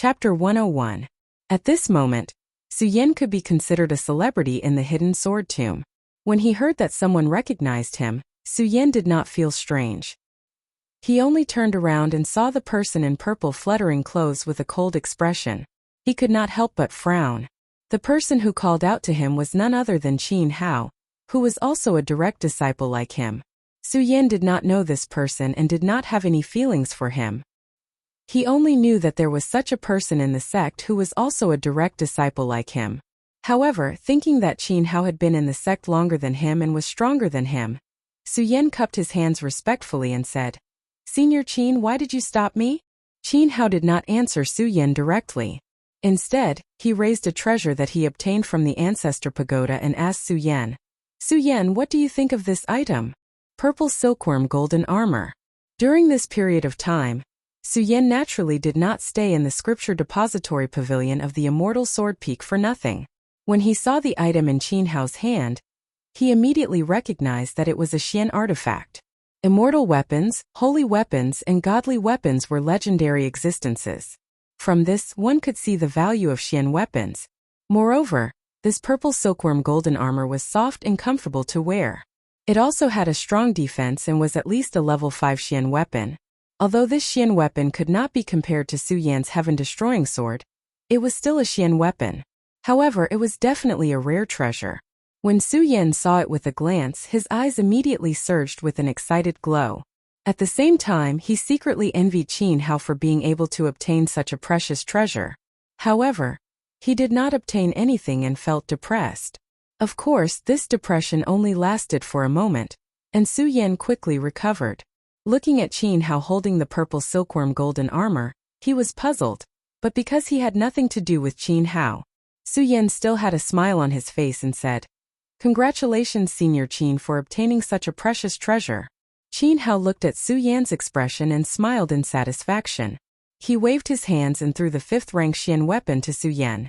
Chapter 101. At this moment, Su Yan could be considered a celebrity in the hidden sword tomb. When he heard that someone recognized him, Su Yan did not feel strange. He only turned around and saw the person in purple fluttering clothes with a cold expression. He could not help but frown. The person who called out to him was none other than Qin Hao, who was also a direct disciple like him. Su Yan did not know this person and did not have any feelings for him. He only knew that there was such a person in the sect who was also a direct disciple like him. However, thinking that Qin Hao had been in the sect longer than him and was stronger than him, Su Yan cupped his hands respectfully and said, "Senior Qin, why did you stop me?" Qin Hao did not answer Su Yan directly. Instead, he raised a treasure that he obtained from the ancestor pagoda and asked Su Yan, "Su Yan, what do you think of this item?" Purple silkworm golden armor. During this period of time, Su Yan naturally did not stay in the scripture depository pavilion of the immortal sword peak for nothing. When he saw the item in Qin Hao's hand, he immediately recognized that it was a Xian artifact. Immortal weapons, holy weapons, and godly weapons were legendary existences. From this, one could see the value of Xian weapons. Moreover, this purple silkworm golden armor was soft and comfortable to wear. It also had a strong defense and was at least a level 5 Xian weapon. Although this Xian weapon could not be compared to Su Yan's heaven-destroying sword, it was still a Xian weapon. However, it was definitely a rare treasure. When Su Yan saw it with a glance, his eyes immediately surged with an excited glow. At the same time, he secretly envied Qin Hao for being able to obtain such a precious treasure. However, he did not obtain anything and felt depressed. Of course, this depression only lasted for a moment, and Su Yan quickly recovered. Looking at Qin Hao holding the purple silkworm golden armor, he was puzzled, but because he had nothing to do with Qin Hao, Su Yan still had a smile on his face and said, "Congratulations, Senior Qin, for obtaining such a precious treasure." Qin Hao looked at Su Yan's expression and smiled in satisfaction. He waved his hands and threw the 5th rank Xian weapon to Su Yan.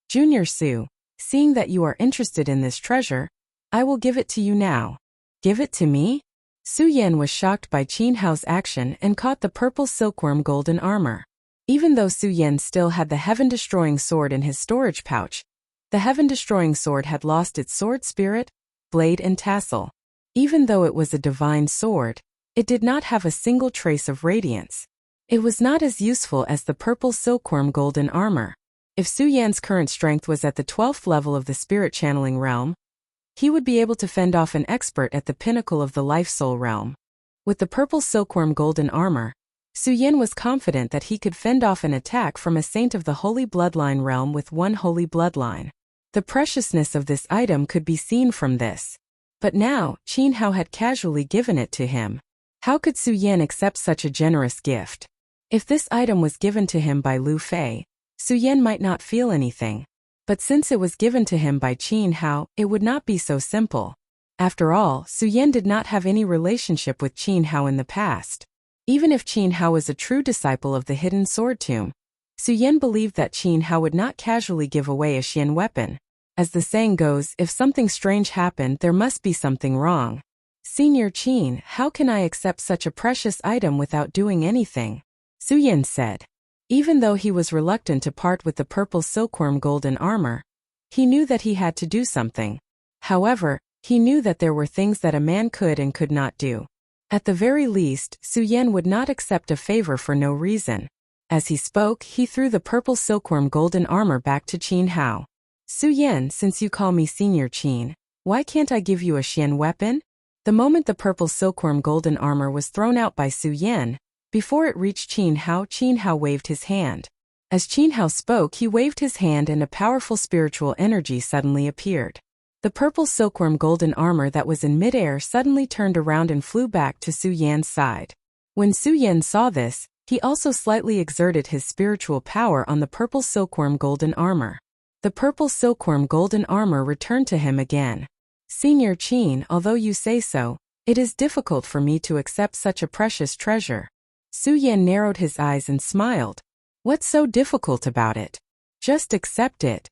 "Junior Su, seeing that you are interested in this treasure, I will give it to you now." "Give it to me?" Su Yan was shocked by Qin Hao's action and caught the purple silkworm golden armor. Even though Su Yan still had the heaven-destroying sword in his storage pouch, the heaven-destroying sword had lost its sword spirit, blade and tassel. Even though it was a divine sword, it did not have a single trace of radiance. It was not as useful as the purple silkworm golden armor. If Su Yan's current strength was at the 12th level of the spirit channeling realm, he would be able to fend off an expert at the pinnacle of the life-soul realm. With the purple silkworm golden armor, Su Yan was confident that he could fend off an attack from a saint of the holy bloodline realm with one holy bloodline. The preciousness of this item could be seen from this. But now, Qin Hao had casually given it to him. How could Su Yan accept such a generous gift? If this item was given to him by Lu Fei, Su Yan might not feel anything. But since it was given to him by Qin Hao, it would not be so simple. After all, Su Yan did not have any relationship with Qin Hao in the past. Even if Qin Hao was a true disciple of the hidden sword tomb, Su Yan believed that Qin Hao would not casually give away a Xian weapon. As the saying goes, if something strange happened, there must be something wrong. "Senior Qin, how can I accept such a precious item without doing anything?" Su Yan said. Even though he was reluctant to part with the purple silkworm golden armor, he knew that he had to do something. However, he knew that there were things that a man could and could not do. At the very least, Su Yan would not accept a favor for no reason. As he spoke, he threw the purple silkworm golden armor back to Qin Hao. "Su Yan, since you call me Senior Qin, why can't I give you a Xian weapon?" The moment the purple silkworm golden armor was thrown out by Su Yan, before it reached Qin Hao waved his hand. As Qin Hao spoke, he waved his hand and a powerful spiritual energy suddenly appeared. The purple silkworm golden armor that was in midair suddenly turned around and flew back to Su Yan's side. When Su Yan saw this, he also slightly exerted his spiritual power on the purple silkworm golden armor. The purple silkworm golden armor returned to him again. "Senior Qin, although you say so, it is difficult for me to accept such a precious treasure." Su Yan narrowed his eyes and smiled. "What's so difficult about it? Just accept it."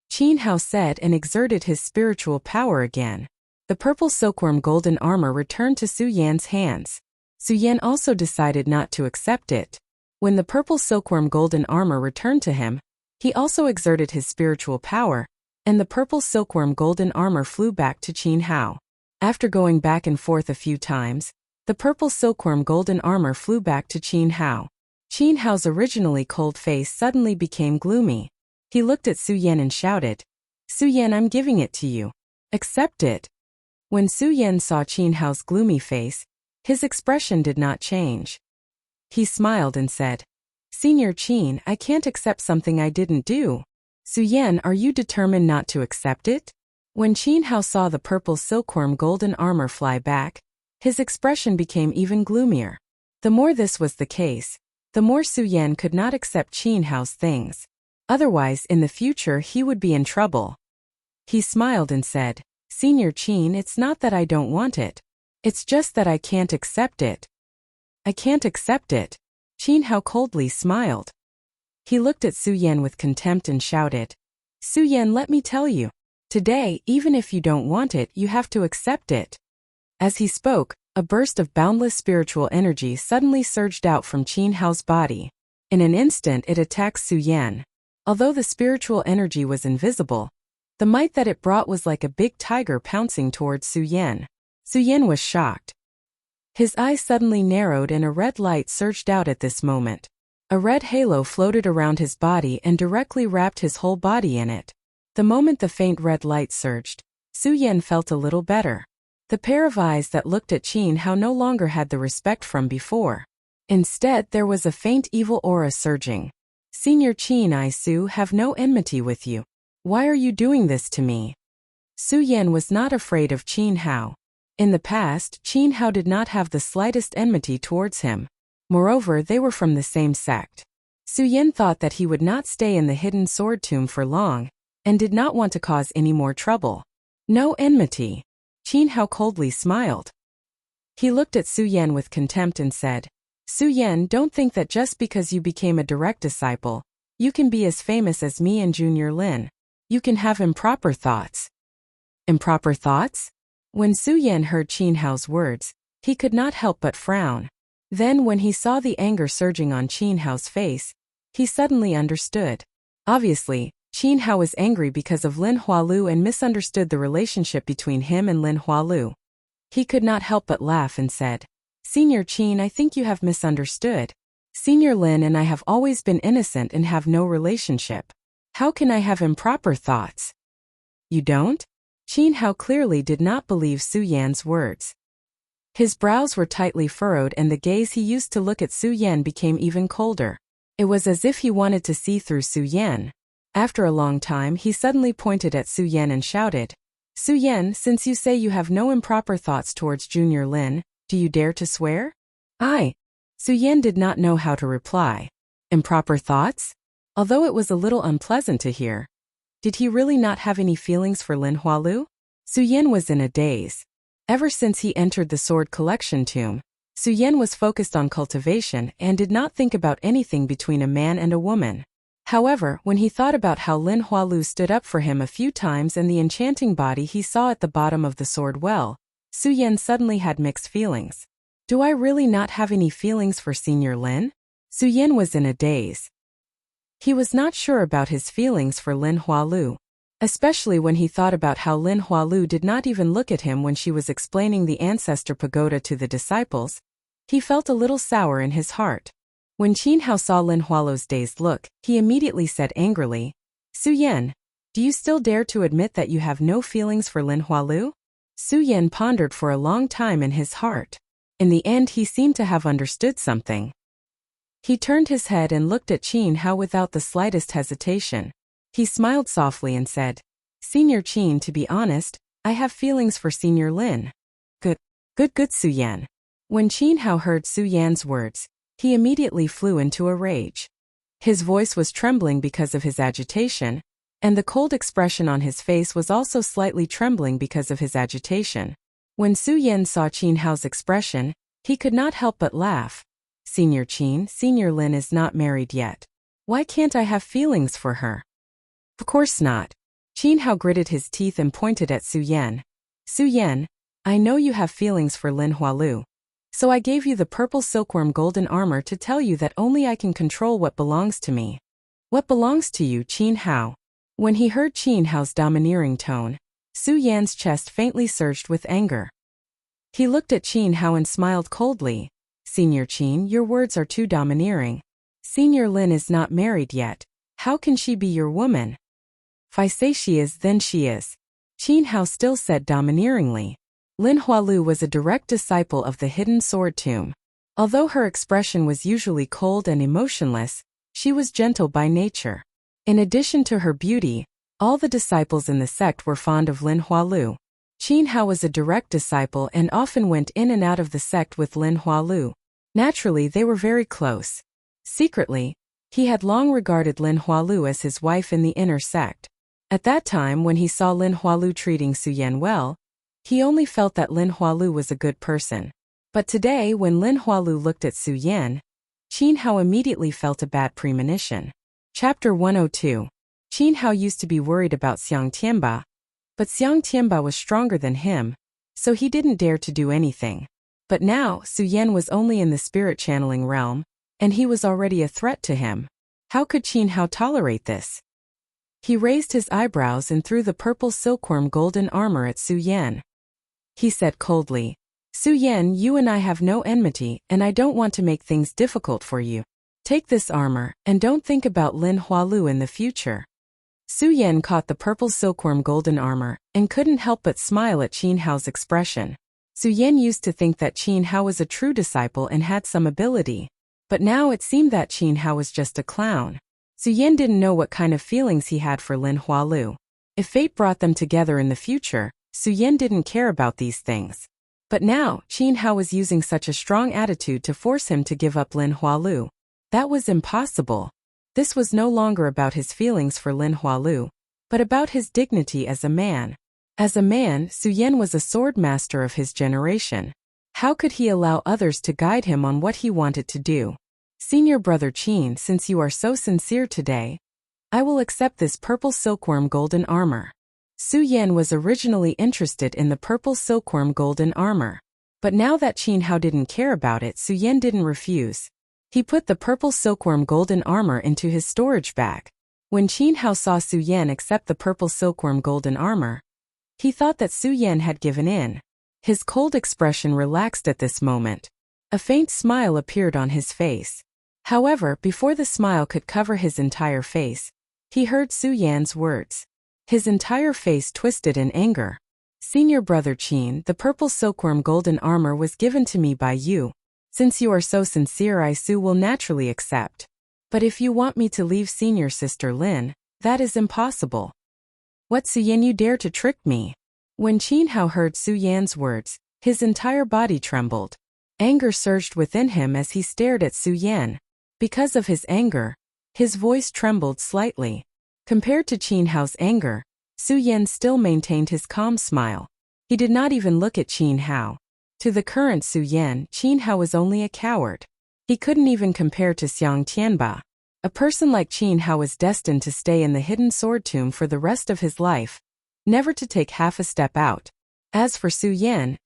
Qin Hao said and exerted his spiritual power again. The purple silkworm golden armor returned to Su Yan's hands. Su Yan also decided not to accept it. When the purple silkworm golden armor returned to him, he also exerted his spiritual power, and the purple silkworm golden armor flew back to Qin Hao. After going back and forth a few times, the purple silkworm golden armor flew back to Qin Hao. Qin Hao's originally cold face suddenly became gloomy. He looked at Su Yan and shouted, "Su Yan, I'm giving it to you. Accept it." When Su Yan saw Qin Hao's gloomy face, his expression did not change. He smiled and said, "Senior Qin, I can't accept something I didn't do. Su Yan, are you determined not to accept it?" When Qin Hao saw the purple silkworm golden armor fly back, his expression became even gloomier. The more this was the case, the more Su Yan could not accept Qin Hao's things. Otherwise, in the future he would be in trouble. He smiled and said, "Senior Qin, it's not that I don't want it. It's just that I can't accept it." "I can't accept it." Qin Hao coldly smiled. He looked at Su Yan with contempt and shouted, "Su Yan, let me tell you. Today, even if you don't want it, you have to accept it." As he spoke, a burst of boundless spiritual energy suddenly surged out from Qin Hao's body. In an instant it attacked Su Yan. Although the spiritual energy was invisible, the might that it brought was like a big tiger pouncing towards Su Yan. Su Yan was shocked. His eyes suddenly narrowed and a red light surged out at this moment. A red halo floated around his body and directly wrapped his whole body in it. The moment the faint red light surged, Su Yan felt a little better. The pair of eyes that looked at Qin Hao no longer had the respect from before. Instead, there was a faint evil aura surging. "Senior Qin, I, Su, have no enmity with you. Why are you doing this to me?" Su Yan was not afraid of Qin Hao. In the past, Qin Hao did not have the slightest enmity towards him. Moreover, they were from the same sect. Su Yan thought that he would not stay in the hidden sword tomb for long, and did not want to cause any more trouble. No enmity. Qin Hao coldly smiled. He looked at Su Yan with contempt and said, "Su Yan, don't think that just because you became a direct disciple, you can be as famous as me and Junior Lin. You can have improper thoughts." Improper thoughts? When Su Yan heard Qin Hao's words, he could not help but frown. Then when he saw the anger surging on Qin Hao's face, he suddenly understood. Obviously, Qin Hao was angry because of Lin Hualu and misunderstood the relationship between him and Lin Hualu. He could not help but laugh and said, "Senior Qin, I think you have misunderstood. Senior Lin and I have always been innocent and have no relationship. How can I have improper thoughts?" "You don't?" Qin Hao clearly did not believe Su Yan's words. His brows were tightly furrowed and the gaze he used to look at Su Yan became even colder. It was as if he wanted to see through Su Yan. After a long time he suddenly pointed at Su Yan and shouted, "Su Yan, since you say you have no improper thoughts towards Junior Lin, do you dare to swear?" "I." Su Yan did not know how to reply. Improper thoughts? Although it was a little unpleasant to hear. Did he really not have any feelings for Lin Hualu? Su Yan was in a daze. Ever since he entered the sword collection tomb, Su Yan was focused on cultivation and did not think about anything between a man and a woman. However, when he thought about how Lin Hualu stood up for him a few times and the enchanting body he saw at the bottom of the sword well, Su Yan suddenly had mixed feelings. Do I really not have any feelings for Senior Lin? Su Yan was in a daze. He was not sure about his feelings for Lin Hualu, especially when he thought about how Lin Hualu did not even look at him when she was explaining the ancestor pagoda to the disciples. He felt a little sour in his heart. When Qin Hao saw Lin Hualu's dazed look, he immediately said angrily, "Su Yan, do you still dare to admit that you have no feelings for Lin Hualu?" Su Yan pondered for a long time in his heart. In the end he seemed to have understood something. He turned his head and looked at Qin Hao without the slightest hesitation. He smiled softly and said, "Senior Qin, to be honest, I have feelings for Senior Lin." Good, Su Yan." When Qin Hao heard Su Yan's words, he immediately flew into a rage. His voice was trembling because of his agitation, and the cold expression on his face was also slightly trembling because of his agitation. When Su Yan saw Qin Hao's expression, he could not help but laugh. "Senior Qin, Senior Lin is not married yet. Why can't I have feelings for her?" "Of course not." Qin Hao gritted his teeth and pointed at Su Yan. "Su Yan, I know you have feelings for Lin Hualu. So I gave you the purple silkworm golden armor to tell you that only I can control what belongs to me. What belongs to you, Qin Hao? When he heard Qin Hao's domineering tone, Su Yan's chest faintly surged with anger. He looked at Qin Hao and smiled coldly. Senior Qin, your words are too domineering. Senior Lin is not married yet. How can she be your woman? If I say she is, then she is. Qin Hao still said domineeringly. Lin Hualu was a direct disciple of the hidden sword tomb. Although her expression was usually cold and emotionless, she was gentle by nature. In addition to her beauty, all the disciples in the sect were fond of Lin Hualu. Qin Hao was a direct disciple and often went in and out of the sect with Lin Hualu. Naturally, they were very close. Secretly, he had long regarded Lin Hualu as his wife in the inner sect. At that time, when he saw Lin Hualu treating Su Yan well, he only felt that Lin Hualu was a good person. But today, when Lin Hualu looked at Su Yan, Qin Hao immediately felt a bad premonition. Chapter 102. Qin Hao used to be worried about Xiang Tianba, but Xiang Tianba was stronger than him, so he didn't dare to do anything. But now, Su Yan was only in the spirit channeling realm, and he was already a threat to him. How could Qin Hao tolerate this? He raised his eyebrows and threw the purple silkworm golden armor at Su Yan. He said coldly, Su Yan, you and I have no enmity, and I don't want to make things difficult for you. Take this armor, and don't think about Lin Hualu in the future. Su Yan caught the purple silkworm golden armor, and couldn't help but smile at Qin Hao's expression. Su Yan used to think that Qin Hao was a true disciple and had some ability, but now it seemed that Qin Hao was just a clown. Su Yan didn't know what kind of feelings he had for Lin Hualu. If fate brought them together in the future, Su Yan didn't care about these things. But now, Qin Hao was using such a strong attitude to force him to give up Lin Hualu. That was impossible. This was no longer about his feelings for Lin Hualu, but about his dignity as a man. As a man, Su Yan was a sword master of his generation. How could he allow others to guide him on what he wanted to do? Senior brother Qin, since you are so sincere today, I will accept this purple silkworm golden armor. Su Yan was originally interested in the purple silkworm golden armor. But now that Qin Hao didn't care about it, Su Yan didn't refuse. He put the purple silkworm golden armor into his storage bag. When Qin Hao saw Su Yan accept the purple silkworm golden armor, he thought that Su Yan had given in. His cold expression relaxed at this moment. A faint smile appeared on his face. However, before the smile could cover his entire face, he heard Su Yan's words. His entire face twisted in anger. Senior brother Qin, the purple silkworm golden armor was given to me by you. Since you are so sincere, I Su will naturally accept. But if you want me to leave senior sister Lin, that is impossible. What, Su Yan, you dare to trick me? When Qin Hao heard Su Yan's words, his entire body trembled. Anger surged within him as he stared at Su Yan. Because of his anger, his voice trembled slightly. Compared to Qin Hao's anger, Su Yan still maintained his calm smile. He did not even look at Qin Hao. To the current Su Yan, Qin Hao was only a coward. He couldn't even compare to Xiang Tianba. A person like Qin Hao was destined to stay in the hidden sword tomb for the rest of his life, never to take half a step out. As for Su Yan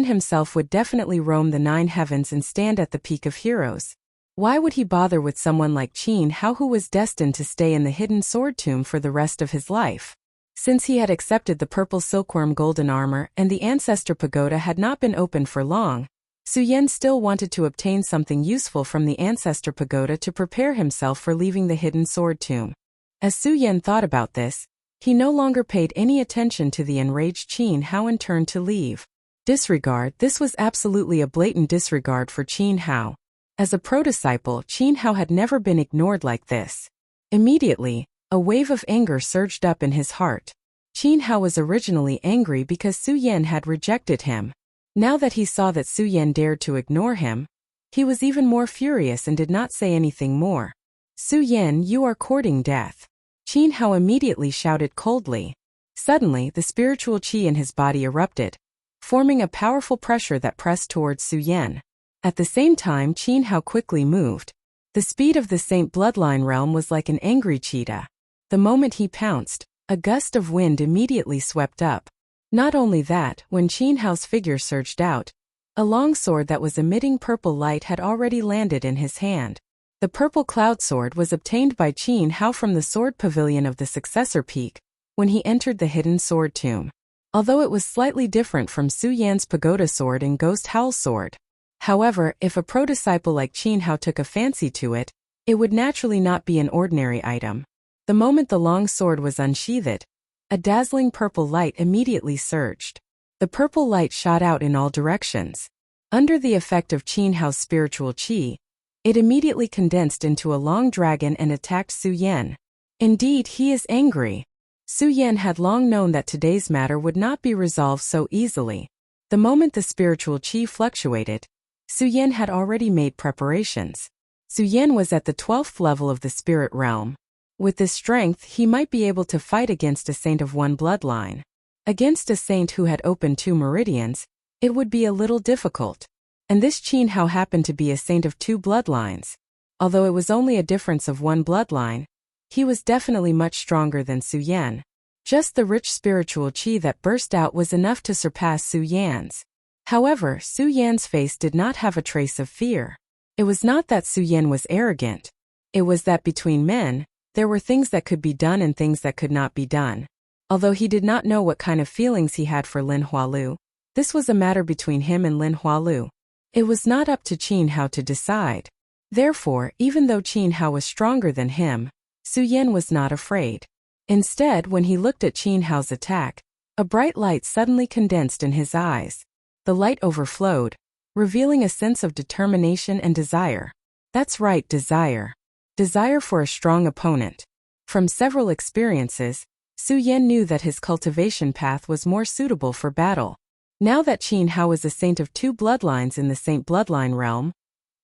himself would definitely roam the 9 heavens and stand at the peak of heroes. Why would he bother with someone like Qin Hao who was destined to stay in the hidden sword tomb for the rest of his life? Since he had accepted the purple silkworm golden armor and the ancestor pagoda had not been opened for long, Su Yan still wanted to obtain something useful from the ancestor pagoda to prepare himself for leaving the hidden sword tomb. As Su Yan thought about this, he no longer paid any attention to the enraged Qin Hao and turned to leave. Disregard. This was absolutely a blatant disregard for Qin Hao. As a pro-disciple, Qin Hao had never been ignored like this. Immediately, a wave of anger surged up in his heart. Qin Hao was originally angry because Su Yan had rejected him. Now that he saw that Su Yan dared to ignore him, he was even more furious and did not say anything more. Su Yan, you are courting death. Qin Hao immediately shouted coldly. Suddenly, the spiritual qi in his body erupted, forming a powerful pressure that pressed towards Su Yan. At the same time, Qin Hao quickly moved. The speed of the Saint Bloodline realm was like an angry cheetah. The moment he pounced, a gust of wind immediately swept up. Not only that, when Qin Hao's figure surged out, A long sword that was emitting purple light had already landed in his hand. The purple cloud sword was obtained by Qin Hao from the sword pavilion of the successor peak, when he entered the hidden sword tomb. Although it was slightly different from Su Yan's pagoda sword and Ghost Howl's sword. However, if a pro-disciple like Qin Hao took a fancy to it, it would naturally not be an ordinary item. The moment the long sword was unsheathed, a dazzling purple light immediately surged. The purple light shot out in all directions. Under the effect of Qin Hao's spiritual qi, it immediately condensed into a long dragon and attacked Su Yan. Indeed, he is angry. Su Yan had long known that today's matter would not be resolved so easily. The moment the spiritual qi fluctuated, Su Yan had already made preparations. Su Yan was at the 12th level of the spirit realm. With this strength, he might be able to fight against a saint of one bloodline. Against a saint who had opened 2 meridians, it would be a little difficult. And this Qin Hao happened to be a saint of 2 bloodlines. Although it was only a difference of 1 bloodline, he was definitely much stronger than Su Yan. Just the rich spiritual qi that burst out was enough to surpass Su Yan's. However, Su Yan's face did not have a trace of fear. It was not that Su Yan was arrogant. It was that between men, there were things that could be done and things that could not be done. Although he did not know what kind of feelings he had for Lin Hualu, this was a matter between him and Lin Hualu. It was not up to Qin Hao to decide. Therefore, even though Qin Hao was stronger than him, Su Yan was not afraid. Instead, when he looked at Qin Hao's attack, a bright light suddenly condensed in his eyes. The light overflowed, revealing a sense of determination and desire. That's right, desire. Desire for a strong opponent. From several experiences, Su Yan knew that his cultivation path was more suitable for battle. Now that Qin Hao was a saint of 2 bloodlines in the saint bloodline realm,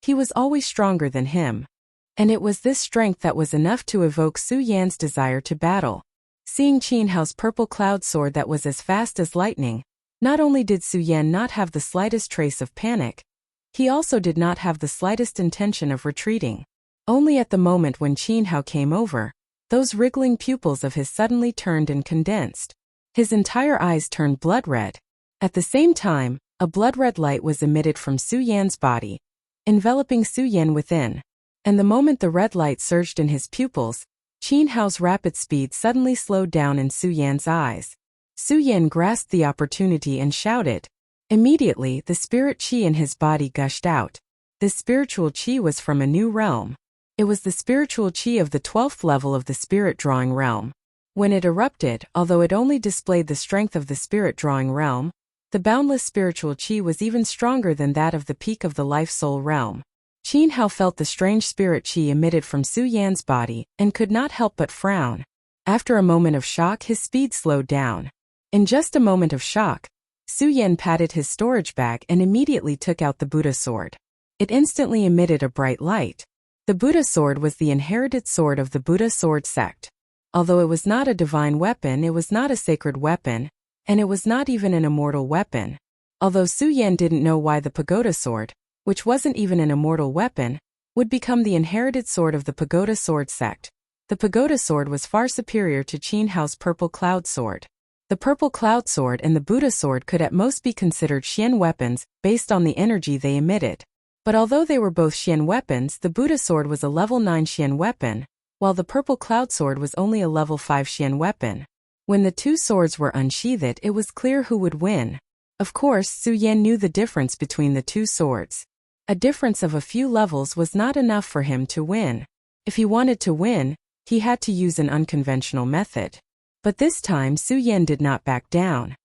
he was always stronger than him. And it was this strength that was enough to evoke Su Yan's desire to battle. Seeing Qin Hao's purple cloud sword that was as fast as lightning, not only did Su Yan not have the slightest trace of panic, he also did not have the slightest intention of retreating. Only at the moment when Qin Hao came over, those wriggling pupils of his suddenly turned and condensed. His entire eyes turned blood red. At the same time, a blood-red light was emitted from Su Yan's body, enveloping Su Yan within. And the moment the red light surged in his pupils, Qin Hao's rapid speed suddenly slowed down in Su Yan's eyes. Su Yan grasped the opportunity and shouted. Immediately, the spirit qi in his body gushed out. This spiritual qi was from a new realm. It was the spiritual qi of the 12th level of the spirit drawing realm. When it erupted, although it only displayed the strength of the spirit drawing realm, the boundless spiritual qi was even stronger than that of the peak of the life-soul realm. Qin Hao felt the strange spirit qi emitted from Su Yan's body and could not help but frown. After a moment of shock, his speed slowed down. In just a moment of shock, Su Yan patted his storage bag and immediately took out the Buddha sword. It instantly emitted a bright light. The Buddha sword was the inherited sword of the Buddha sword sect. Although it was not a divine weapon, it was not a sacred weapon, and it was not even an immortal weapon. Although Su Yan didn't know why the pagoda sword, which wasn't even an immortal weapon, would become the inherited sword of the pagoda sword sect. The pagoda sword was far superior to Qin Hao's purple cloud sword. The purple cloud sword and the Buddha sword could at most be considered Xian weapons based on the energy they emitted. But although they were both Xian weapons, the Buddha sword was a level 9 Xian weapon, while the purple cloud sword was only a level 5 Xian weapon. When the two swords were unsheathed, it was clear who would win. Of course, Su Yan knew the difference between the two swords. A difference of a few levels was not enough for him to win. If he wanted to win, he had to use an unconventional method. But this time Su Yan did not back down.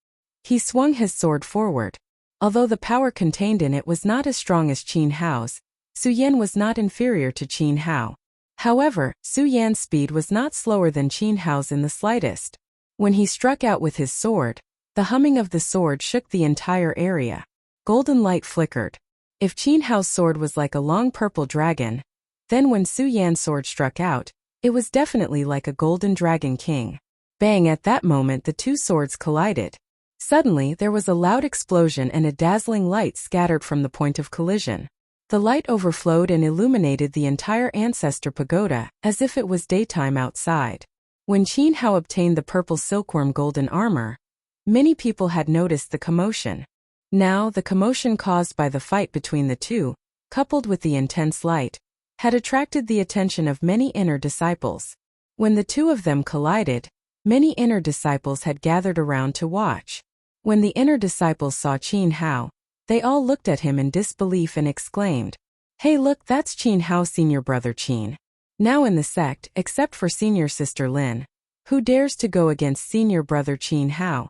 He swung his sword forward. Although the power contained in it was not as strong as Qin Hao's, Su Yan was not inferior to Qin Hao. However, Su Yan's speed was not slower than Qin Hao's in the slightest. When he struck out with his sword, the humming of the sword shook the entire area. Golden light flickered. If Qin Hao's sword was like a long purple dragon, then when Su Yan's sword struck out, it was definitely like a golden dragon king. Bang! At that moment the two swords collided. Suddenly there was a loud explosion and a dazzling light scattered from the point of collision. The light overflowed and illuminated the entire ancestor pagoda, as if it was daytime outside. When Qin Hao obtained the purple silkworm golden armor, many people had noticed the commotion. Now, the commotion caused by the fight between the two, coupled with the intense light, had attracted the attention of many inner disciples. When the two of them collided, many inner disciples had gathered around to watch. When the inner disciples saw Qin Hao, they all looked at him in disbelief and exclaimed, "Hey, look, that's Qin Hao, senior brother Qin. Now in the sect, except for senior sister Lin, who dares to go against senior brother Qin Hao?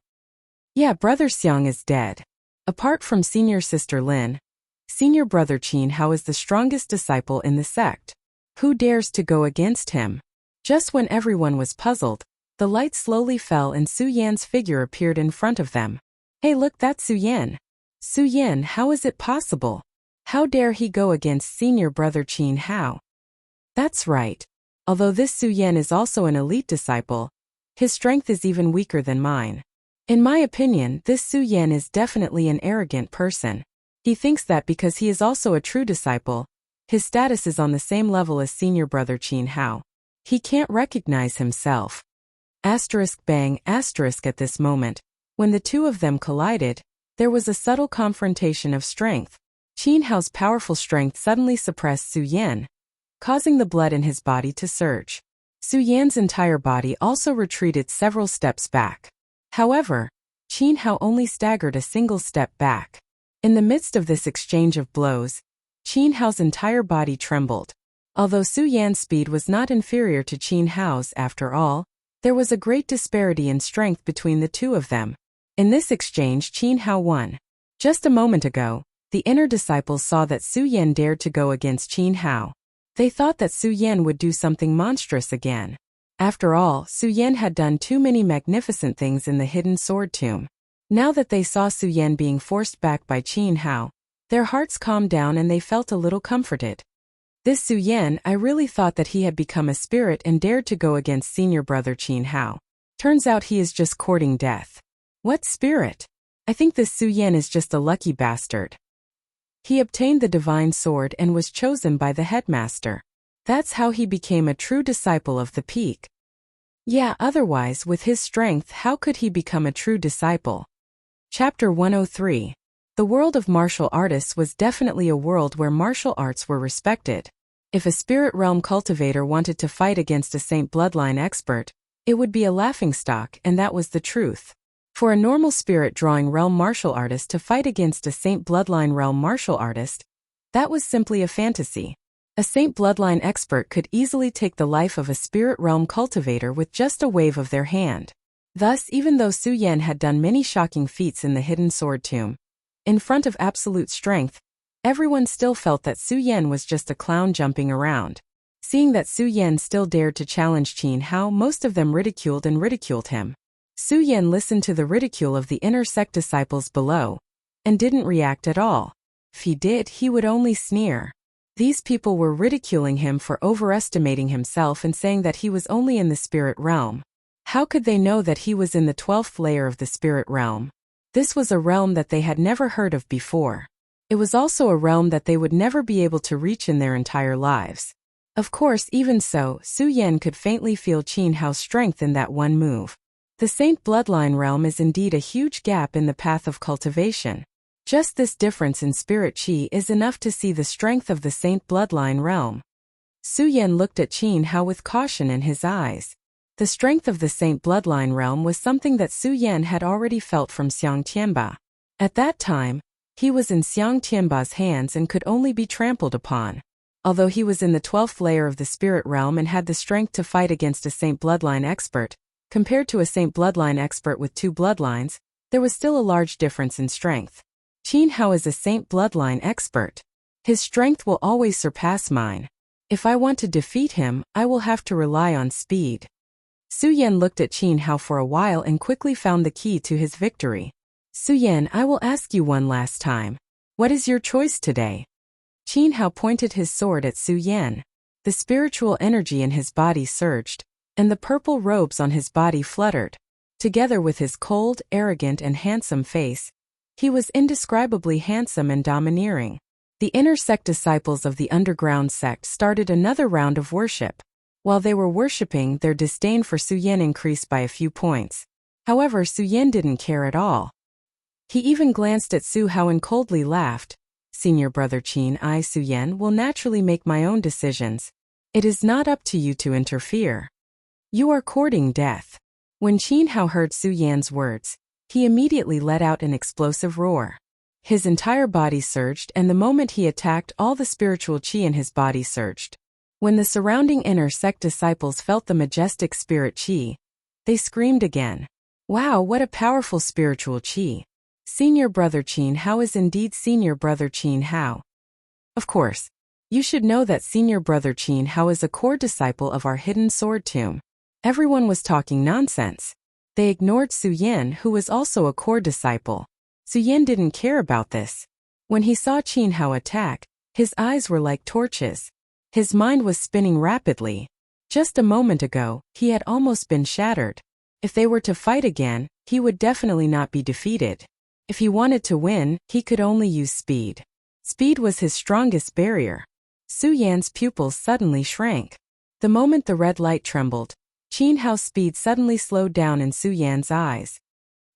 Yeah, brother Xiang is dead. Apart from senior sister Lin, senior brother Qin Hao is the strongest disciple in the sect. Who dares to go against him?" Just when everyone was puzzled, the light slowly fell and Su Yan's figure appeared in front of them. "Hey, look, that's Su Yan. Su Yan, how is it possible? How dare he go against senior brother Qin Hao?" That's right. Although this Su Yan is also an elite disciple, his strength is even weaker than mine. In my opinion, this Su Yan is definitely an arrogant person. He thinks that because he is also a true disciple, his status is on the same level as senior brother Qin Hao. He can't recognize himself. Bang, at this moment, when the two of them collided, there was a subtle confrontation of strength. Qin Hao's powerful strength suddenly suppressed Su Yan, causing the blood in his body to surge. Su Yan's entire body also retreated several steps back. However, Qin Hao only staggered a single step back. In the midst of this exchange of blows, Qin Hao's entire body trembled. Although Su Yan's speed was not inferior to Qin Hao's after all, there was a great disparity in strength between the two of them. In this exchange, Qin Hao won. Just a moment ago, the inner disciples saw that Su Yan dared to go against Qin Hao. They thought that Su Yan would do something monstrous again. After all, Su Yan had done too many magnificent things in the hidden sword tomb. Now that they saw Su Yan being forced back by Qin Hao, their hearts calmed down and they felt a little comforted. This Su Yan, I really thought that he had become a spirit and dared to go against senior brother Qin Hao. Turns out he is just courting death. What spirit? I think this Su Yan is just a lucky bastard. He obtained the divine sword and was chosen by the headmaster. That's how he became a true disciple of the peak. Yeah, otherwise, with his strength, how could he become a true disciple? Chapter 103. The world of martial artists was definitely a world where martial arts were respected. If a spirit realm cultivator wanted to fight against a saint bloodline expert, it would be a laughingstock, and that was the truth. For a normal spirit drawing realm martial artist to fight against a saint bloodline realm martial artist, that was simply a fantasy. A saint bloodline expert could easily take the life of a spirit realm cultivator with just a wave of their hand. Thus, even though Su Yan had done many shocking feats in the hidden sword tomb, in front of absolute strength, everyone still felt that Su Yan was just a clown jumping around. Seeing that Su Yan still dared to challenge Qin Hao, most of them ridiculed him. Su Yan listened to the ridicule of the inner sect disciples below, and didn't react at all. If he did, he would only sneer. These people were ridiculing him for overestimating himself and saying that he was only in the spirit realm. How could they know that he was in the 12th layer of the spirit realm? This was a realm that they had never heard of before. It was also a realm that they would never be able to reach in their entire lives. Of course, even so, Su Yan could faintly feel Qin Hao's strength in that one move. The Saint Bloodline realm is indeed a huge gap in the path of cultivation. Just this difference in spirit chi is enough to see the strength of the Saint Bloodline realm. Su Yan looked at Qin Hao with caution in his eyes. The strength of the Saint Bloodline realm was something that Su Yan had already felt from Xiang Tianba. At that time, he was in Xiang Tianba's hands and could only be trampled upon. Although he was in the 12th layer of the spirit realm and had the strength to fight against a Saint Bloodline expert, compared to a Saint Bloodline expert with 2 bloodlines, there was still a large difference in strength. Qin Hao is a Saint Bloodline expert. His strength will always surpass mine. If I want to defeat him, I will have to rely on speed. Su Yan looked at Qin Hao for a while and quickly found the key to his victory. Su Yan, I will ask you one last time. What is your choice today? Qin Hao pointed his sword at Su Yan. The spiritual energy in his body surged, and the purple robes on his body fluttered. Together with his cold, arrogant and handsome face, he was indescribably handsome and domineering. The inner sect disciples of the underground sect started another round of worship. While they were worshipping, their disdain for Su Yan increased by a few points. However, Su Yan didn't care at all. He even glanced at Su Hao and coldly laughed. Senior brother Qin, I, Su Yan, will naturally make my own decisions. It is not up to you to interfere. You are courting death. When Qin Hao heard Su Yan's words, he immediately let out an explosive roar. His entire body surged, and the moment he attacked, all the spiritual qi in his body surged. When the surrounding inner sect disciples felt the majestic spirit qi, they screamed again. Wow, what a powerful spiritual qi! Senior brother Qin Hao is indeed senior brother Qin Hao. Of course, you should know that senior brother Qin Hao is a core disciple of our hidden sword tomb. Everyone was talking nonsense. They ignored Su Yan, who was also a core disciple. Su Yan didn't care about this. When he saw Qin Hao attack, his eyes were like torches. His mind was spinning rapidly. Just a moment ago, he had almost been shattered. If they were to fight again, he would definitely not be defeated. If he wanted to win, he could only use speed. Speed was his strongest barrier. Su Yan's pupils suddenly shrank. The moment the red light trembled, Qin Hao's speed suddenly slowed down in Su Yan's eyes.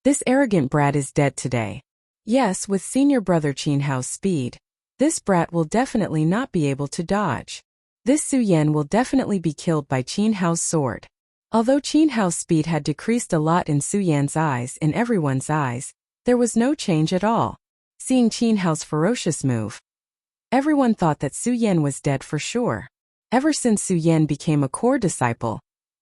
This arrogant brat is dead today. Yes, with senior brother Qin Hao's speed, this brat will definitely not be able to dodge. This Su Yan will definitely be killed by Qin Hao's sword. Although Qin Hao's speed had decreased a lot in Su Yan's eyes, in everyone's eyes, there was no change at all. Seeing Qin Hao's ferocious move, everyone thought that Su Yan was dead for sure. Ever since Su Yan became a core disciple,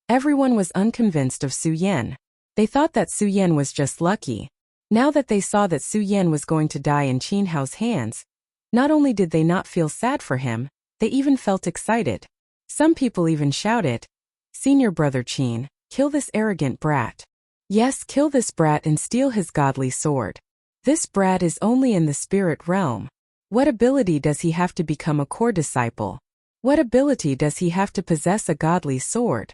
everyone was unconvinced of Su Yan. They thought that Su Yan was just lucky. Now that they saw that Su Yan was going to die in Qin Hao's hands, not only did they not feel sad for him, they even felt excited. Some people even shouted, Senior brother Qin, kill this arrogant brat. Yes, kill this brat and steal his godly sword. This brat is only in the spirit realm. What ability does he have to become a core disciple? What ability does he have to possess a godly sword?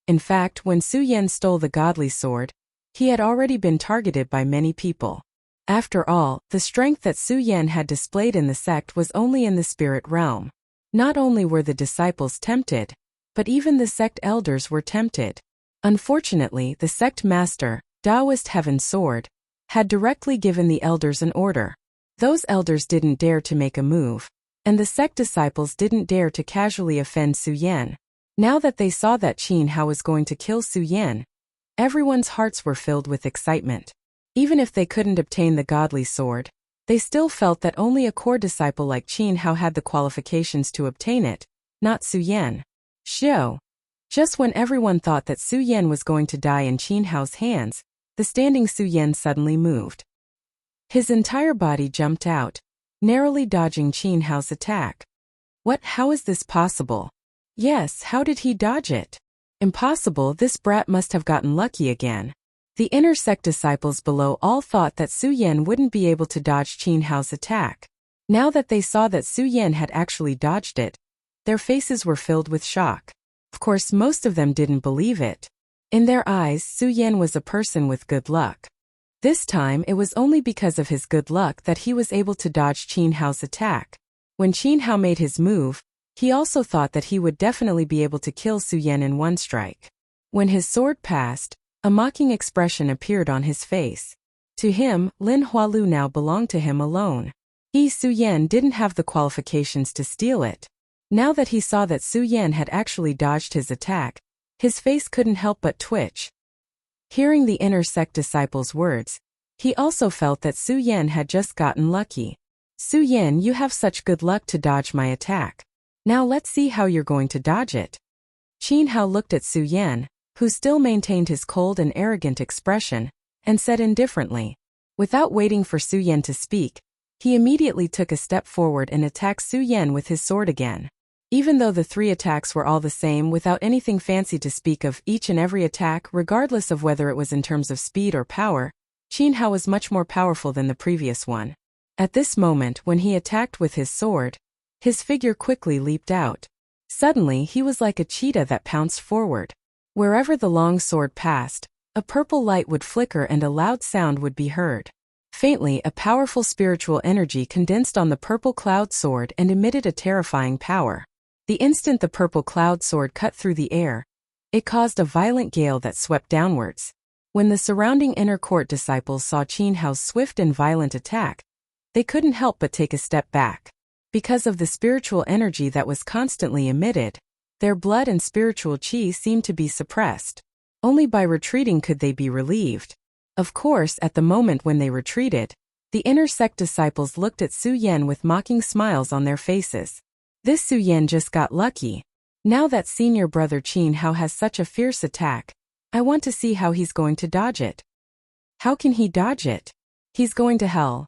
In fact, when Su Yan stole the godly sword, he had already been targeted by many people. After all, the strength that Su Yan had displayed in the sect was only in the spirit realm. Not only were the disciples tempted, but even the sect elders were tempted. Unfortunately, the sect master, Taoist Heaven Sword, had directly given the elders an order. Those elders didn't dare to make a move, and the sect disciples didn't dare to casually offend Su Yan. Now that they saw that Qin Hao was going to kill Su Yan, everyone's hearts were filled with excitement. Even if they couldn't obtain the godly sword, they still felt that only a core disciple like Qin Hao had the qualifications to obtain it, not Su Yan. Just when everyone thought that Su Yan was going to die in Qin Hao's hands, the standing Su Yan suddenly moved. His entire body jumped out, narrowly dodging Qin Hao's attack. How is this possible? Yes, how did he dodge it? Impossible, this brat must have gotten lucky again. The inner sect disciples below all thought that Su Yan wouldn't be able to dodge Qin Hao's attack. Now that they saw that Su Yan had actually dodged it, their faces were filled with shock. Of course, most of them didn't believe it. In their eyes, Su Yan was a person with good luck. This time, it was only because of his good luck that he was able to dodge Qin Hao's attack. When Qin Hao made his move, he also thought that he would definitely be able to kill Su Yan in one strike. When his sword passed, a mocking expression appeared on his face. To him, Lin Hualu now belonged to him alone. Su Yan didn't have the qualifications to steal it. Now that he saw that Su Yan had actually dodged his attack, his face couldn't help but twitch. Hearing the inner sect disciple's words, he also felt that Su Yan had just gotten lucky. Su Yan, you have such good luck to dodge my attack. Now let's see how you're going to dodge it. Qin Hao looked at Su Yan, who still maintained his cold and arrogant expression, and said indifferently. Without waiting for Su Yan to speak, he immediately took a step forward and attacked Su Yan with his sword again. Even though the three attacks were all the same without anything fancy to speak of, each and every attack, regardless of whether it was in terms of speed or power, Qin Hao was much more powerful than the previous one. At this moment, when he attacked with his sword, his figure quickly leaped out. Suddenly, he was like a cheetah that pounced forward. Wherever the long sword passed, a purple light would flicker and a loud sound would be heard. Faintly, a powerful spiritual energy condensed on the purple cloud sword and emitted a terrifying power. The instant the purple cloud sword cut through the air, it caused a violent gale that swept downwards. When the surrounding inner court disciples saw Qin Hao's swift and violent attack, they couldn't help but take a step back. Because of the spiritual energy that was constantly emitted, their blood and spiritual qi seemed to be suppressed. Only by retreating could they be relieved. Of course, at the moment when they retreated, the inner sect disciples looked at Su Yan with mocking smiles on their faces. This Su Yan just got lucky. Now that senior brother Qin Hao has such a fierce attack, I want to see how he's going to dodge it. How can he dodge it? He's going to hell.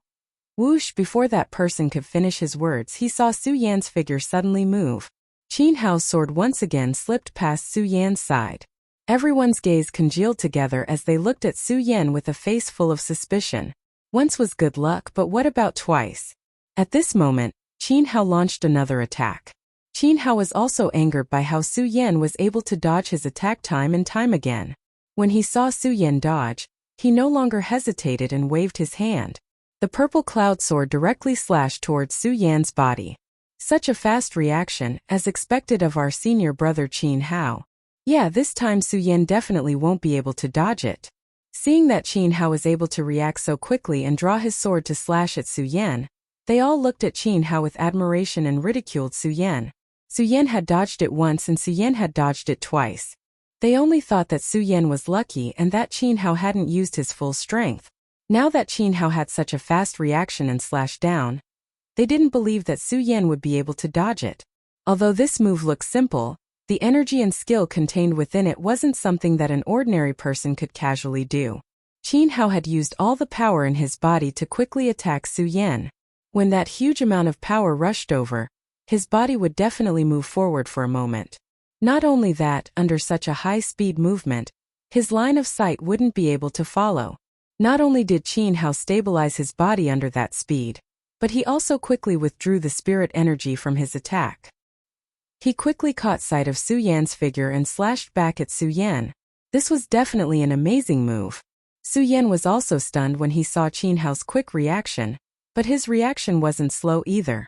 Whoosh! Before that person could finish his words, he saw Su Yan's figure suddenly move. Qin Hao's sword once again slipped past Su Yan's side. Everyone's gaze congealed together as they looked at Su Yan with a face full of suspicion. Once was good luck, but what about twice? At this moment, Qin Hao launched another attack. Qin Hao was also angered by how Su Yan was able to dodge his attack time and time again. When he saw Su Yan dodge, he no longer hesitated and waved his hand. The purple cloud sword directly slashed towards Su Yan's body. Such a fast reaction, as expected of our senior brother Qin Hao. Yeah, this time Su Yan definitely won't be able to dodge it. Seeing that Qin Hao was able to react so quickly and draw his sword to slash at Su Yan, they all looked at Qin Hao with admiration and ridiculed Su Yan. Su Yan had dodged it once and Su Yan had dodged it twice. They only thought that Su Yan was lucky and that Qin Hao hadn't used his full strength. Now that Qin Hao had such a fast reaction and slashed down, they didn't believe that Su Yan would be able to dodge it. Although this move looked simple, the energy and skill contained within it wasn't something that an ordinary person could casually do. Qin Hao had used all the power in his body to quickly attack Su Yan. When that huge amount of power rushed over, his body would definitely move forward for a moment. Not only that, under such a high-speed movement, his line of sight wouldn't be able to follow. Not only did Qin Hao stabilize his body under that speed, but he also quickly withdrew the spirit energy from his attack. He quickly caught sight of Su Yan's figure and slashed back at Su Yan. This was definitely an amazing move. Su Yan was also stunned when he saw Qin Hao's quick reaction, but his reaction wasn't slow either.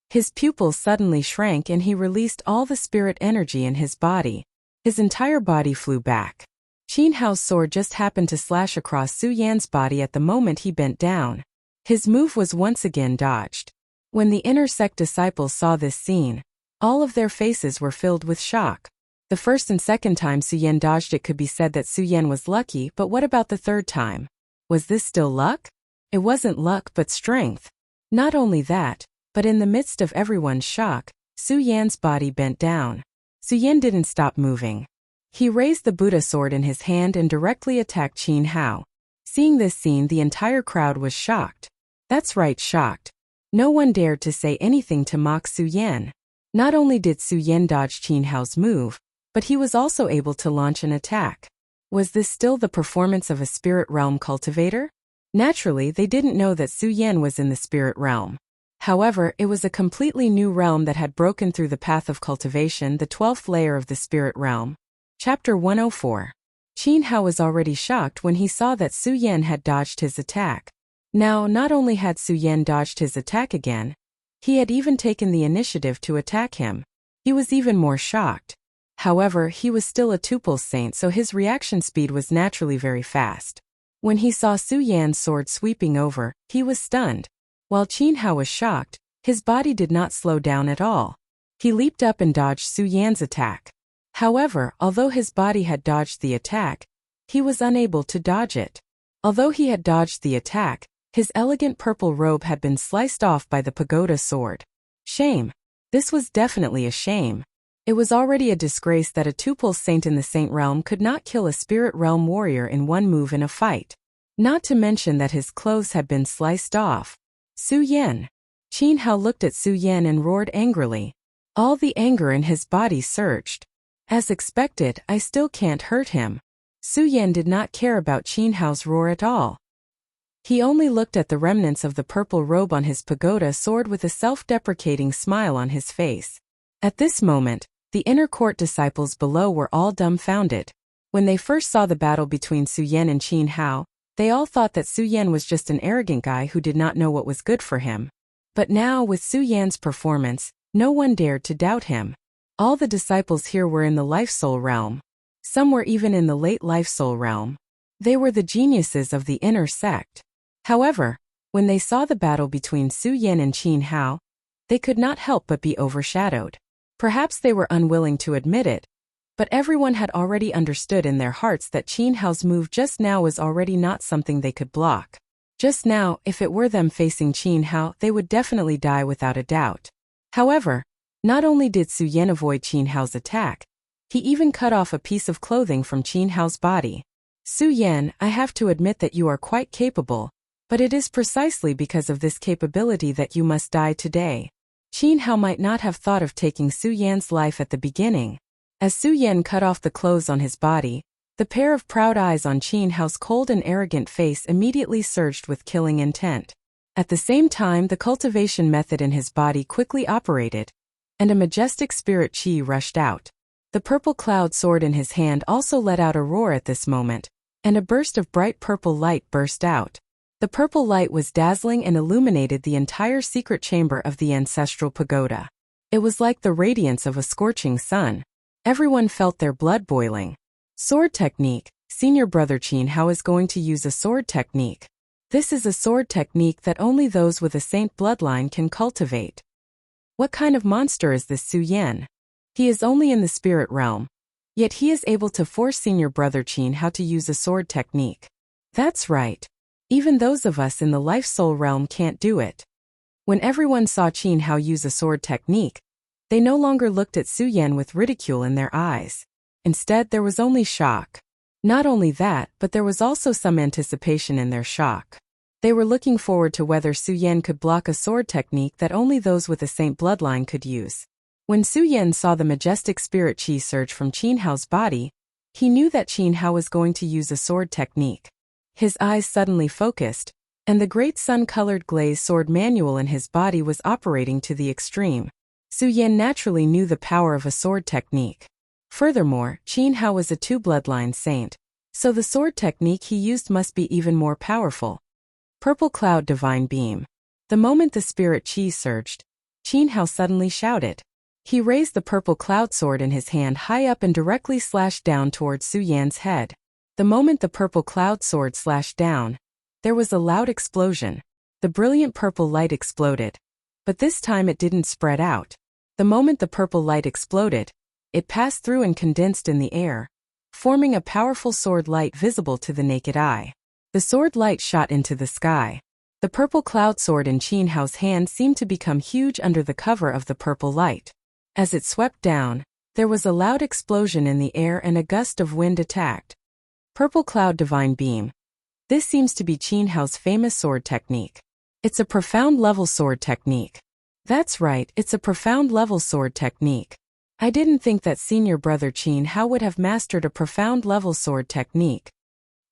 His pupils suddenly shrank and he released all the spirit energy in his body. His entire body flew back. Qin Hao's sword just happened to slash across Su Yan's body at the moment he bent down. His move was once again dodged. When the inner sect disciples saw this scene, all of their faces were filled with shock. The first and second time Su Yan dodged it could be said that Su Yan was lucky, but what about the third time? Was this still luck? It wasn't luck but strength. Not only that, but in the midst of everyone's shock, Su Yan's body bent down. Su Yan didn't stop moving. He raised the Buddha sword in his hand and directly attacked Qin Hao. Seeing this scene, the entire crowd was shocked. That's right, shocked. No one dared to say anything to mock Su Yan. Not only did Su Yan dodge Qin Hao's move, but he was also able to launch an attack. Was this still the performance of a spirit realm cultivator? Naturally, they didn't know that Su Yan was in the spirit realm. However, it was a completely new realm that had broken through the path of cultivation, the 12th layer of the spirit realm. Chapter 104. Qin Hao was already shocked when he saw that Su Yan had dodged his attack. Now, not only had Su Yan dodged his attack again, he had even taken the initiative to attack him. He was even more shocked. However, he was still a tuple saint, so his reaction speed was naturally very fast. When he saw Su Yan's sword sweeping over, he was stunned. While Qin Hao was shocked, his body did not slow down at all. He leaped up and dodged Su Yan's attack. However, although his body had dodged the attack, he was unable to dodge it. Although he had dodged the attack, his elegant purple robe had been sliced off by the pagoda sword. Shame. This was definitely a shame. It was already a disgrace that a tuple saint in the saint realm could not kill a spirit realm warrior in one move in a fight. Not to mention that his clothes had been sliced off. Su Yan. Qin Hao looked at Su Yan and roared angrily. All the anger in his body surged. As expected, I still can't hurt him. Su Yan did not care about Qin Hao's roar at all. He only looked at the remnants of the purple robe on his pagoda sword with a self-deprecating smile on his face. At this moment, the inner court disciples below were all dumbfounded. When they first saw the battle between Su Yan and Qin Hao, they all thought that Su Yan was just an arrogant guy who did not know what was good for him. But now, with Su Yan's performance, no one dared to doubt him. All the disciples here were in the life soul realm. Some were even in the late life soul realm. They were the geniuses of the inner sect. However, when they saw the battle between Su Yan and Qin Hao, they could not help but be overshadowed. Perhaps they were unwilling to admit it, but everyone had already understood in their hearts that Qin Hao's move just now was already not something they could block. Just now, if it were them facing Qin Hao, they would definitely die without a doubt. However, not only did Su Yan avoid Qin Hao's attack, he even cut off a piece of clothing from Qin Hao's body. Su Yan, I have to admit that you are quite capable, but it is precisely because of this capability that you must die today. Qin Hao might not have thought of taking Su Yan's life at the beginning. As Su Yan cut off the clothes on his body, the pair of proud eyes on Qin Hao's cold and arrogant face immediately surged with killing intent. At the same time, the cultivation method in his body quickly operated, and a majestic spirit qi rushed out. The purple cloud sword in his hand also let out a roar at this moment, and a burst of bright purple light burst out. The purple light was dazzling and illuminated the entire secret chamber of the ancestral pagoda. It was like the radiance of a scorching sun. Everyone felt their blood boiling. Sword technique. Senior brother Qin Hao is going to use a sword technique. This is a sword technique that only those with a saint bloodline can cultivate. What kind of monster is this Su Yan? He is only in the spirit realm, yet he is able to force senior brother Qin Hao to use a sword technique. That's right. Even those of us in the life soul realm can't do it. When everyone saw Qin Hao use a sword technique, they no longer looked at Su Yan with ridicule in their eyes. Instead, there was only shock. Not only that, but there was also some anticipation in their shock. They were looking forward to whether Su Yan could block a sword technique that only those with a saint bloodline could use. When Su Yan saw the majestic spirit qi surge from Qin Hao's body, he knew that Qin Hao was going to use a sword technique. His eyes suddenly focused, and the great sun-colored glaze sword manual in his body was operating to the extreme. Su Yan naturally knew the power of a sword technique. Furthermore, Qin Hao was a two-bloodline saint, so the sword technique he used must be even more powerful. Purple Cloud Divine Beam. The moment the spirit qi surged, Qin Hao suddenly shouted. He raised the purple cloud sword in his hand high up and directly slashed down towards Su Yan's head. The moment the purple cloud sword slashed down, there was a loud explosion. The brilliant purple light exploded. But this time it didn't spread out. The moment the purple light exploded, it passed through and condensed in the air, forming a powerful sword light visible to the naked eye. The sword light shot into the sky. The purple cloud sword in Qin Hao's hand seemed to become huge under the cover of the purple light. As it swept down, there was a loud explosion in the air and a gust of wind attacked. Purple Cloud Divine Beam. This seems to be Qin Hao's famous sword technique. It's a profound level sword technique. That's right, it's a profound level sword technique. I didn't think that senior brother Qin Hao would have mastered a profound level sword technique.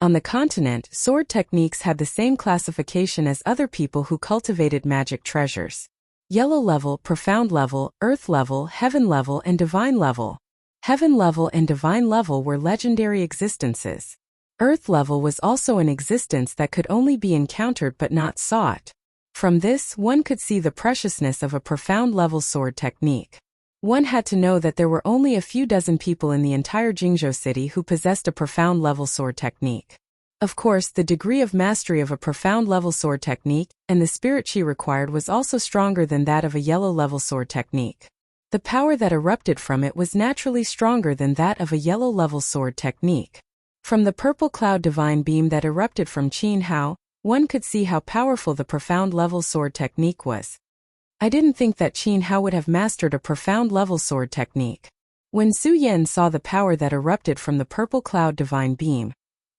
On the continent, sword techniques had the same classification as other people who cultivated magic treasures. Yellow level, profound level, earth level, heaven level, and divine level. Heaven level and divine level were legendary existences. Earth level was also an existence that could only be encountered but not sought. From this, one could see the preciousness of a profound level sword technique. One had to know that there were only a few dozen people in the entire Jingzhou city who possessed a profound level sword technique. Of course, the degree of mastery of a profound level sword technique and the spirit qi required was also stronger than that of a yellow level sword technique. The power that erupted from it was naturally stronger than that of a yellow level sword technique. From the purple cloud divine beam that erupted from Qin Hao, one could see how powerful the profound level sword technique was. I didn't think that Qin Hao would have mastered a profound level sword technique. When Su Yan saw the power that erupted from the purple cloud divine beam,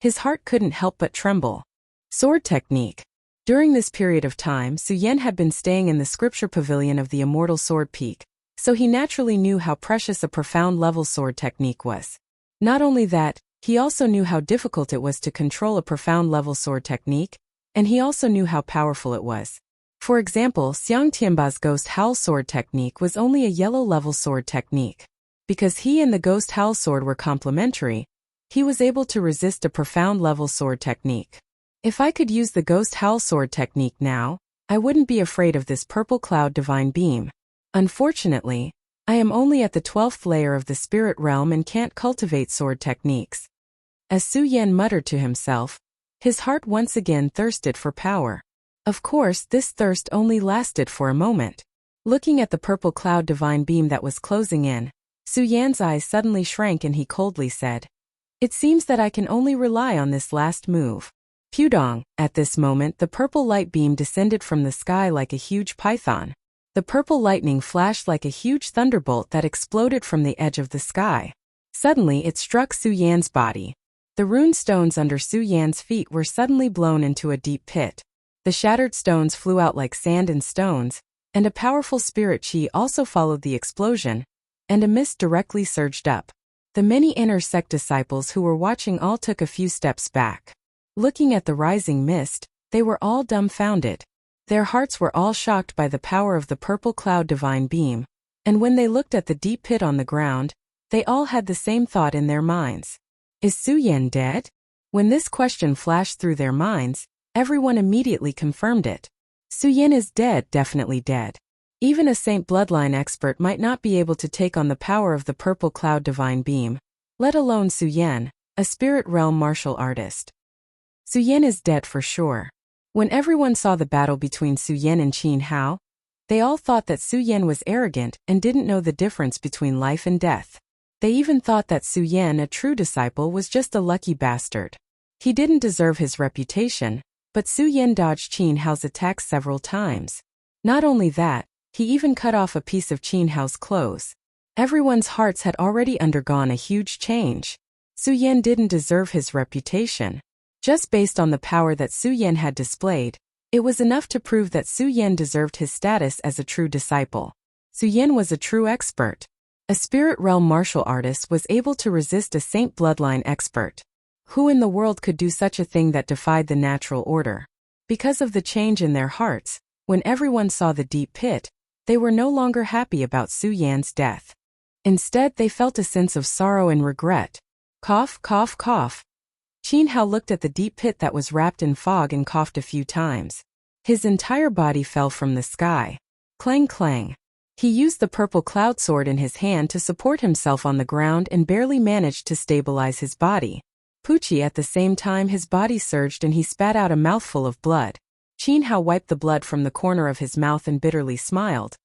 his heart couldn't help but tremble. Sword technique. During this period of time, Su Yan had been staying in the scripture pavilion of the immortal sword peak, so he naturally knew how precious a profound level sword technique was. Not only that, he also knew how difficult it was to control a profound level sword technique, and he also knew how powerful it was. For example, Xiang Tianba's Ghost Howl sword technique was only a yellow level sword technique. Because he and the Ghost Howl sword were complementary, he was able to resist a profound level sword technique. If I could use the Ghost Howl sword technique now, I wouldn't be afraid of this purple cloud divine beam. Unfortunately, I am only at the 12th layer of the spirit realm and can't cultivate sword techniques. As Su Yan muttered to himself, his heart once again thirsted for power. Of course, this thirst only lasted for a moment. Looking at the purple cloud divine beam that was closing in, Su Yan's eyes suddenly shrank and he coldly said, "It seems that I can only rely on this last move." Pudong. At this moment the purple light beam descended from the sky like a huge python. The purple lightning flashed like a huge thunderbolt that exploded from the edge of the sky. Suddenly it struck Su Yan's body. The rune stones under Su Yan's feet were suddenly blown into a deep pit. The shattered stones flew out like sand and stones, and a powerful spirit chi also followed the explosion, and a mist directly surged up. The many inner sect disciples who were watching all took a few steps back. Looking at the rising mist, they were all dumbfounded. Their hearts were all shocked by the power of the purple cloud divine beam, and when they looked at the deep pit on the ground, they all had the same thought in their minds. Is Su Yan dead? When this question flashed through their minds, everyone immediately confirmed it. Su Yan is dead, definitely dead. Even a Saint bloodline expert might not be able to take on the power of the purple cloud divine beam, let alone Su Yan, a spirit realm martial artist. Su Yan is dead for sure. When everyone saw the battle between Su Yan and Qin Hao, they all thought that Su Yan was arrogant and didn't know the difference between life and death. They even thought that Su Yan, a true disciple, was just a lucky bastard. He didn't deserve his reputation, but Su Yan dodged Qin Hao's attacks several times. Not only that, he even cut off a piece of Qin Hao's clothes. Everyone's hearts had already undergone a huge change. Su Yan didn't deserve his reputation. Just based on the power that Su Yan had displayed, it was enough to prove that Su Yan deserved his status as a true disciple. Su Yan was a true expert. A spirit realm martial artist was able to resist a Saint bloodline expert. Who in the world could do such a thing that defied the natural order? Because of the change in their hearts, when everyone saw the deep pit, they were no longer happy about Su Yan's death. Instead, they felt a sense of sorrow and regret. Cough, cough, cough. Qin Hao looked at the deep pit that was wrapped in fog and coughed a few times. His entire body fell from the sky. Clang, clang. He used the purple cloud sword in his hand to support himself on the ground and barely managed to stabilize his body. Pucci at the same time his body surged and he spat out a mouthful of blood. Qin Hao wiped the blood from the corner of his mouth and bitterly smiled.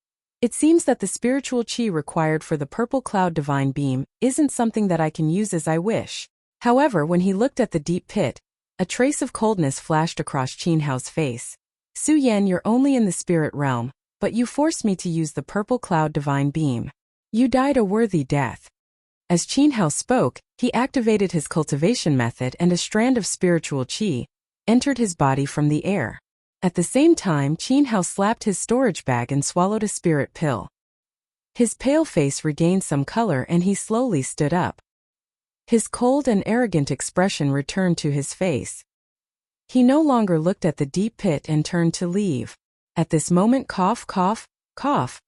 It seems that the spiritual chi required for the purple cloud divine beam isn't something that I can use as I wish. However, when he looked at the deep pit, a trace of coldness flashed across Qin Hao's face. Su Yan, you're only in the spirit realm, but you forced me to use the purple cloud divine beam. You died a worthy death. As Qin Hao spoke, he activated his cultivation method and a strand of spiritual chi entered his body from the air. At the same time, Qin Hao slapped his storage bag and swallowed a spirit pill. His pale face regained some color and he slowly stood up. His cold and arrogant expression returned to his face. He no longer looked at the deep pit and turned to leave. At this moment, cough, cough, cough.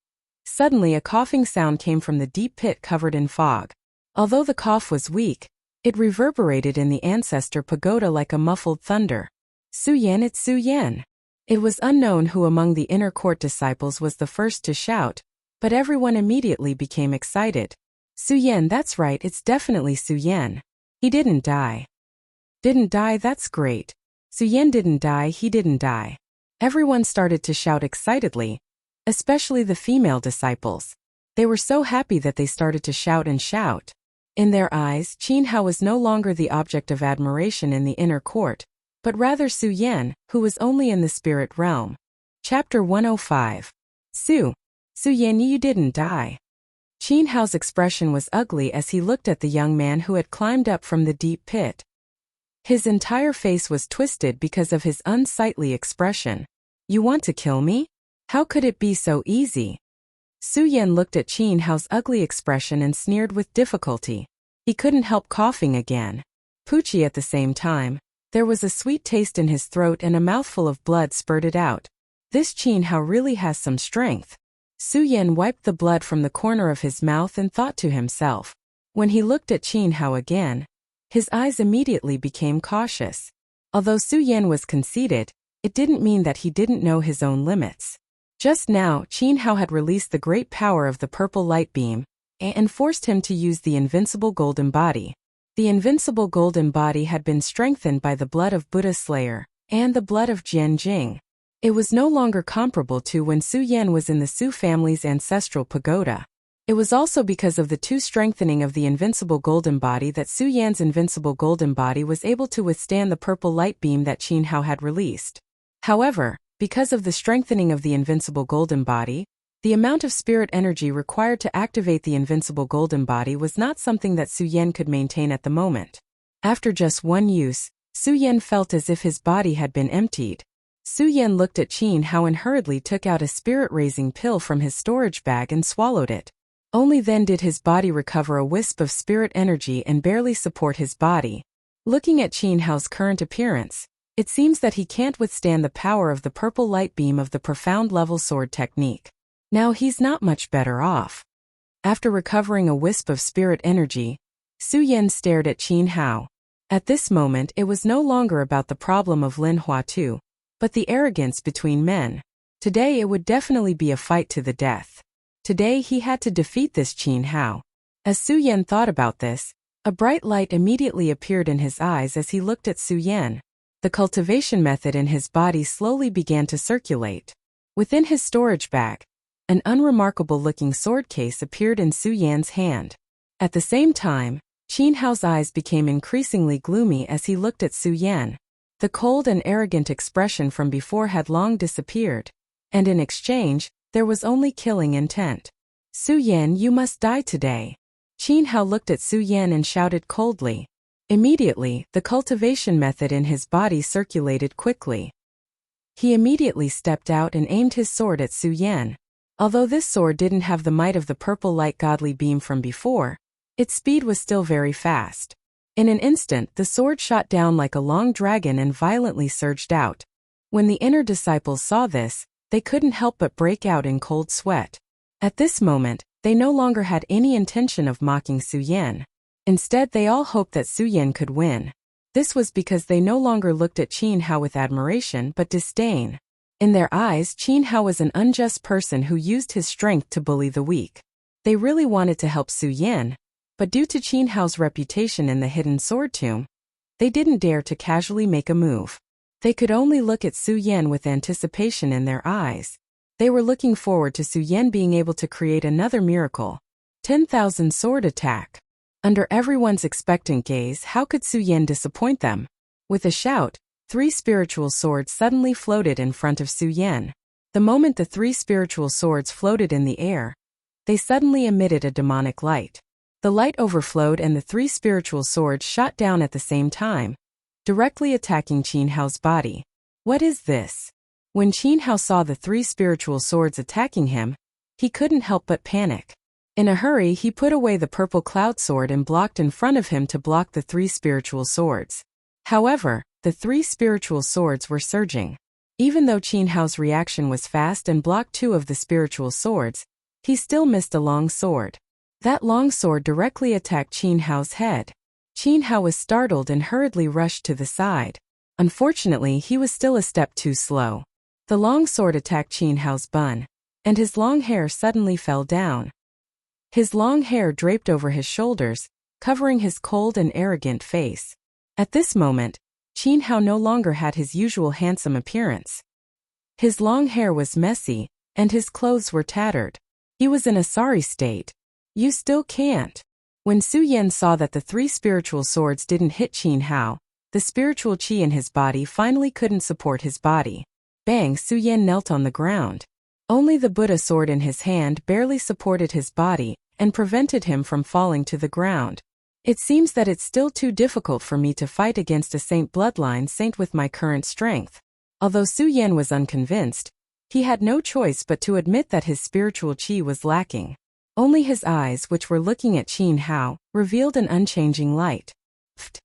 Suddenly a coughing sound came from the deep pit covered in fog. Although the cough was weak, it reverberated in the ancestor pagoda like a muffled thunder. Su Yan, it's Su Yan. It was unknown who among the inner court disciples was the first to shout, but everyone immediately became excited. Su Yan, that's right, it's definitely Su Yan. He didn't die. Didn't die, that's great. Su Yan didn't die, he didn't die. Everyone started to shout excitedly, especially the female disciples. They were so happy that they started to shout and shout. In their eyes, Qin Hao was no longer the object of admiration in the inner court, but rather Su Yan, who was only in the spirit realm. Chapter 105. Su Yan, you didn't die. Qin Hao's expression was ugly as he looked at the young man who had climbed up from the deep pit. His entire face was twisted because of his unsightly expression. You want to kill me? How could it be so easy? Su Yan looked at Qin Hao's ugly expression and sneered with difficulty. He couldn't help coughing again. Pucci at the same time. There was a sweet taste in his throat and a mouthful of blood spurted out. This Qin Hao really has some strength. Su Yan wiped the blood from the corner of his mouth and thought to himself. When he looked at Qin Hao again, his eyes immediately became cautious. Although Su Yan was conceited, it didn't mean that he didn't know his own limits. Just now, Qin Hao had released the great power of the purple light beam and forced him to use the invincible golden body. The invincible golden body had been strengthened by the blood of Buddha Slayer and the blood of Jian Jing. It was no longer comparable to when Su Yan was in the Su family's ancestral pagoda. It was also because of the two strengthening of the invincible golden body that Su Yan's invincible golden body was able to withstand the purple light beam that Qin Hao had released. However, because of the strengthening of the invincible golden body, the amount of spirit energy required to activate the invincible golden body was not something that Su Yan could maintain at the moment. After just one use, Su Yan felt as if his body had been emptied. Su Yan looked at Qin Hao and hurriedly took out a spirit-raising pill from his storage bag and swallowed it. Only then did his body recover a wisp of spirit energy and barely support his body. Looking at Qin Hao's current appearance, it seems that he can't withstand the power of the purple light beam of the profound level sword technique. Now he's not much better off. After recovering a wisp of spirit energy, Su Yan stared at Qin Hao. At this moment it was no longer about the problem of Lin Huatu, but the arrogance between men. Today it would definitely be a fight to the death. Today he had to defeat this Qin Hao. As Su Yan thought about this, a bright light immediately appeared in his eyes as he looked at Su Yan. The cultivation method in his body slowly began to circulate. Within his storage bag, an unremarkable-looking sword case appeared in Su Yan's hand. At the same time, Qin Hao's eyes became increasingly gloomy as he looked at Su Yan. The cold and arrogant expression from before had long disappeared, and in exchange, there was only killing intent. Su Yan, you must die today. Qin Hao looked at Su Yan and shouted coldly. Immediately, the cultivation method in his body circulated quickly. He immediately stepped out and aimed his sword at Su Yan. Although this sword didn't have the might of the purple light godly beam from before, its speed was still very fast. In an instant, the sword shot down like a long dragon and violently surged out. When the inner disciples saw this, they couldn't help but break out in cold sweat. At this moment, they no longer had any intention of mocking Su Yan. Instead, they all hoped that Su Yan could win. This was because they no longer looked at Qin Hao with admiration but disdain. In their eyes, Qin Hao was an unjust person who used his strength to bully the weak. They really wanted to help Su Yan, but due to Qin Hao's reputation in the hidden sword tomb, they didn't dare to casually make a move. They could only look at Su Yan with anticipation in their eyes. They were looking forward to Su Yan being able to create another miracle. 10,000 sword attack. Under everyone's expectant gaze, how could Su Yan disappoint them? With a shout, 3 spiritual swords suddenly floated in front of Su Yan. The moment the 3 spiritual swords floated in the air, they suddenly emitted a demonic light. The light overflowed and the 3 spiritual swords shot down at the same time, directly attacking Qin Hao's body. What is this? When Qin Hao saw the 3 spiritual swords attacking him, he couldn't help but panic. In a hurry, he put away the purple cloud sword and blocked in front of him to block the 3 spiritual swords. However, the 3 spiritual swords were surging. Even though Qin Hao's reaction was fast and blocked 2 of the spiritual swords, he still missed a long sword. That long sword directly attacked Qin Hao's head. Qin Hao was startled and hurriedly rushed to the side. Unfortunately, he was still a step too slow. The long sword attacked Qin Hao's bun, and his long hair suddenly fell down. His long hair draped over his shoulders, covering his cold and arrogant face. At this moment, Qin Hao no longer had his usual handsome appearance. His long hair was messy, and his clothes were tattered. He was in a sorry state. You still can't. When Su Yan saw that the 3 spiritual swords didn't hit Qin Hao, the spiritual qi in his body finally couldn't support his body. Bang! Su Yan knelt on the ground. Only the Buddha sword in his hand barely supported his body and prevented him from falling to the ground. It seems that it's still too difficult for me to fight against a saint bloodline saint with my current strength. Although Su Yan was unconvinced, he had no choice but to admit that his spiritual qi was lacking. Only his eyes, which were looking at Qin Hao, revealed an unchanging light. Pfft.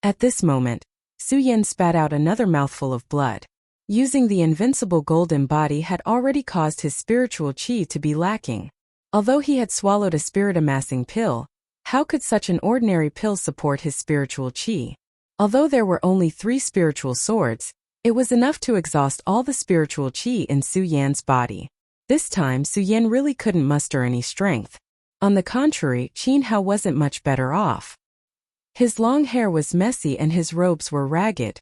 At this moment, Su Yan spat out another mouthful of blood. Using the invincible golden body had already caused his spiritual qi to be lacking. Although he had swallowed a spirit-amassing pill, how could such an ordinary pill support his spiritual qi? Although there were only 3 spiritual swords, it was enough to exhaust all the spiritual qi in Su Yan's body. This time Su Yan really couldn't muster any strength. On the contrary, Qin Hao wasn't much better off. His long hair was messy and his robes were ragged.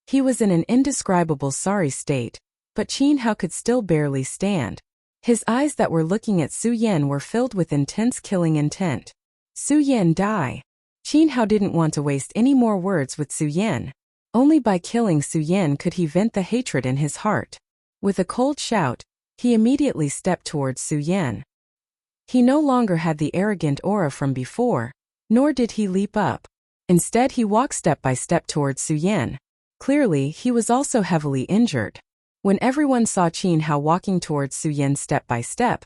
He was in an indescribable sorry state, but Qin Hao could still barely stand. His eyes that were looking at Su Yan were filled with intense killing intent. Su Yan, die. Qin Hao didn't want to waste any more words with Su Yan. Only by killing Su Yan could he vent the hatred in his heart. With a cold shout, he immediately stepped towards Su Yan. He no longer had the arrogant aura from before, nor did he leap up. Instead, he walked step by step towards Su Yan. Clearly, he was also heavily injured. When everyone saw Qin Hao walking towards Su Yan step by step,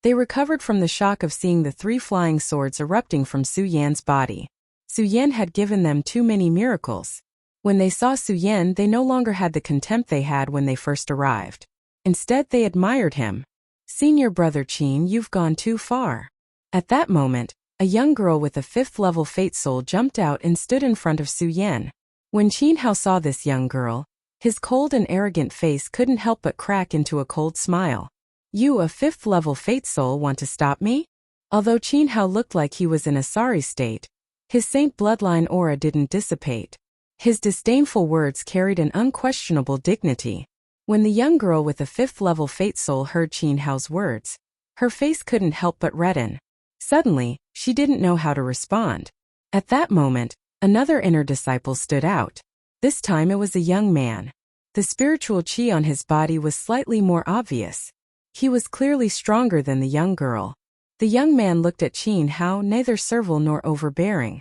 they recovered from the shock of seeing the 3 flying swords erupting from Su Yan's body. Su Yan had given them too many miracles. When they saw Su Yan, they no longer had the contempt they had when they first arrived. Instead, they admired him. "Senior brother Qin, you've gone too far." At that moment, a young girl with a 5th-level fate soul jumped out and stood in front of Su Yan. When Qin Hao saw this young girl, his cold and arrogant face couldn't help but crack into a cold smile. "You, a 5th-level fate soul, want to stop me?" Although Qin Hao looked like he was in a sorry state, his saint bloodline aura didn't dissipate. His disdainful words carried an unquestionable dignity. When the young girl with a 5th-level fate soul heard Qin Hao's words, her face couldn't help but redden. Suddenly, she didn't know how to respond. At that moment, another inner disciple stood out. This time it was a young man. The spiritual qi on his body was slightly more obvious. He was clearly stronger than the young girl. The young man looked at Qin Hao, neither servile nor overbearing.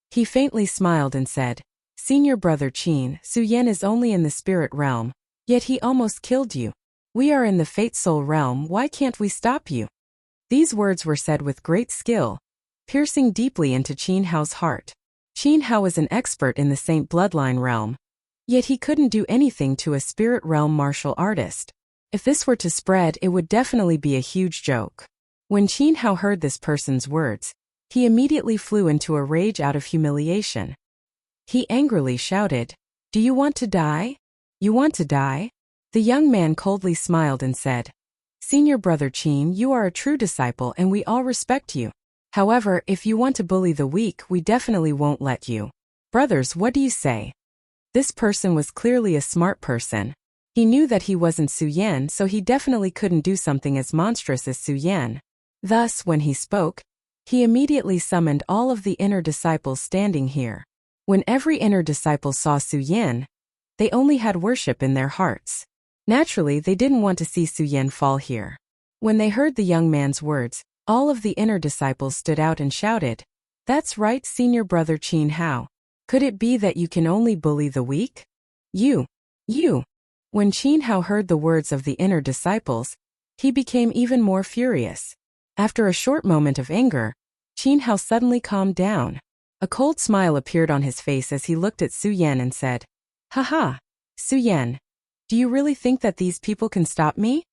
He faintly smiled and said, "Senior brother Qin, Su Yan is only in the spirit realm, yet he almost killed you. We are in the fate soul realm, why can't we stop you?" These words were said with great skill, piercing deeply into Qin Hao's heart. Qin Hao was an expert in the saint bloodline realm, yet he couldn't do anything to a spirit realm martial artist. If this were to spread, it would definitely be a huge joke. When Qin Hao heard this person's words, he immediately flew into a rage out of humiliation. He angrily shouted, "Do you want to die? You want to die?" The young man coldly smiled and said, "Senior brother Qin, you are a true disciple and we all respect you. However, if you want to bully the weak, we definitely won't let you. Brothers, what do you say?" This person was clearly a smart person. He knew that he wasn't Su Yan, so he definitely couldn't do something as monstrous as Su Yan. Thus, when he spoke, he immediately summoned all of the inner disciples standing here. When every inner disciple saw Su Yan, they only had worship in their hearts. Naturally, they didn't want to see Su Yan fall here. When they heard the young man's words, all of the inner disciples stood out and shouted, "That's right, senior brother Qin Hao. Could it be that you can only bully the weak? You. When Qin Hao heard the words of the inner disciples, he became even more furious. After a short moment of anger, Qin Hao suddenly calmed down. A cold smile appeared on his face as he looked at Su Yan and said, "Haha, Su Yan, do you really think that these people can stop me?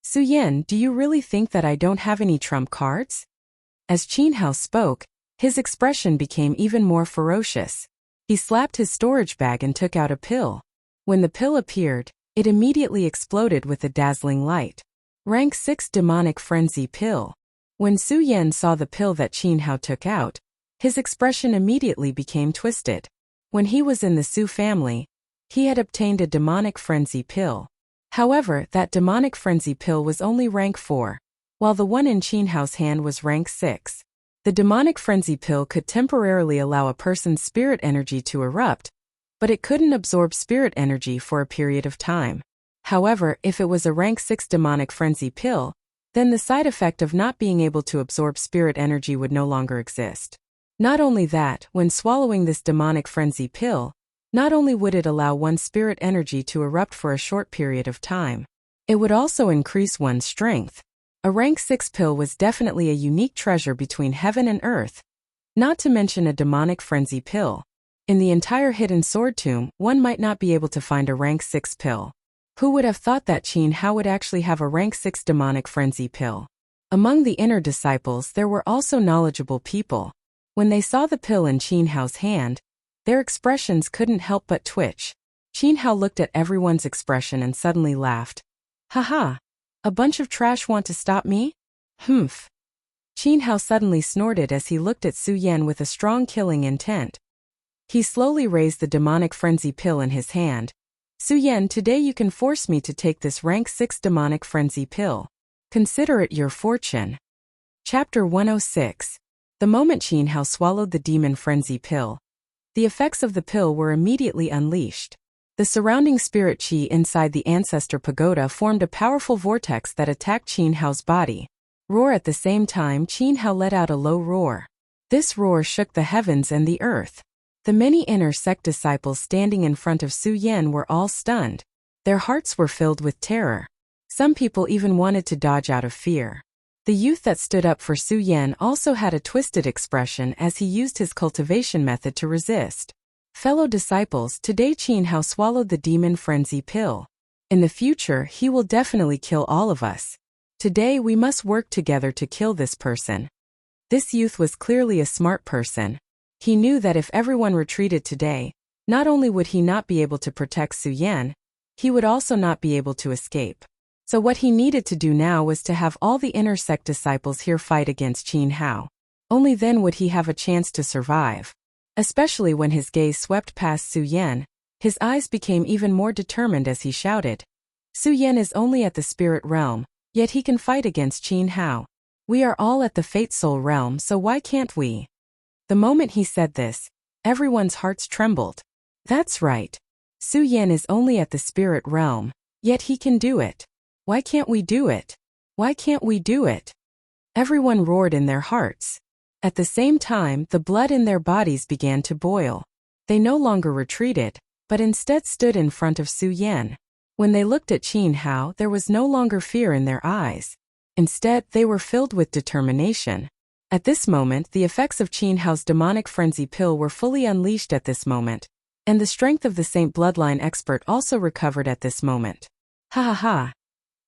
Su Yan, do you really think that I don't have any trump cards?" As Qin Hao spoke, his expression became even more ferocious. He slapped his storage bag and took out a pill. When the pill appeared, it immediately exploded with a dazzling light. Rank 6 Demonic Frenzy Pill. When Su Yan saw the pill that Qin Hao took out, his expression immediately became twisted. When he was in the Su family, he had obtained a Demonic Frenzy Pill. However, that Demonic Frenzy Pill was only rank 4, while the one in Qin Hao's hand was rank 6. The Demonic Frenzy Pill could temporarily allow a person's spirit energy to erupt, but it couldn't absorb spirit energy for a period of time. However, if it was a rank 6 Demonic Frenzy Pill, then the side effect of not being able to absorb spirit energy would no longer exist. Not only that, when swallowing this Demonic Frenzy Pill, not only would it allow one's spirit energy to erupt for a short period of time, it would also increase one's strength. A rank 6 pill was definitely a unique treasure between heaven and earth, not to mention a Demonic Frenzy Pill. In the entire hidden sword tomb, one might not be able to find a rank 6 pill. Who would have thought that Qin Hao would actually have a rank 6 Demonic Frenzy Pill? Among the inner disciples there were also knowledgeable people. When they saw the pill in Qin Hao's hand, their expressions couldn't help but twitch. Qin Hao looked at everyone's expression and suddenly laughed. "Haha! A bunch of trash want to stop me? Humph. Qin Hao suddenly snorted as he looked at Su Yan with a strong killing intent. He slowly raised the demonic frenzy pill in his hand. Su Yan, today you can force me to take this rank 6 demonic frenzy pill. Consider it your fortune. Chapter 106. The moment Qin Hao swallowed the demon frenzy pill, the effects of the pill were immediately unleashed. The surrounding spirit qi inside the ancestor pagoda formed a powerful vortex that attacked Qin Hao's body. Roar at the same time, Qin Hao let out a low roar. This roar shook the heavens and the earth. The many inner sect disciples standing in front of Su Yan were all stunned. Their hearts were filled with terror. Some people even wanted to dodge out of fear. The youth that stood up for Su Yan also had a twisted expression as he used his cultivation method to resist. Fellow disciples, today Qin Hao swallowed the demon frenzy pill. In the future, he will definitely kill all of us. Today we must work together to kill this person. This youth was clearly a smart person. He knew that if everyone retreated today, not only would he not be able to protect Su Yan, he would also not be able to escape. So what he needed to do now was to have all the inner sect disciples here fight against Qin Hao. Only then would he have a chance to survive. Especially when his gaze swept past Su Yan, his eyes became even more determined as he shouted. Su Yan is only at the spirit realm, yet he can fight against Qin Hao. We are all at the fate soul realm, so why can't we? The moment he said this, everyone's hearts trembled. That's right. Su Yan is only at the spirit realm, yet he can do it. Why can't we do it? Why can't we do it? Everyone roared in their hearts. At the same time, the blood in their bodies began to boil. They no longer retreated, but instead stood in front of Su Yan. When they looked at Qin Hao, there was no longer fear in their eyes. Instead, they were filled with determination. At this moment, the effects of Qin Hao's demonic frenzy pill were fully unleashed at this moment, and the strength of the Saint Bloodline expert also recovered at this moment. Ha ha ha.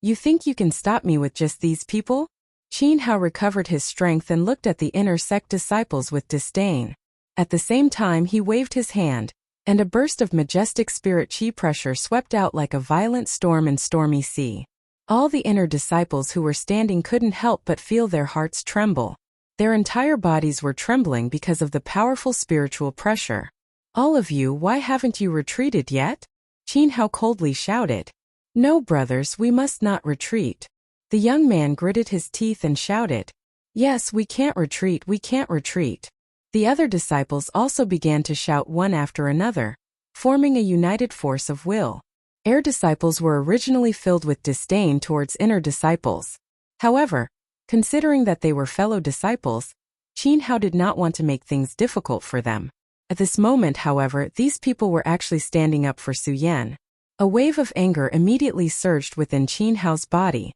You think you can stop me with just these people? Qin Hao recovered his strength and looked at the inner sect disciples with disdain. At the same time he waved his hand, and a burst of majestic spirit qi pressure swept out like a violent storm and stormy sea. All the inner disciples who were standing couldn't help but feel their hearts tremble. Their entire bodies were trembling because of the powerful spiritual pressure. All of you, why haven't you retreated yet? Qin Hao coldly shouted. No, brothers, we must not retreat. The young man gritted his teeth and shouted. Yes, we can't retreat, we can't retreat. The other disciples also began to shout one after another, forming a united force of will. Air disciples were originally filled with disdain towards inner disciples. However, considering that they were fellow disciples, Qin Hao did not want to make things difficult for them. At this moment, however, these people were actually standing up for Su Yan. A wave of anger immediately surged within Qin Hao's body.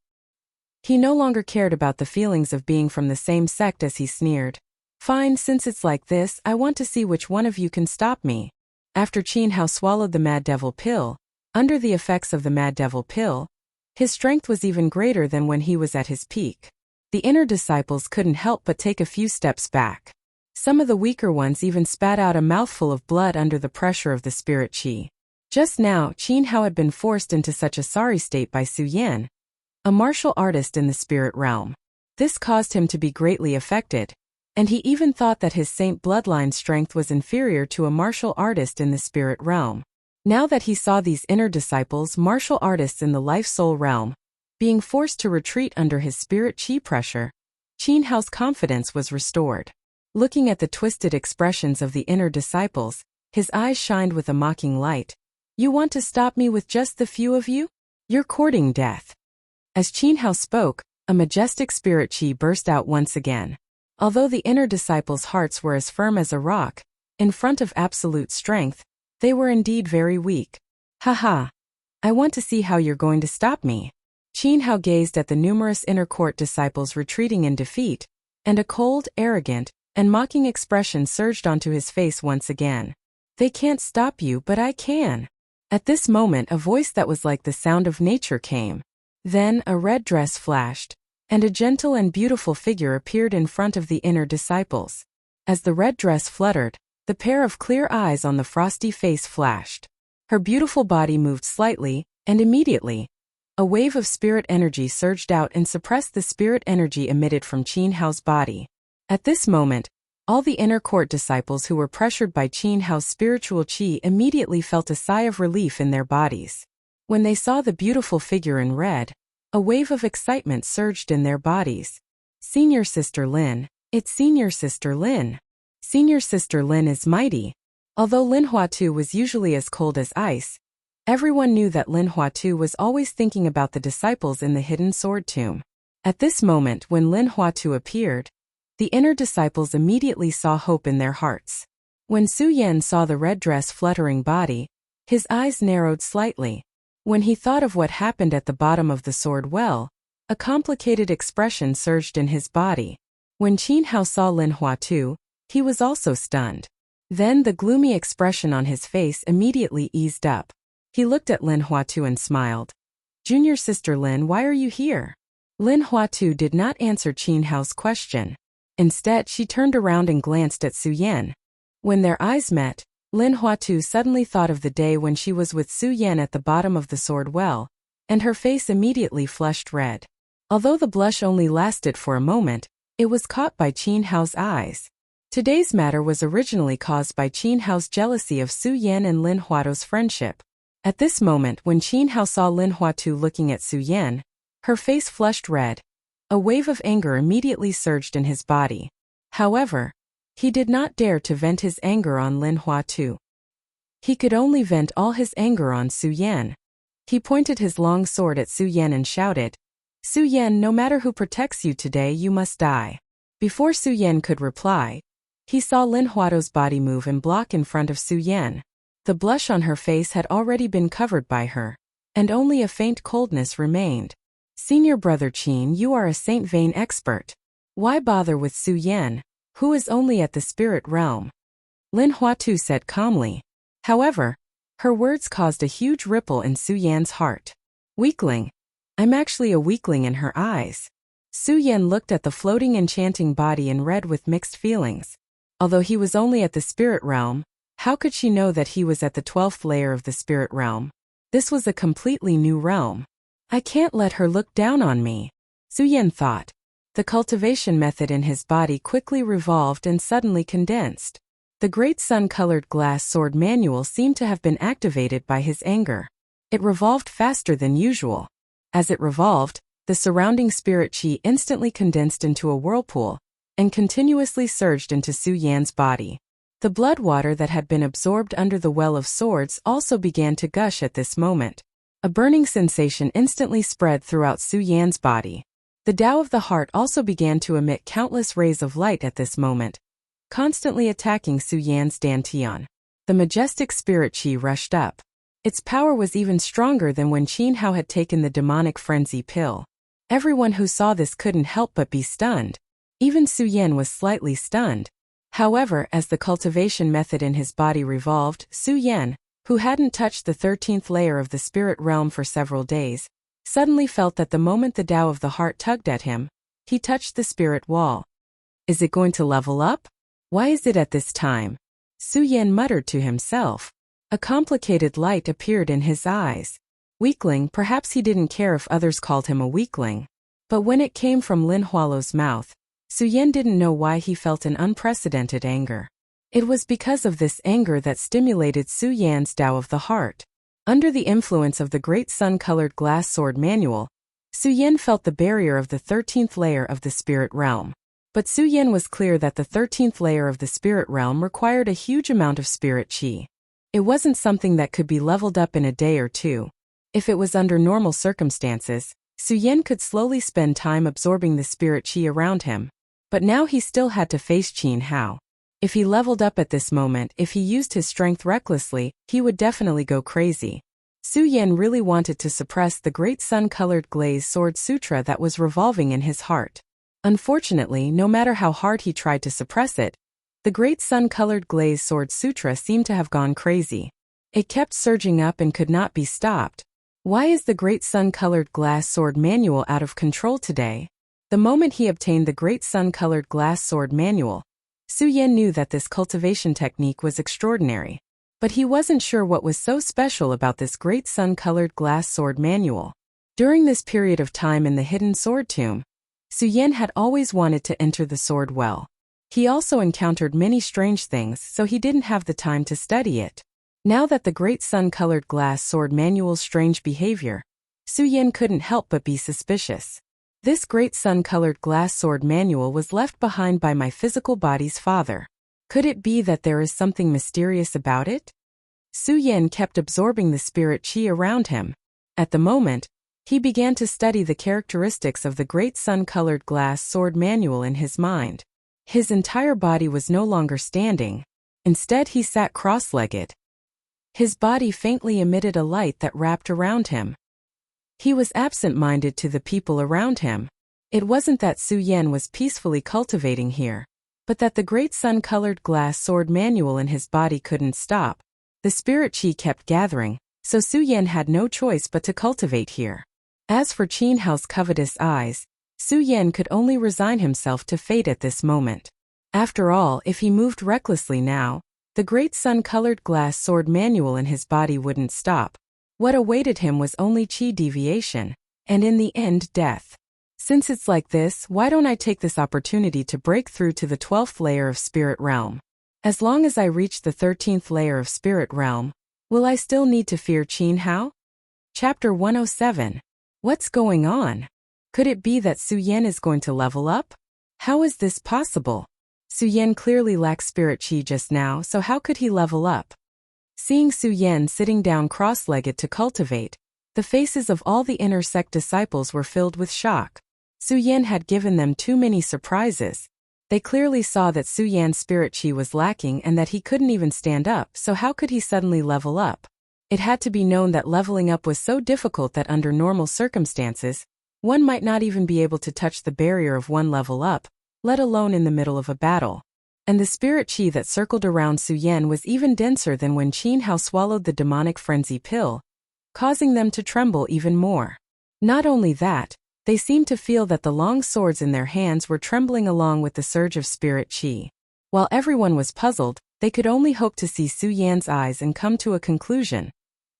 He no longer cared about the feelings of being from the same sect as he sneered. Fine, since it's like this, I want to see which one of you can stop me. After Qin Hao swallowed the Mad Devil pill, under the effects of the Mad Devil pill, his strength was even greater than when he was at his peak. The inner disciples couldn't help but take a few steps back. Some of the weaker ones even spat out a mouthful of blood under the pressure of the spirit qi. Just now, Qin Hao had been forced into such a sorry state by Su Yan, a martial artist in the spirit realm. This caused him to be greatly affected, and he even thought that his Saint Bloodline strength was inferior to a martial artist in the spirit realm. Now that he saw these inner disciples, martial artists in the life-soul realm, being forced to retreat under his spirit qi pressure, Qin Hao's confidence was restored. Looking at the twisted expressions of the inner disciples, his eyes shined with a mocking light. You want to stop me with just the few of you? You're courting death. As Qin Hao spoke, a majestic spirit qi burst out once again. Although the inner disciples' hearts were as firm as a rock, in front of absolute strength, they were indeed very weak. Haha. I want to see how you're going to stop me. Qin Hao gazed at the numerous inner court disciples retreating in defeat, and a cold, arrogant, and mocking expression surged onto his face once again. They can't stop you, but I can. At this moment, a voice that was like the sound of nature came. Then a red dress flashed, and a gentle and beautiful figure appeared in front of the inner disciples. As the red dress fluttered, the pair of clear eyes on the frosty face flashed. Her beautiful body moved slightly, and immediately, A wave of spirit energy surged out and suppressed the spirit energy emitted from Qin Hao's body. At this moment, all the inner court disciples who were pressured by Qin Hao's spiritual qi immediately felt a sigh of relief in their bodies. When they saw the beautiful figure in red, a wave of excitement surged in their bodies. Senior Sister Lin, it's Senior Sister Lin. Senior Sister Lin is mighty. Although Lin Huatu was usually as cold as ice, everyone knew that Lin Huatu was always thinking about the disciples in the hidden sword tomb. At this moment when Lin Huatu appeared, the inner disciples immediately saw hope in their hearts. When Su Yan saw the red dress fluttering body, his eyes narrowed slightly. When he thought of what happened at the bottom of the sword well, a complicated expression surged in his body. When Qin Hao saw Lin Huatu, he was also stunned. Then the gloomy expression on his face immediately eased up. He looked at Lin Huatu and smiled. Junior Sister Lin, why are you here? Lin Huatu did not answer Qin Hao's question. Instead, she turned around and glanced at Su Yan. When their eyes met, Lin Huatu suddenly thought of the day when she was with Su Yan at the bottom of the sword well, and her face immediately flushed red. Although the blush only lasted for a moment, it was caught by Qin Hao's eyes. Today's matter was originally caused by Qin Hao's jealousy of Su Yan and Lin Huatu's friendship. At this moment when Qin Hao saw Lin Huatu looking at Su Yan, her face flushed red. A wave of anger immediately surged in his body. However, he did not dare to vent his anger on Lin Huatu. He could only vent all his anger on Su Yan. He pointed his long sword at Su Yan and shouted, Su Yan, no matter who protects you today, you must die. Before Su Yan could reply, he saw Lin Huatu's body move and block in front of Su Yan. The blush on her face had already been covered by her, and only a faint coldness remained. Senior Brother Qin, you are a Saint Vein expert. Why bother with Su Yan, who is only at the spirit realm? Lin Huatu said calmly. However, her words caused a huge ripple in Su Yan's heart. Weakling. I'm actually a weakling in her eyes. Su Yan looked at the floating enchanting body in red with mixed feelings. Although he was only at the spirit realm, how could she know that he was at the 12th layer of the spirit realm? This was a completely new realm. I can't let her look down on me, Su Yan thought. The cultivation method in his body quickly revolved and suddenly condensed. The great sun-colored glass sword manual seemed to have been activated by his anger. It revolved faster than usual. As it revolved, the surrounding spirit qi instantly condensed into a whirlpool and continuously surged into Su Yan's body. The blood water that had been absorbed under the well of swords also began to gush at this moment. A burning sensation instantly spread throughout Su Yan's body. The Tao of the heart also began to emit countless rays of light at this moment, constantly attacking Su Yan's dantian. The majestic spirit qi rushed up. Its power was even stronger than when Qin Hao had taken the demonic frenzy pill. Everyone who saw this couldn't help but be stunned. Even Su Yan was slightly stunned. However, as the cultivation method in his body revolved, Su Yan, who hadn't touched the 13th layer of the spirit realm for several days, suddenly felt that the moment the Tao of the heart tugged at him, he touched the spirit wall. Is it going to level up? Why is it at this time? Su Yan muttered to himself. A complicated light appeared in his eyes. Weakling, perhaps he didn't care if others called him a weakling. But when it came from Lin Hualo's mouth, Su Yan didn't know why he felt an unprecedented anger. It was because of this anger that stimulated Su Yan's Tao of the heart. Under the influence of the great sun-colored glass sword manual, Su Yan felt the barrier of the 13th layer of the spirit realm. But Su Yan was clear that the 13th layer of the spirit realm required a huge amount of spirit qi. It wasn't something that could be leveled up in a day or two. If it was under normal circumstances, Su Yan could slowly spend time absorbing the spirit qi around him. But now he still had to face Qin Hao. If he leveled up at this moment, if he used his strength recklessly, he would definitely go crazy. Su Yan really wanted to suppress the great sun-colored glaze sword sutra that was revolving in his heart. Unfortunately, no matter how hard he tried to suppress it, the great sun-colored glaze sword sutra seemed to have gone crazy. It kept surging up and could not be stopped. Why is the great sun-colored glass sword manual out of control today? The moment he obtained the great sun-colored glass sword manual, Su Yan knew that this cultivation technique was extraordinary. But he wasn't sure what was so special about this great sun-colored glass sword manual. During this period of time in the hidden sword tomb, Suyen had always wanted to enter the sword well. He also encountered many strange things, so he didn't have the time to study it. Now that the great sun-colored glass sword manual's strange behavior, Suyen couldn't help but be suspicious. This great sun-colored glass sword manual was left behind by my physical body's father. Could it be that there is something mysterious about it? Suyen kept absorbing the spirit chi around him. At the moment, he began to study the characteristics of the great sun-colored glass sword manual in his mind. His entire body was no longer standing. Instead, he sat cross-legged. His body faintly emitted a light that wrapped around him. He was absent-minded to the people around him. It wasn't that Suyen was peacefully cultivating here, but that the great sun-colored glass sword manual in his body couldn't stop. The spirit chi kept gathering, so Suyen had no choice but to cultivate here. As for Qin Hao's covetous eyes, Suyen could only resign himself to fate at this moment. After all, if he moved recklessly now, the great sun-colored glass sword manual in his body wouldn't stop. What awaited him was only chi deviation, and in the end death. Since it's like this, why don't I take this opportunity to break through to the 12th layer of spirit realm? As long as I reach the 13th layer of spirit realm, will I still need to fear Qin Hao? Chapter 107. What's going on? Could it be that Suyen is going to level up? How is this possible? Suyen clearly lacked spirit chi just now, so how could he level up? Seeing Suyen sitting down cross-legged to cultivate, the faces of all the inner sect disciples were filled with shock. Suyen had given them too many surprises. They clearly saw that Suyen's spirit chi was lacking and that he couldn't even stand up, so how could he suddenly level up? It had to be known that leveling up was so difficult that under normal circumstances, one might not even be able to touch the barrier of one level up, let alone in the middle of a battle. And the spirit chi that circled around Suyen was even denser than when Qin Hao swallowed the demonic frenzy pill, causing them to tremble even more. Not only that, they seemed to feel that the long swords in their hands were trembling along with the surge of spirit chi. While everyone was puzzled, they could only hope to see Suyen's eyes and come to a conclusion.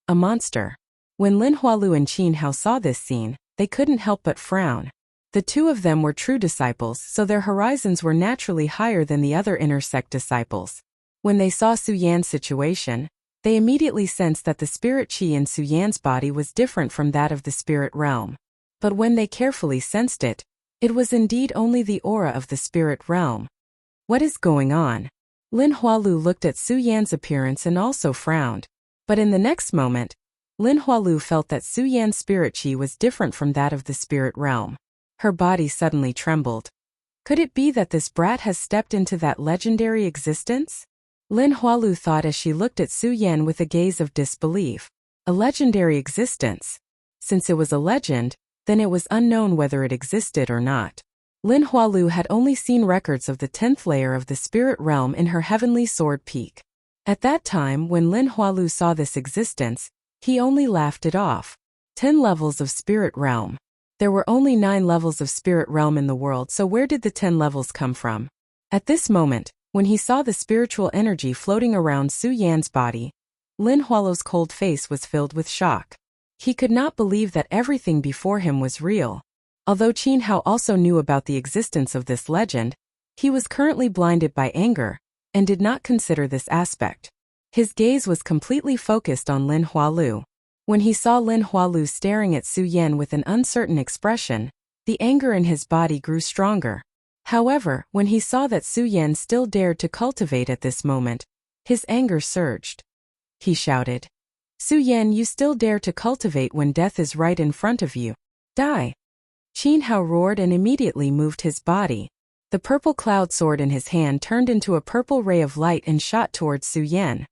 A monster. When Lin Hualu and Qin Hao saw this scene, they couldn't help but frown. The two of them were true disciples, so their horizons were naturally higher than the other inner sect disciples. When they saw Suyen's situation, they immediately sensed that the spirit chi in Suyen's body was different from that of the spirit realm. But when they carefully sensed it, it was indeed only the aura of the spirit realm. What is going on? Lin Hualu looked at Suyen's appearance and also frowned. But in the next moment, Lin Hualu felt that Suyen's spirit chi was different from that of the spirit realm. Her body suddenly trembled. Could it be that this brat has stepped into that legendary existence? Lin Hualu thought as she looked at Suyen with a gaze of disbelief. A legendary existence. Since it was a legend, then it was unknown whether it existed or not. Lin Hualu had only seen records of the 10th layer of the spirit realm in her heavenly sword peak. At that time, when Lin Hualu saw this existence, he only laughed it off. 10 levels of spirit realm. There were only 9 levels of spirit realm in the world, so where did the 10 levels come from? At this moment, when he saw the spiritual energy floating around Suyen's body, Lin Hualu's cold face was filled with shock. He could not believe that everything before him was real. Although Qin Hao also knew about the existence of this legend, he was currently blinded by anger, and did not consider this aspect. His gaze was completely focused on Lin Hualu. When he saw Lin Hualu staring at Suyen with an uncertain expression, the anger in his body grew stronger. However, when he saw that Suyen still dared to cultivate at this moment, his anger surged. He shouted, "Suyen, you still dare to cultivate when death is right in front of you. Die!" Qin Hao roared and immediately moved his body. The purple cloud sword in his hand turned into a purple ray of light and shot towards Suyen.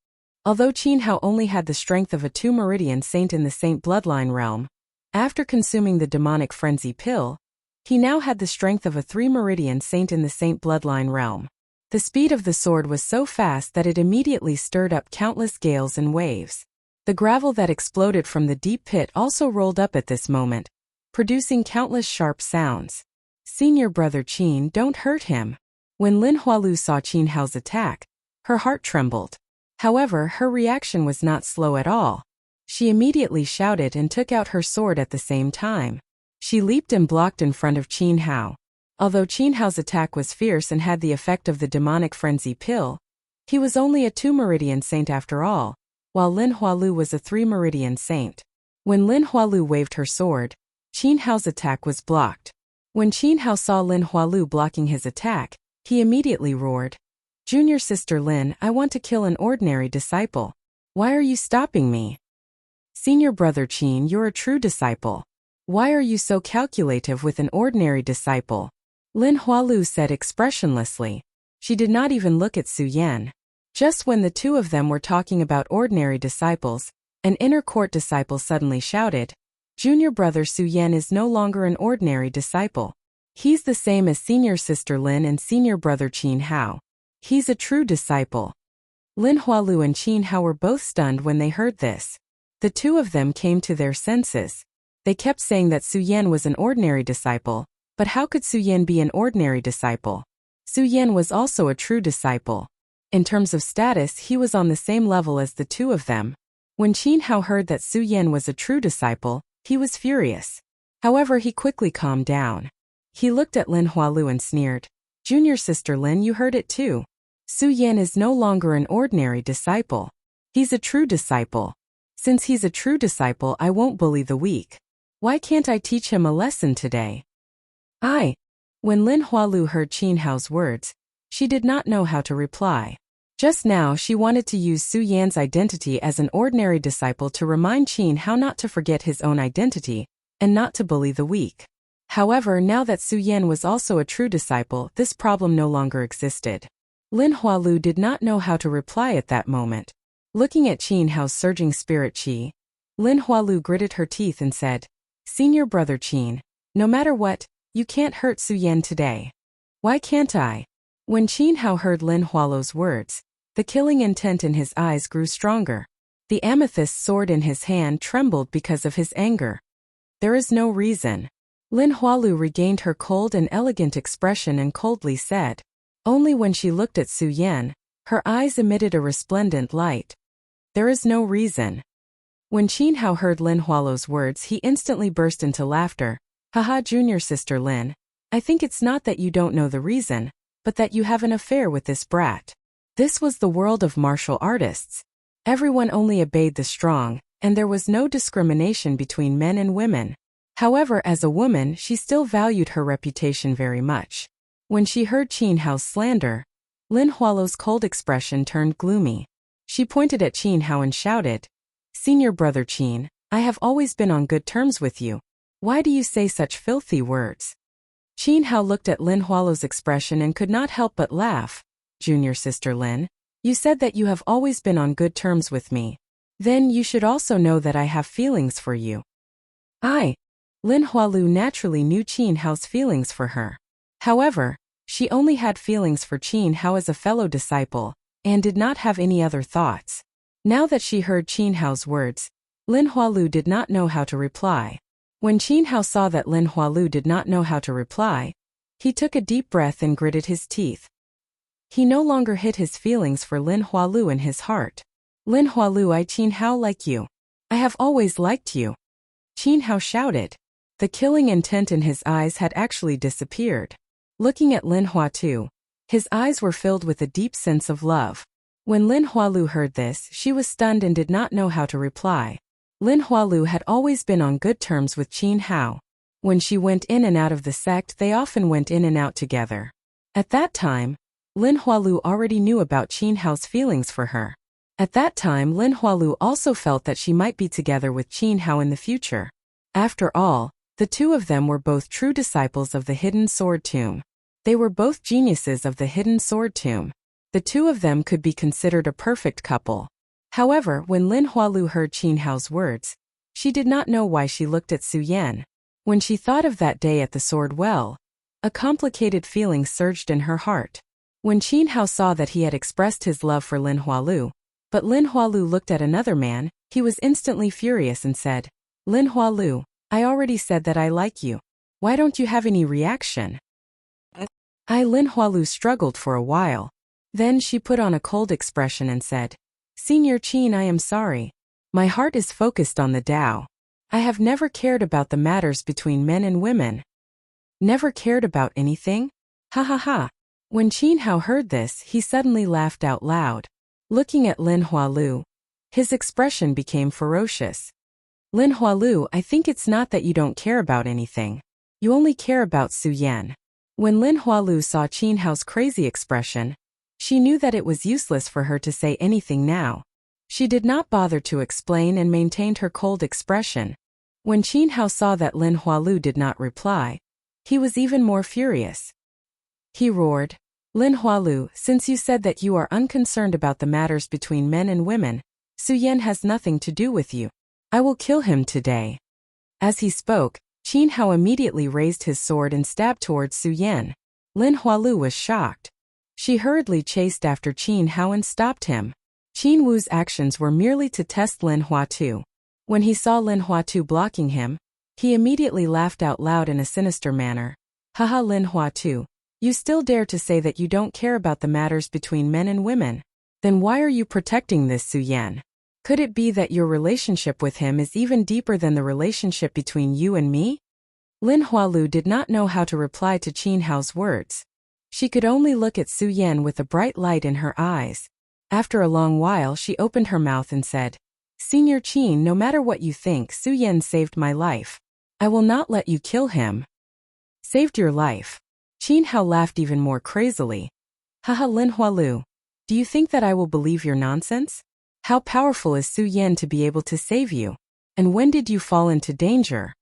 Although Qin Hao only had the strength of a 2-meridian saint in the saint bloodline realm, after consuming the demonic frenzy pill, he now had the strength of a 3-meridian saint in the saint bloodline realm. The speed of the sword was so fast that it immediately stirred up countless gales and waves. The gravel that exploded from the deep pit also rolled up at this moment, producing countless sharp sounds. "Senior brother Qin, don't hurt him." When Lin Hualu saw Qin Hao's attack, her heart trembled. However, her reaction was not slow at all. She immediately shouted and took out her sword at the same time. She leaped and blocked in front of Qin Hao. Although Qin Hao's attack was fierce and had the effect of the demonic frenzy pill, he was only a 2-meridian saint after all, while Lin Hualu was a 3-meridian saint. When Lin Hualu waved her sword, Qin Hao's attack was blocked. When Qin Hao saw Lin Hualu blocking his attack, he immediately roared, "Junior sister Lin, I want to kill an ordinary disciple. Why are you stopping me? Senior brother Qin, you're a true disciple. Why are you so calculative with an ordinary disciple?" Lin Hualu said expressionlessly. She did not even look at Su Yan. Just when the two of them were talking about ordinary disciples, an inner court disciple suddenly shouted, "Junior brother Su Yan is no longer an ordinary disciple. He's the same as senior sister Lin and senior brother Qin Hao. He's a true disciple." Lin Hualu and Qin Hao were both stunned when they heard this. The two of them came to their senses. They kept saying that Su Yan was an ordinary disciple, but how could Su Yan be an ordinary disciple? Su Yan was also a true disciple. In terms of status, he was on the same level as the two of them. When Qin Hao heard that Su Yan was a true disciple, he was furious. However, he quickly calmed down. He looked at Lin Hualu and sneered, "Junior sister Lin, you heard it too. Su Yan is no longer an ordinary disciple. He's a true disciple. Since he's a true disciple, I won't bully the weak. Why can't I teach him a lesson today?" When Lin Hualu heard Qin Hao's words, she did not know how to reply. Just now she wanted to use Su Yan's identity as an ordinary disciple to remind Qin Hao not to forget his own identity, and not to bully the weak. However, now that Su Yan was also a true disciple, this problem no longer existed. Lin Hualu did not know how to reply at that moment. Looking at Qin Hao's surging spirit qi, Lin Hualu gritted her teeth and said, "Senior brother Qin, no matter what, you can't hurt Su Yan today." "Why can't I?" When Qin Hao heard Lin Hualu's words, the killing intent in his eyes grew stronger. The amethyst sword in his hand trembled because of his anger. "There is no reason." Lin Hualu regained her cold and elegant expression and coldly said. Only when she looked at Su Yan, her eyes emitted a resplendent light. "There is no reason." When Qin Hao heard Lin Hualu's words, he instantly burst into laughter. "Haha, junior sister Lin, I think it's not that you don't know the reason, but that you have an affair with this brat." This was the world of martial artists. Everyone only obeyed the strong, and there was no discrimination between men and women. However, as a woman, she still valued her reputation very much. When she heard Qin Hao's slander, Lin Hualu's cold expression turned gloomy. She pointed at Qin Hao and shouted, "Senior brother Qin, I have always been on good terms with you. Why do you say such filthy words?" Qin Hao looked at Lin Hualu's expression and could not help but laugh. "Junior sister Lin, you said that you have always been on good terms with me. Then you should also know that I have feelings for you." Lin Hualu naturally knew Qin Hao's feelings for her. However, she only had feelings for Qin Hao as a fellow disciple, and did not have any other thoughts. Now that she heard Qin Hao's words, Lin Hualu did not know how to reply. When Qin Hao saw that Lin Hualu did not know how to reply, he took a deep breath and gritted his teeth. He no longer hid his feelings for Lin Hualu in his heart. "Lin Hualu, I Qin Hao like you. I have always liked you." Qin Hao shouted. The killing intent in his eyes had actually disappeared. Looking at Lin Hualu, his eyes were filled with a deep sense of love. When Lin Hualu heard this, she was stunned and did not know how to reply. Lin Hualu had always been on good terms with Qin Hao. When she went in and out of the sect, they often went in and out together. At that time, Lin Hualu already knew about Qin Hao's feelings for her. At that time, Lin Hualu also felt that she might be together with Qin Hao in the future. After all, the two of them were both true disciples of the Hidden Sword Tomb. They were both geniuses of the Hidden Sword Tomb. The two of them could be considered a perfect couple. However, when Lin Hualu heard Qin Hao's words, she did not know why she looked at Su Yan. When she thought of that day at the Sword Well, a complicated feeling surged in her heart. When Qin Hao saw that he had expressed his love for Lin Hualu, but Lin Hualu looked at another man, he was instantly furious and said, "Lin Hualu, I already said that I like you. Why don't you have any reaction?" Lin Hualu struggled for a while. Then she put on a cold expression and said, "Senior Qin, I am sorry. My heart is focused on the Tao. I have never cared about the matters between men and women. Never cared about anything? Ha ha ha. When Qin Hao heard this, he suddenly laughed out loud. Looking at Lin Hualu, his expression became ferocious. Lin Hualu, I think it's not that you don't care about anything. You only care about Su Yan. When Lin Hualu saw Qin Hao's crazy expression, she knew that it was useless for her to say anything now. She did not bother to explain and maintained her cold expression. When Qin Hao saw that Lin Hualu did not reply, he was even more furious. He roared, Lin Hualu, since you said that you are unconcerned about the matters between men and women, Su Yan has nothing to do with you. I will kill him today. As he spoke, Qin Hao immediately raised his sword and stabbed towards Su Yan. Lin Hualu was shocked. She hurriedly chased after Qin Hao and stopped him. Qin Wu's actions were merely to test Lin Huatu. When he saw Lin Huatu blocking him, he immediately laughed out loud in a sinister manner. Haha, Lin Huatu. You still dare to say that you don't care about the matters between men and women? Then why are you protecting this Su Yan? Could it be that your relationship with him is even deeper than the relationship between you and me? Lin Hualu did not know how to reply to Qin Hao's words. She could only look at Su Yan with a bright light in her eyes. After a long while she opened her mouth and said, Senior Qin, no matter what you think, Su Yan saved my life. I will not let you kill him. Saved your life? Qin Hao laughed even more crazily. Haha, Lin Hualu. Do you think that I will believe your nonsense? How powerful is Su Yan to be able to save you? And when did you fall into danger?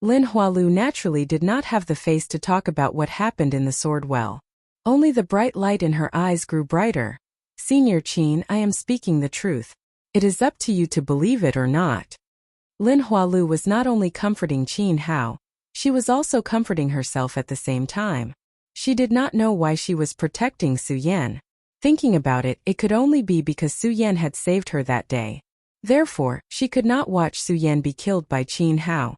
Lin Hualu naturally did not have the face to talk about what happened in the sword well. Only the bright light in her eyes grew brighter. Senior Qin, I am speaking the truth. It is up to you to believe it or not. Lin Hualu was not only comforting Qin Hao, she was also comforting herself at the same time. She did not know why she was protecting Su Yan. Thinking about it, it could only be because Su Yan had saved her that day. Therefore, she could not watch Su Yan be killed by Qin Hao.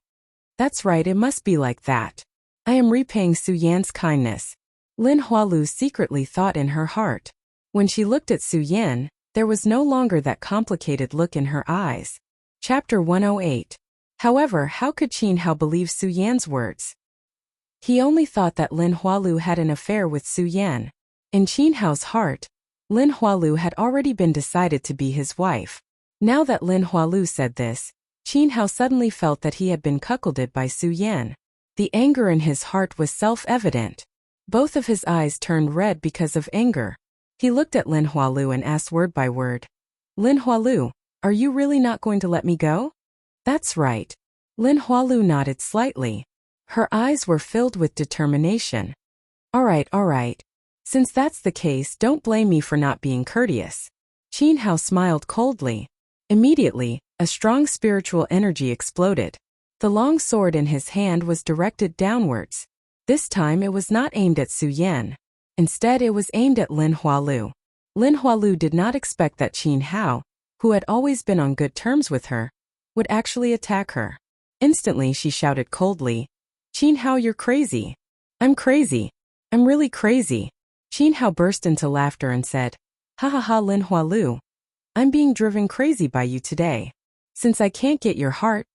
That's right, it must be like that. I am repaying Su Yan's kindness. Lin Hualu secretly thought in her heart. When she looked at Su Yan, there was no longer that complicated look in her eyes. Chapter 108. However, how could Qin Hao believe Su Yan's words? He only thought that Lin Hualu had an affair with Su Yan. In Qin Hao's heart, Lin Hualu had already been decided to be his wife. Now that Lin Hualu said this, Qin Hao suddenly felt that he had been cuckolded by Su Yan. The anger in his heart was self-evident. Both of his eyes turned red because of anger. He looked at Lin Hualu and asked word by word, Lin Hualu, are you really not going to let me go? That's right. Lin Hualu nodded slightly. Her eyes were filled with determination. All right. Since that's the case, don't blame me for not being courteous. Qin Hao smiled coldly. Immediately, a strong spiritual energy exploded. The long sword in his hand was directed downwards. This time it was not aimed at Su Yan. Instead, it was aimed at Lin Hualu. Lin Hualu did not expect that Qin Hao, who had always been on good terms with her, would actually attack her. Instantly she shouted coldly, Qin Hao, you're crazy. I'm crazy. I'm really crazy. Qin Hao burst into laughter and said, Ha ha ha, Lin Hualu. I'm being driven crazy by you today. Since I can't get your heart,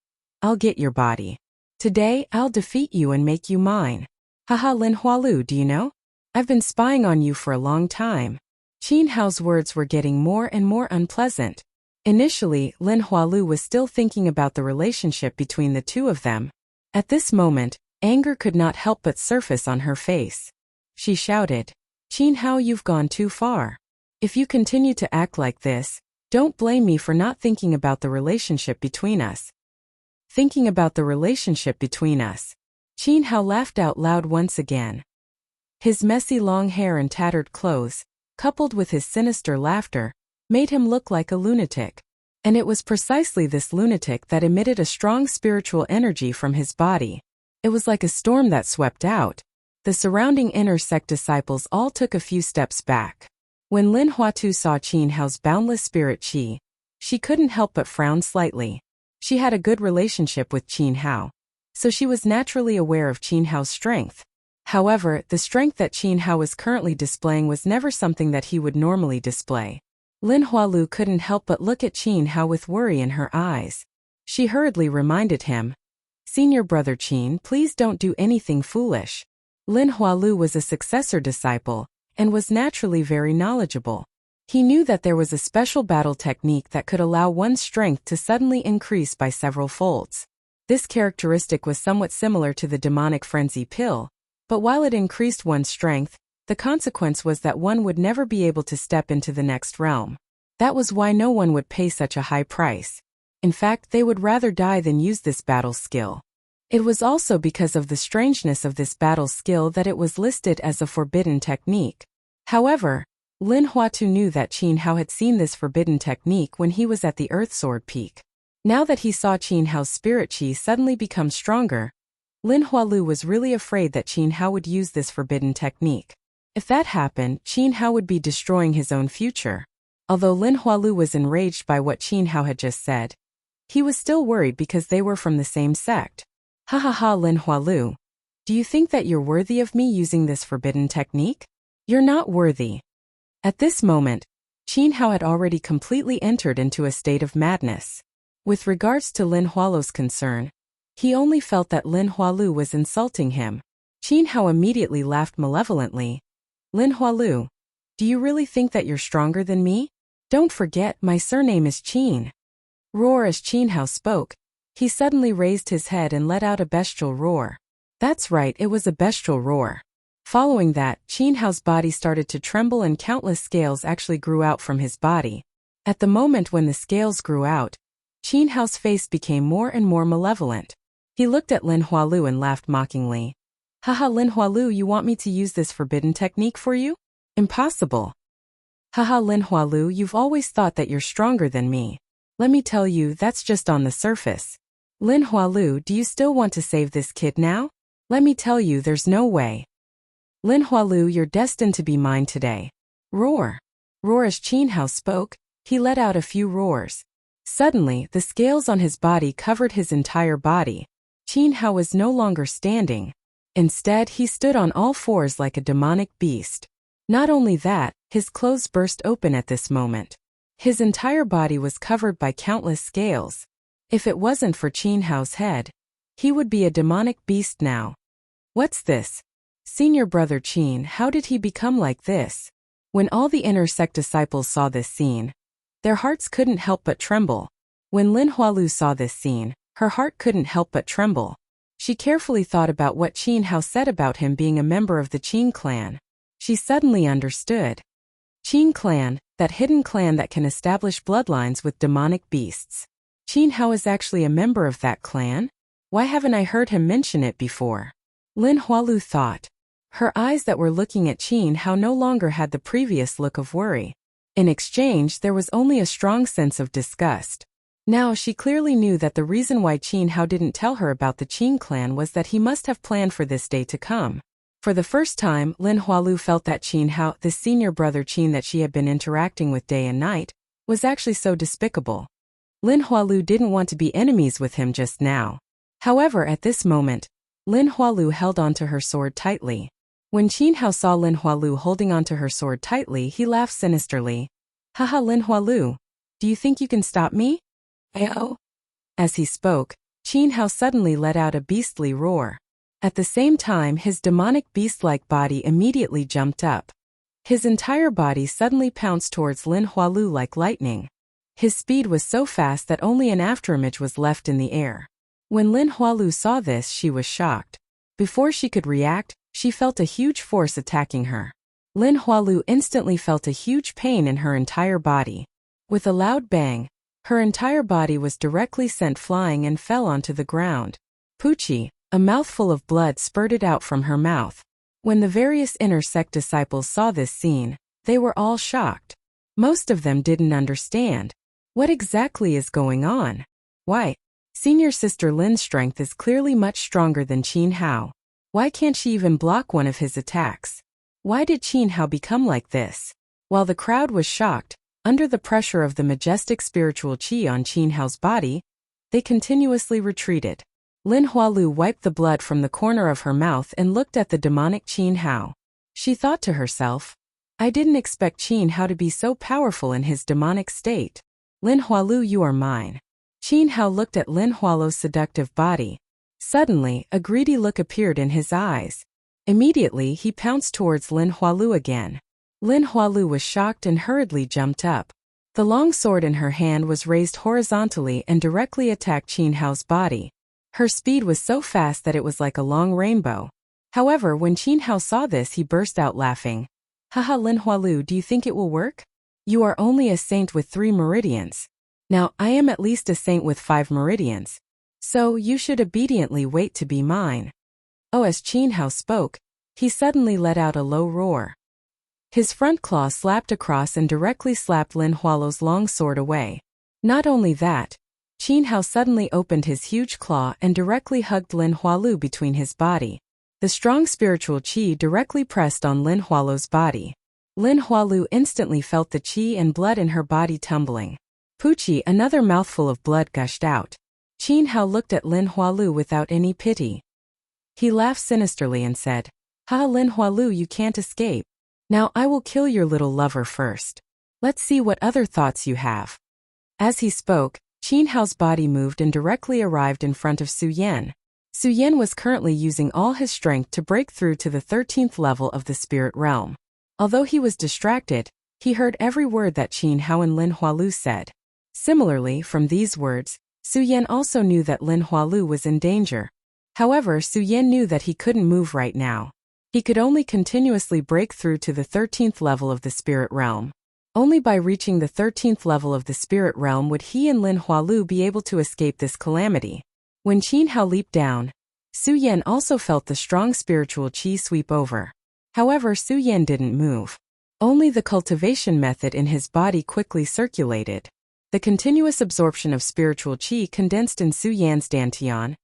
I'll get your body. Today, I'll defeat you and make you mine. Haha, Lin Hualu, do you know? I've been spying on you for a long time. Qin Hao's words were getting more and more unpleasant. Initially, Lin Hualu was still thinking about the relationship between the two of them. At this moment, anger could not help but surface on her face. She shouted, Qin Hao, you've gone too far. If you continue to act like this, don't blame me for not thinking about the relationship between us. Thinking about the relationship between us. Qin Hao laughed out loud once again. His messy long hair and tattered clothes, coupled with his sinister laughter, made him look like a lunatic. And it was precisely this lunatic that emitted a strong spiritual energy from his body. It was like a storm that swept out. The surrounding inner sect disciples all took a few steps back. When Lin Huatu saw Qin Hao's boundless spirit qi, she couldn't help but frown slightly. She had a good relationship with Qin Hao, so she was naturally aware of Qin Hao's strength. However, the strength that Qin Hao was currently displaying was never something that he would normally display. Lin Hualu couldn't help but look at Qin Hao with worry in her eyes. She hurriedly reminded him, "Senior brother Qin, please don't do anything foolish." Lin Hualu was a successor disciple, and was naturally very knowledgeable. He knew that there was a special battle technique that could allow one's strength to suddenly increase by several folds. This characteristic was somewhat similar to the demonic frenzy pill, but while it increased one's strength, the consequence was that one would never be able to step into the next realm. That was why no one would pay such a high price. In fact, they would rather die than use this battle skill. It was also because of the strangeness of this battle skill that it was listed as a forbidden technique. However, Lin Huatu knew that Qin Hao had seen this forbidden technique when he was at the Earth Sword Peak. Now that he saw Qin Hao's spirit chi suddenly become stronger, Lin Hualu was really afraid that Qin Hao would use this forbidden technique. If that happened, Qin Hao would be destroying his own future. Although Lin Hualu was enraged by what Qin Hao had just said, he was still worried because they were from the same sect. Ha ha ha, Lin Hualu. Do you think that you're worthy of me using this forbidden technique? You're not worthy. At this moment, Qin Hao had already completely entered into a state of madness. With regards to Lin Hualu's concern, he only felt that Lin Hualu was insulting him. Qin Hao immediately laughed malevolently. Lin Hualu, do you really think that you're stronger than me? Don't forget, my surname is Qin. Roar. As Qin Hao spoke, he suddenly raised his head and let out a bestial roar. That's right, it was a bestial roar. Following that, Qin Hao's body started to tremble and countless scales actually grew out from his body. At the moment when the scales grew out, Qin Hao's face became more and more malevolent. He looked at Lin Hualu and laughed mockingly. Haha, Lin Hualu, you want me to use this forbidden technique for you? Impossible. Haha, Lin Hualu, you've always thought that you're stronger than me. Let me tell you, that's just on the surface. Lin Hualu, do you still want to save this kid now? Let me tell you, there's no way. Lin Hualu, you're destined to be mine today. Roar. Roar. As Qin Hao spoke, he let out a few roars. Suddenly, the scales on his body covered his entire body. Qin Hao was no longer standing. Instead, he stood on all fours like a demonic beast. Not only that, his clothes burst open at this moment. His entire body was covered by countless scales. If it wasn't for Qin Hao's head, he would be a demonic beast now. What's this? Senior brother Qin, how did he become like this? When all the inner sect disciples saw this scene, their hearts couldn't help but tremble. When Lin Hualu saw this scene, her heart couldn't help but tremble. She carefully thought about what Qin Hao said about him being a member of the Qin clan. She suddenly understood. Qin clan, that hidden clan that can establish bloodlines with demonic beasts. Qin Hao is actually a member of that clan? Why haven't I heard him mention it before? Lin Hualu thought. Her eyes that were looking at Qin Hao no longer had the previous look of worry. In exchange, there was only a strong sense of disgust. Now she clearly knew that the reason why Qin Hao didn't tell her about the Qin clan was that he must have planned for this day to come. For the first time, Lin Hualu felt that Qin Hao, the senior brother Qin that she had been interacting with day and night, was actually so despicable. Lin Hualu didn't want to be enemies with him just now. However, at this moment, Lin Hualu held onto her sword tightly. When Qin Hao saw Lin Hualu holding onto her sword tightly, he laughed sinisterly. Haha, Lin Hualu, do you think you can stop me? Ayo. As he spoke, Qin Hao suddenly let out a beastly roar. At the same time, his demonic beast-like body immediately jumped up. His entire body suddenly pounced towards Lin Hualu like lightning. His speed was so fast that only an afterimage was left in the air. When Lin Hualu saw this, she was shocked. Before she could react, she felt a huge force attacking her. Lin Hualu instantly felt a huge pain in her entire body. With a loud bang, her entire body was directly sent flying and fell onto the ground. Poochie, a mouthful of blood spurted out from her mouth. When the various inner sect disciples saw this scene, they were all shocked. Most of them didn't understand. What exactly is going on? Why? Senior sister Lin's strength is clearly much stronger than Qin Hao. Why can't she even block one of his attacks? Why did Qin Hao become like this? While the crowd was shocked, under the pressure of the majestic spiritual qi on Qin Hao's body, they continuously retreated. Lin Hualu wiped the blood from the corner of her mouth and looked at the demonic Qin Hao. She thought to herself, I didn't expect Qin Hao to be so powerful in his demonic state. Lin Hualu, you are mine. Qin Hao looked at Lin Hualu's seductive body. Suddenly, a greedy look appeared in his eyes. Immediately, he pounced towards Lin Hualu again. Lin Hualu was shocked and hurriedly jumped up. The long sword in her hand was raised horizontally and directly attacked Qin Hao's body. Her speed was so fast that it was like a long rainbow. However, when Qin Hao saw this, he burst out laughing. Haha, Lin Hualu, do you think it will work? You are only a saint with 3 meridians. Now, I am at least a saint with 5 meridians. So, you should obediently wait to be mine. Oh, as Qin Hao spoke, he suddenly let out a low roar. His front claw slapped across and directly slapped Lin Hualu's long sword away. Not only that, Qin Hao suddenly opened his huge claw and directly hugged Lin Hualu between his body. The strong spiritual qi directly pressed on Lin Hualu's body. Lin Hualu instantly felt the qi and blood in her body tumbling. Poochie, another mouthful of blood gushed out. Qin Hao looked at Lin Hualu without any pity. He laughed sinisterly and said, "Ha, Lin Hualu, you can't escape. Now I will kill your little lover first. Let's see what other thoughts you have." As he spoke, Qin Hao's body moved and directly arrived in front of Su Yan. Su Yan was currently using all his strength to break through to the 13th level of the spirit realm. Although he was distracted, he heard every word that Qin Hao and Lin Hualu said. Similarly, from these words, Su Yan also knew that Lin Hualu was in danger. However, Su Yan knew that he couldn't move right now. He could only continuously break through to the 13th level of the spirit realm. Only by reaching the 13th level of the spirit realm would he and Lin Hualu be able to escape this calamity. When Qin Hao leaped down, Su Yan also felt the strong spiritual qi sweep over. However, Su Yan didn't move. Only the cultivation method in his body quickly circulated. The continuous absorption of spiritual qi condensed in Su Yan's dantian,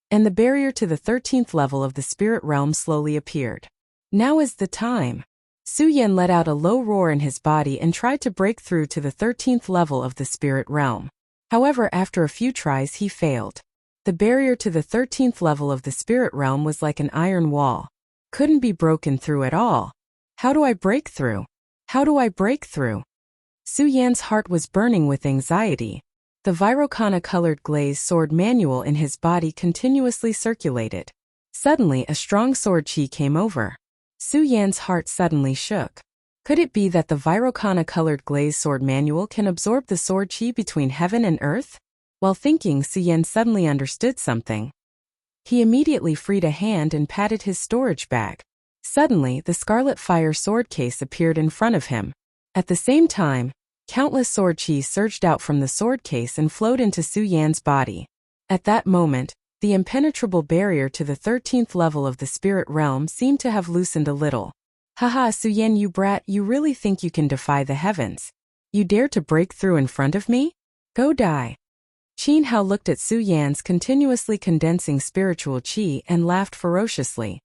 and the barrier to the 13th level of the spirit realm slowly appeared. Now is the time. Su Yan let out a low roar in his body and tried to break through to the 13th level of the spirit realm. However, after a few tries, he failed. The barrier to the 13th level of the spirit realm was like an iron wall. Couldn't be broken through at all. How do I break through? How do I break through? Su Yan's heart was burning with anxiety. The Virokana-colored glazed sword manual in his body continuously circulated. Suddenly, a strong sword qi came over. Su Yan's heart suddenly shook. Could it be that the Virokana-colored glazed sword manual can absorb the sword qi between heaven and earth? While thinking, Su Yan suddenly understood something. He immediately freed a hand and patted his storage bag. Suddenly, the scarlet fire sword case appeared in front of him. At the same time, countless sword qi surged out from the sword case and flowed into Su Yan's body. At that moment, the impenetrable barrier to the 13th level of the spirit realm seemed to have loosened a little. Haha, Su Yan, you brat, you really think you can defy the heavens? You dare to break through in front of me? Go die. Qin Hao looked at Su Yan's continuously condensing spiritual qi and laughed ferociously.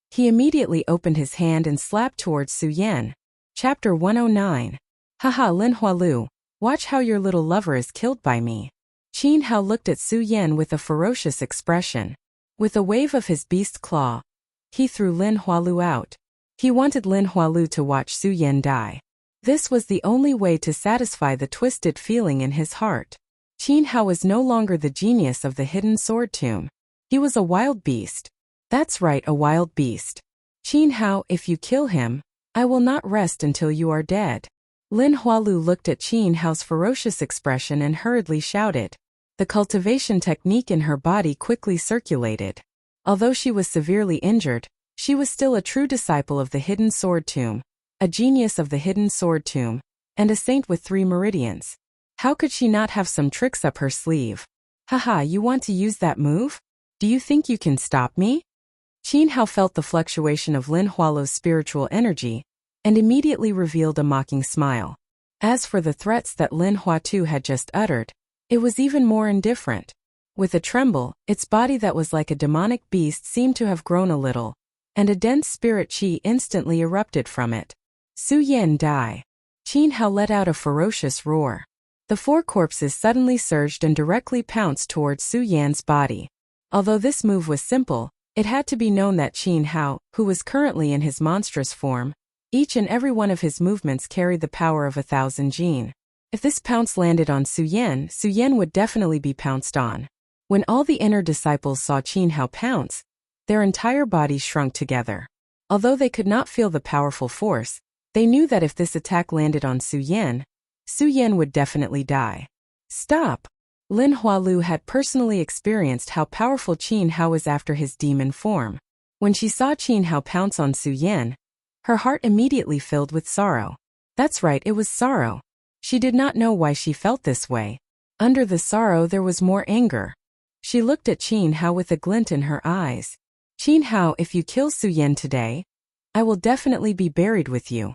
He immediately opened his hand and slapped towards Su Yan. Chapter 109. Haha, Lin Hualu, watch how your little lover is killed by me. Qin Hao looked at Su Yan with a ferocious expression. With a wave of his beast claw, he threw Lin Hualu out. He wanted Lin Hualu to watch Su Yan die. This was the only way to satisfy the twisted feeling in his heart. Qin Hao was no longer the genius of the hidden sword tomb. He was a wild beast. That's right, a wild beast. Qin Hao, if you kill him, I will not rest until you are dead. Lin Hualu looked at Qin Hao's ferocious expression and hurriedly shouted. The cultivation technique in her body quickly circulated. Although she was severely injured, she was still a true disciple of the hidden sword tomb, a genius of the hidden sword tomb, and a saint with 3 meridians. How could she not have some tricks up her sleeve? Haha, you want to use that move? Do you think you can stop me? Qin Hao felt the fluctuation of Lin Hualu's spiritual energy, and immediately revealed a mocking smile. As for the threats that Lin Huatu had just uttered, it was even more indifferent. With a tremble, its body that was like a demonic beast seemed to have grown a little, and a dense spirit qi instantly erupted from it. Su Yan, die. Qin Hao let out a ferocious roar. The 4 corpses suddenly surged and directly pounced towards Su Yan's body. Although this move was simple, it had to be known that Qin Hao, who was currently in his monstrous form, Each and every one of his movements carried the power of 1,000 jin. If this pounce landed on Su Yan would definitely be pounced on. When all the inner disciples saw Qin Hao pounce, their entire bodies shrunk together. Although they could not feel the powerful force, they knew that if this attack landed on Su Yan would definitely die. Stop! Lin Hualu had personally experienced how powerful Qin Hao was after his demon form. When she saw Qin Hao pounce on Su Yan, her heart immediately filled with sorrow. That's right, it was sorrow. She did not know why she felt this way. Under the sorrow there was more anger. She looked at Qin Hao with a glint in her eyes. Qin Hao, if you kill Su Yan today, I will definitely be buried with you.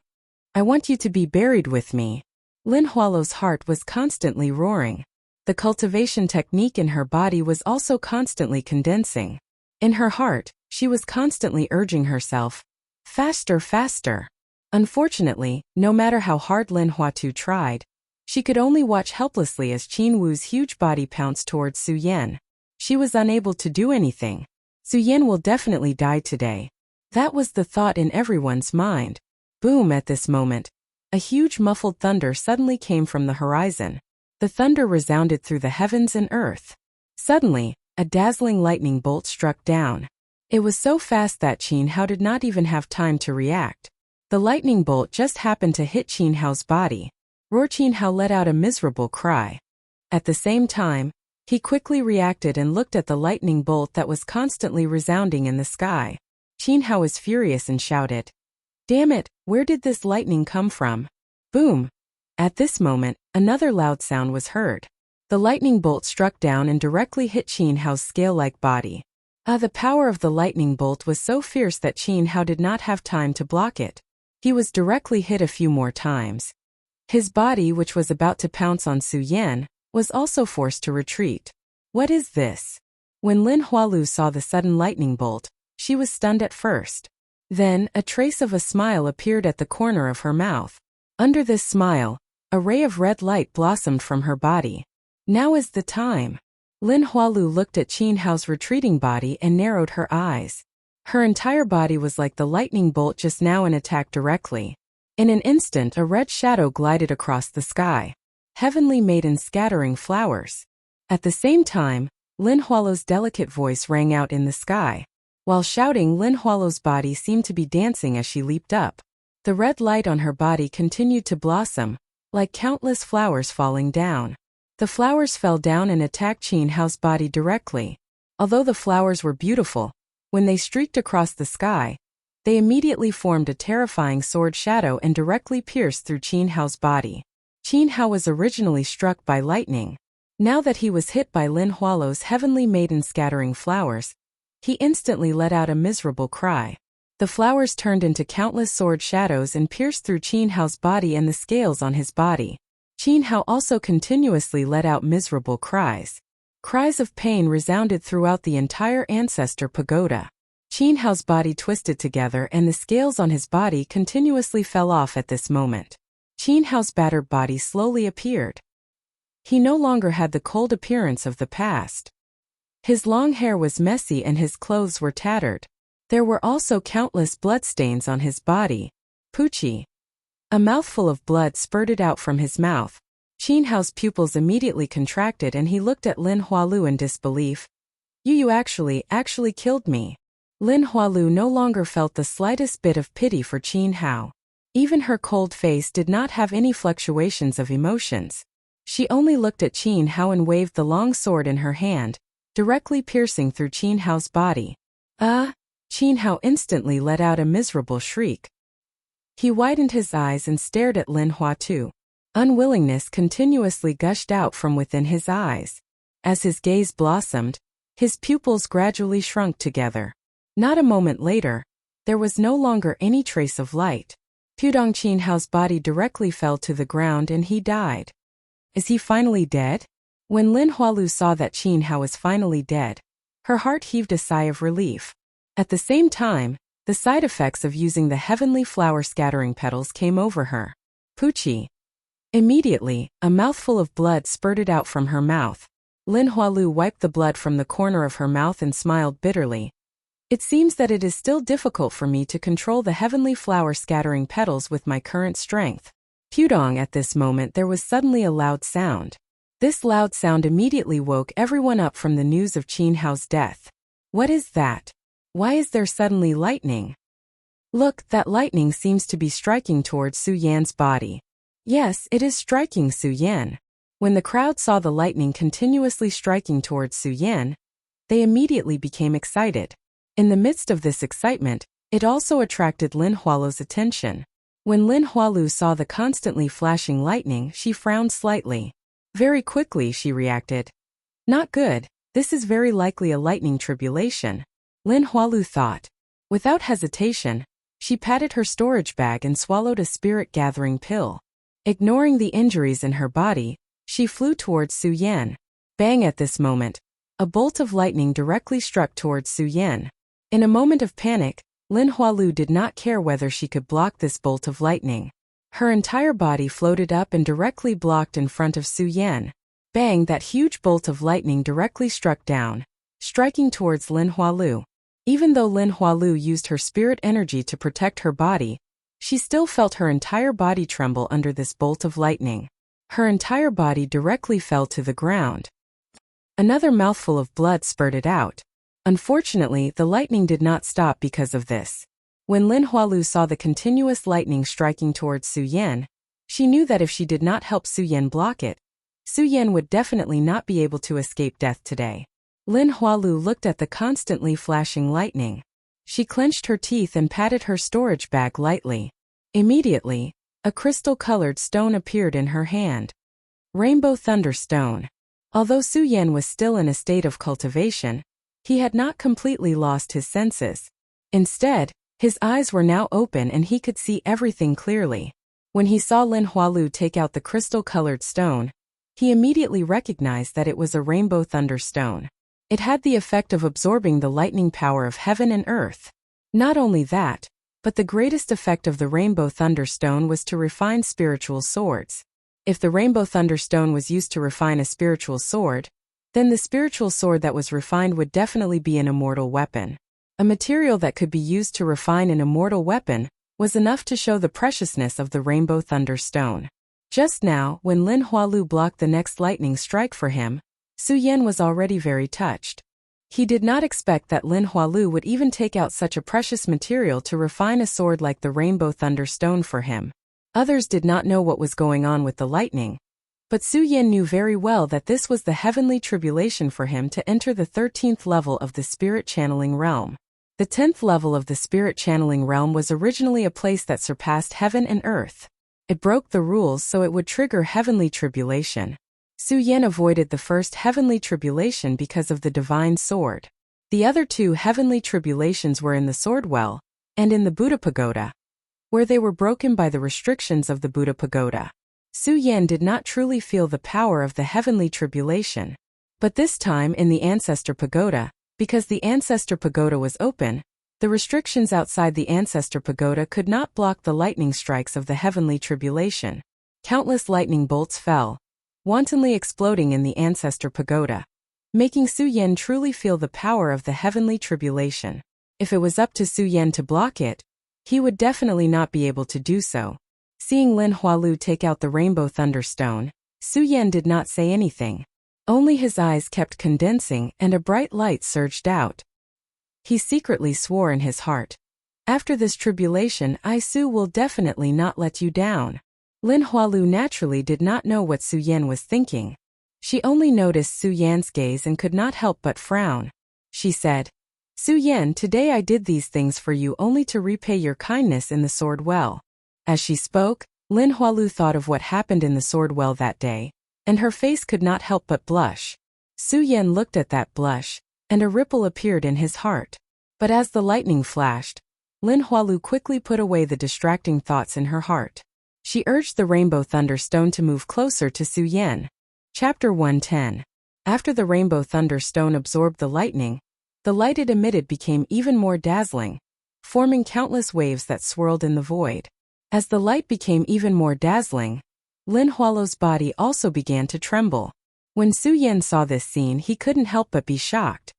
I want you to be buried with me. Lin Hualu's heart was constantly roaring. The cultivation technique in her body was also constantly condensing. In her heart, she was constantly urging herself, faster, faster. Unfortunately, no matter how hard Lin Huatu tried, she could only watch helplessly as Qin Wu's huge body pounced towards Su Yan. She was unable to do anything. Su Yan will definitely die today. That was the thought in everyone's mind. Boom! At this moment, a huge muffled thunder suddenly came from the horizon. The thunder resounded through the heavens and earth. Suddenly, a dazzling lightning bolt struck down. It was so fast that Qin Hao did not even have time to react. The lightning bolt just happened to hit Qin Hao's body. Qin Hao let out a miserable cry. At the same time, he quickly reacted and looked at the lightning bolt that was constantly resounding in the sky. Qin Hao was furious and shouted, "Damn it, where did this lightning come from?" Boom! At this moment, another loud sound was heard. The lightning bolt struck down and directly hit Qin Hao's scale-like body. The power of the lightning bolt was so fierce that Qin Hao did not have time to block it. He was directly hit a few more times. His body, which was about to pounce on Su Yan, was also forced to retreat. What is this? When Lin Hualu saw the sudden lightning bolt, she was stunned at first. Then, a trace of a smile appeared at the corner of her mouth. Under this smile, a ray of red light blossomed from her body. Now is the time. Lin Hualu looked at Qin Hao's retreating body and narrowed her eyes. Her entire body was like the lightning bolt just now and attacked directly. In an instant, a red shadow glided across the sky. Heavenly maiden scattering flowers. At the same time, Lin Hualu's delicate voice rang out in the sky. While shouting, Lin Hualu's body seemed to be dancing as she leaped up. The red light on her body continued to blossom, like countless flowers falling down. The flowers fell down and attacked Qin Hao's body directly. Although the flowers were beautiful, when they streaked across the sky, they immediately formed a terrifying sword shadow and directly pierced through Qin Hao's body. Qin Hao was originally struck by lightning. Now that he was hit by Lin Hualu's heavenly maiden scattering flowers, he instantly let out a miserable cry. The flowers turned into countless sword shadows and pierced through Qin Hao's body and the scales on his body. Qin Hao also continuously let out miserable cries. Cries of pain resounded throughout the entire ancestor pagoda. Qin Hao's body twisted together and the scales on his body continuously fell off at this moment. Qin Hao's battered body slowly appeared. He no longer had the cold appearance of the past. His long hair was messy and his clothes were tattered. There were also countless bloodstains on his body. Poochie. A mouthful of blood spurted out from his mouth. Qin Hao's pupils immediately contracted and he looked at Lin Hualu in disbelief. You actually killed me. Lin Hualu no longer felt the slightest bit of pity for Qin Hao. Even her cold face did not have any fluctuations of emotions. She only looked at Qin Hao and waved the long sword in her hand, directly piercing through Qin Hao's body. Qin Hao instantly let out a miserable shriek. He widened his eyes and stared at Lin Huatu. Unwillingness continuously gushed out from within his eyes. As his gaze blossomed, his pupils gradually shrunk together. Not a moment later, there was no longer any trace of light. Pudong Qin Hao's body directly fell to the ground and he died. Is he finally dead? When Lin Hualu saw that Qin Hao was finally dead, her heart heaved a sigh of relief. At the same time, the side effects of using the heavenly flower scattering petals came over her. Poochie. Immediately, a mouthful of blood spurted out from her mouth. Lin Hualu wiped the blood from the corner of her mouth and smiled bitterly. It seems that it is still difficult for me to control the heavenly flower-scattering petals with my current strength. Pudong, at this moment there was suddenly a loud sound. This loud sound immediately woke everyone up from the news of Qin Hao's death. What is that? Why is there suddenly lightning? Look, that lightning seems to be striking towards Su Yan's body. Yes, it is striking Su Yan. When the crowd saw the lightning continuously striking towards Su Yan, they immediately became excited. In the midst of this excitement, it also attracted Lin Hualu's attention. When Lin Hualu saw the constantly flashing lightning, she frowned slightly. Very quickly she reacted. Not good, this is very likely a lightning tribulation, Lin Hualu thought. Without hesitation, she patted her storage bag and swallowed a spirit-gathering pill. Ignoring the injuries in her body, she flew towards Su Yan. Bang! At this moment, a bolt of lightning directly struck towards Su Yan. In a moment of panic, Lin Hualu did not care whether she could block this bolt of lightning. Her entire body floated up and directly blocked in front of Su Yan. Bang! That huge bolt of lightning directly struck down, striking towards Lin Hualu. Even though Lin Hualu used her spirit energy to protect her body, she still felt her entire body tremble under this bolt of lightning. Her entire body directly fell to the ground. Another mouthful of blood spurted out. Unfortunately, the lightning did not stop because of this. When Lin Hualu saw the continuous lightning striking towards Su Yan, she knew that if she did not help Su Yan block it, Su Yan would definitely not be able to escape death today. Lin Hualu looked at the constantly flashing lightning. She clenched her teeth and patted her storage bag lightly. Immediately, a crystal-colored stone appeared in her hand. Rainbow Thunderstone. Although Su Yan was still in a state of cultivation, he had not completely lost his senses. Instead, his eyes were now open and he could see everything clearly. When he saw Lin Hualu take out the crystal-colored stone, he immediately recognized that it was a Rainbow Thunderstone. It had the effect of absorbing the lightning power of heaven and earth. Not only that, but the greatest effect of the Rainbow Thunderstone was to refine spiritual swords. If the Rainbow Thunderstone was used to refine a spiritual sword, then the spiritual sword that was refined would definitely be an immortal weapon. A material that could be used to refine an immortal weapon was enough to show the preciousness of the Rainbow Thunderstone. Just now, when Lin Hualu blocked the next lightning strike for him, Su Yan was already very touched. He did not expect that Lin Hualu would even take out such a precious material to refine a sword like the Rainbow Thunderstone for him. Others did not know what was going on with the lightning, but Su Yan knew very well that this was the heavenly tribulation for him to enter the 13th level of the spirit channeling realm. The 10th level of the spirit channeling realm was originally a place that surpassed heaven and earth. It broke the rules so it would trigger heavenly tribulation. Su Yan avoided the first heavenly tribulation because of the divine sword. The other two heavenly tribulations were in the sword well, and in the Buddha pagoda, where they were broken by the restrictions of the Buddha pagoda. Su Yan did not truly feel the power of the heavenly tribulation. But this time in the Ancestor Pagoda, because the Ancestor Pagoda was open, the restrictions outside the Ancestor Pagoda could not block the lightning strikes of the heavenly tribulation. Countless lightning bolts fell, wantonly exploding in the Ancestor Pagoda, making Su Yan truly feel the power of the heavenly tribulation. If it was up to Su Yan to block it, he would definitely not be able to do so. Seeing Lin Hualu take out the Rainbow Thunderstone, Su Yan did not say anything. Only his eyes kept condensing and a bright light surged out. He secretly swore in his heart, "After this tribulation, Su will definitely not let you down." Lin Hualu naturally did not know what Su Yan was thinking. She only noticed Su Yan's gaze and could not help but frown. She said, "Su Yan, today I did these things for you only to repay your kindness in the sword well." As she spoke, Lin Hualu thought of what happened in the sword well that day, and her face could not help but blush. Su Yan looked at that blush, and a ripple appeared in his heart. But as the lightning flashed, Lin Hualu quickly put away the distracting thoughts in her heart. She urged the Rainbow Thunderstone to move closer to Su Yan. Chapter 110. After the Rainbow Thunderstone absorbed the lightning, the light it emitted became even more dazzling, forming countless waves that swirled in the void. As the light became even more dazzling, Lin Hualu's body also began to tremble. When Su Yan saw this scene, he couldn't help but be shocked.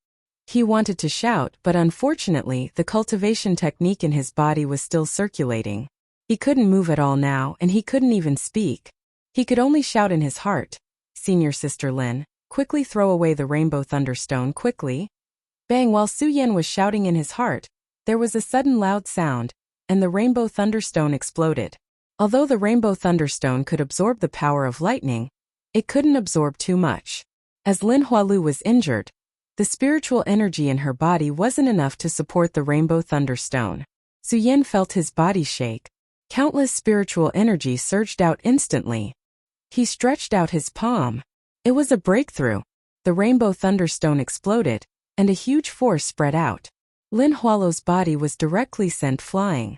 He wanted to shout, but unfortunately, the cultivation technique in his body was still circulating. He couldn't move at all now, and he couldn't even speak. He could only shout in his heart, "Senior Sister Lin, quickly throw away the rainbow thunderstone, quickly." Bang! While Su-Yen was shouting in his heart, there was a sudden loud sound, and the rainbow thunderstone exploded. Although the rainbow thunderstone could absorb the power of lightning, it couldn't absorb too much. As Lin Hualu was injured, the spiritual energy in her body wasn't enough to support the rainbow thunderstone. Su-Yen felt his body shake. Countless spiritual energy surged out instantly. He stretched out his palm. It was a breakthrough. The rainbow thunderstone exploded, and a huge force spread out. Lin Hualu's body was directly sent flying.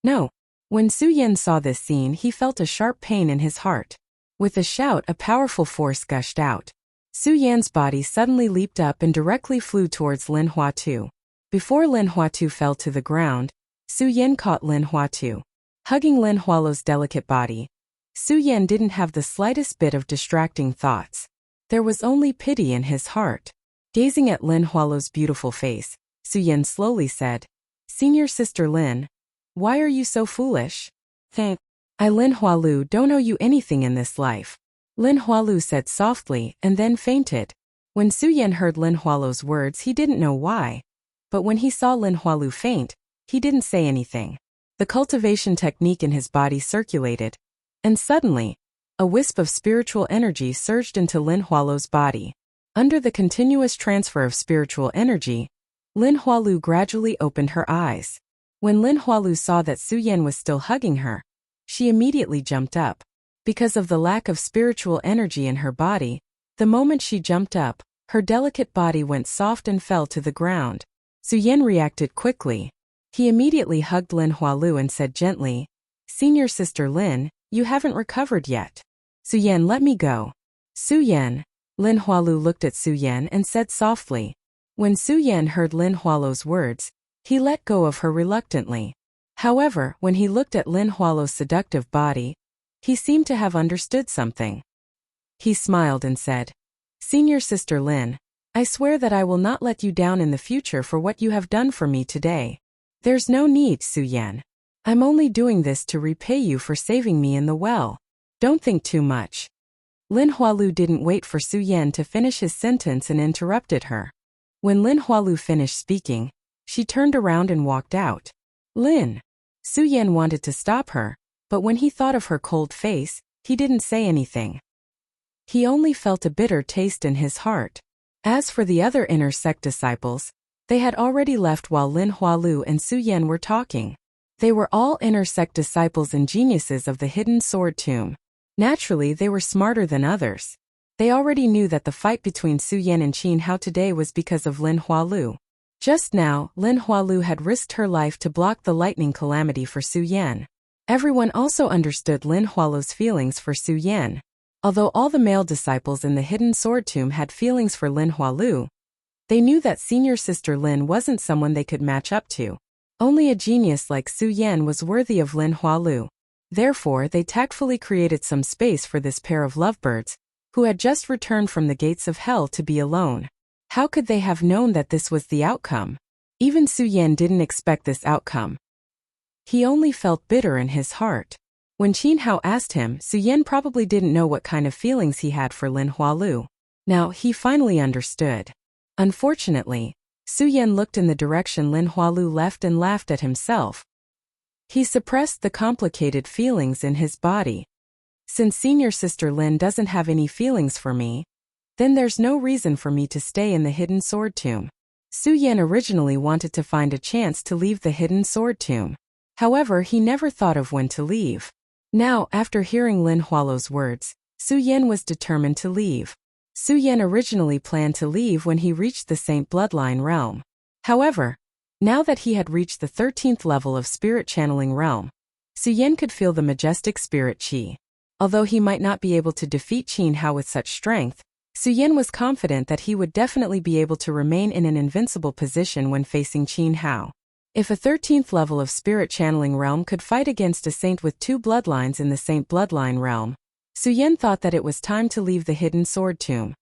No. When Su-Yen saw this scene, he felt a sharp pain in his heart. With a shout, a powerful force gushed out. Su-Yen's body suddenly leaped up and directly flew towards Lin Huatu. Before Lin Huatu fell to the ground, Su-Yen caught Lin Huatu, hugging Lin Hualu's delicate body. Su-Yen didn't have the slightest bit of distracting thoughts. There was only pity in his heart. Gazing at Lin Hualu's beautiful face, Su-Yen slowly said, "Senior Sister Lin, why are you so foolish?" "I, Lin Hualu, don't owe you anything in this life," Lin Hualu said softly, and then fainted. When Su-Yen heard Lin Hualu's words, he didn't know why. But when he saw Lin Hualu faint, he didn't say anything. The cultivation technique in his body circulated, and suddenly, a wisp of spiritual energy surged into Lin Hualu's body. Under the continuous transfer of spiritual energy, Lin Hualu gradually opened her eyes. When Lin Hualu saw that Su-Yen was still hugging her, she immediately jumped up. Because of the lack of spiritual energy in her body, the moment she jumped up, her delicate body went soft and fell to the ground. Su-Yen reacted quickly. He immediately hugged Lin Hualu and said gently, "Senior Sister Lin, you haven't recovered yet. Su-Yen, let me go." "Su-Yen." Lin Hualu looked at Su-Yen and said softly. When Su-Yen heard Lin Hualu's words, he let go of her reluctantly. However, when he looked at Lin Hualu's seductive body, he seemed to have understood something. He smiled and said, "Senior Sister Lin, I swear that I will not let you down in the future for what you have done for me today. There's no need, Su-Yen. I'm only doing this to repay you for saving me in the well. Don't think too much." Lin Hualu didn't wait for Su-Yen to finish his sentence and interrupted her. When Lin Hualu finished speaking, she turned around and walked out. "Lin." Su-Yen wanted to stop her, but when he thought of her cold face, he didn't say anything. He only felt a bitter taste in his heart. As for the other inner sect disciples, they had already left while Lin Hualu and Su-Yen were talking. They were all inner sect disciples and geniuses of the hidden sword tomb. Naturally, they were smarter than others. They already knew that the fight between Su-Yen and Qin Hao today was because of Lin Hualu. Just now, Lin Hualu had risked her life to block the lightning calamity for Su-Yen. Everyone also understood Lin Hualu's feelings for Su-Yen. Although all the male disciples in the hidden sword tomb had feelings for Lin Hualu, they knew that Senior Sister Lin wasn't someone they could match up to. Only a genius like Su-Yen was worthy of Lin Hualu. Therefore, they tactfully created some space for this pair of lovebirds, who had just returned from the gates of hell, to be alone. How could they have known that this was the outcome? Even Su-Yen didn't expect this outcome. He only felt bitter in his heart. When Qin Hao asked him, Su-Yen probably didn't know what kind of feelings he had for Lin Hualu. Now, he finally understood. Unfortunately, Su-Yen looked in the direction Lin Hualu left and laughed at himself. He suppressed the complicated feelings in his body. Since Senior Sister Lin doesn't have any feelings for me, then there's no reason for me to stay in the hidden sword tomb. Su-Yen originally wanted to find a chance to leave the hidden sword tomb. However, he never thought of when to leave. Now, after hearing Lin Hualu's words, Su-Yen was determined to leave. Su-Yen originally planned to leave when he reached the Saint Bloodline realm. However, now that he had reached the 13th level of spirit channeling realm, Su-Yen could feel the majestic spirit qi. Although he might not be able to defeat Qin Hao with such strength, Su-Yen was confident that he would definitely be able to remain in an invincible position when facing Qin Hao. If a 13th level of spirit channeling realm could fight against a saint with 2 bloodlines in the Saint Bloodline realm, Su-Yen thought that it was time to leave the hidden sword tomb.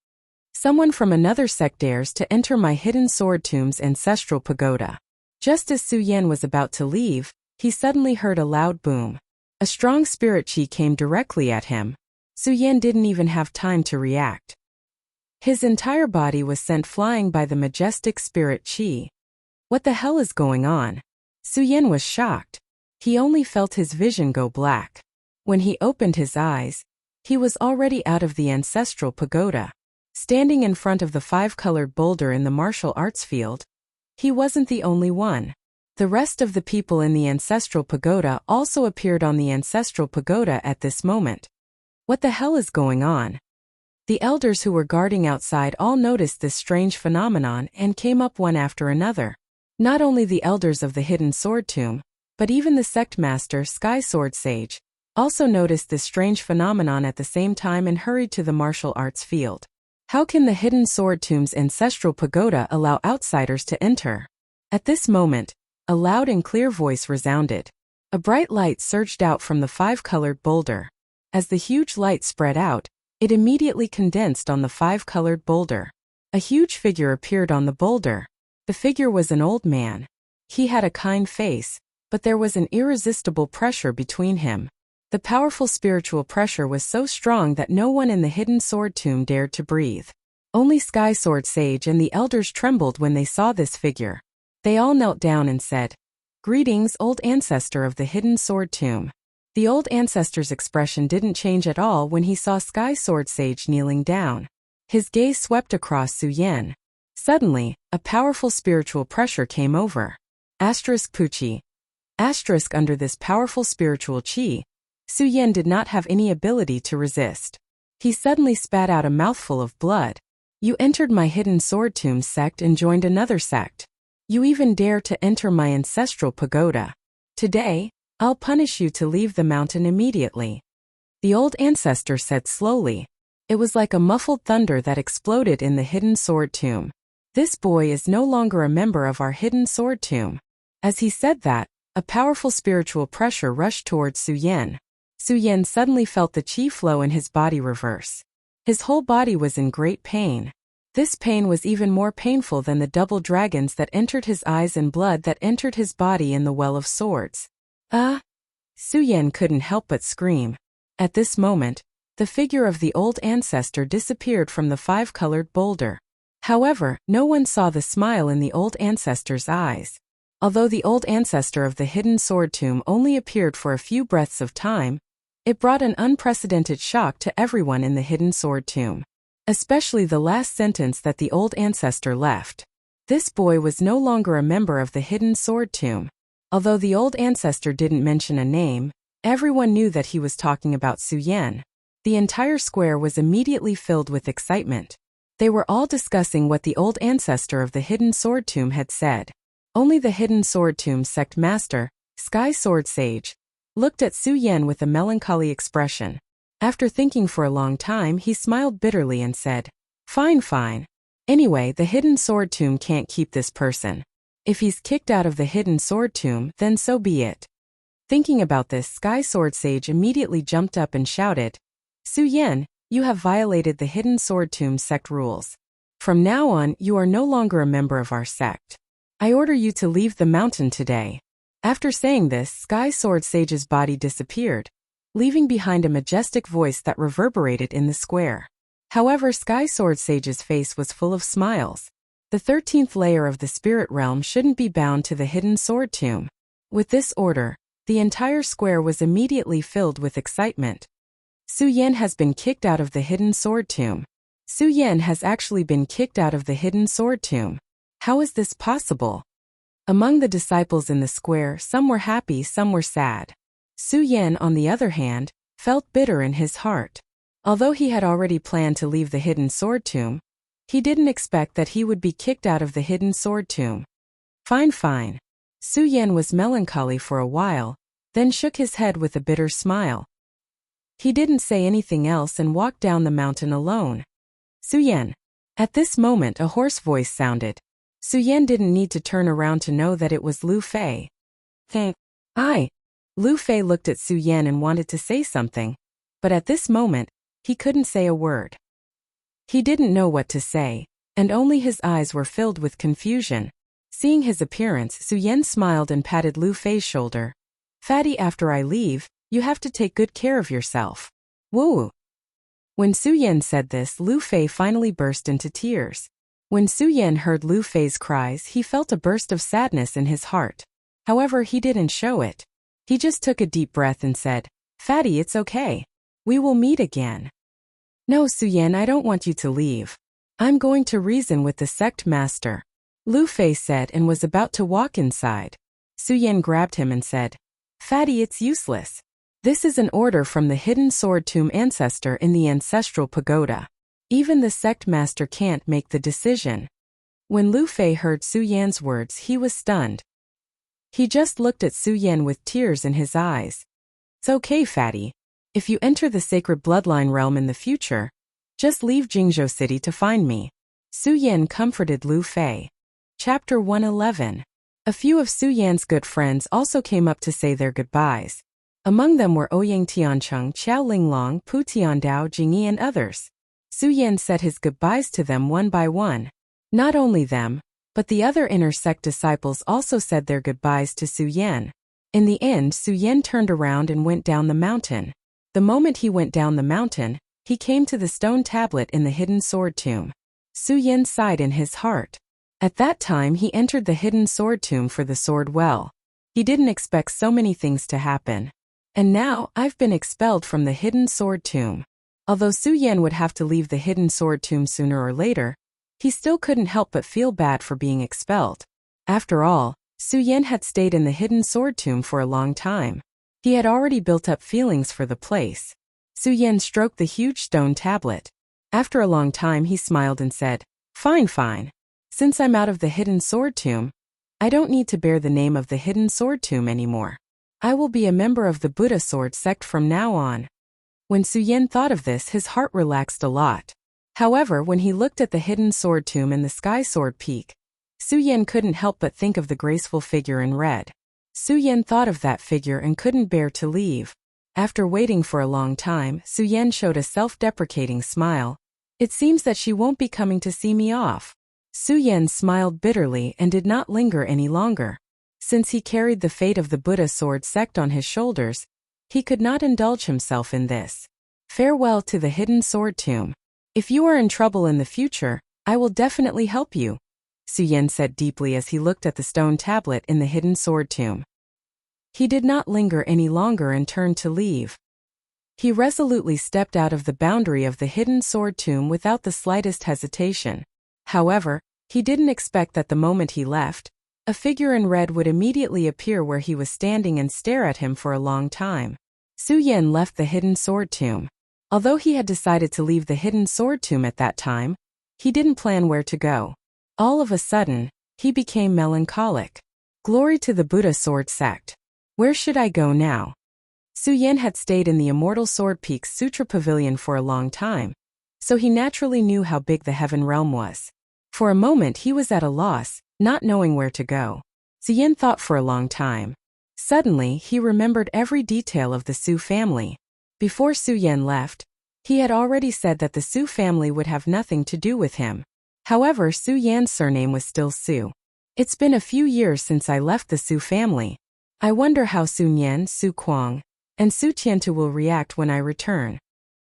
Someone from another sect dares to enter my hidden sword tomb's ancestral pagoda. Just as Su Yan was about to leave, he suddenly heard a loud boom. A strong spirit chi came directly at him. Su Yan didn't even have time to react. His entire body was sent flying by the majestic spirit chi. What the hell is going on? Su Yan was shocked. He only felt his vision go black. When he opened his eyes, he was already out of the ancestral pagoda. Standing in front of the five-colored boulder in the martial arts field, he wasn't the only one. The rest of the people in the ancestral pagoda also appeared on the ancestral pagoda at this moment. What the hell is going on? The elders who were guarding outside all noticed this strange phenomenon and came up one after another. Not only the elders of the hidden sword tomb, but even the sect master Sky Sword Sage also noticed this strange phenomenon at the same time and hurried to the martial arts field. How can the hidden sword tomb's ancestral pagoda allow outsiders to enter? At this moment, a loud and clear voice resounded. A bright light surged out from the five-colored boulder. As the huge light spread out, it immediately condensed on the five-colored boulder. A huge figure appeared on the boulder. The figure was an old man. He had a kind face, but there was an irresistible pressure between him. The powerful spiritual pressure was so strong that no one in the hidden sword tomb dared to breathe. Only Sky Sword Sage and the elders trembled when they saw this figure. They all knelt down and said, "Greetings, old ancestor of the hidden sword tomb." The old ancestor's expression didn't change at all when he saw Sky Sword Sage kneeling down. His gaze swept across Su Yan. Suddenly, a powerful spiritual pressure came over. Puchi. Under this powerful spiritual chi, Su Yan did not have any ability to resist. He suddenly spat out a mouthful of blood. "You entered my hidden sword tomb sect and joined another sect. You even dare to enter my ancestral pagoda. Today, I'll punish you to leave the mountain immediately," the old ancestor said slowly. It was like a muffled thunder that exploded in the hidden sword tomb. "This boy is no longer a member of our hidden sword tomb." As he said that, a powerful spiritual pressure rushed towards Su Yan. Su Yan suddenly felt the chi flow in his body reverse. His whole body was in great pain. This pain was even more painful than the double dragons that entered his eyes and blood that entered his body in the well of swords. Su Yan couldn't help but scream. At this moment, the figure of the old ancestor disappeared from the five-colored boulder. However, no one saw the smile in the old ancestor's eyes. Although the old ancestor of the hidden sword tomb only appeared for a few breaths of time, it brought an unprecedented shock to everyone in the hidden sword tomb. Especially the last sentence that the old ancestor left. This boy was no longer a member of the hidden sword tomb. Although the old ancestor didn't mention a name, everyone knew that he was talking about Su Yan. The entire square was immediately filled with excitement. They were all discussing what the old ancestor of the hidden sword tomb had said. Only the hidden sword tomb sect master, Sky Sword Sage, looked at Su Yan with a melancholy expression. After thinking for a long time, he smiled bitterly and said, Fine. Anyway, the hidden sword tomb can't keep this person. If he's kicked out of the hidden sword tomb, then so be it." Thinking about this, Sky Sword Sage immediately jumped up and shouted, "Su Yan, you have violated the hidden sword tomb sect rules. From now on, you are no longer a member of our sect. I order you to leave the mountain today." After saying this, Sky Sword Sage's body disappeared, leaving behind a majestic voice that reverberated in the square. However, Sky Sword Sage's face was full of smiles. The 13th layer of the spirit realm shouldn't be bound to the hidden sword tomb. With this order, the entire square was immediately filled with excitement. Su Yan has been kicked out of the hidden sword tomb. Su Yan has actually been kicked out of the hidden sword tomb. How is this possible? Among the disciples in the square, some were happy, some were sad. Su Yan, on the other hand, felt bitter in his heart. Although he had already planned to leave the hidden sword tomb, he didn't expect that he would be kicked out of the hidden sword tomb. Fine. Su Yan was melancholy for a while, then shook his head with a bitter smile. He didn't say anything else and walked down the mountain alone. Su Yan. At this moment, a hoarse voice sounded. Su Yan didn't need to turn around to know that it was Lu Fei. Lu Fei looked at Su Yan and wanted to say something, but at this moment, he couldn't say a word. He didn't know what to say, and only his eyes were filled with confusion. Seeing his appearance, Su Yan smiled and patted Lu Fei's shoulder. "Fatty, after I leave, you have to take good care of yourself." Woo! When Su Yan said this, Lu Fei finally burst into tears. When Su Yan heard Lu Fei's cries, he felt a burst of sadness in his heart. However, he didn't show it. He just took a deep breath and said, "Fatty, it's okay. We will meet again." "No, Su Yan, I don't want you to leave. I'm going to reason with the sect master," Lu Fei said and was about to walk inside. Su Yan grabbed him and said, "Fatty, it's useless. This is an order from the hidden sword tomb ancestor in the ancestral pagoda. Even the sect master can't make the decision." When Lu Fei heard Su Yan's words, he was stunned. He just looked at Su Yan with tears in his eyes. "It's okay, Fatty. If you enter the sacred bloodline realm in the future, just leave Jingzhou City to find me." Su Yan comforted Lu Fei. Chapter 111. A few of Su Yan's good friends also came up to say their goodbyes. Among them were Ouyang Tiancheng, Qiao Linglong, Pu Tiandao, Jingyi, and others. Su Yan said his goodbyes to them one by one. Not only them, but the other inner sect disciples also said their goodbyes to Su Yan. In the end, Su Yan turned around and went down the mountain. The moment he went down the mountain, he came to the stone tablet in the hidden sword tomb. Su Yan sighed in his heart. At that time he entered the hidden sword tomb for the sword well. He didn't expect so many things to happen. And now, I've been expelled from the hidden sword tomb. Although Su Yan would have to leave the hidden sword tomb sooner or later, he still couldn't help but feel bad for being expelled. After all, Su Yan had stayed in the hidden sword tomb for a long time. He had already built up feelings for the place. Su Yan stroked the huge stone tablet. After a long time he smiled and said, Fine. Since I'm out of the hidden sword tomb, I don't need to bear the name of the hidden sword tomb anymore. I will be a member of the Buddha sword sect from now on." When Su Yan thought of this, his heart relaxed a lot. However, when he looked at the hidden sword tomb and the sky sword peak, Su Yan couldn't help but think of the graceful figure in red. Su Yan thought of that figure and couldn't bear to leave. After waiting for a long time, Su Yan showed a self-deprecating smile. "It seems that she won't be coming to see me off." Su Yan smiled bitterly and did not linger any longer. Since he carried the fate of the Buddha sword sect on his shoulders, he could not indulge himself in this. "Farewell to the hidden sword tomb. If you are in trouble in the future, I will definitely help you," Su Yan said deeply as he looked at the stone tablet in the hidden sword tomb. He did not linger any longer and turned to leave. He resolutely stepped out of the boundary of the hidden sword tomb without the slightest hesitation. However, he didn't expect that the moment he left, a figure in red would immediately appear where he was standing and stare at him for a long time. Su Yan left the hidden sword tomb. Although he had decided to leave the hidden sword tomb at that time, he didn't plan where to go. All of a sudden, he became melancholic. Glory to the Buddha sword sect. Where should I go now? Su Yan had stayed in the Immortal Sword Peak's Sutra Pavilion for a long time, so he naturally knew how big the heaven realm was. For a moment he was at a loss, not knowing where to go. Su Yan thought for a long time. Suddenly, he remembered every detail of the Su family. Before Su Yan left, he had already said that the Su family would have nothing to do with him. However, Su Yan's surname was still Su. "It's been a few years since I left the Su family. I wonder how Su Nian, Su Kuang, and Su Tiantu will react when I return."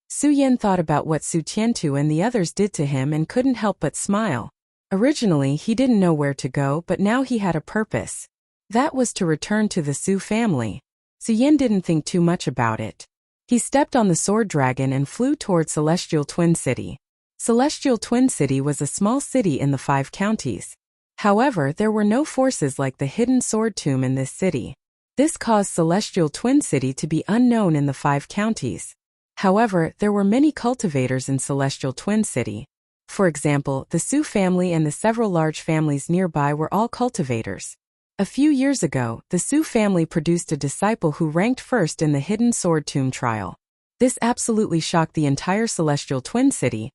Su Yan thought about what Su Tiantu and the others did to him and couldn't help but smile. Originally, he didn't know where to go, but now he had a purpose. That was to return to the Su family. Su Yan didn't think too much about it. He stepped on the sword dragon and flew toward Celestial Twin City. Celestial Twin City was a small city in the 5 counties. However, there were no forces like the hidden sword tomb in this city. This caused Celestial Twin City to be unknown in the 5 counties. However, there were many cultivators in Celestial Twin City. For example, the Su family and the several large families nearby were all cultivators. A few years ago, the Su family produced a disciple who ranked first in the hidden sword tomb trial. This absolutely shocked the entire Celestial Twin City,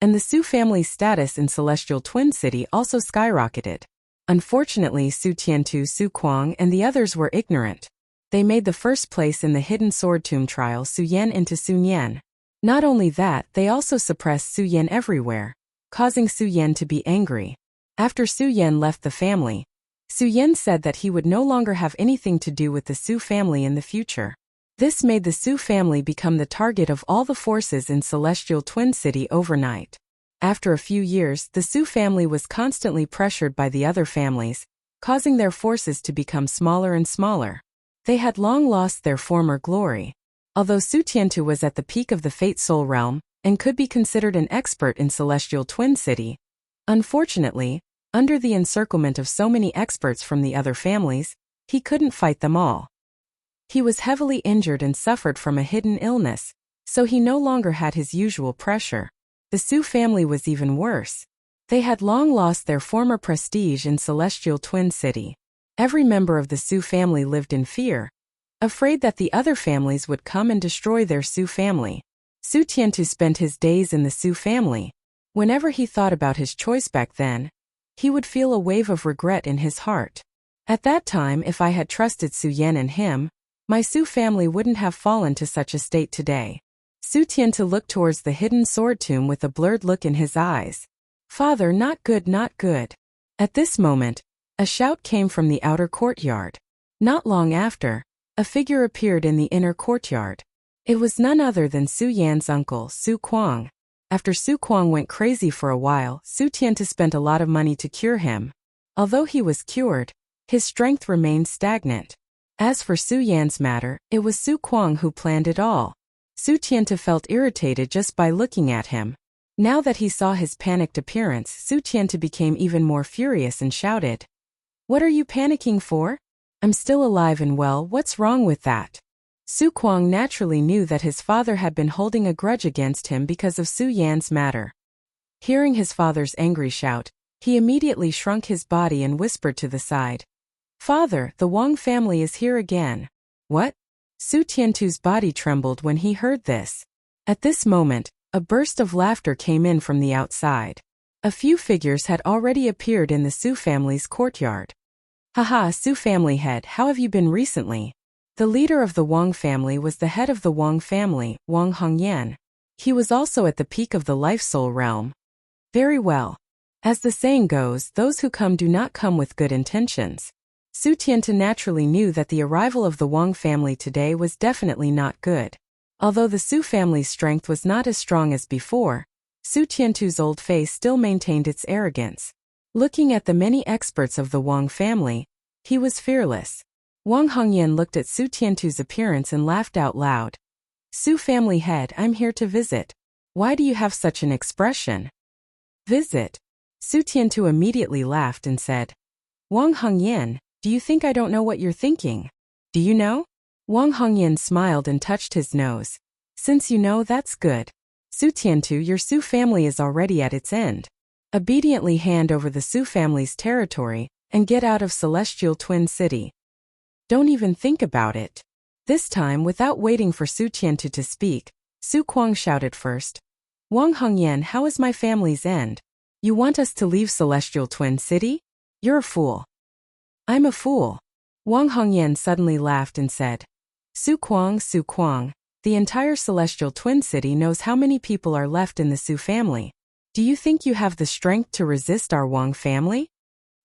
and the Su family's status in Celestial Twin City also skyrocketed. Unfortunately, Su Tiantu, Su Kuang, and the others were ignorant. They made the first place in the hidden sword tomb trial Su Yan into Su Nian. Not only that, they also suppressed Su Yan everywhere, causing Su Yan to be angry. After Su Yan left the family, Su Yan said that he would no longer have anything to do with the Su family in the future. This made the Su family become the target of all the forces in Celestial Twin City overnight. After a few years, the Su family was constantly pressured by the other families, causing their forces to become smaller and smaller. They had long lost their former glory. Although Su Tiantu was at the peak of the Fate Soul realm, and could be considered an expert in Celestial Twin City, unfortunately, under the encirclement of so many experts from the other families, he couldn't fight them all. He was heavily injured and suffered from a hidden illness, so he no longer had his usual pressure. The Su family was even worse. They had long lost their former prestige in Celestial Twin City. Every member of the Su family lived in fear, afraid that the other families would come and destroy their Su family. Su Tiantu spent his days in the Su family. Whenever he thought about his choice back then, he would feel a wave of regret in his heart. At that time, if I had trusted Su Yan and him, my Su family wouldn't have fallen to such a state today. Su Tiantu looked towards the hidden sword tomb with a blurred look in his eyes. Father, not good, not good. At this moment, a shout came from the outer courtyard. Not long after, a figure appeared in the inner courtyard. It was none other than Su Yan's uncle, Su Kuang. After Su Kuang went crazy for a while, Su Tiantu spent a lot of money to cure him. Although he was cured, his strength remained stagnant. As for Su Yan's matter, it was Su Kuang who planned it all. Su Tiantu felt irritated just by looking at him. Now that he saw his panicked appearance, Su Tiantu became even more furious and shouted, "What are you panicking for? I'm still alive and well, what's wrong with that?" Su Kuang naturally knew that his father had been holding a grudge against him because of Su Yan's matter. Hearing his father's angry shout, he immediately shrunk his body and whispered to the side, "Father, the Wang family is here again." What? Su Tiantu's body trembled when he heard this. At this moment, a burst of laughter came in from the outside. A few figures had already appeared in the Su family's courtyard. "Haha, Su family head, how have you been recently?" The leader of the Wang family was the head of the Wang family, Wang Hongyan. He was also at the peak of the Life Soul realm. Very well. As the saying goes, those who come do not come with good intentions. Su Tiantu naturally knew that the arrival of the Wang family today was definitely not good. Although the Su family's strength was not as strong as before, Su Tiantu's old face still maintained its arrogance. Looking at the many experts of the Wang family, he was fearless. Wang Hongyan looked at Su Tiantu's appearance and laughed out loud. "Su family head, I'm here to visit. Why do you have such an expression?" "Visit?" Su Tiantu immediately laughed and said, "Wang Hongyan, do you think I don't know what you're thinking? Do you know?" Wang Hongyan smiled and touched his nose. "Since you know, that's good. Su Tiantu, your Su family is already at its end. Obediently hand over the Su family's territory, and get out of Celestial Twin City. Don't even think about it." This time, without waiting for Su Tiantu to speak, Su Kuang shouted first, "Wang Hongyan, how is my family's end? You want us to leave Celestial Twin City? You're a fool." "I'm a fool." Wang Hongyan suddenly laughed and said, Su Kuang, the entire Celestial Twin City knows how many people are left in the Su family. Do you think you have the strength to resist our Wang family?"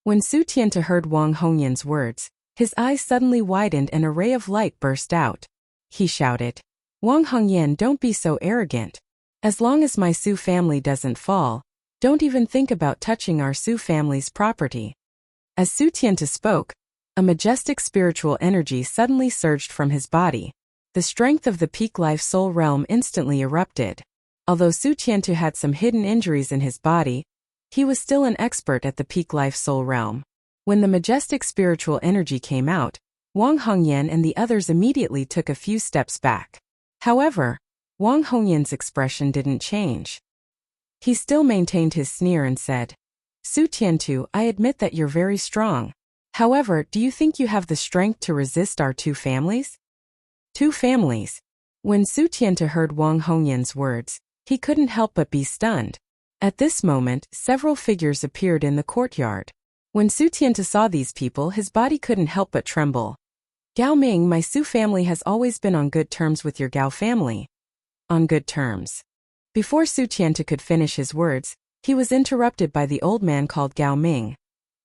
When Su Tiantu heard Wang Hongyan's words, his eyes suddenly widened and a ray of light burst out. He shouted, "Wang Hongyan, don't be so arrogant. As long as my Su family doesn't fall, don't even think about touching our Su family's property." As Su Tiantu spoke, a majestic spiritual energy suddenly surged from his body. The strength of the peak life soul realm instantly erupted. Although Su Tiantu had some hidden injuries in his body, he was still an expert at the peak life soul realm. When the majestic spiritual energy came out, Wang Hongyan and the others immediately took a few steps back. However, Wang Hongyan's expression didn't change. He still maintained his sneer and said, "Su Tiantu, I admit that you're very strong. However, do you think you have the strength to resist our two families?" Two families. When Su Tiantu heard Wang Hongyan's words, he couldn't help but be stunned. At this moment, several figures appeared in the courtyard. When Su Tiantu saw these people, his body couldn't help but tremble. "Gao Ming, my Su family has always been on good terms with your Gao family. on good terms. Before Su Qiantu could finish his words, he was interrupted by the old man called Gao Ming.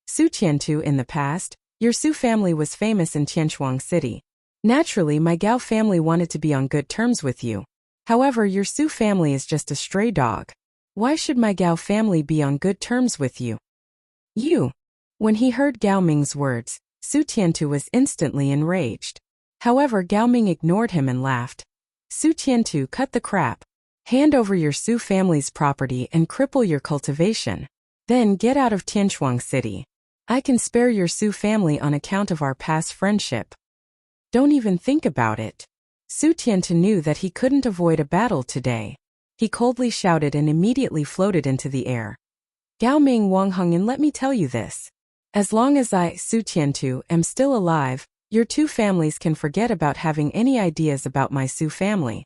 Su Qiantu, in the past, your Su family was famous in Tianshuang City. Naturally, my Gao family wanted to be on good terms with you. However, your Su family is just a stray dog. Why should my Gao family be on good terms with you? You. When he heard Gao Ming's words, Su Qiantu was instantly enraged. However, Gao Ming ignored him and laughed. Su Qiantu, cut the crap. Hand over your Su family's property and cripple your cultivation. Then get out of Tianshuang City. I can spare your Su family on account of our past friendship. Don't even think about it. Su Qiantu knew that he couldn't avoid a battle today. He coldly shouted and immediately floated into the air. Gao Ming, Wang Hongyan, let me tell you this. As long as I, Su Qiantu, am still alive, your two families can forget about having any ideas about my Su family.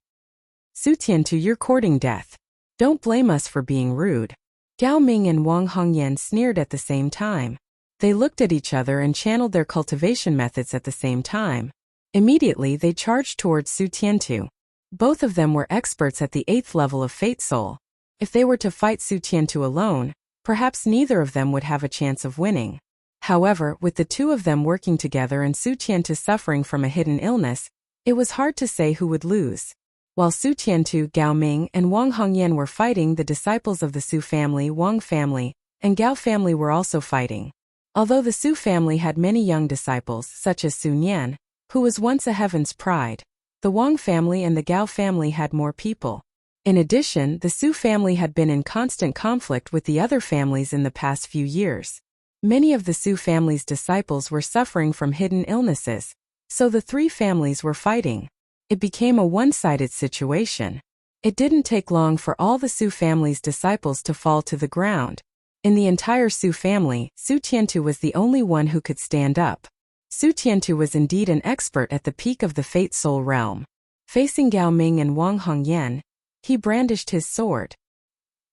Su Qiantu, you're courting death. Don't blame us for being rude. Gao Ming and Wang Hongyan sneered at the same time. They looked at each other and channeled their cultivation methods at the same time. Immediately they charged towards Su Qiantu. Both of them were experts at the 8th level of Fate Soul. If they were to fight Su Qiantu alone, perhaps neither of them would have a chance of winning. However, with the two of them working together and Su Qiantu suffering from a hidden illness, it was hard to say who would lose. While Su Qiantu, Gao Ming, and Wang Hongyan were fighting, the disciples of the Su family, Wang family, and Gao family were also fighting. Although the Su family had many young disciples, such as Sun Yan, who was once a heaven's pride, the Wang family and the Gao family had more people. In addition, the Su family had been in constant conflict with the other families in the past few years. Many of the Su family's disciples were suffering from hidden illnesses, so the three families were fighting. It became a one-sided situation. It didn't take long for all the Su family's disciples to fall to the ground. In the entire Su family, Su Qiantu was the only one who could stand up. Su Qiantu was indeed an expert at the peak of the Fate Soul realm. Facing Gao Ming and Wang Hongyan, he brandished his sword.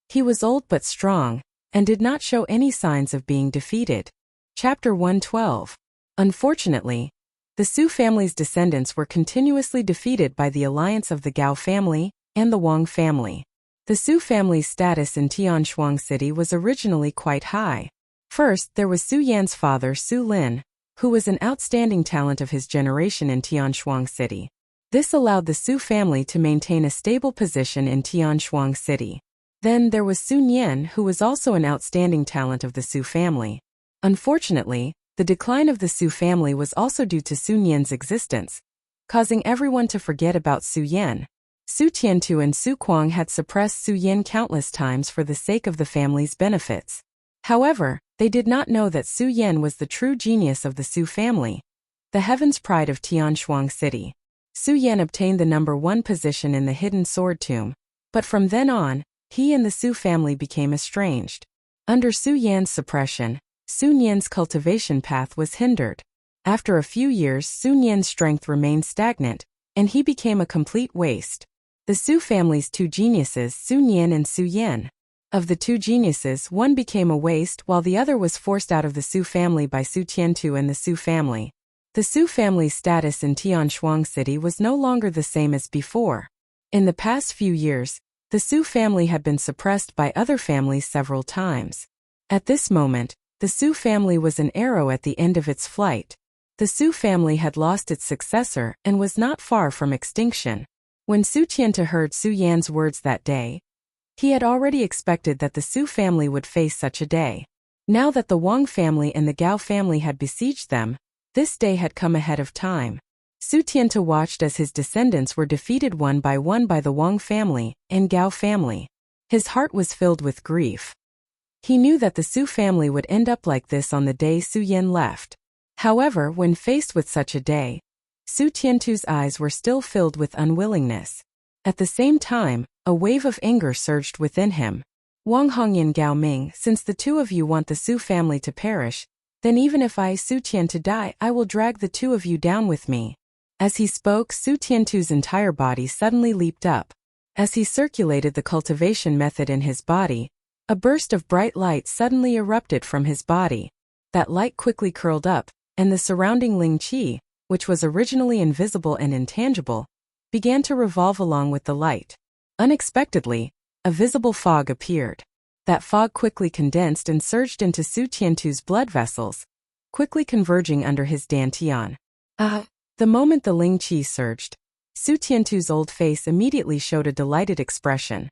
He was old but strong, and did not show any signs of being defeated. Chapter 112. Unfortunately, the Su family's descendants were continuously defeated by the alliance of the Gao family and the Wang family. The Su family's status in Tianshuang City was originally quite high. First, there was Su Yan's father, Su Lin, who was an outstanding talent of his generation in Tianshuang City. This allowed the Su family to maintain a stable position in Tianshuang City. Then there was Sun Yan, who was also an outstanding talent of the Su family. Unfortunately, the decline of the Su family was also due to Sun Yan's existence, causing everyone to forget about Su Yan. Su Qiantu and Su Kuang had suppressed Su Yan countless times for the sake of the family's benefits. However, they did not know that Su Yan was the true genius of the Su family, the heaven's pride of Tianshuang City. Su Yan obtained the #1 position in the hidden sword tomb, but from then on, he and the Su family became estranged. Under Su Yan's suppression, Sun Yan's cultivation path was hindered. After a few years, Sun Yan's strength remained stagnant, and he became a complete waste. The Su family's two geniuses, Sun Yan and Su Yan. Of the two geniuses, one became a waste while the other was forced out of the Su family by Su Qiantu and the Su family. The Su family's status in Tianshuang City was no longer the same as before. In the past few years, the Su family had been suppressed by other families several times. At this moment, the Su family was an arrow at the end of its flight. The Su family had lost its successor and was not far from extinction. When Su Qiantu heard Su Yan's words that day, he had already expected that the Su family would face such a day. Now that the Wang family and the Gao family had besieged them, this day had come ahead of time. Su Qiantu watched as his descendants were defeated one by the Wang family and Gao family. His heart was filled with grief. He knew that the Su family would end up like this on the day Su Yan left. However, when faced with such a day, Su Qiantu's eyes were still filled with unwillingness. At the same time, a wave of anger surged within him. Wang Hongyan, Gao Ming, since the two of you want the Su family to perish, then even if I, Su Qiantu, die, I will drag the two of you down with me. As he spoke, Su Qiantu's entire body suddenly leaped up. As he circulated the cultivation method in his body, a burst of bright light suddenly erupted from his body. That light quickly curled up, and the surrounding Ling Qi, which was originally invisible and intangible, began to revolve along with the light. Unexpectedly, a visible fog appeared. That fog quickly condensed and surged into Su Tiantu's blood vessels, quickly converging under his dantian. The moment the Ling Qi surged, Su Tiantu's old face immediately showed a delighted expression.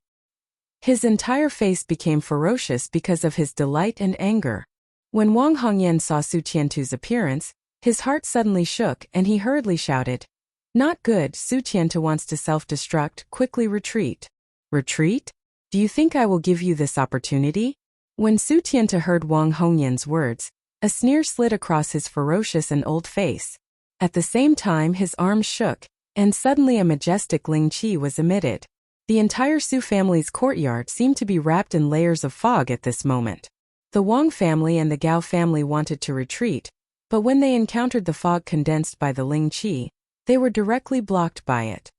His entire face became ferocious because of his delight and anger. When Wang Hongyan saw Su Tiantu's appearance, his heart suddenly shook and he hurriedly shouted, "Not good, Su Tiantu wants to self-destruct, quickly retreat." "Retreat? Do you think I will give you this opportunity?" When Su Tiantu heard Wang Hongyan's words, a sneer slid across his ferocious and old face. At the same time his arms shook, and suddenly a majestic Ling Qi was emitted. The entire Su family's courtyard seemed to be wrapped in layers of fog at this moment. The Wang family and the Gao family wanted to retreat, but when they encountered the fog condensed by the Ling Qi, they were directly blocked by it.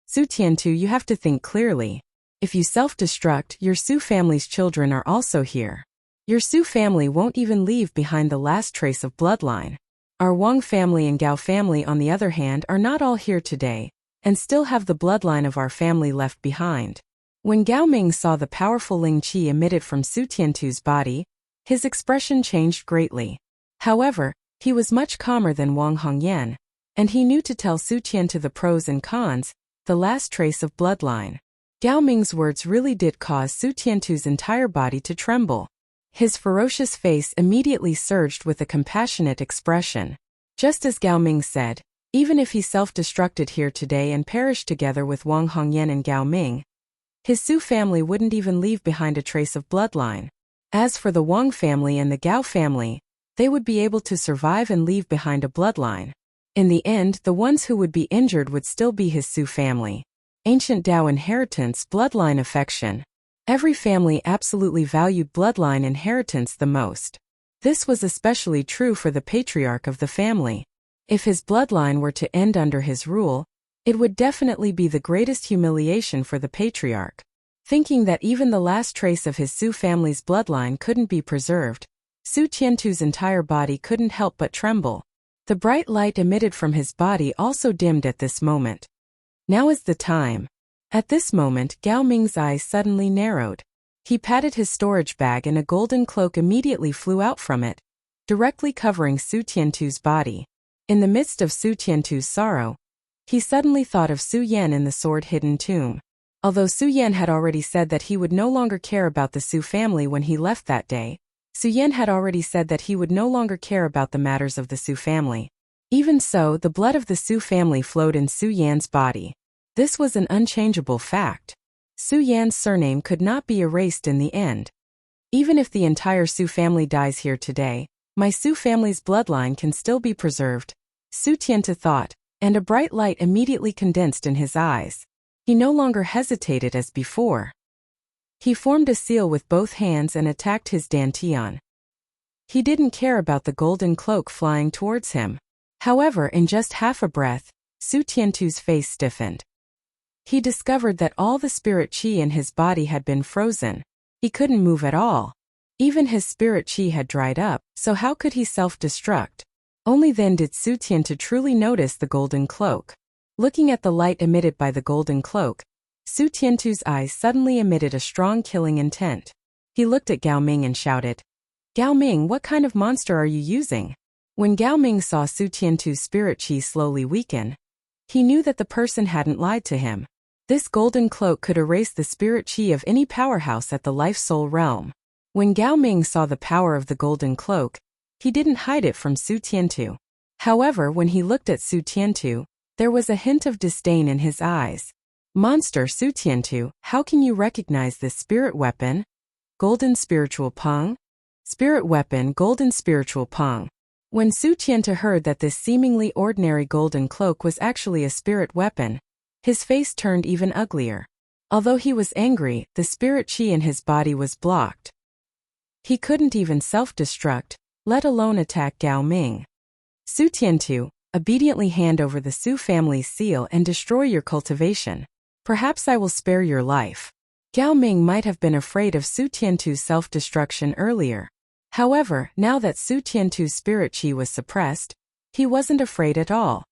"Su Tiantu, you have to think clearly. If you self-destruct, your Su family's children are also here. Your Su family won't even leave behind the last trace of bloodline. Our Wang family and Gao family, on the other hand, are not all here today, and still have the bloodline of our family left behind." When Gao Ming saw the powerful Ling Qi emitted from Su Tiantu's body, his expression changed greatly. However, he was much calmer than Wang Hongyan, and he knew to tell Su Tiantu the pros and cons, the last trace of bloodline. Gao Ming's words really did cause Su Tiantu's entire body to tremble. His ferocious face immediately surged with a compassionate expression. Just as Gao Ming said, even if he self-destructed here today and perished together with Wang Hongyan and Gao Ming, his Su family wouldn't even leave behind a trace of bloodline. As for the Wang family and the Gao family, they would be able to survive and leave behind a bloodline. In the end, the ones who would be injured would still be his Su family. Ancient Dao inheritance, bloodline affection. Every family absolutely valued bloodline inheritance the most. This was especially true for the patriarch of the family. If his bloodline were to end under his rule, it would definitely be the greatest humiliation for the patriarch. Thinking that even the last trace of his Su family's bloodline couldn't be preserved, Su Tiantu's entire body couldn't help but tremble. The bright light emitted from his body also dimmed at this moment. Now is the time. At this moment, Gao Ming's eyes suddenly narrowed. He patted his storage bag and a golden cloak immediately flew out from it, directly covering Su Tiantu's body. In the midst of Su Tiantu's sorrow, he suddenly thought of Su Yan in the sword-hidden tomb. Although Su Yan had already said that he would no longer care about the Su family when he left that day, Su Yan had already said that he would no longer care about the matters of the Su family. Even so, the blood of the Su family flowed in Su Yan's body. This was an unchangeable fact. Su Yan's surname could not be erased in the end. Even if the entire Su family dies here today, my Su family's bloodline can still be preserved, Su Tiantu thought, and a bright light immediately condensed in his eyes. He no longer hesitated as before. He formed a seal with both hands and attacked his dantian. He didn't care about the golden cloak flying towards him. However, in just half a breath, Su Tiantu's face stiffened. He discovered that all the spirit qi in his body had been frozen. He couldn't move at all. Even his spirit qi had dried up, so how could he self-destruct? Only then did Su Tiantu truly notice the golden cloak. Looking at the light emitted by the golden cloak, Su Tiantu's eyes suddenly emitted a strong killing intent. He looked at Gao Ming and shouted, "Gao Ming, what kind of monster are you using?" When Gao Ming saw Su Tiantu's spirit qi slowly weaken, he knew that the person hadn't lied to him. This golden cloak could erase the spirit qi of any powerhouse at the life-soul realm. When Gao Ming saw the power of the golden cloak, he didn't hide it from Su Tiantu. However, when he looked at Su Tiantu, there was a hint of disdain in his eyes. "Monster Su Tiantu, how can you recognize this spirit weapon? Golden spiritual peng? Spirit weapon, golden spiritual peng." When Su Tiantu heard that this seemingly ordinary golden cloak was actually a spirit weapon, his face turned even uglier. Although he was angry, the spirit qi in his body was blocked. He couldn't even self-destruct, let alone attack Gao Ming. "Su Tiantu, obediently hand over the Su family's seal and destroy your cultivation. Perhaps I will spare your life." Gao Ming might have been afraid of Su Tiantu's self-destruction earlier. However, now that Su Tiantu's spirit qi was suppressed, he wasn't afraid at all.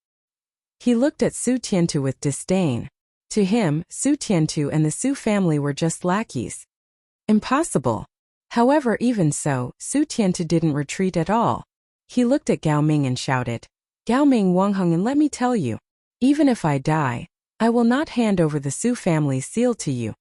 He looked at Su Tiantu with disdain. To him, Su Tiantu and the Su family were just lackeys. Impossible. However, even so, Su Tiantu didn't retreat at all. He looked at Gao Ming and shouted, "Gao Ming Wangheng, and let me tell you, even if I die, I will not hand over the Su family's seal to you."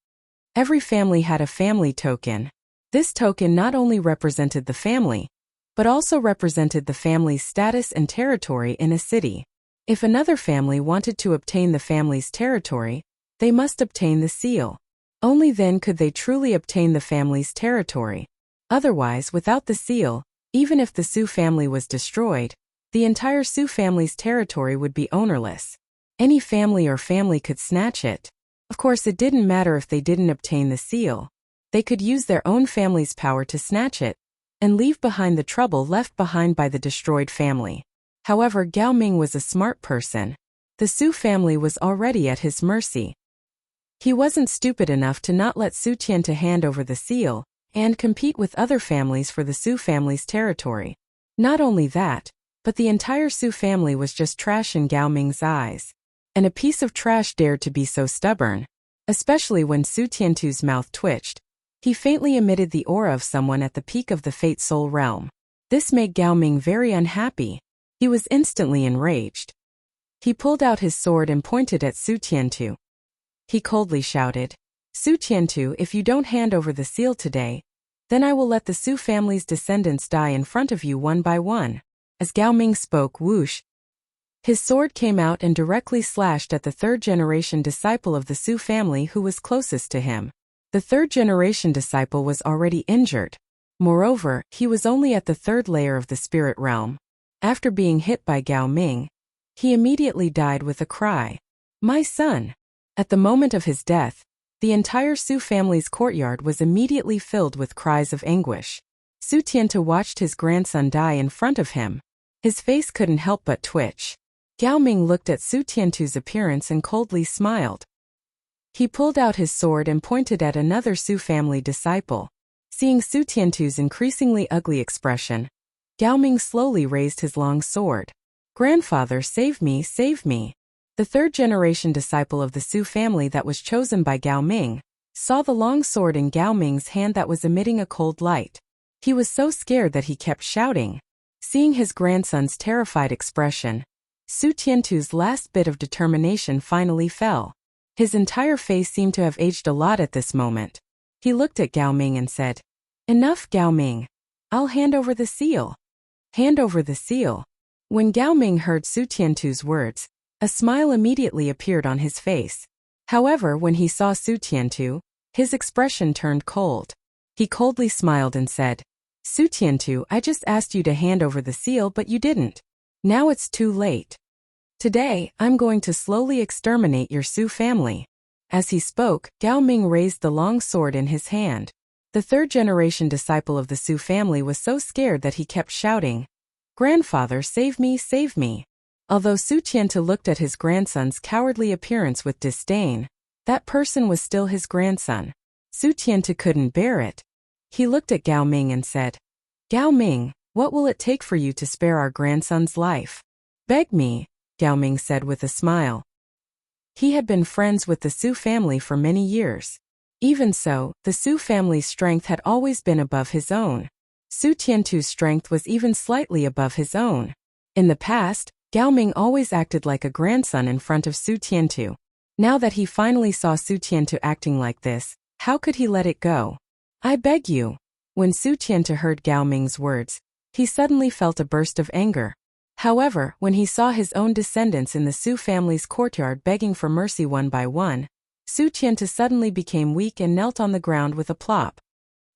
Every family had a family token. This token not only represented the family, but also represented the family's status and territory in a city. If another family wanted to obtain the family's territory, they must obtain the seal. Only then could they truly obtain the family's territory. Otherwise, without the seal, even if the Su family was destroyed, the entire Su family's territory would be ownerless. Any family or family could snatch it. Of course, it didn't matter if they didn't obtain the seal. They could use their own family's power to snatch it and leave behind the trouble left behind by the destroyed family. However, Gao Ming was a smart person. The Su family was already at his mercy. He wasn't stupid enough to not let Su Tiantu hand over the seal and compete with other families for the Su family's territory. Not only that, but the entire Su family was just trash in Gao Ming's eyes. And a piece of trash dared to be so stubborn. Especially when Su Tiantu's mouth twitched. He faintly emitted the aura of someone at the peak of the Fate Soul realm. This made Gao Ming very unhappy. He was instantly enraged. He pulled out his sword and pointed at Su Tiantu. He coldly shouted, "Su Tiantu, if you don't hand over the seal today, then I will let the Su family's descendants die in front of you one by one." As Gao Ming spoke, whoosh, his sword came out and directly slashed at the third-generation disciple of the Su family who was closest to him. The third-generation disciple was already injured. Moreover, he was only at the third layer of the spirit realm. After being hit by Gao Ming, he immediately died with a cry, "My son!" At the moment of his death, the entire Su family's courtyard was immediately filled with cries of anguish. Su Tiantu watched his grandson die in front of him. His face couldn't help but twitch. Gao Ming looked at Su Tiantu's appearance and coldly smiled. He pulled out his sword and pointed at another Su family disciple. Seeing Su Tiantu's increasingly ugly expression, Gao Ming slowly raised his long sword. "Grandfather, save me, save me." The third-generation disciple of the Su family that was chosen by Gao Ming saw the long sword in Gao Ming's hand that was emitting a cold light. He was so scared that he kept shouting. Seeing his grandson's terrified expression, Su Tiantu's last bit of determination finally fell. His entire face seemed to have aged a lot at this moment. He looked at Gao Ming and said, "Enough, Gao Ming. I'll hand over the seal." Hand over the seal. When Gao Ming heard Su Tiantu's words, a smile immediately appeared on his face. However, when he saw Su Tiantu, his expression turned cold. He coldly smiled and said, "Su Tiantu, I just asked you to hand over the seal but you didn't. Now it's too late. Today, I'm going to slowly exterminate your Su family." As he spoke, Gao Ming raised the long sword in his hand. The third-generation disciple of the Su family was so scared that he kept shouting, "Grandfather, save me, save me." Although Su Tiantu looked at his grandson's cowardly appearance with disdain, that person was still his grandson. Su Tiantu couldn't bear it. He looked at Gao Ming and said, "Gao Ming, what will it take for you to spare our grandson's life?" "Beg me," Gao Ming said with a smile. He had been friends with the Su family for many years. Even so, the Su family's strength had always been above his own. Su Tiantu's strength was even slightly above his own. In the past, Gao Ming always acted like a grandson in front of Su Tiantu. Now that he finally saw Su Tiantu acting like this, how could he let it go? "I beg you." When Su Tiantu heard Gao Ming's words, he suddenly felt a burst of anger. However, when he saw his own descendants in the Su family's courtyard begging for mercy one by one, Su Tiantu suddenly became weak and knelt on the ground with a plop.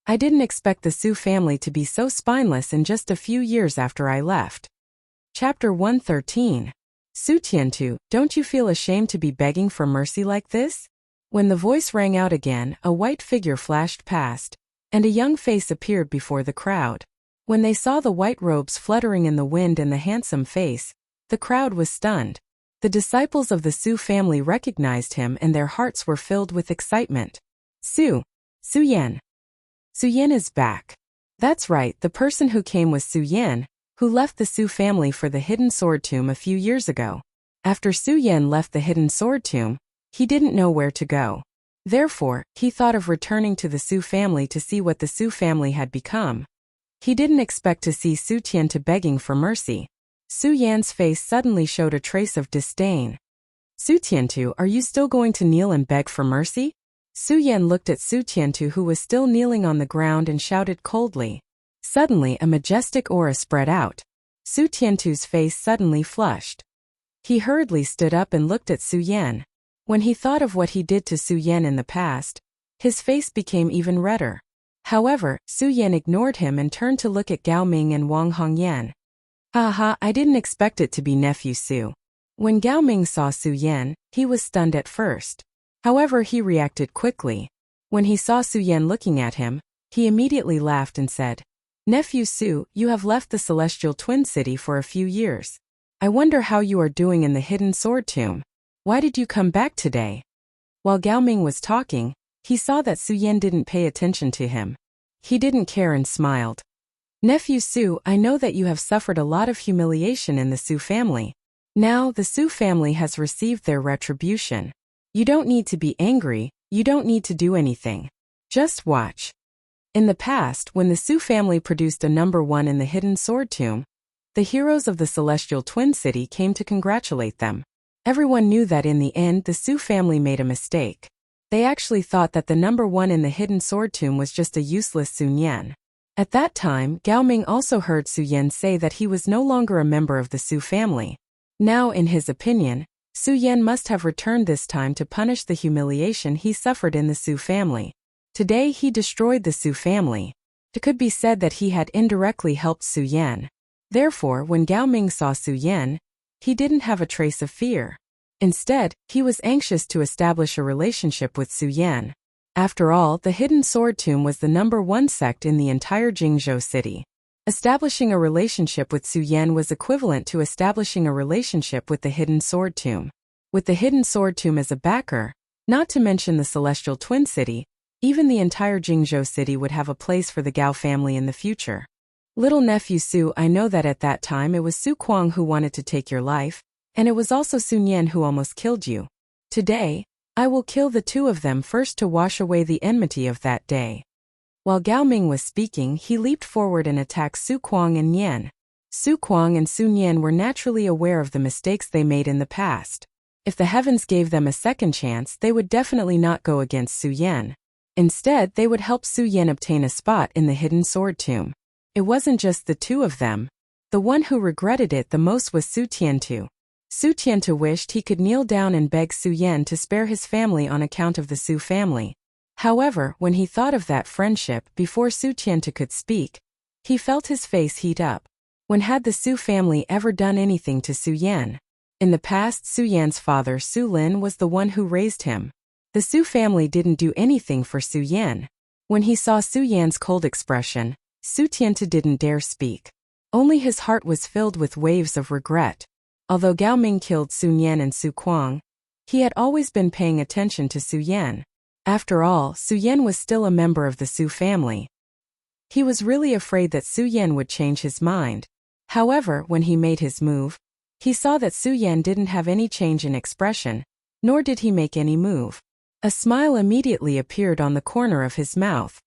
"I didn't expect the Su family to be so spineless in just a few years after I left." Chapter 113. Su Tiantu, don't you feel ashamed to be begging for mercy like this? When the voice rang out again, a white figure flashed past, and a young face appeared before the crowd. When they saw the white robes fluttering in the wind and the handsome face, the crowd was stunned. The disciples of the Su family recognized him and their hearts were filled with excitement. Su Yan. Su Yan is back. That's right, the person who came was Su Yan, who left the Su family for the Hidden Sword Tomb a few years ago. After Su Yan left the Hidden Sword Tomb, He didn't know where to go. Therefore, he thought of returning to the Su family to see what the Su family had become. He didn't expect to see Su Tiantu begging for mercy. Su Yan's face suddenly showed a trace of disdain. Su Tiantu, are you still going to kneel and beg for mercy? Su Yan looked at Su Tiantu, who was still kneeling on the ground, and shouted coldly. Suddenly a majestic aura spread out. Su Tiantu's face suddenly flushed. He hurriedly stood up and looked at Su Yan. When he thought of what he did to Su Yan in the past, his face became even redder. However, Su Yan ignored him and turned to look at Gao Ming and Wang Hongyan. Haha, I didn't expect it to be nephew Su. When Gao Ming saw Su Yan, he was stunned at first. However, he reacted quickly. When he saw Su Yan looking at him, he immediately laughed and said, Nephew Su, you have left the Celestial Twin City for a few years. I wonder how you are doing in the Hidden Sword Tomb. Why did you come back today? While Gao Ming was talking, he saw that Su Yan didn't pay attention to him. He didn't care and smiled. Nephew Su, I know that you have suffered a lot of humiliation in the Su family. Now the Su family has received their retribution. You don't need to be angry, you don't need to do anything. Just watch. In the past, when the Su family produced a number 1 in the Hidden Sword Tomb, the heroes of the Celestial Twin City came to congratulate them. Everyone knew that in the end the Su family made a mistake. They actually thought that the number 1 in the Hidden Sword Tomb was just a useless Sun Yan. At that time, Gao Ming also heard Su Yan say that he was no longer a member of the Su family. Now, in his opinion, Su Yan must have returned this time to punish the humiliation he suffered in the Su family. Today he destroyed the Su family. It could be said that he had indirectly helped Su Yan. Therefore, when Gao Ming saw Su Yan, he didn't have a trace of fear. Instead, he was anxious to establish a relationship with Su Yan. After all, the Hidden Sword Tomb was the number 1 sect in the entire Jingzhou city. Establishing a relationship with Su Yan was equivalent to establishing a relationship with the Hidden Sword Tomb. With the Hidden Sword Tomb as a backer, not to mention the Celestial Twin City, even the entire Jingzhou city would have a place for the Gao family in the future. Little nephew Su, I know that at that time it was Su Kuang who wanted to take your life, and it was also Sun Yan who almost killed you. Today, I will kill the two of them first to wash away the enmity of that day. While Gao Ming was speaking, he leaped forward and attacked Su Kuang and Yan. Su Kuang and Sun Yan were naturally aware of the mistakes they made in the past. If the heavens gave them a second chance, they would definitely not go against Su Yan. Instead, they would help Su Yan obtain a spot in the Hidden Sword Tomb. It wasn't just the two of them. The one who regretted it the most was Su Tiantu. Su Tiantu wished he could kneel down and beg Su Yan to spare his family on account of the Su family. However, when he thought of that friendship before Su Tiantu could speak, he felt his face heat up. When had the Su family ever done anything to Su Yan? In the past, Su Yan's father Su Lin was the one who raised him. The Su family didn't do anything for Su Yan. When he saw Su Yan's cold expression, Su Tiantu didn't dare speak. Only his heart was filled with waves of regret. Although Gao Ming killed Sun Yan and Su Kuang, he had always been paying attention to Su Yan. After all, Su Yan was still a member of the Su family. He was really afraid that Su Yan would change his mind. However, when he made his move, he saw that Su Yan didn't have any change in expression, nor did he make any move. A smile immediately appeared on the corner of his mouth.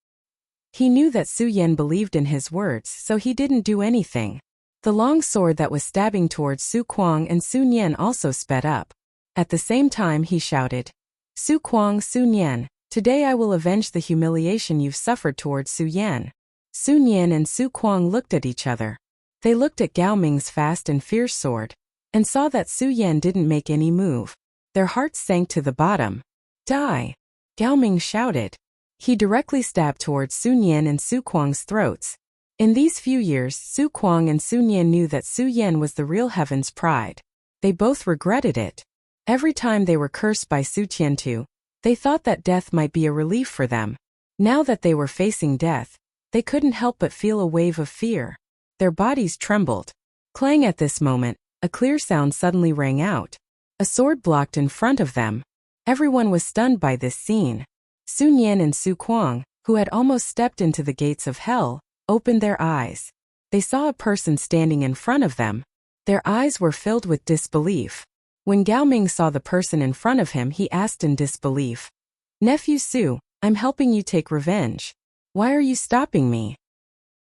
He knew that Su Yan believed in his words, so he didn't do anything. The long sword that was stabbing towards Su Kuang and Sun Yan also sped up. At the same time he shouted, Su Kuang, Sun Yan, today I will avenge the humiliation you've suffered towards Su Yan. Sun Yan and Su Kuang looked at each other. They looked at Gao Ming's fast and fierce sword, and saw that Su Yan didn't make any move. Their hearts sank to the bottom. Die! Gao Ming shouted. He directly stabbed towards Sun Yan and Su Kuang's throats. In these few years, Su Kuang and Sun Yan knew that Su Yan was the real heaven's pride. They both regretted it. Every time they were cursed by Su Tiantu, they thought that death might be a relief for them. Now that they were facing death, they couldn't help but feel a wave of fear. Their bodies trembled. Clang! At this moment, a clear sound suddenly rang out. A sword blocked in front of them. Everyone was stunned by this scene. Sun Yan and Su Kuang, who had almost stepped into the gates of hell, opened their eyes. They saw a person standing in front of them. Their eyes were filled with disbelief. When Gao Ming saw the person in front of him, he asked in disbelief, "Nephew Su, I'm helping you take revenge. Why are you stopping me?"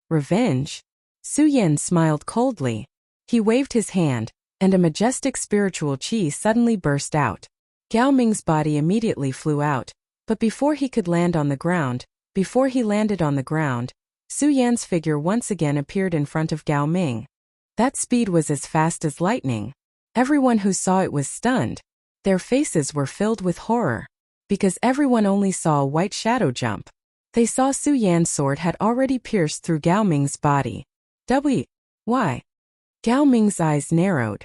"Revenge?" Su Yan smiled coldly. He waved his hand, and a majestic spiritual qi suddenly burst out. Gao Ming's body immediately flew out, but before he landed on the ground, Su Yan's figure once again appeared in front of Gao Ming. That speed was as fast as lightning. Everyone who saw it was stunned. Their faces were filled with horror, because everyone only saw a white shadow jump. They saw Su Yan's sword had already pierced through Gao Ming's body. Why? Gao Ming's eyes narrowed.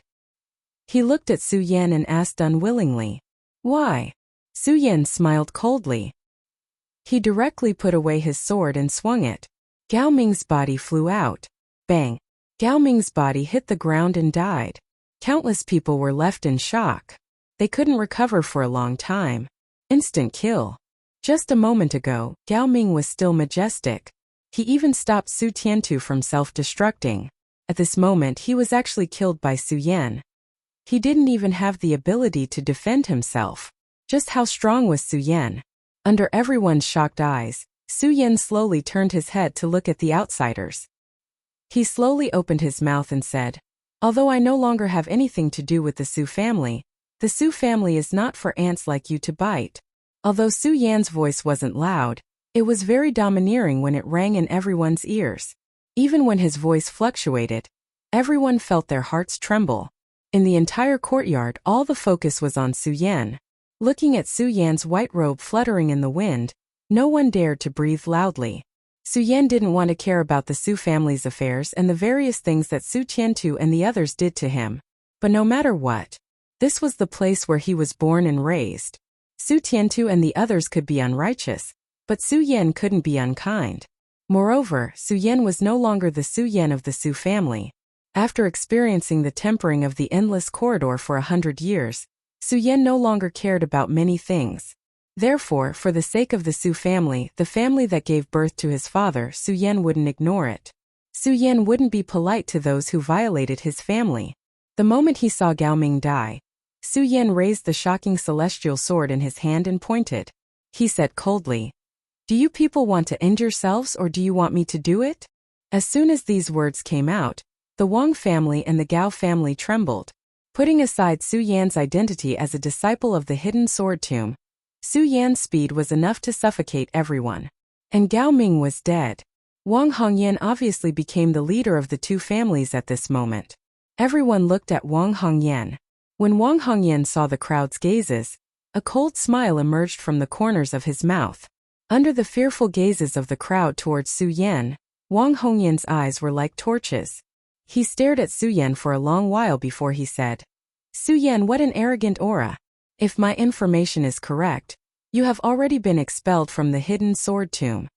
He looked at Su Yan and asked unwillingly, "Why?" Su Yan smiled coldly. He directly put away his sword and swung it. Gao Ming's body flew out. Bang! Gao Ming's body hit the ground and died. Countless people were left in shock. They couldn't recover for a long time. Instant kill. Just a moment ago, Gao Ming was still majestic. He even stopped Su Tiantu from self-destructing. At this moment, he was actually killed by Su Yan. He didn't even have the ability to defend himself. Just how strong was Su Yan? Under everyone's shocked eyes, Su Yan slowly turned his head to look at the outsiders. He slowly opened his mouth and said, "Although I no longer have anything to do with the Su family, the Su family is not for ants like you to bite." Although Su Yan's voice wasn't loud, it was very domineering when it rang in everyone's ears. Even when his voice fluctuated, everyone felt their hearts tremble. In the entire courtyard, all the focus was on Su Yan. Looking at Su Yan's white robe fluttering in the wind, no one dared to breathe loudly. Su Yan didn't want to care about the Su family's affairs and the various things that Su Tiantu and the others did to him. But no matter what, this was the place where he was born and raised. Su Tiantu and the others could be unrighteous, but Su Yan couldn't be unkind. Moreover, Su Yan was no longer the Su Yan of the Su family. After experiencing the tempering of the endless corridor for 100 years, Su Yan no longer cared about many things. Therefore, for the sake of the Su family, the family that gave birth to his father, Su Yan wouldn't ignore it. Su Yan wouldn't be polite to those who violated his family. The moment he saw Gao Ming die, Su Yan raised the shocking celestial sword in his hand and pointed. He said coldly, "Do you people want to end yourselves or do you want me to do it?" As soon as these words came out, the Wang family and the Gao family trembled. Putting aside Su Yan's identity as a disciple of the hidden sword tomb, Su Yan's speed was enough to suffocate everyone. And Gao Ming was dead. Wang Hongyan obviously became the leader of the two families at this moment. Everyone looked at Wang Hongyan. When Wang Hongyan saw the crowd's gazes, a cold smile emerged from the corners of his mouth. Under the fearful gazes of the crowd towards Su Yan, Wang Hongyan's eyes were like torches. He stared at Su Yan for a long while before he said, "Su Yan, what an arrogant aura. If my information is correct, you have already been expelled from the hidden sword tomb."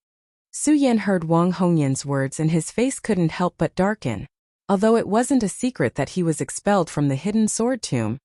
Su Yan heard Wang Hongyan's words and his face couldn't help but darken. Although it wasn't a secret that he was expelled from the hidden sword tomb,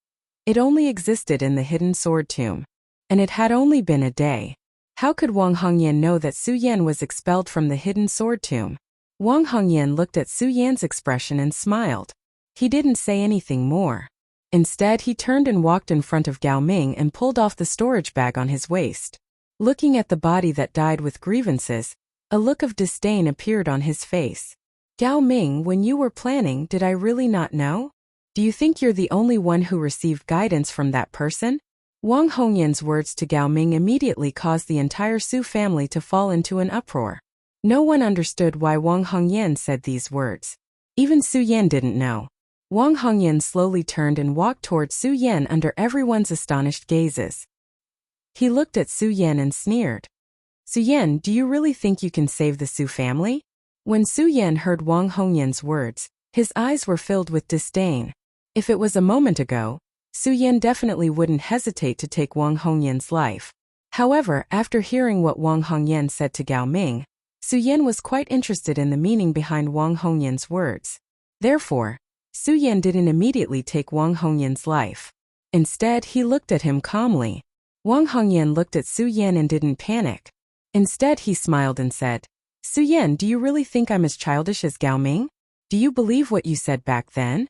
it only existed in the hidden sword tomb. And it had only been a day. How could Wang Hongyan know that Su Yan was expelled from the hidden sword tomb? Wang Hongyan looked at Su Yan's expression and smiled. He didn't say anything more. Instead, he turned and walked in front of Gao Ming and pulled off the storage bag on his waist. Looking at the body that died with grievances, a look of disdain appeared on his face. "Gao Ming, when you were planning, did I really not know? Do you think you're the only one who received guidance from that person?" Wang Hongyan's words to Gao Ming immediately caused the entire Su family to fall into an uproar. No one understood why Wang Hongyan said these words. Even Su Yan didn't know. Wang Hongyan slowly turned and walked towards Su Yan under everyone's astonished gazes. He looked at Su Yan and sneered. "Su Yan, do you really think you can save the Su family?" When Su Yan heard Wang Hongyan's words, his eyes were filled with disdain. If it was a moment ago, Su Yan definitely wouldn't hesitate to take Wang Hongyan's life. However, after hearing what Wang Hongyan said to Gao Ming, Su Yan was quite interested in the meaning behind Wang Hongyan's words. Therefore, Su Yan didn't immediately take Wang Hongyan's life. Instead, he looked at him calmly. Wang Hongyan looked at Su Yan and didn't panic. Instead, he smiled and said, "Su Yan, do you really think I'm as childish as Gao Ming? Do you believe what you said back then?"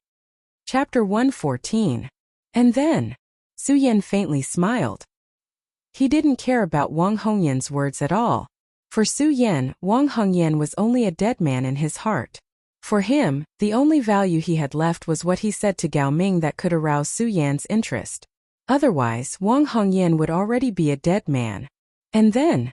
Chapter 114. And then, Su Yan faintly smiled. He didn't care about Wang Hongyan's words at all. For Su Yan, Wang Hongyan was only a dead man in his heart. For him, the only value he had left was what he said to Gao Ming that could arouse Su Yan's interest. Otherwise, Wang Hongyan would already be a dead man. And then,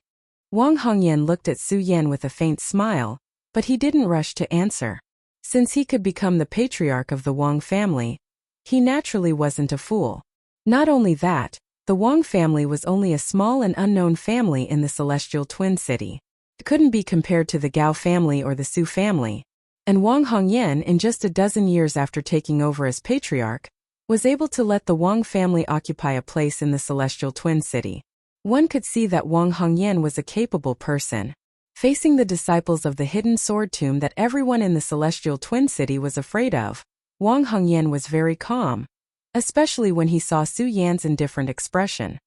Wang Hongyan looked at Su Yan with a faint smile, but he didn't rush to answer. Since he could become the patriarch of the Wang family, he naturally wasn't a fool. Not only that, the Wang family was only a small and unknown family in the Celestial Twin City. It couldn't be compared to the Gao family or the Su family. And Wang Hongyan, in just a dozen years after taking over as patriarch, was able to let the Wang family occupy a place in the Celestial Twin City. One could see that Wang Hongyan was a capable person. Facing the disciples of the hidden sword tomb that everyone in the Celestial Twin City was afraid of, Wang Hongyan was very calm, especially when he saw Su Yan's indifferent expression.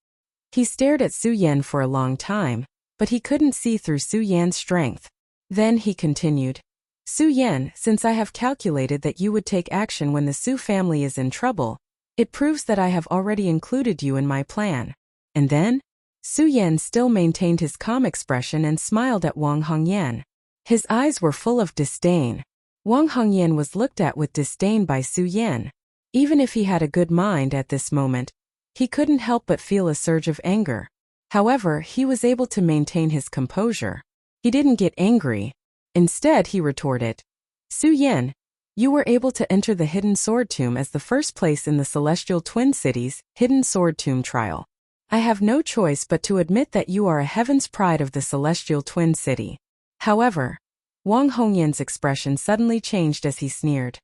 He stared at Su Yan for a long time, but he couldn't see through Su Yan's strength. Then he continued, Su Yan, since I have calculated that you would take action when the Su family is in trouble, it proves that I have already included you in my plan. And then, Su Yan still maintained his calm expression and smiled at Wang Hongyan. His eyes were full of disdain. Wang Hongyan was looked at with disdain by Su Yan. Even if he had a good mind at this moment, he couldn't help but feel a surge of anger. However, he was able to maintain his composure. He didn't get angry. Instead, he retorted, Su Yan, you were able to enter the Hidden Sword Tomb as the first place in the Celestial Twin City's Hidden Sword Tomb trial. I have no choice but to admit that you are a heaven's pride of the Celestial Twin City. However, Wang Hongyan's expression suddenly changed as he sneered.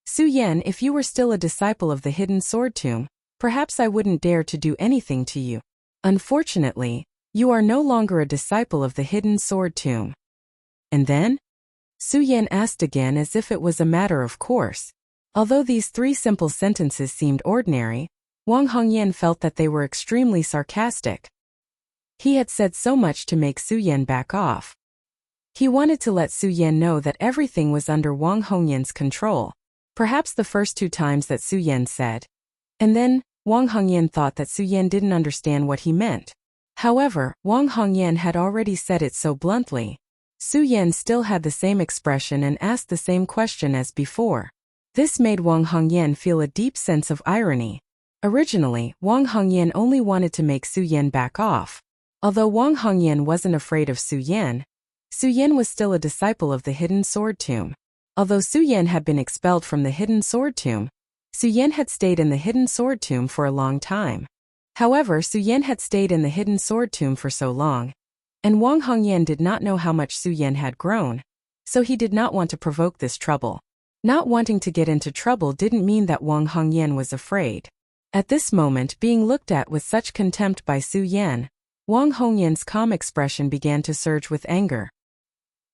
Su Yan, if you were still a disciple of the Hidden Sword Tomb, perhaps I wouldn't dare to do anything to you. Unfortunately, you are no longer a disciple of the Hidden Sword Tomb. And then? Su Yan asked again as if it was a matter of course. Although these three simple sentences seemed ordinary, Wang Hongyan felt that they were extremely sarcastic. He had said so much to make Su Yan back off. He wanted to let Su Yan know that everything was under Wang Hongyan's control. Perhaps the first two times that Su Yan said. And then, Wang Hongyan thought that Su Yan didn't understand what he meant. However, Wang Hongyan had already said it so bluntly. Su Yan still had the same expression and asked the same question as before. This made Wang Hongyan feel a deep sense of irony. Originally, Wang Hongyan only wanted to make Su Yan back off. Although Wang Hongyan wasn't afraid of Su Yan was still a disciple of the Hidden Sword Tomb. Although Su Yan had been expelled from the Hidden Sword Tomb, Su Yan had stayed in the Hidden Sword Tomb for a long time. However, Su Yan had stayed in the Hidden Sword Tomb for so long, and Wang Hongyan did not know how much Su Yan had grown, so he did not want to provoke this trouble. Not wanting to get into trouble didn't mean that Wang Hongyan was afraid. At this moment, being looked at with such contempt by Su Yan, Wang Hongyan's calm expression began to surge with anger.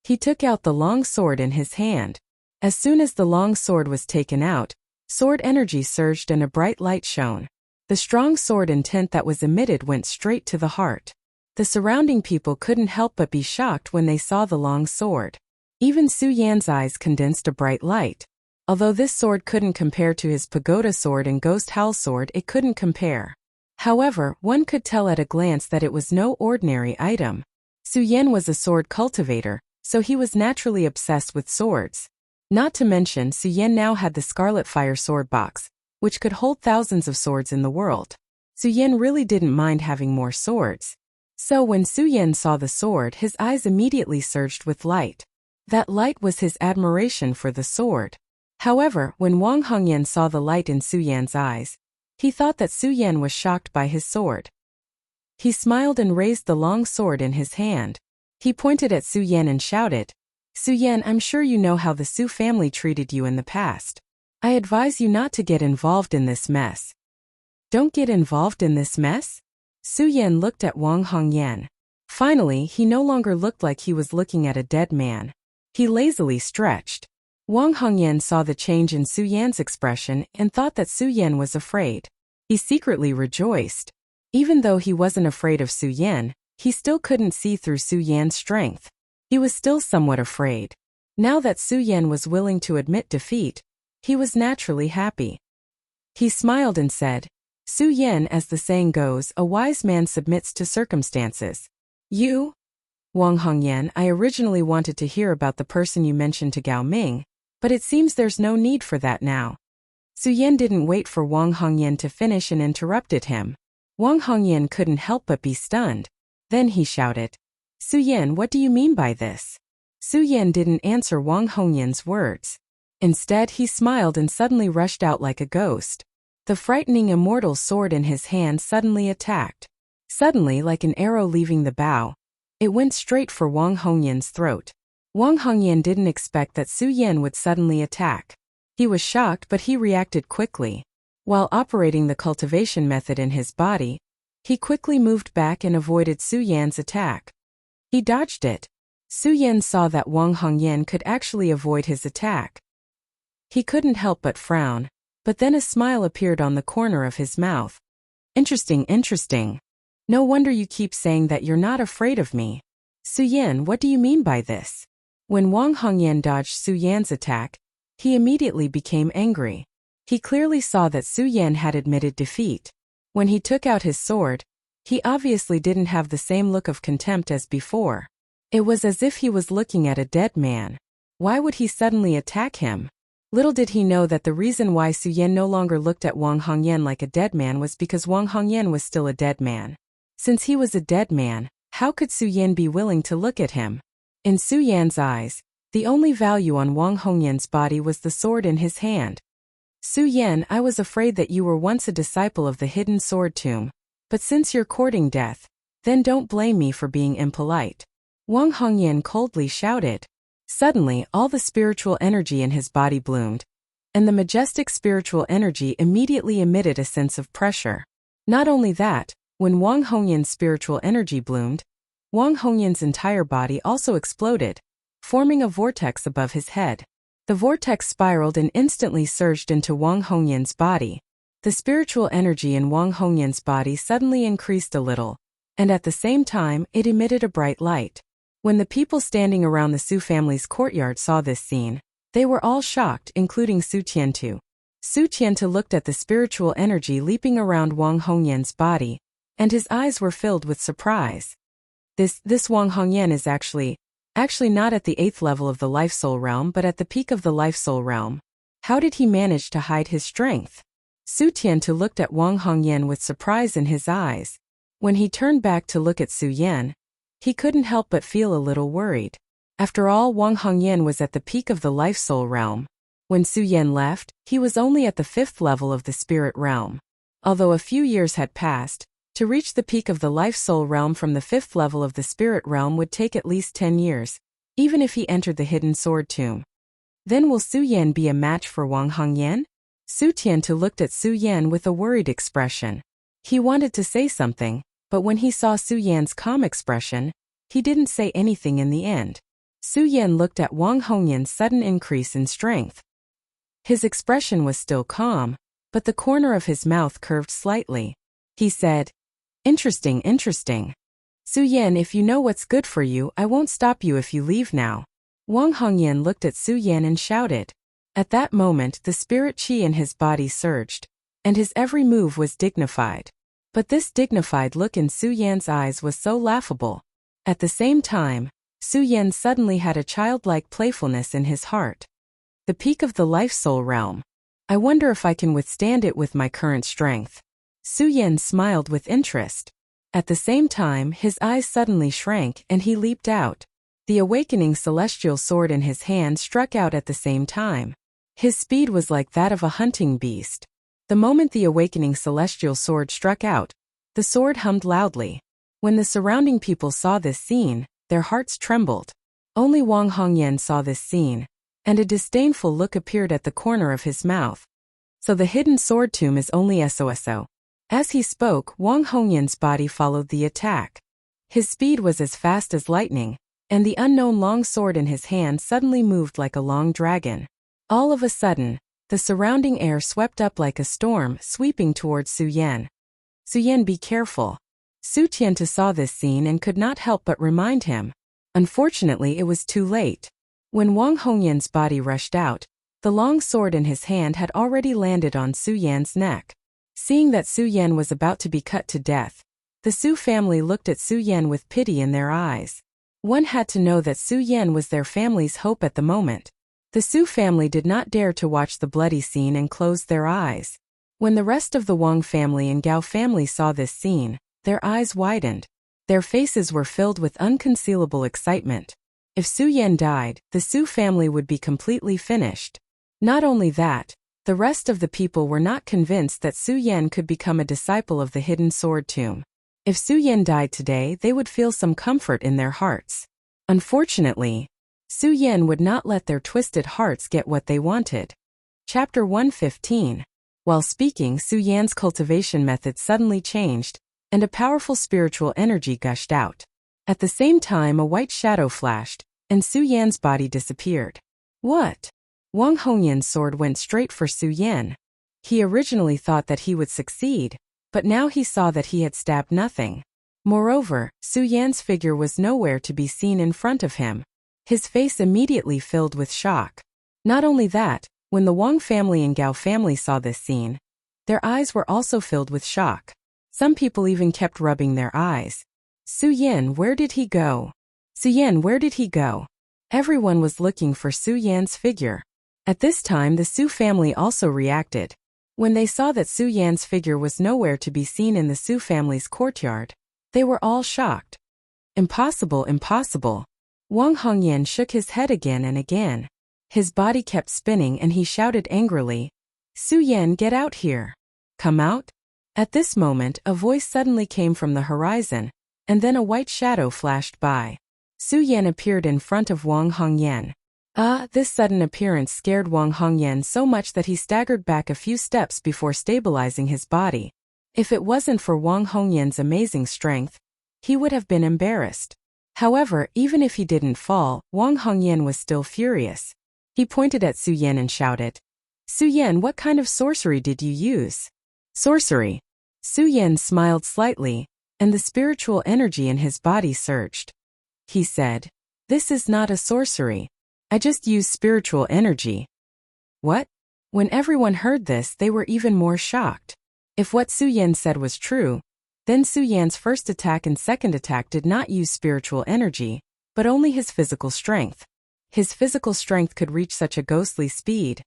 He took out the long sword in his hand. As soon as the long sword was taken out, sword energy surged and a bright light shone. The strong sword intent that was emitted went straight to the heart. The surrounding people couldn't help but be shocked when they saw the long sword. Even Su Yan's eyes condensed a bright light. Although this sword couldn't compare to his pagoda sword and ghost howl sword, it couldn't compare. However, one could tell at a glance that it was no ordinary item. Su Yan was a sword cultivator, so he was naturally obsessed with swords. Not to mention, Su Yan now had the Scarlet Fire sword box, which could hold thousands of swords in the world. Su Yan really didn't mind having more swords. So when Su Yan saw the sword, his eyes immediately surged with light. That light was his admiration for the sword. However, when Wang Hongyan saw the light in Su Yan's eyes, he thought that Su Yan was shocked by his sword. He smiled and raised the long sword in his hand. He pointed at Su Yan and shouted, Su Yan, I'm sure you know how the Su family treated you in the past. I advise you not to get involved in this mess. Don't get involved in this mess? Su Yan looked at Wang Hongyan. Finally, he no longer looked like he was looking at a dead man. He lazily stretched. Wang Hongyan saw the change in Su Yan's expression and thought that Su Yan was afraid. He secretly rejoiced. Even though he wasn't afraid of Su Yan, he still couldn't see through Su Yan's strength. He was still somewhat afraid. Now that Su Yan was willing to admit defeat, he was naturally happy. He smiled and said, "Su Yan, as the saying goes, a wise man submits to circumstances. You? Wang Hongyan, I originally wanted to hear about the person you mentioned to Gao Ming, but it seems there's no need for that now." Su Yan didn't wait for Wang Hongyan to finish and interrupted him. Wang Hongyan couldn't help but be stunned. Then he shouted, "Su Yan, what do you mean by this?" Su Yan didn't answer Wang Hongyan's words. Instead, he smiled and suddenly rushed out like a ghost. The frightening immortal sword in his hand suddenly attacked. Suddenly, like an arrow leaving the bow, it went straight for Wang Hongyan's throat. Wang Hongyan didn't expect that Su Yan would suddenly attack. He was shocked, but he reacted quickly. While operating the cultivation method in his body, he quickly moved back and avoided Su Yan's attack. He dodged it. Su Yan saw that Wang Hongyan could actually avoid his attack. He couldn't help but frown, but then a smile appeared on the corner of his mouth. Interesting, interesting. No wonder you keep saying that you're not afraid of me. Su Yan, what do you mean by this? When Wang Hongyan dodged Su Yan's attack, he immediately became angry. He clearly saw that Su Yan had admitted defeat. When he took out his sword, he obviously didn't have the same look of contempt as before. It was as if he was looking at a dead man. Why would he suddenly attack him? Little did he know that the reason why Su Yan no longer looked at Wang Hongyan like a dead man was because Wang Hongyan was still a dead man. Since he was a dead man, how could Su Yan be willing to look at him? In Su Yan's eyes, the only value on Wang Hongyan's body was the sword in his hand. Su Yan, I was afraid that you were once a disciple of the hidden sword tomb, but since you're courting death, then don't blame me for being impolite. Wang Hongyan coldly shouted. Suddenly, all the spiritual energy in his body bloomed, and the majestic spiritual energy immediately emitted a sense of pressure. Not only that, when Wang Hongyan's spiritual energy bloomed, Wang Hongyan's entire body also exploded, forming a vortex above his head. The vortex spiraled and instantly surged into Wang Hongyan's body. The spiritual energy in Wang Hongyan's body suddenly increased a little, and at the same time, it emitted a bright light. When the people standing around the Su family's courtyard saw this scene, they were all shocked, including Su Tiantu. Su Tiantu looked at the spiritual energy leaping around Wang Hongyan's body, and his eyes were filled with surprise. This Wang Hongyan is actually not at the 8th level of the Life Soul realm but at the peak of the Life Soul realm. How did he manage to hide his strength? Su Tiantu looked at Wang Hongyan with surprise in his eyes. When he turned back to look at Su Yan, he couldn't help but feel a little worried. After all, Wang Hongyan was at the peak of the Life Soul realm. When Su Yan left, he was only at the 5th level of the Spirit realm. Although a few years had passed, to reach the peak of the Life Soul realm from the 5th level of the Spirit realm would take at least 10 years, even if he entered the hidden sword tomb. Then will Su Yan be a match for Wang Hongyan? Su Tiantu looked at Su Yan with a worried expression. He wanted to say something, but when he saw Su Yan's calm expression, he didn't say anything in the end. Su Yan looked at Wang Hongyan's sudden increase in strength. His expression was still calm, but the corner of his mouth curved slightly. He said, Interesting, interesting. Su Yan, if you know what's good for you, I won't stop you if you leave now." Wang Hongyan looked at Su Yan and shouted. At that moment, the spirit qi in his body surged, and his every move was dignified. But this dignified look in Su Yan's eyes was so laughable. At the same time, Su Yan suddenly had a childlike playfulness in his heart. The peak of the Life Soul realm. I wonder if I can withstand it with my current strength. Su Yan smiled with interest. At the same time, his eyes suddenly shrank and he leaped out. The awakening celestial sword in his hand struck out at the same time. His speed was like that of a hunting beast. The moment the awakening celestial sword struck out, the sword hummed loudly. When the surrounding people saw this scene, their hearts trembled. Only Wang Hongyan saw this scene, and a disdainful look appeared at the corner of his mouth. So the hidden sword tomb is only SOSO. As he spoke, Wang Hongyan's body followed the attack. His speed was as fast as lightning, and the unknown long sword in his hand suddenly moved like a long dragon. All of a sudden, the surrounding air swept up like a storm, sweeping towards Su Yan. Su Yan, be careful. Su Tiantu saw this scene and could not help but remind him. Unfortunately, it was too late. When Wang Hongyan's body rushed out, The long sword in his hand had already landed on Su Yan's neck. Seeing that Su Yan was about to be cut to death, the Su family looked at Su Yan with pity in their eyes. One had to know that Su Yan was their family's hope at the moment. The Su family did not dare to watch the bloody scene and closed their eyes. When the rest of the Wang family and Gao family saw this scene, their eyes widened. Their faces were filled with unconcealable excitement. If Su Yan died, the Su family would be completely finished. Not only that, the rest of the people were not convinced that Su Yan could become a disciple of the hidden sword tomb. If Su Yan died today, they would feel some comfort in their hearts. Unfortunately, Su Yan would not let their twisted hearts get what they wanted. Chapter 115. While speaking, Su Yan's cultivation method suddenly changed, and a powerful spiritual energy gushed out. At the same time, a white shadow flashed, and Su Yan's body disappeared. What? Wang Hongyan's sword went straight for Su Yan. He originally thought that he would succeed, but now he saw that he had stabbed nothing. Moreover, Su Yan's figure was nowhere to be seen in front of him. His face immediately filled with shock. Not only that, when the Wang family and Gao family saw this scene, their eyes were also filled with shock. Some people even kept rubbing their eyes. Su Yan, where did he go? Su Yan, where did he go? Everyone was looking for Su Yan's figure. At this time, the Su family also reacted. When they saw that Su Yan's figure was nowhere to be seen in the Su family's courtyard, they were all shocked. Impossible, impossible. Wang Hongyan shook his head again and again. His body kept spinning and he shouted angrily, "Su Yan, get out here. Come out." At this moment, a voice suddenly came from the horizon, and then a white shadow flashed by. Su Yan appeared in front of Wang Hongyan. This sudden appearance scared Wang Hongyan so much that he staggered back a few steps before stabilizing his body. If it wasn't for Wang Hongyan's amazing strength, he would have been embarrassed. However, even if he didn't fall, Wang Hongyan was still furious. He pointed at Su Yan and shouted, "Su Yan, what kind of sorcery did you use?" "Sorcery." Su Yan smiled slightly, and the spiritual energy in his body surged. He said, "This is not a sorcery. I just used spiritual energy." What? When everyone heard this, they were even more shocked. If what Su Yan said was true, then Su Yan's first attack and second attack did not use spiritual energy, but only his physical strength. His physical strength could reach such a ghostly speed.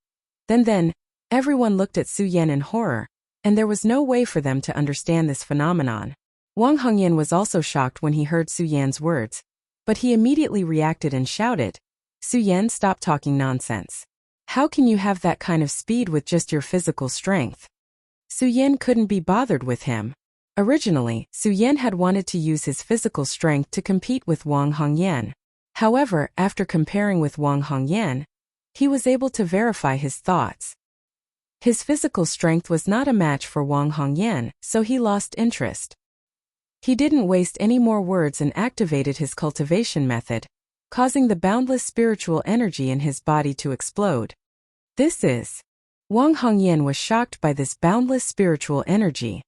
Then, everyone looked at Su Yan in horror, and there was no way for them to understand this phenomenon. Wang Hongyan was also shocked when he heard Su Yan's words, but he immediately reacted and shouted, "Su Yan, stop talking nonsense. How can you have that kind of speed with just your physical strength?" Su Yan couldn't be bothered with him. Originally, Su Yan had wanted to use his physical strength to compete with Wang Hongyan. However, after comparing with Wang Hongyan, he was able to verify his thoughts. His physical strength was not a match for Wang Hongyan, so he lost interest. He didn't waste any more words and activated his cultivation method, causing the boundless spiritual energy in his body to explode. Wang Hongyan was shocked by this boundless spiritual energy.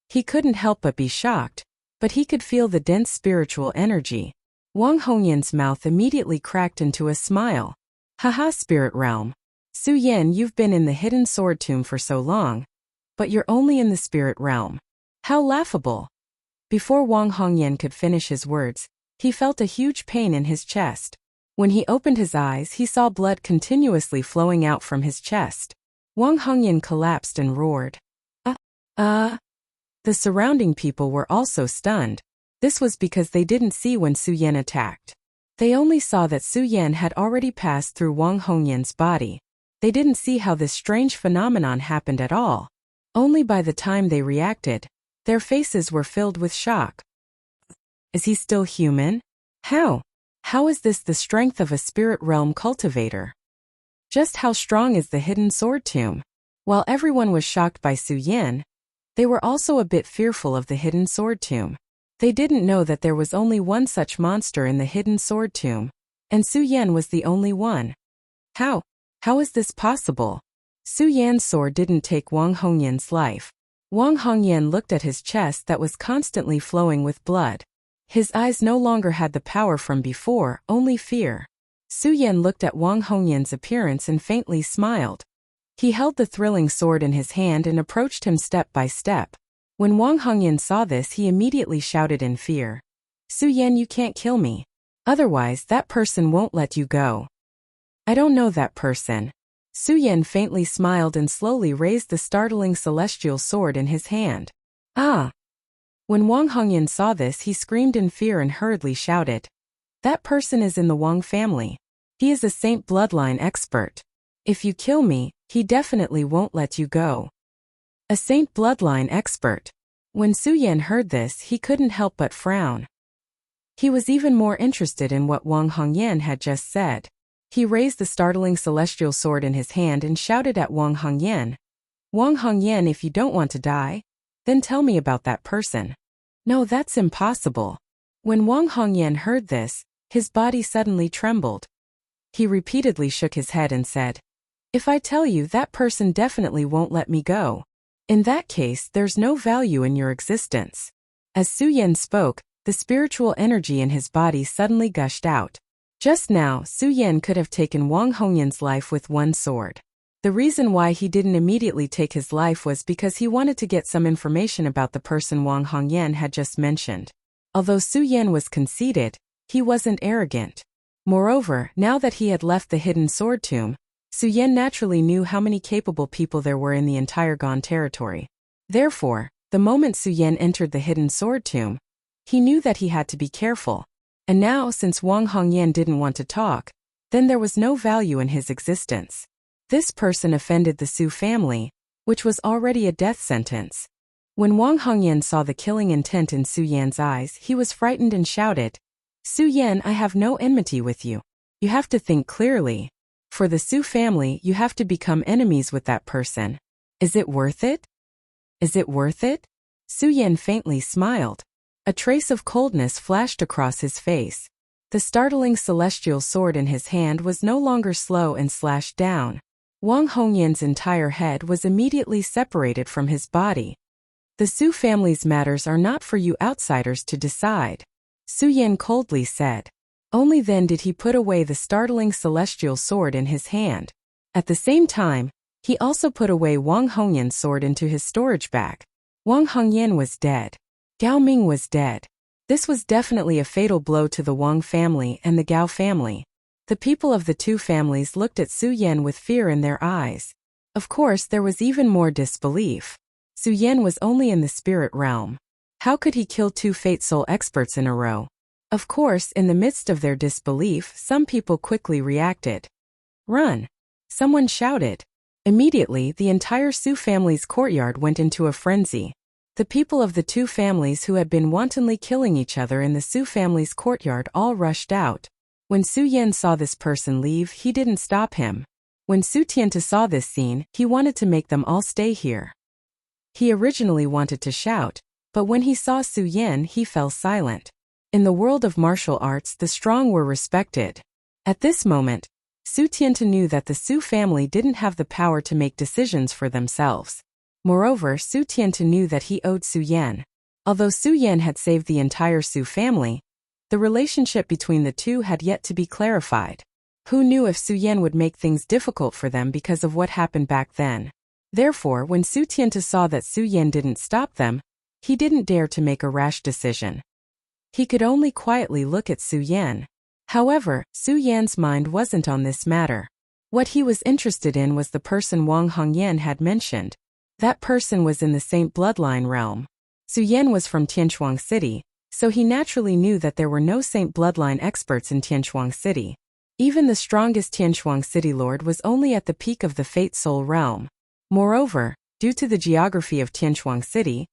He couldn't help but be shocked, but he could feel the dense spiritual energy. Wang Hongyan's mouth immediately cracked into a smile. "Haha, spirit realm. Su Yan, you've been in the hidden sword tomb for so long, but you're only in the spirit realm. How laughable." Before Wang Hongyan could finish his words, he felt a huge pain in his chest. When he opened his eyes, he saw blood continuously flowing out from his chest. Wang Hongyan collapsed and roared, The surrounding people were also stunned. This was because they didn't see when Su Yan attacked. They only saw that Su Yan had already passed through Wang Hongyan's body. They didn't see how this strange phenomenon happened at all. Only by the time they reacted, their faces were filled with shock. Is he still human? How? How is this the strength of a spirit realm cultivator? Just how strong is the hidden sword tomb? While everyone was shocked by Su Yan, they were also a bit fearful of the hidden sword tomb. They didn't know that there was only one such monster in the hidden sword tomb, and Su Yan was the only one. How is this possible? Su Yan's sword didn't take Wang Hongyan's life. Wang Hongyan looked at his chest that was constantly flowing with blood. His eyes no longer had the power from before, only fear. Su Yan looked at Wang Hongyan's appearance and faintly smiled. He held the thrilling sword in his hand and approached him step by step. When Wang Hongyan saw this, he immediately shouted in fear. Su Yan, you can't kill me. Otherwise, that person won't let you go. I don't know that person. Su Yan faintly smiled and slowly raised the startling celestial sword in his hand. Ah! When Wang Hongyan saw this, he screamed in fear and hurriedly shouted. That person is in the Wang family. He is a saint bloodline expert. If you kill me, he definitely won't let you go. A saint bloodline expert. When Su Yan heard this, he couldn't help but frown. He was even more interested in what Wang Hongyan had just said. He raised the startling celestial sword in his hand and shouted at Wang Hongyan. Wang Hongyan, if you don't want to die, then tell me about that person. No, that's impossible. When Wang Hongyan heard this, his body suddenly trembled. He repeatedly shook his head and said, If I tell you, that person definitely won't let me go. In that case, there's no value in your existence. As Su Yan spoke, the spiritual energy in his body suddenly gushed out. Just now, Su Yan could have taken Wang Hongyan's life with one sword. The reason why he didn't immediately take his life was because he wanted to get some information about the person Wang Hongyan had just mentioned. Although Su Yan was conceited, he wasn't arrogant. Moreover, now that he had left the hidden sword tomb, Su Yan naturally knew how many capable people there were in the entire Gan territory. Therefore, the moment Su Yan entered the hidden sword tomb, he knew that he had to be careful. And now, since Wang Hongyan didn't want to talk, then there was no value in his existence. This person offended the Su family, which was already a death sentence. When Wang Hongyan saw the killing intent in Su Yan's eyes, he was frightened and shouted, Su Yan, I have no enmity with you. You have to think clearly. For the Su family, you have to become enemies with that person. Is it worth it? Is it worth it? Su Yan faintly smiled. A trace of coldness flashed across his face. The startling celestial sword in his hand was no longer slow and slashed down. Wang Hongyan's entire head was immediately separated from his body. The Su family's matters are not for you outsiders to decide, Su Yan coldly said. Only then did he put away the startling celestial sword in his hand. At the same time, he also put away Wang Hongyan's sword into his storage bag. Wang Hongyan was dead. Gao Ming was dead. This was definitely a fatal blow to the Wang family and the Gao family. The people of the two families looked at Su Yan with fear in their eyes. Of course, there was even more disbelief. Su Yan was only in the spirit realm. How could he kill two Fate Soul experts in a row? Of course, in the midst of their disbelief, some people quickly reacted. Run! Someone shouted. Immediately, the entire Su family's courtyard went into a frenzy. The people of the two families who had been wantonly killing each other in the Su family's courtyard all rushed out. When Su Yan saw this person leave, he didn't stop him. When Su Tianta saw this scene, he wanted to make them all stay here. He originally wanted to shout, but when he saw Su Yan, he fell silent. In the world of martial arts, the strong were respected. At this moment, Su Tianta knew that the Su family didn't have the power to make decisions for themselves. Moreover, Su Tianta knew that he owed Su Yan. Although Su Yan had saved the entire Su family, the relationship between the two had yet to be clarified. Who knew if Su Yan would make things difficult for them because of what happened back then? Therefore, when Su Tianta saw that Su Yan didn't stop them, he didn't dare to make a rash decision. He could only quietly look at Su Yan. However, Su Yan's mind wasn't on this matter. What he was interested in was the person Wang Hongyan had mentioned. That person was in the Saint Bloodline realm. Su Yan was from Tianchuang City, so he naturally knew that there were no Saint Bloodline experts in Tianchuang City. Even the strongest Tianchuang City lord was only at the peak of the Fate Soul realm. Moreover, due to the geography of Tianchuang City,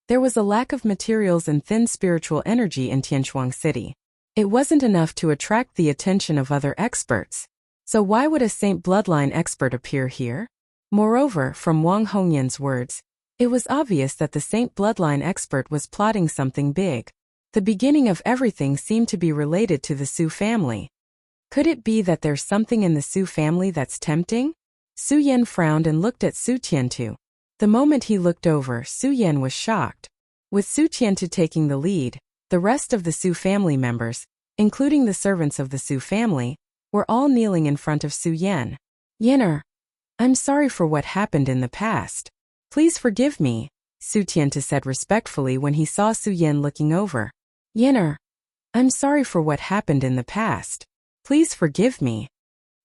there was a lack of materials and thin spiritual energy in Tianchuang City. It wasn't enough to attract the attention of other experts. So why would a Saint Bloodline expert appear here? Moreover, from Wang Hongyan's words, it was obvious that the Saint Bloodline expert was plotting something big. The beginning of everything seemed to be related to the Su family. Could it be that there's something in the Su family that's tempting? Su Yan frowned and looked at Su Tiantu. The moment he looked over, Su Yan was shocked. With Su Tiantu taking the lead, the rest of the Su family members, including the servants of the Su family, were all kneeling in front of Su Yan. "Yener, I'm sorry for what happened in the past. Please forgive me," Su Tiantu said respectfully when he saw Su Yan looking over. "Yener, I'm sorry for what happened in the past. Please forgive me."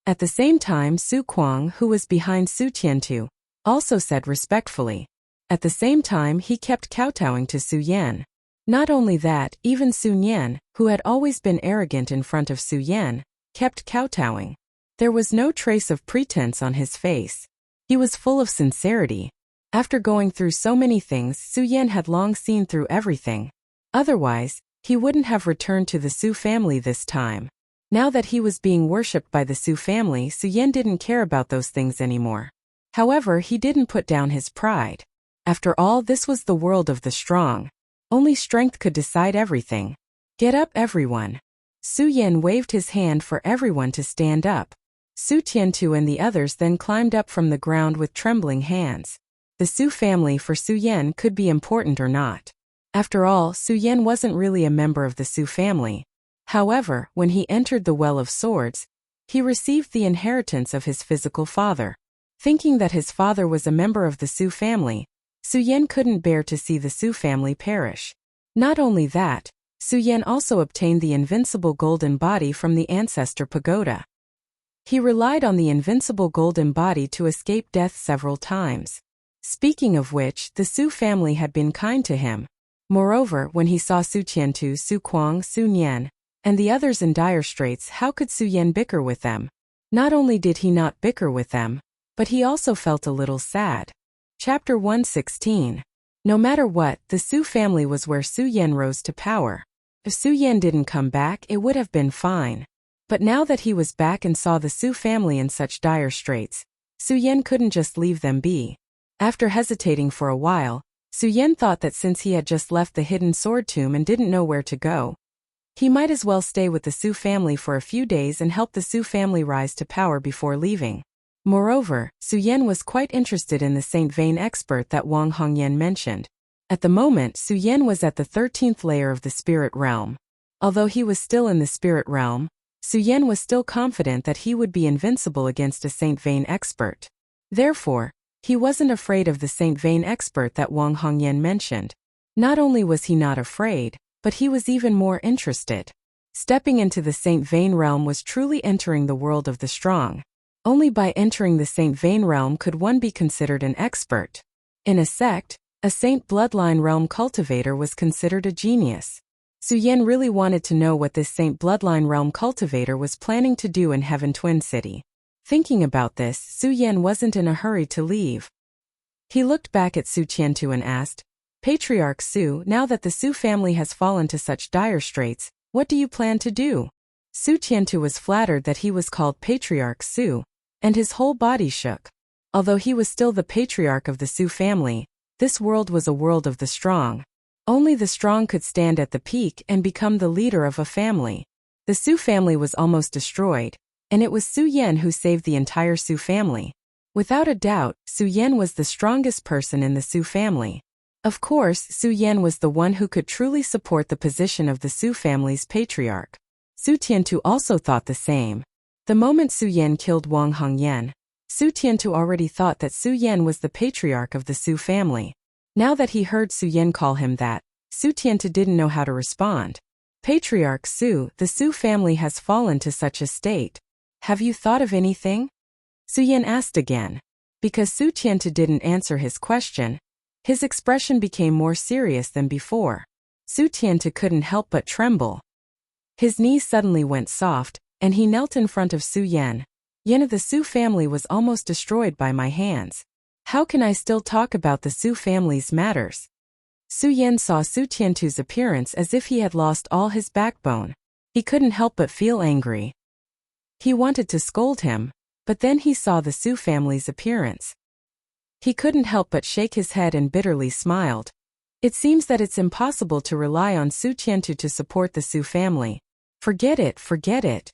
At the same time, Su Kuang, who was behind Su Tiantu, also said respectfully. At the same time, he kept kowtowing to Su Yan. Not only that, even Sun Yan, who had always been arrogant in front of Su Yan, kept kowtowing. There was no trace of pretense on his face. He was full of sincerity. After going through so many things, Su Yan had long seen through everything. Otherwise, he wouldn't have returned to the Su family this time. Now that he was being worshipped by the Su family, Su Yan didn't care about those things anymore. However, he didn't put down his pride. After all, this was the world of the strong. Only strength could decide everything. "Get up, everyone." Su Yan waved his hand for everyone to stand up. Su Tiantu and the others then climbed up from the ground with trembling hands. The Su family for Su Yan could be important or not. After all, Su Yan wasn't really a member of the Su family. However, when he entered the Well of Swords, he received the inheritance of his physical father. Thinking that his father was a member of the Su family, Su Yan couldn't bear to see the Su family perish. Not only that, Su Yan also obtained the invincible golden body from the ancestor pagoda. He relied on the invincible golden body to escape death several times. Speaking of which, the Su family had been kind to him. Moreover, when he saw Su Tiantu, Su Kuang, Sun Yan, and the others in dire straits, how could Su Yan bicker with them? Not only did he not bicker with them, but he also felt a little sad. Chapter 116. No matter what, the Su family was where Su Yan rose to power. If Su Yan didn't come back, it would have been fine. But now that he was back and saw the Su family in such dire straits, Su Yan couldn't just leave them be. After hesitating for a while, Su Yan thought that since he had just left the hidden sword tomb and didn't know where to go, he might as well stay with the Su family for a few days and help the Su family rise to power before leaving. Moreover, Su Yan was quite interested in the Saint Vein expert that Wang Hongyan mentioned. At the moment, Su Yan was at the 13th layer of the spirit realm. Although he was still in the spirit realm, Su Yan was still confident that he would be invincible against a Saint Vein expert. Therefore, he wasn't afraid of the Saint Vein expert that Wang Hongyan mentioned. Not only was he not afraid, but he was even more interested. Stepping into the Saint Vein realm was truly entering the world of the strong. Only by entering the Saint Vein realm could one be considered an expert. In a sect, a Saint Bloodline realm cultivator was considered a genius. Su Yan really wanted to know what this Saint Bloodline realm cultivator was planning to do in Heaven Twin City. Thinking about this, Su Yan wasn't in a hurry to leave. He looked back at Su Tiantu and asked, "Patriarch Su, now that the Su family has fallen to such dire straits, what do you plan to do?" Su Tiantu was flattered that he was called Patriarch Su, and his whole body shook. Although he was still the patriarch of the Su family, this world was a world of the strong. Only the strong could stand at the peak and become the leader of a family. The Su family was almost destroyed, and it was Su Yan who saved the entire Su family. Without a doubt, Su Yan was the strongest person in the Su family. Of course, Su Yan was the one who could truly support the position of the Su family's patriarch. Su Tiantu also thought the same. The moment Su Yan killed Wang Hongyan, Su Tiantu already thought that Su Yan was the patriarch of the Su family. Now that he heard Su Yan call him that, Su Tiantu didn't know how to respond. "Patriarch Su, the Su family has fallen to such a state. Have you thought of anything?" Su Yan asked again. Because Su Tiantu didn't answer his question, his expression became more serious than before. Su Tiantu couldn't help but tremble. His knees suddenly went soft, and he knelt in front of Su Yan. "Yan of the Su family was almost destroyed by my hands. How can I still talk about the Su family's matters?" Su Yan saw Su Tiantu's appearance as if he had lost all his backbone. He couldn't help but feel angry. He wanted to scold him, but then he saw the Su family's appearance. He couldn't help but shake his head and bitterly smiled. It seems that it's impossible to rely on Su Tiantu to support the Su family. Forget it, forget it.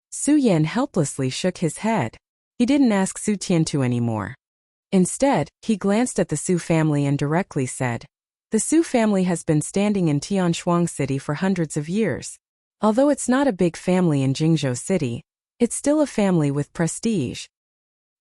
Su Yan helplessly shook his head. He didn't ask Su Tiantu anymore. Instead, he glanced at the Su family and directly said, "The Su family has been standing in Tianshuang City for hundreds of years. Although it's not a big family in Jingzhou City, It's still a family with prestige.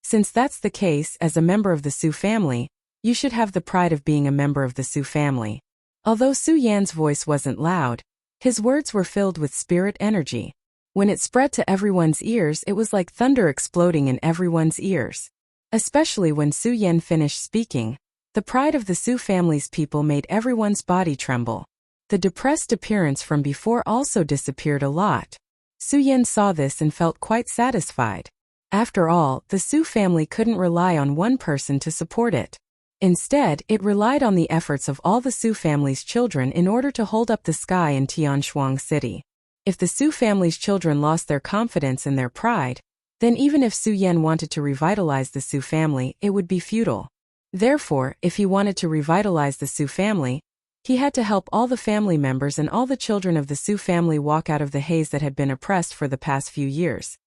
Since that's the case, as a member of the Su family, you should have the pride of being a member of the Su family. Although Su Yan's voice wasn't loud, his words were filled with spirit energy. When it spread to everyone's ears, it was like thunder exploding in everyone's ears. Especially when Su Yan finished speaking, the pride of the Su family's people made everyone's body tremble. The depressed appearance from before also disappeared a lot. Su Yan saw this and felt quite satisfied. After all, the Su family couldn't rely on one person to support it. Instead, it relied on the efforts of all the Su family's children in order to hold up the sky in Tianshuang City. If the Su family's children lost their confidence and their pride, then even if Su Yan wanted to revitalize the Su family, it would be futile. Therefore, if he wanted to revitalize the Su family, he had to help all the family members and all the children of the Su family walk out of the haze that had been oppressed for the past few years.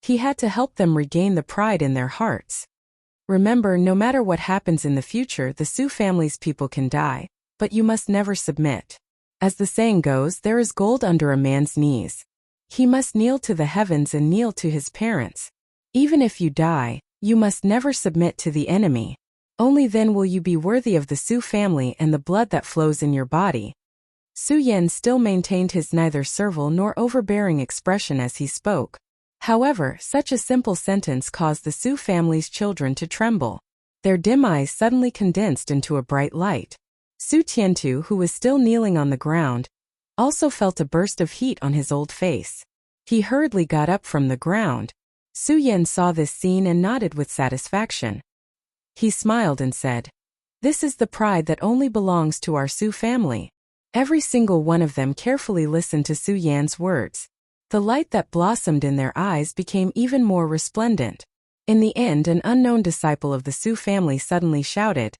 He had to help them regain the pride in their hearts. Remember, no matter what happens in the future, the Su family's people can die, but you must never submit. As the saying goes, there is gold under a man's knees. He must kneel to the heavens and kneel to his parents. Even if you die, you must never submit to the enemy. Only then will you be worthy of the Su family and the blood that flows in your body. Su Yan still maintained his neither servile nor overbearing expression as he spoke. However, such a simple sentence caused the Su family's children to tremble. Their dim eyes suddenly condensed into a bright light. Su Tiantu, who was still kneeling on the ground, also felt a burst of heat on his old face. He hurriedly got up from the ground. Su Yan saw this scene and nodded with satisfaction. He smiled and said, "This is the pride that only belongs to our Su family." Every single one of them carefully listened to Su Yan's words. The light that blossomed in their eyes became even more resplendent. In the end, an unknown disciple of the Su family suddenly shouted,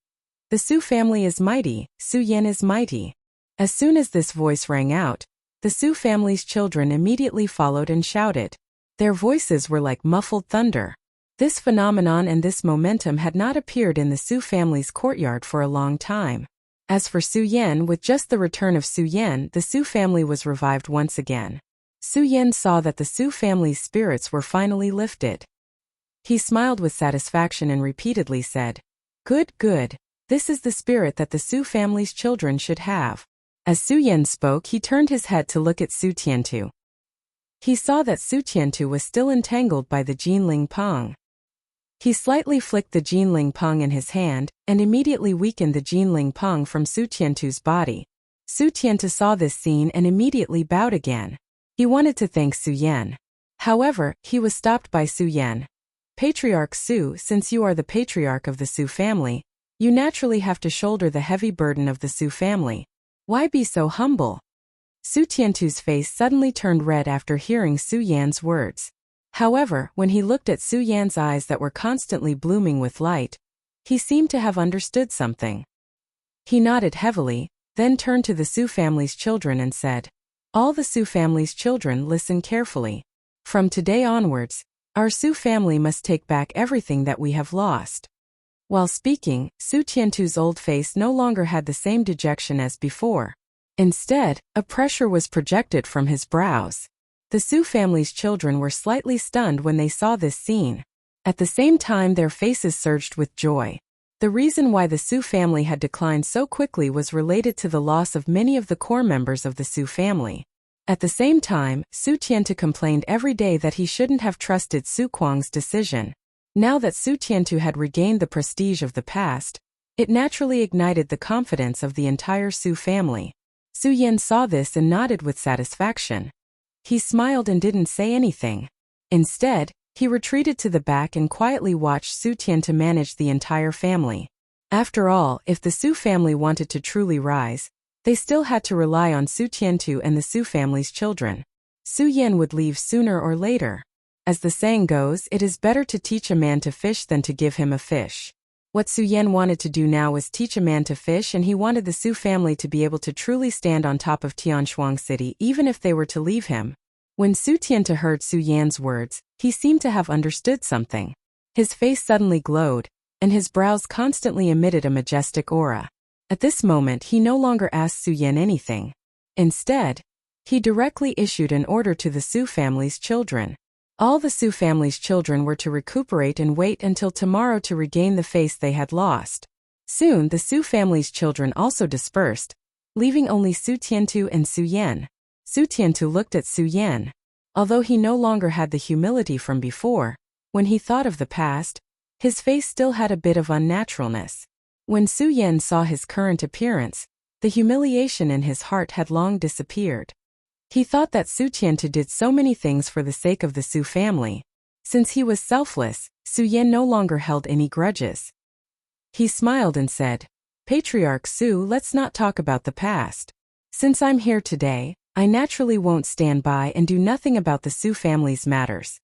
"The Su family is mighty, Su Yan is mighty." As soon as this voice rang out, the Su family's children immediately followed and shouted. Their voices were like muffled thunder. This phenomenon and this momentum had not appeared in the Su family's courtyard for a long time. As for Su Yan, with just the return of Su Yan, the Su family was revived once again. Su Yan saw that the Su family's spirits were finally lifted. He smiled with satisfaction and repeatedly said, "Good, good. This is the spirit that the Su family's children should have." As Su Yan spoke, he turned his head to look at Su Tiantu. He saw that Su Tiantu was still entangled by the Jinling Peng. He slightly flicked the Jinling Peng in his hand, and immediately weakened the Jinling Peng from Su Tiantu's body. Su Tiantu saw this scene and immediately bowed again. He wanted to thank Su Yan. However, he was stopped by Su Yan. "Patriarch Su, since you are the patriarch of the Su family, you naturally have to shoulder the heavy burden of the Su family. Why be so humble?" Su Tiantu's face suddenly turned red after hearing Su Yan's words. However, when he looked at Su Yan's eyes that were constantly blooming with light, he seemed to have understood something. He nodded heavily, then turned to the Su family's children and said, "All the Su family's children, listen carefully. From today onwards, our Su family must take back everything that we have lost." While speaking, Su Tiantu's old face no longer had the same dejection as before. Instead, a pressure was projected from his brows. The Su family's children were slightly stunned when they saw this scene. At the same time, their faces surged with joy. The reason why the Su family had declined so quickly was related to the loss of many of the core members of the Su family. At the same time, Su Tiantu complained every day that he shouldn't have trusted Su Kuang's decision. Now that Su Tiantu had regained the prestige of the past, it naturally ignited the confidence of the entire Su family. Su Yan saw this and nodded with satisfaction. He smiled and didn't say anything. Instead, he retreated to the back and quietly watched Su Tiantu manage the entire family. After all, if the Su family wanted to truly rise, they still had to rely on Su Tiantu and the Su family's children. Su Yan would leave sooner or later. As the saying goes, it is better to teach a man to fish than to give him a fish. What Su Yan wanted to do now was teach a man to fish, and he wanted the Su family to be able to truly stand on top of Tianshuang City even if they were to leave him. When Su Tiantu heard Su Yan's words, he seemed to have understood something. His face suddenly glowed, and his brows constantly emitted a majestic aura. At this moment, he no longer asked Su Yan anything. Instead, he directly issued an order to the Su family's children. All the Su family's children were to recuperate and wait until tomorrow to regain the face they had lost. Soon the Su family's children also dispersed, leaving only Su Tiantu and Su Yan. Su Tiantu looked at Su Yan. Although he no longer had the humility from before, when he thought of the past, his face still had a bit of unnaturalness. When Su Yan saw his current appearance, the humiliation in his heart had long disappeared. He thought that Su Tiantu did so many things for the sake of the Su family. Since he was selfless, Su Yan no longer held any grudges. He smiled and said, "Patriarch Su, let's not talk about the past. Since I'm here today, I naturally won't stand by and do nothing about the Su family's matters."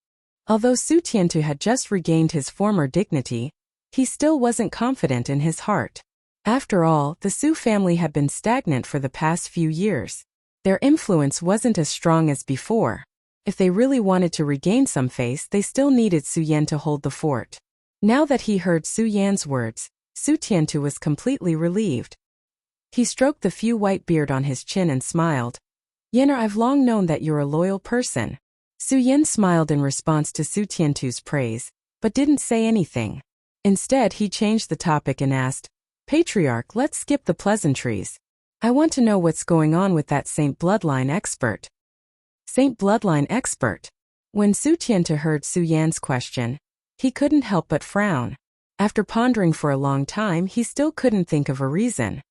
Although Su Tiantu had just regained his former dignity, he still wasn't confident in his heart. After all, the Su family had been stagnant for the past few years. Their influence wasn't as strong as before. If they really wanted to regain some face, they still needed Su Yan to hold the fort. Now that he heard Su Yan's words, Su Tiantu was completely relieved. He stroked the few white beard on his chin and smiled. "Yener, I've long known that you're a loyal person." Su Yan smiled in response to Su Tiantu's praise, but didn't say anything. Instead, he changed the topic and asked, "Patriarch, let's skip the pleasantries. I want to know what's going on with that Saint Bloodline expert." Saint Bloodline expert? When Su Tiantu heard Su Yan's question, he couldn't help but frown. After pondering for a long time, he still couldn't think of a reason.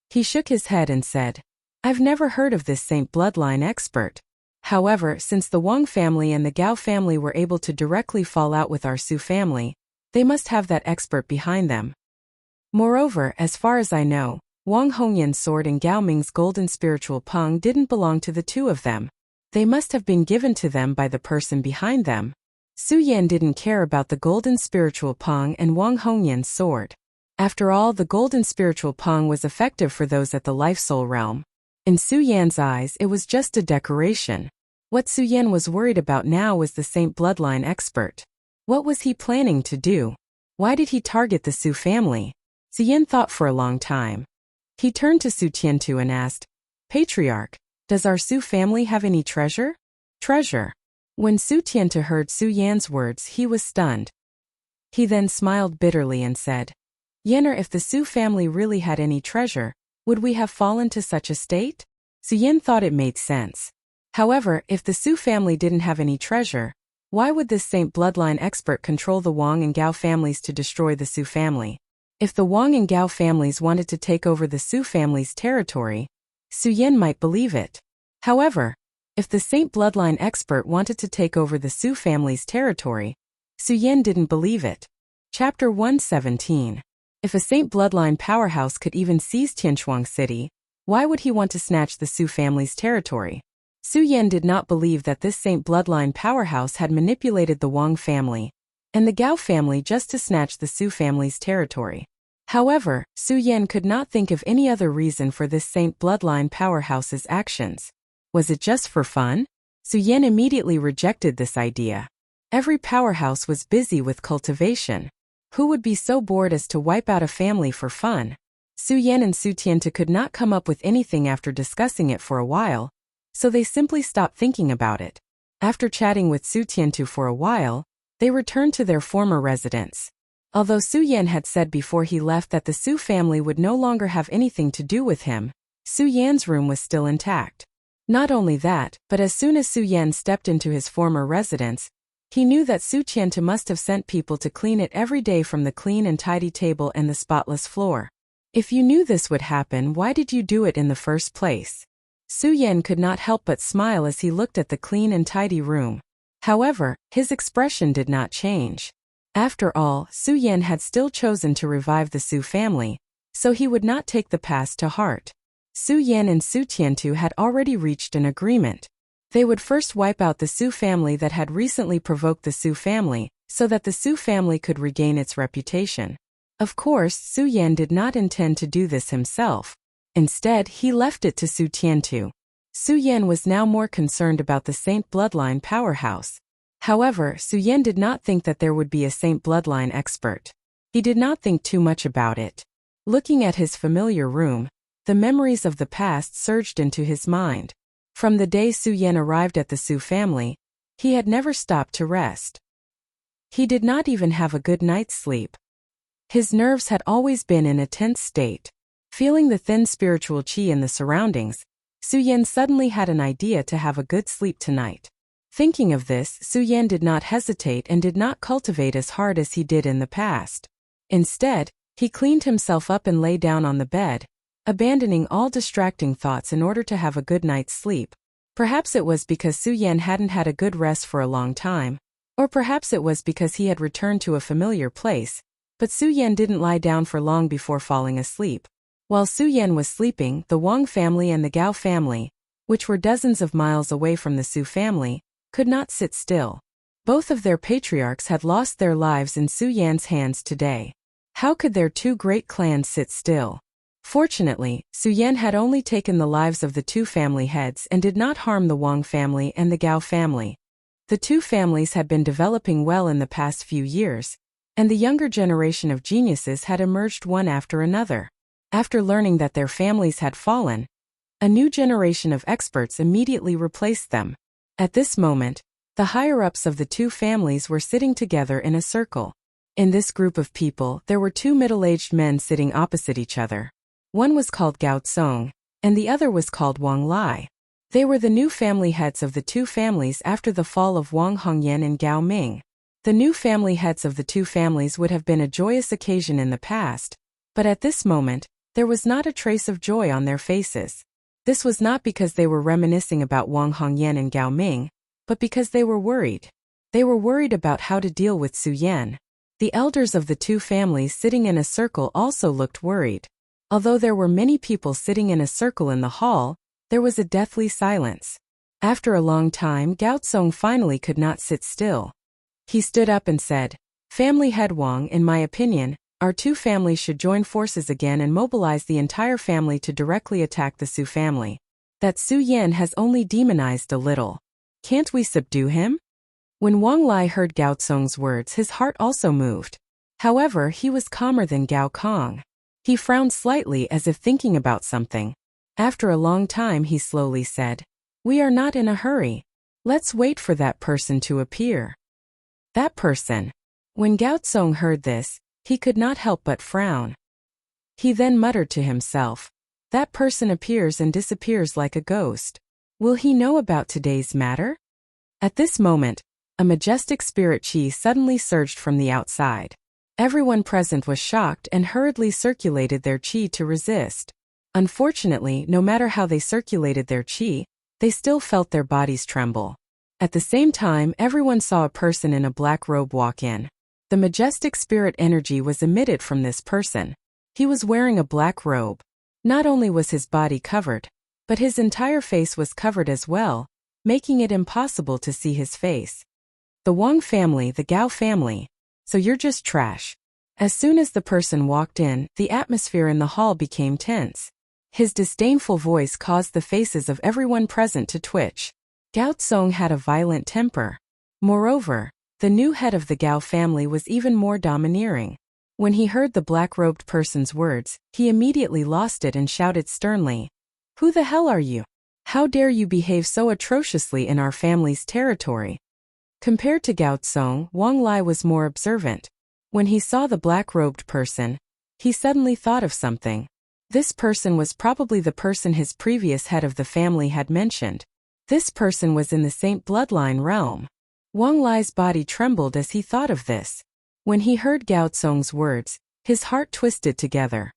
He shook his head and said, "I've never heard of this Saint Bloodline expert. However, since the Wang family and the Gao family were able to directly fall out with our Su family, they must have that expert behind them. Moreover, as far as I know, Wang Hongyan's sword and Gao Ming's golden spiritual peng didn't belong to the two of them. They must have been given to them by the person behind them." Su Yan didn't care about the golden spiritual peng and Wang Hongyan's sword. After all, the golden spiritual peng was effective for those at the life-soul realm. In Su Yan's eyes, it was just a decoration. What Su Yan was worried about now was the Saint Bloodline expert. What was he planning to do? Why did he target the Su family? Su Yan thought for a long time. He turned to Su Tiantu and asked, "Patriarch, does our Su family have any treasure?" Treasure? When Su Tiantu heard Su Yan's words, he was stunned. He then smiled bitterly and said, "Yener, if the Su family really had any treasure, would we have fallen to such a state?" Su Yan thought it made sense. However, if the Su family didn't have any treasure, why would this Saint Bloodline expert control the Wang and Gao families to destroy the Su family? If the Wang and Gao families wanted to take over the Su family's territory, Su Yan might believe it. However, if the Saint Bloodline expert wanted to take over the Su family's territory, Su Yan didn't believe it. Chapter 117. If a Saint Bloodline powerhouse could even seize Tianchuang City, why would he want to snatch the Su family's territory? Su Yan did not believe that this Saint Bloodline powerhouse had manipulated the Wang family and the Gao family just to snatch the Su family's territory. However, Su Yan could not think of any other reason for this Saint Bloodline powerhouse's actions. Was it just for fun? Su Yan immediately rejected this idea. Every powerhouse was busy with cultivation. Who would be so bored as to wipe out a family for fun? Su Yan and Su Tiantu could not come up with anything after discussing it for a while, so they simply stopped thinking about it. After chatting with Su Tiantu for a while, they returned to their former residence. Although Su Yan had said before he left that the Su family would no longer have anything to do with him, Su Yan's room was still intact. Not only that, but as soon as Su Yan stepped into his former residence, he knew that Su Tiantu must have sent people to clean it every day, from the clean and tidy table and the spotless floor. If you knew this would happen, why did you do it in the first place? Su Yan could not help but smile as he looked at the clean and tidy room. However, his expression did not change. After all, Su Yan had still chosen to revive the Su family, so he would not take the past to heart. Su Yan and Su Tiantu had already reached an agreement. They would first wipe out the Su family that had recently provoked the Su family, so that the Su family could regain its reputation. Of course, Su Yan did not intend to do this himself. Instead, he left it to Su Tiantu. Su Yan was now more concerned about the Saint Bloodline powerhouse. However, Su Yan did not think that there would be a Saint Bloodline expert. He did not think too much about it. Looking at his familiar room, the memories of the past surged into his mind. From the day Su Yan arrived at the Su family, He had never stopped to rest. He did not even have a good night's sleep. His nerves had always been in a tense state. Feeling the thin spiritual qi in the surroundings, Su-Yen suddenly had an idea to have a good sleep tonight. Thinking of this, Su-Yen did not hesitate and did not cultivate as hard as he did in the past. Instead, he cleaned himself up and lay down on the bed, abandoning all distracting thoughts in order to have a good night's sleep. Perhaps it was because Su-Yen hadn't had a good rest for a long time, or perhaps it was because he had returned to a familiar place, but Su-Yen didn't lie down for long before falling asleep. While Su-Yen was sleeping, the Wang family and the Gao family, which were dozens of miles away from the Su family, could not sit still. Both of their patriarchs had lost their lives in Su-Yan's hands today. How could their two great clans sit still? Fortunately, Su-Yen had only taken the lives of the two family heads and did not harm the Wang family and the Gao family. The two families had been developing well in the past few years, and the younger generation of geniuses had emerged one after another. After learning that their families had fallen, a new generation of experts immediately replaced them. At this moment, the higher-ups of the two families were sitting together in a circle. In this group of people, there were two middle-aged men sitting opposite each other. One was called Gao Tsong, and the other was called Wang Lai. They were the new family heads of the two families after the fall of Wang Hongyan and Gao Ming. The new family heads of the two families would have been a joyous occasion in the past, but at this moment, there was not a trace of joy on their faces. This was not because they were reminiscing about Wang Hongyan and Gao Ming, but because they were worried. They were worried about how to deal with Su-Yen. The elders of the two families sitting in a circle also looked worried. Although there were many people sitting in a circle in the hall, there was a deathly silence. After a long time, Gao Tsong finally could not sit still. He stood up and said, "Family head Wang, in my opinion, our two families should join forces again and mobilize the entire family to directly attack the Su family. That Su-Yen has only demonized a little. Can't we subdue him?" When Wang Lai heard Gao Tsong's words, his heart also moved. However, he was calmer than Gao Kong. He frowned slightly as if thinking about something. After a long time, he slowly said, "We are not in a hurry. Let's wait for that person to appear." That person. When Gao Tsong heard this, he could not help but frown. He then muttered to himself, "That person appears and disappears like a ghost. Will he know about today's matter?" At this moment, a majestic spirit qi suddenly surged from the outside. Everyone present was shocked and hurriedly circulated their qi to resist. Unfortunately, no matter how they circulated their qi, they still felt their bodies tremble. At the same time, everyone saw a person in a black robe walk in. The majestic spirit energy was emitted from this person. He was wearing a black robe. Not only was his body covered, but his entire face was covered as well, making it impossible to see his face. The Wang family, the Gao family. So you're just trash. As soon as the person walked in, the atmosphere in the hall became tense. His disdainful voice caused the faces of everyone present to twitch. Gao Tsong had a violent temper. Moreover, the new head of the Gao family was even more domineering. When he heard the black-robed person's words, he immediately lost it and shouted sternly, "Who the hell are you? How dare you behave so atrociously in our family's territory?" Compared to Gao Tsong, Wang Lai was more observant. When he saw the black-robed person, he suddenly thought of something. This person was probably the person his previous head of the family had mentioned. This person was in the Saint bloodline realm. Wang Lai's body trembled as he thought of this. When he heard Gao Tsong's words, his heart twisted together.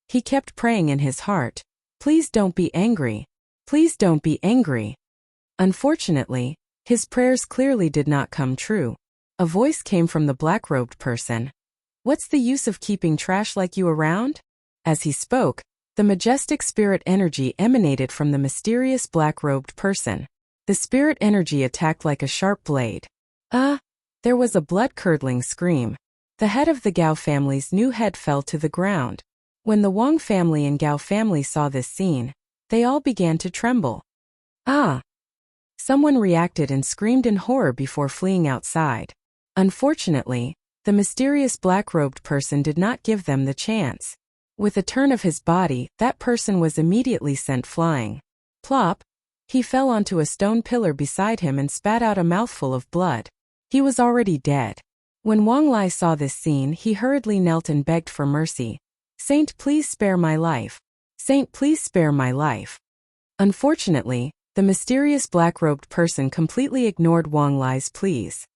He kept praying in his heart, "Please don't be angry. Please don't be angry." Unfortunately, his prayers clearly did not come true. A voice came from the black-robed person. "What's the use of keeping trash like you around?" As he spoke, the majestic spirit energy emanated from the mysterious black-robed person. The spirit energy attacked like a sharp blade. There was a blood-curdling scream. The head of the Gao family's new head fell to the ground. When the Wang family and Gao family saw this scene, they all began to tremble. Someone reacted and screamed in horror before fleeing outside. Unfortunately, the mysterious black-robed person did not give them the chance. With a turn of his body, that person was immediately sent flying. Plop! He fell onto a stone pillar beside him and spat out a mouthful of blood. He was already dead. When Wang Lai saw this scene, he hurriedly knelt and begged for mercy. "Saint, please spare my life. Saint, please spare my life." Unfortunately, the mysterious black-robed person completely ignored Wang Lai's pleas.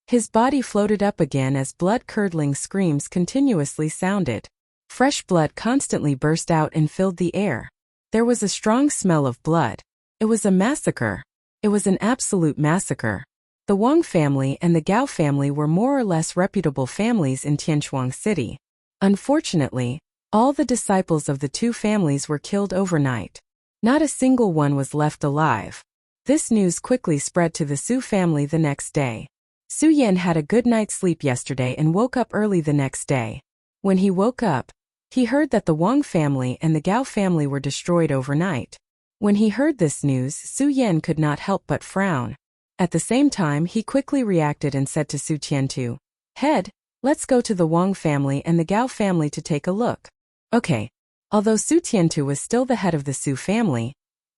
His body floated up again as blood-curdling screams continuously sounded. Fresh blood constantly burst out and filled the air. There was a strong smell of blood. It was a massacre. It was an absolute massacre. The Wang family and the Gao family were more or less reputable families in Tianchuang City. Unfortunately, all the disciples of the two families were killed overnight. Not a single one was left alive. This news quickly spread to the Su family the next day. Su Yan had a good night's sleep yesterday and woke up early the next day. When he woke up, he heard that the Wang family and the Gao family were destroyed overnight. When he heard this news, Su Yan could not help but frown. At the same time, he quickly reacted and said to Su Tiantu, "Head, let's go to the Wang family and the Gao family to take a look." Okay. Although Su Tiantu was still the head of the Su family,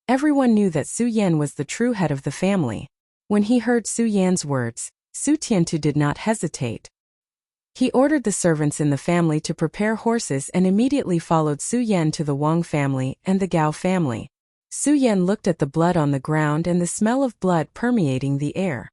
everyone knew that Su Yan was the true head of the family. When he heard Su Yan's words, Su Tiantu did not hesitate. He ordered the servants in the family to prepare horses and immediately followed Su Yan to the Wang family and the Gao family. Su Yan looked at the blood on the ground and the smell of blood permeating the air.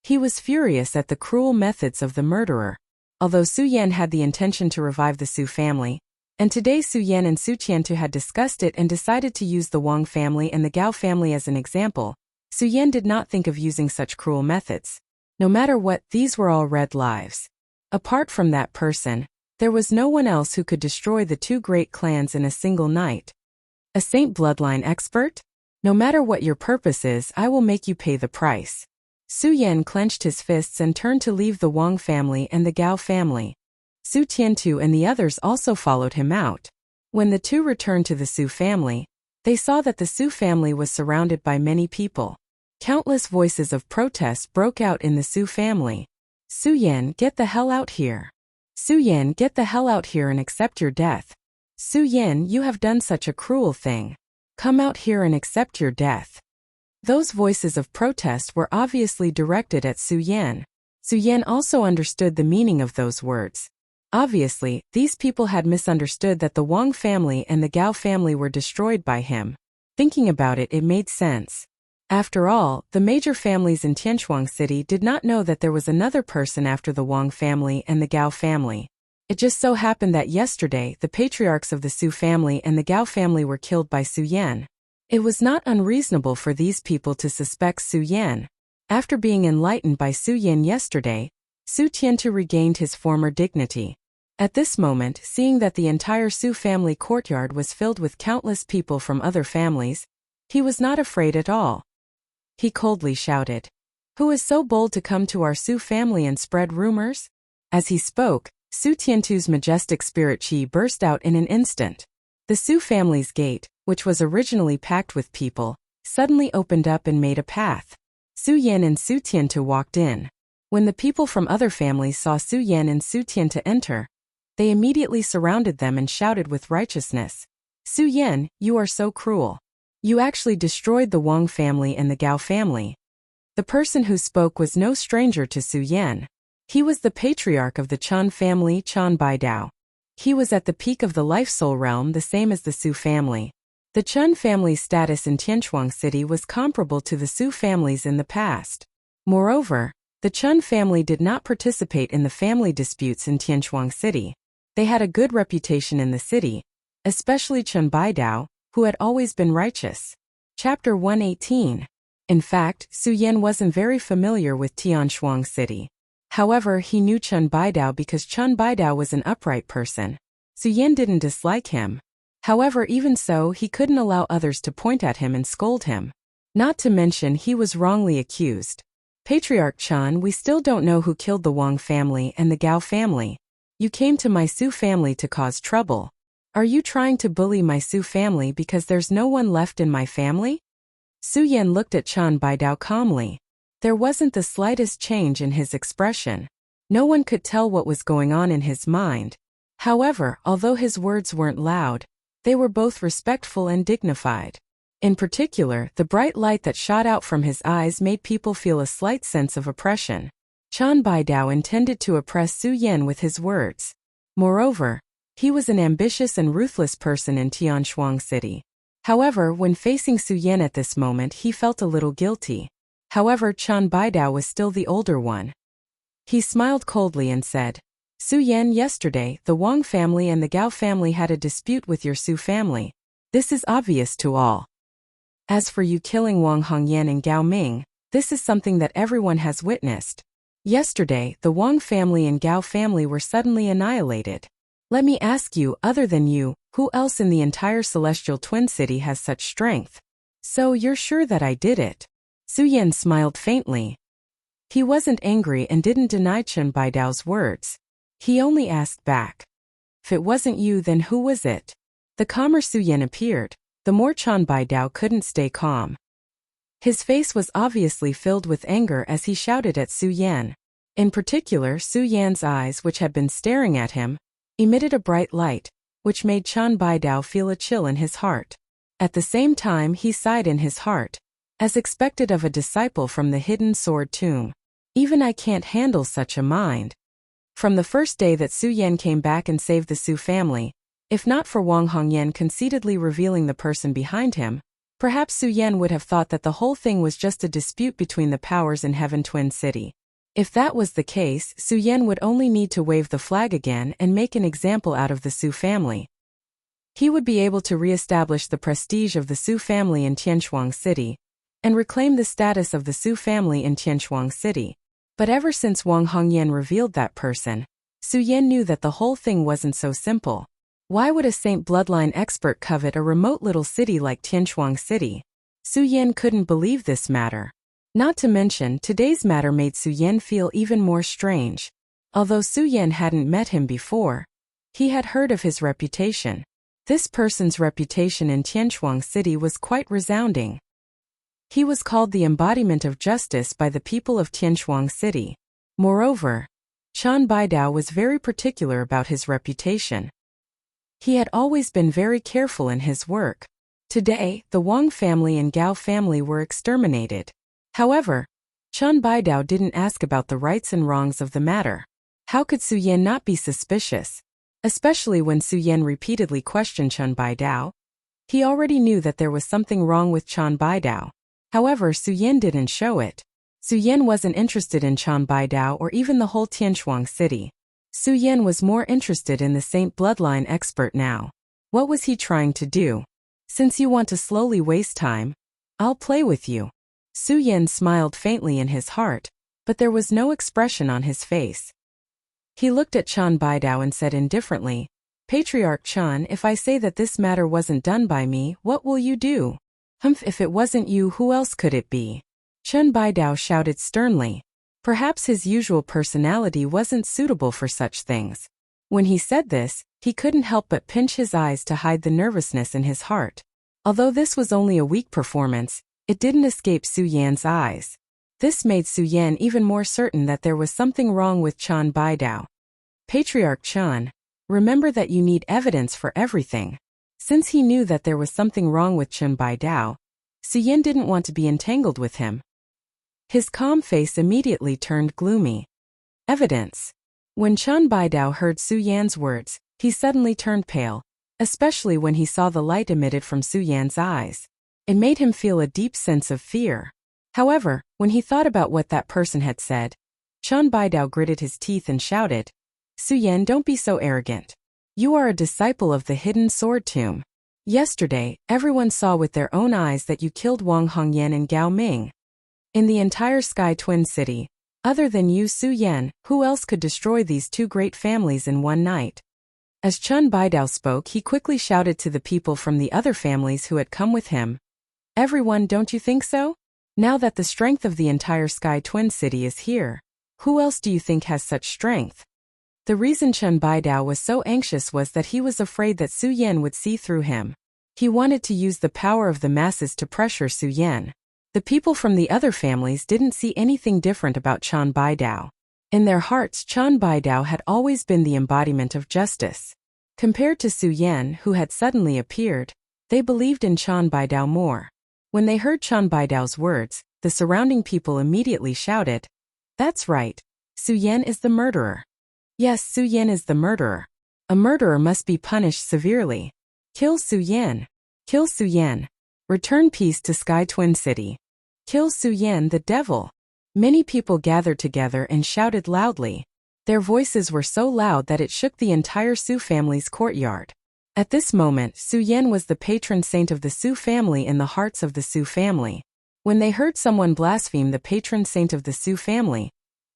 He was furious at the cruel methods of the murderer. Although Su Yan had the intention to revive the Su family, and today Su Yan and Su Tiantu had discussed it and decided to use the Wang family and the Gao family as an example, Su Yan did not think of using such cruel methods. No matter what, these were all red lives. Apart from that person, there was no one else who could destroy the two great clans in a single night. A saint bloodline expert? No matter what your purpose is, I will make you pay the price. Su Yan clenched his fists and turned to leave the Wang family and the Gao family. Su Tiantu and the others also followed him out. When the two returned to the Su family, they saw that the Su family was surrounded by many people. Countless voices of protest broke out in the Su family. "Su Yan, get the hell out here. Su Yan, get the hell out here and accept your death. Su Yan, you have done such a cruel thing. Come out here and accept your death." Those voices of protest were obviously directed at Su Yan. Su Yan also understood the meaning of those words. Obviously, these people had misunderstood that the Wang family and the Gao family were destroyed by him. Thinking about it, it made sense. After all, the major families in Tianchuang City did not know that there was another person after the Wang family and the Gao family. It just so happened that yesterday, the patriarchs of the Su family and the Gao family were killed by Su Yan. It was not unreasonable for these people to suspect Su Yan. After being enlightened by Su Yan yesterday, Su Tiantu regained his former dignity. At this moment, seeing that the entire Su family courtyard was filled with countless people from other families, he was not afraid at all. He coldly shouted, "Who is so bold to come to our Su family and spread rumors?" As he spoke, Su Tiantu's majestic spirit chi burst out in an instant. The Su family's gate, which was originally packed with people, suddenly opened up and made a path. Su Yan and Su Tiantu walked in. When the people from other families saw Su Yan and Su Tiantu enter, they immediately surrounded them and shouted with righteousness, "Su Yan, you are so cruel. You actually destroyed the Wang family and the Gao family." The person who spoke was no stranger to Su Yan. He was the patriarch of the Chen family, Chen Baidao. He was at the peak of the life-soul realm, the same as the Su family. The Chen family's status in Tianchuang City was comparable to the Su families in the past. Moreover, the Chen family did not participate in the family disputes in Tianchuang City. They had a good reputation in the city, especially Chen Baidao, who had always been righteous. Chapter 118. In fact, Su Yan wasn't very familiar with Tianchuang City. However, he knew Chen Baidao because Chen Baidao was an upright person. Su Yan didn't dislike him. However, even so, he couldn't allow others to point at him and scold him. Not to mention he was wrongly accused. "Patriarch Chen, we still don't know who killed the Wang family and the Gao family. You came to my Su family to cause trouble. Are you trying to bully my Su family because there's no one left in my family?" Su Yan looked at Chen Baidao calmly. There wasn't the slightest change in his expression. No one could tell what was going on in his mind. However, although his words weren't loud, they were both respectful and dignified. In particular, the bright light that shot out from his eyes made people feel a slight sense of oppression. Qian Baidao intended to oppress Su Yan with his words. Moreover, he was an ambitious and ruthless person in Tianshuang City. However, when facing Su Yan at this moment, he felt a little guilty. However, Qian Baidao was still the older one. He smiled coldly and said, Su Yan, yesterday, the Wang family and the Gao family had a dispute with your Su family. This is obvious to all. As for you killing Wang Hongyan and Gao Ming, this is something that everyone has witnessed. Yesterday, the Wang family and Gao family were suddenly annihilated. Let me ask you, other than you, who else in the entire Celestial Twin City has such strength? So you're sure that I did it? Su Yan smiled faintly. He wasn't angry and didn't deny Qian Baidao's words. He only asked back. If it wasn't you, then who was it? The calmer Su Yan appeared. The more Qian Baidao couldn't stay calm. His face was obviously filled with anger as he shouted at Su Yan. In particular, Su Yan's eyes, which had been staring at him, emitted a bright light, which made Qian Baidao feel a chill in his heart. At the same time, he sighed in his heart, as expected of a disciple from the hidden sword tomb. Even I can't handle such a mind. From the first day that Su Yan came back and saved the Su family, if not for Wang Hongyan conceitedly revealing the person behind him, perhaps Su Yan would have thought that the whole thing was just a dispute between the powers in Heaven Twin City. If that was the case, Su Yan would only need to wave the flag again and make an example out of the Su family. He would be able to re-establish the prestige of the Su family in Tianshuang City, and reclaim the status of the Su family in Tianshuang City. But ever since Wang Hongyan revealed that person, Su Yan knew that the whole thing wasn't so simple. Why would a saint bloodline expert covet a remote little city like Tianshuang City? Su Yan couldn't believe this matter. Not to mention, today's matter made Su Yan feel even more strange. Although Su Yan hadn't met him before, he had heard of his reputation. This person's reputation in Tianshuang City was quite resounding. He was called the embodiment of justice by the people of Tianshuang City. Moreover, Qian Baidao was very particular about his reputation. He had always been very careful in his work. Today, the Wang family and Gao family were exterminated. However, Qian Baidao didn't ask about the rights and wrongs of the matter. How could Su Yan not be suspicious? Especially when Su Yan repeatedly questioned Qian Baidao. He already knew that there was something wrong with Qian Baidao. However, Su Yan didn't show it. Su Yan wasn't interested in Qian Baidao or even the whole Tianshuang City. Su Yan was more interested in the saint bloodline expert now. What was he trying to do? Since you want to slowly waste time, I'll play with you. Su Yan smiled faintly in his heart, but there was no expression on his face. He looked at Qian Baidao and said indifferently, Patriarch Qian, if I say that this matter wasn't done by me, what will you do? If it wasn't you, who else could it be? Qian Baidao shouted sternly. Perhaps his usual personality wasn't suitable for such things. When he said this, he couldn't help but pinch his eyes to hide the nervousness in his heart. Although this was only a weak performance, it didn't escape Su Yan's eyes. This made Su Yan even more certain that there was something wrong with Qian Baidao. Patriarch Qian, remember that you need evidence for everything. Since he knew that there was something wrong with Qian Baidao, Su Yan didn't want to be entangled with him. His calm face immediately turned gloomy. Evidence. When Qian Baidao heard Su Yan's words, he suddenly turned pale, especially when he saw the light emitted from Su Yan's eyes. It made him feel a deep sense of fear. However, when he thought about what that person had said, Qian Baidao gritted his teeth and shouted, Su Yan, don't be so arrogant. You are a disciple of the hidden sword tomb. Yesterday, everyone saw with their own eyes that you killed Wang Hongyan and Gao Ming. In the entire Sky Twin City, other than you, Su Yan, who else could destroy these two great families in one night? As Qian Baidao spoke, he quickly shouted to the people from the other families who had come with him. Everyone, don't you think so? Now that the strength of the entire Sky Twin City is here, who else do you think has such strength? The reason Qian Baidao was so anxious was that he was afraid that Su Yan would see through him. He wanted to use the power of the masses to pressure Su Yan. The people from the other families didn't see anything different about Qian Baidao. In their hearts, Qian Baidao had always been the embodiment of justice. Compared to Su Yan, who had suddenly appeared, They believed in Chan Baidao more. When they heard Chan Baidao's words, the surrounding people immediately shouted, "That's right. Su Yan is the murderer. Yes, Su Yan is the murderer. A murderer must be punished severely. Kill Su Yan. Kill Su Yan. Return peace to Sky Twin City. Kill Su Yan, the devil." Many people gathered together and shouted loudly. Their voices were so loud that it shook the entire Su family's courtyard. At this moment, Su Yan was the patron saint of the Su family in the hearts of the Su family. When they heard someone blaspheme the patron saint of the Su family,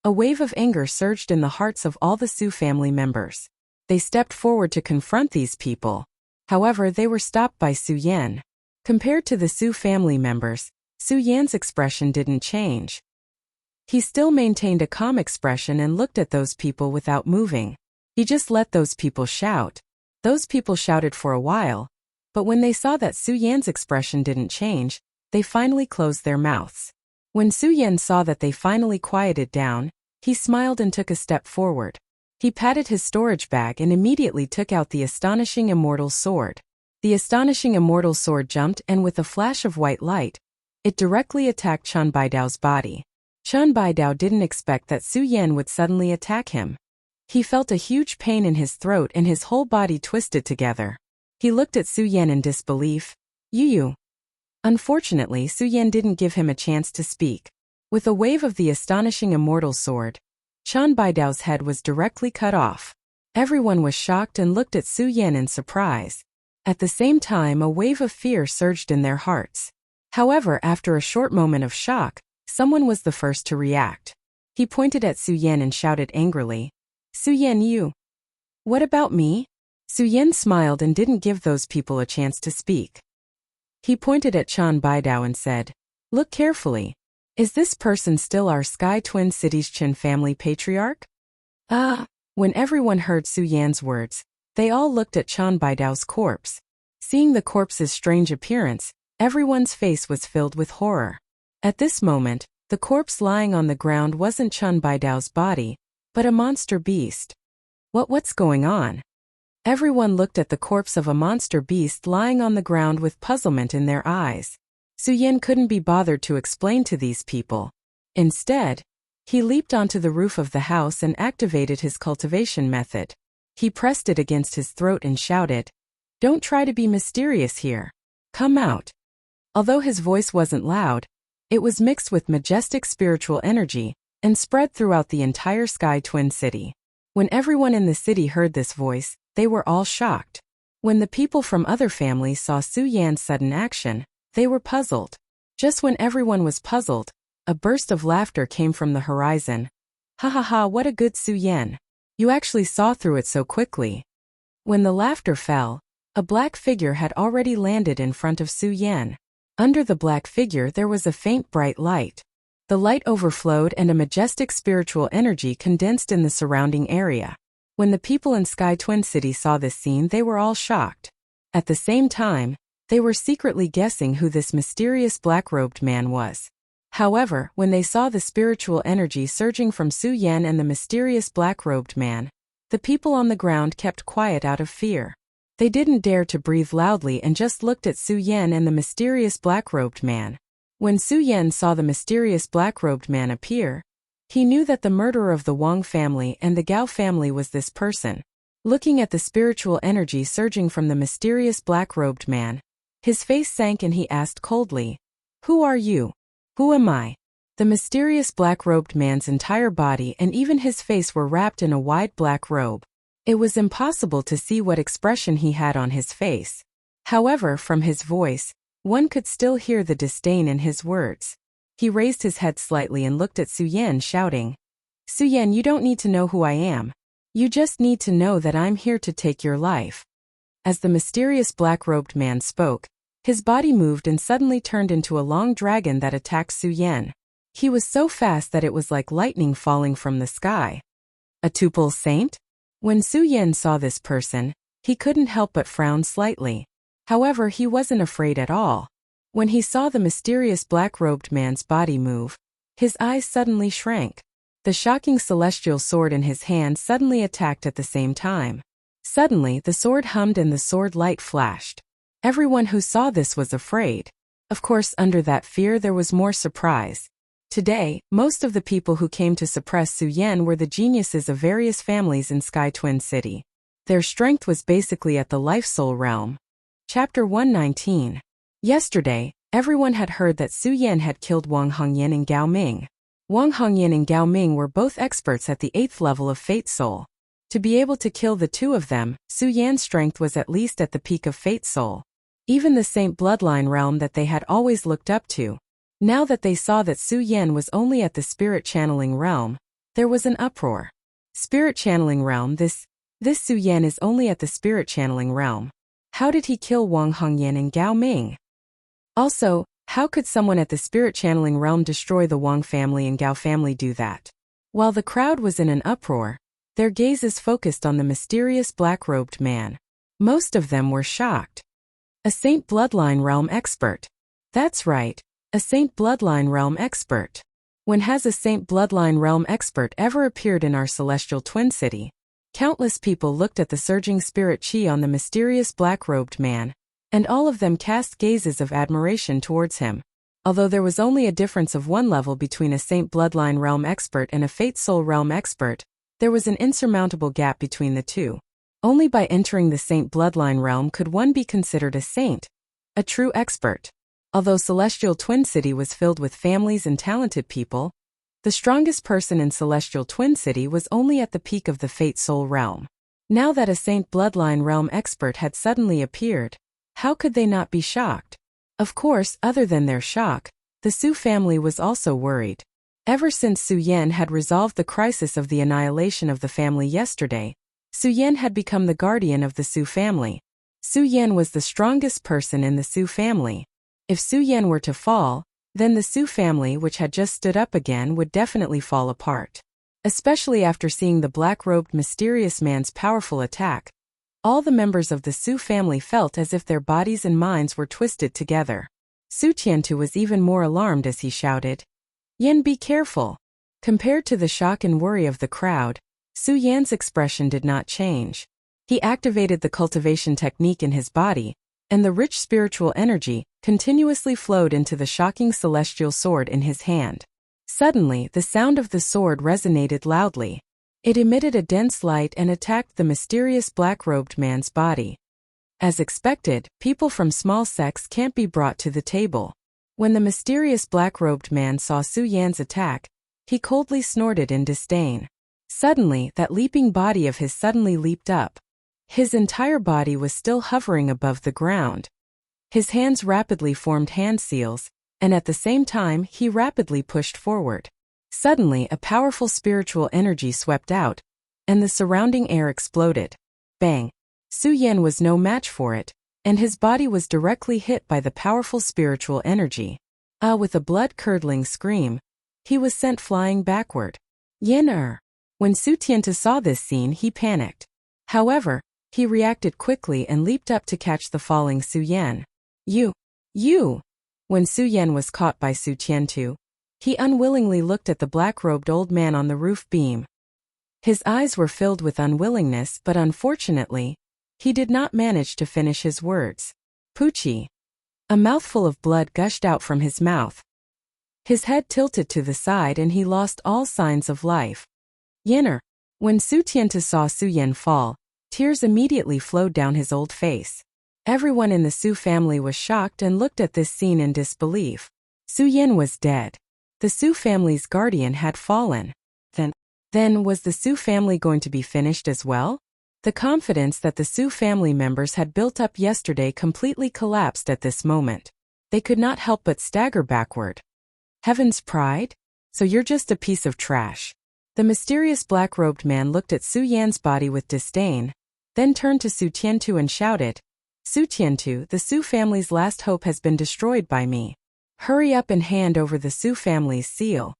a wave of anger surged in the hearts of all the Su family members. They stepped forward to confront these people. However, they were stopped by Su Yan. Compared to the Su family members, Su Yan's expression didn't change. He still maintained a calm expression and looked at those people without moving. He just let those people shout. Those people shouted for a while, but when they saw that Su Yan's expression didn't change, they finally closed their mouths. When Su Yan saw that they finally quieted down, he smiled and took a step forward. He patted his storage bag and immediately took out the astonishing immortal sword. The astonishing immortal sword jumped and with a flash of white light, it directly attacked Chan Baidao's body. Chan Baidao didn't expect that Su Yan would suddenly attack him. He felt a huge pain in his throat and his whole body twisted together. He looked at Su Yan in disbelief. "You." Unfortunately, Su Yan didn't give him a chance to speak. With a wave of the astonishing immortal sword, Chan Baidao's head was directly cut off. Everyone was shocked and looked at Su Yan in surprise. At the same time, a wave of fear surged in their hearts. However, after a short moment of shock, someone was the first to react. He pointed at Su Yan and shouted angrily, "Su Yan, you. What about me?" Su Yan smiled and didn't give those people a chance to speak. He pointed at Chan Baidao and said, "Look carefully. Is this person still our Sky Twin Cities Chen family patriarch?" When everyone heard Su Yan's words, they all looked at Chan Baidao's corpse. Seeing the corpse's strange appearance, everyone's face was filled with horror. At this moment, the corpse lying on the ground wasn't Chan Baidao's body, but a monster beast. What's going on? Everyone looked at the corpse of a monster beast lying on the ground with puzzlement in their eyes. Su Yan couldn't be bothered to explain to these people. Instead, he leaped onto the roof of the house and activated his cultivation method. He pressed it against his throat and shouted, "Don't try to be mysterious here. Come out." Although his voice wasn't loud, it was mixed with majestic spiritual energy and spread throughout the entire Sky Twin City. When everyone in the city heard this voice, they were all shocked. When the people from other families saw Su Yan's sudden action, they were puzzled. Just when everyone was puzzled, a burst of laughter came from the horizon. "Ha ha ha, what a good Su Yan. You actually saw through it so quickly." When the laughter fell, a black figure had already landed in front of Su Yan. Under the black figure there was a faint bright light. The light overflowed and a majestic spiritual energy condensed in the surrounding area. When the people in Sky Twin City saw this scene, they were all shocked. At the same time, they were secretly guessing who this mysterious black-robed man was. However, when they saw the spiritual energy surging from Su Yan and the mysterious black-robed man, the people on the ground kept quiet out of fear. They didn't dare to breathe loudly and just looked at Su Yan and the mysterious black-robed man. When Su Yan saw the mysterious black-robed man appear, he knew that the murderer of the Wang family and the Gao family was this person. Looking at the spiritual energy surging from the mysterious black-robed man, his face sank and he asked coldly, "Who are you? Who am I?" The mysterious black-robed man's entire body and even his face were wrapped in a wide black robe. It was impossible to see what expression he had on his face. However, from his voice, one could still hear the disdain in his words. He raised his head slightly and looked at Su Yan, shouting, "Su Yan, you don't need to know who I am. You just need to know that I'm here to take your life." As the mysterious black-robed man spoke, his body moved and suddenly turned into a long dragon that attacked Su Yan. He was so fast that it was like lightning falling from the sky. A tuple saint? When Su Yan saw this person, he couldn't help but frown slightly. However, he wasn't afraid at all. When he saw the mysterious black-robed man's body move, his eyes suddenly shrank. The shocking celestial sword in his hand suddenly attacked at the same time. Suddenly, the sword hummed and the sword light flashed. Everyone who saw this was afraid. Of course, under that fear there was more surprise. Today, most of the people who came to suppress Su Yan were the geniuses of various families in Sky Twin City. Their strength was basically at the life-soul realm. Chapter 119. Yesterday, everyone had heard that Su Yan had killed Wang Hongyan and Gao Ming. Wang Hongyan and Gao Ming were both experts at the 8th level of Fate Soul. To be able to kill the two of them, Su Yan's strength was at least at the peak of Fate Soul. Even the Saint Bloodline realm that they had always looked up to. Now that they saw that Su Yan was only at the Spirit Channeling realm, there was an uproar. Spirit Channeling realm, this Su Yan is only at the Spirit Channeling realm. How did he kill Wang Hongyan and Gao Ming? Also, how could someone at the Spirit Channeling realm destroy the Wang family and Gao family do that? While the crowd was in an uproar, their gazes focused on the mysterious black-robed man. Most of them were shocked. A Saint Bloodline realm expert. That's right, a Saint Bloodline realm expert. When has a Saint Bloodline realm expert ever appeared in our celestial twin city? Countless people looked at the surging spirit chi on the mysterious black-robed man, and all of them cast gazes of admiration towards him. Although there was only a difference of one level between a Saint Bloodline realm expert and a Fate Soul realm expert, there was an insurmountable gap between the two. Only by entering the Saint Bloodline realm could one be considered a saint, a true expert. Although Celestial Twin City was filled with families and talented people, the strongest person in Celestial Twin City was only at the peak of the Fate Soul realm. Now that a Saint Bloodline realm expert had suddenly appeared, how could they not be shocked? Of course, other than their shock, the Su family was also worried. Ever since Su Yan had resolved the crisis of the annihilation of the family yesterday, Su Yan had become the guardian of the Su family. Su Yan was the strongest person in the Su family. If Su Yan were to fall, then the Su family, which had just stood up again, would definitely fall apart. Especially after seeing the black-robed mysterious man's powerful attack, all the members of the Su family felt as if their bodies and minds were twisted together. Su Tiantu was even more alarmed as he shouted, "Yan, be careful." Compared to the shock and worry of the crowd, Su Yan's expression did not change. He activated the cultivation technique in his body, and the rich spiritual energy continuously flowed into the shocking celestial sword in his hand. Suddenly, the sound of the sword resonated loudly. It emitted a dense light and attacked the mysterious black-robed man's body. As expected, people from small sects can't be brought to the table. When the mysterious black-robed man saw Su Yan's attack, he coldly snorted in disdain. Suddenly, that leaping body of his suddenly leaped up. His entire body was still hovering above the ground. His hands rapidly formed hand seals, and at the same time, he rapidly pushed forward. Suddenly, a powerful spiritual energy swept out, and the surrounding air exploded. Bang! Su Yan was no match for it, and his body was directly hit by the powerful spiritual energy. With a blood-curdling scream, he was sent flying backward. Yan. When Su Tiantu saw this scene, he panicked. However, he reacted quickly and leaped up to catch the falling Su Yan. You! When Su Yan was caught by Su Tiantu, he unwillingly looked at the black-robed old man on the roof beam. His eyes were filled with unwillingness, but unfortunately, he did not manage to finish his words. Poochie. A mouthful of blood gushed out from his mouth. His head tilted to the side and he lost all signs of life. Yenner. When Su Tiantu saw Su Yan fall, tears immediately flowed down his old face. Everyone in the Su family was shocked and looked at this scene in disbelief. Su Yan was dead. The Su family's guardian had fallen. Then was the Su family going to be finished as well? The confidence that the Su family members had built up yesterday completely collapsed at this moment. They could not help but stagger backward. Heaven's pride? So you're just a piece of trash. The mysterious black-robed man looked at Su Yan's body with disdain, then turned to Su Tiantu and shouted, Su Tiantu, the Su family's last hope has been destroyed by me. Hurry up and hand over the Su family's seal.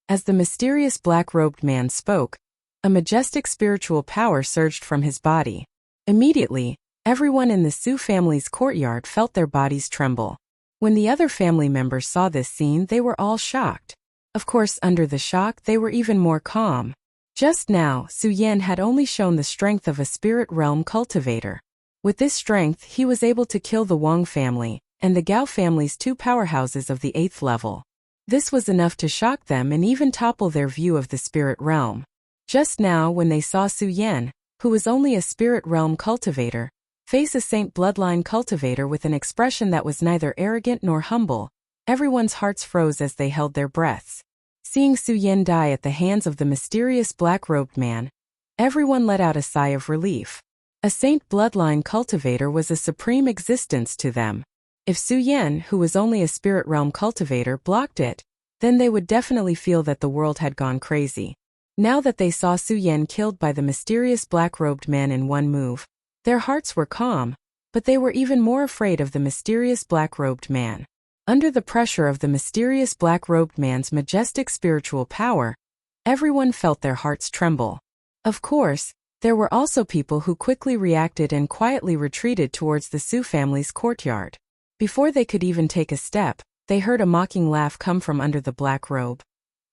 As the mysterious black-robed man spoke, a majestic spiritual power surged from his body. Immediately, everyone in the Su family's courtyard felt their bodies tremble. When the other family members saw this scene, they were all shocked. Of course, under the shock, they were even more calm. Just now, Su Yan had only shown the strength of a spirit realm cultivator. With this strength, he was able to kill the Wang family and the Gao family's 2 powerhouses of the 8th level. This was enough to shock them and even topple their view of the spirit realm. Just now, when they saw Su Yan, who was only a spirit realm cultivator, face a saint bloodline cultivator with an expression that was neither arrogant nor humble, everyone's hearts froze as they held their breaths. Seeing Su Yan die at the hands of the mysterious black-robed man, everyone let out a sigh of relief. A saint bloodline cultivator was a supreme existence to them. If Su Yan, who was only a spirit realm cultivator, blocked it, then they would definitely feel that the world had gone crazy. Now that they saw Su Yan killed by the mysterious black-robed man in one move, their hearts were calm, but they were even more afraid of the mysterious black-robed man. Under the pressure of the mysterious black-robed man's majestic spiritual power, everyone felt their hearts tremble. Of course, there were also people who quickly reacted and quietly retreated towards the Su family's courtyard. Before they could even take a step, they heard a mocking laugh come from under the black robe.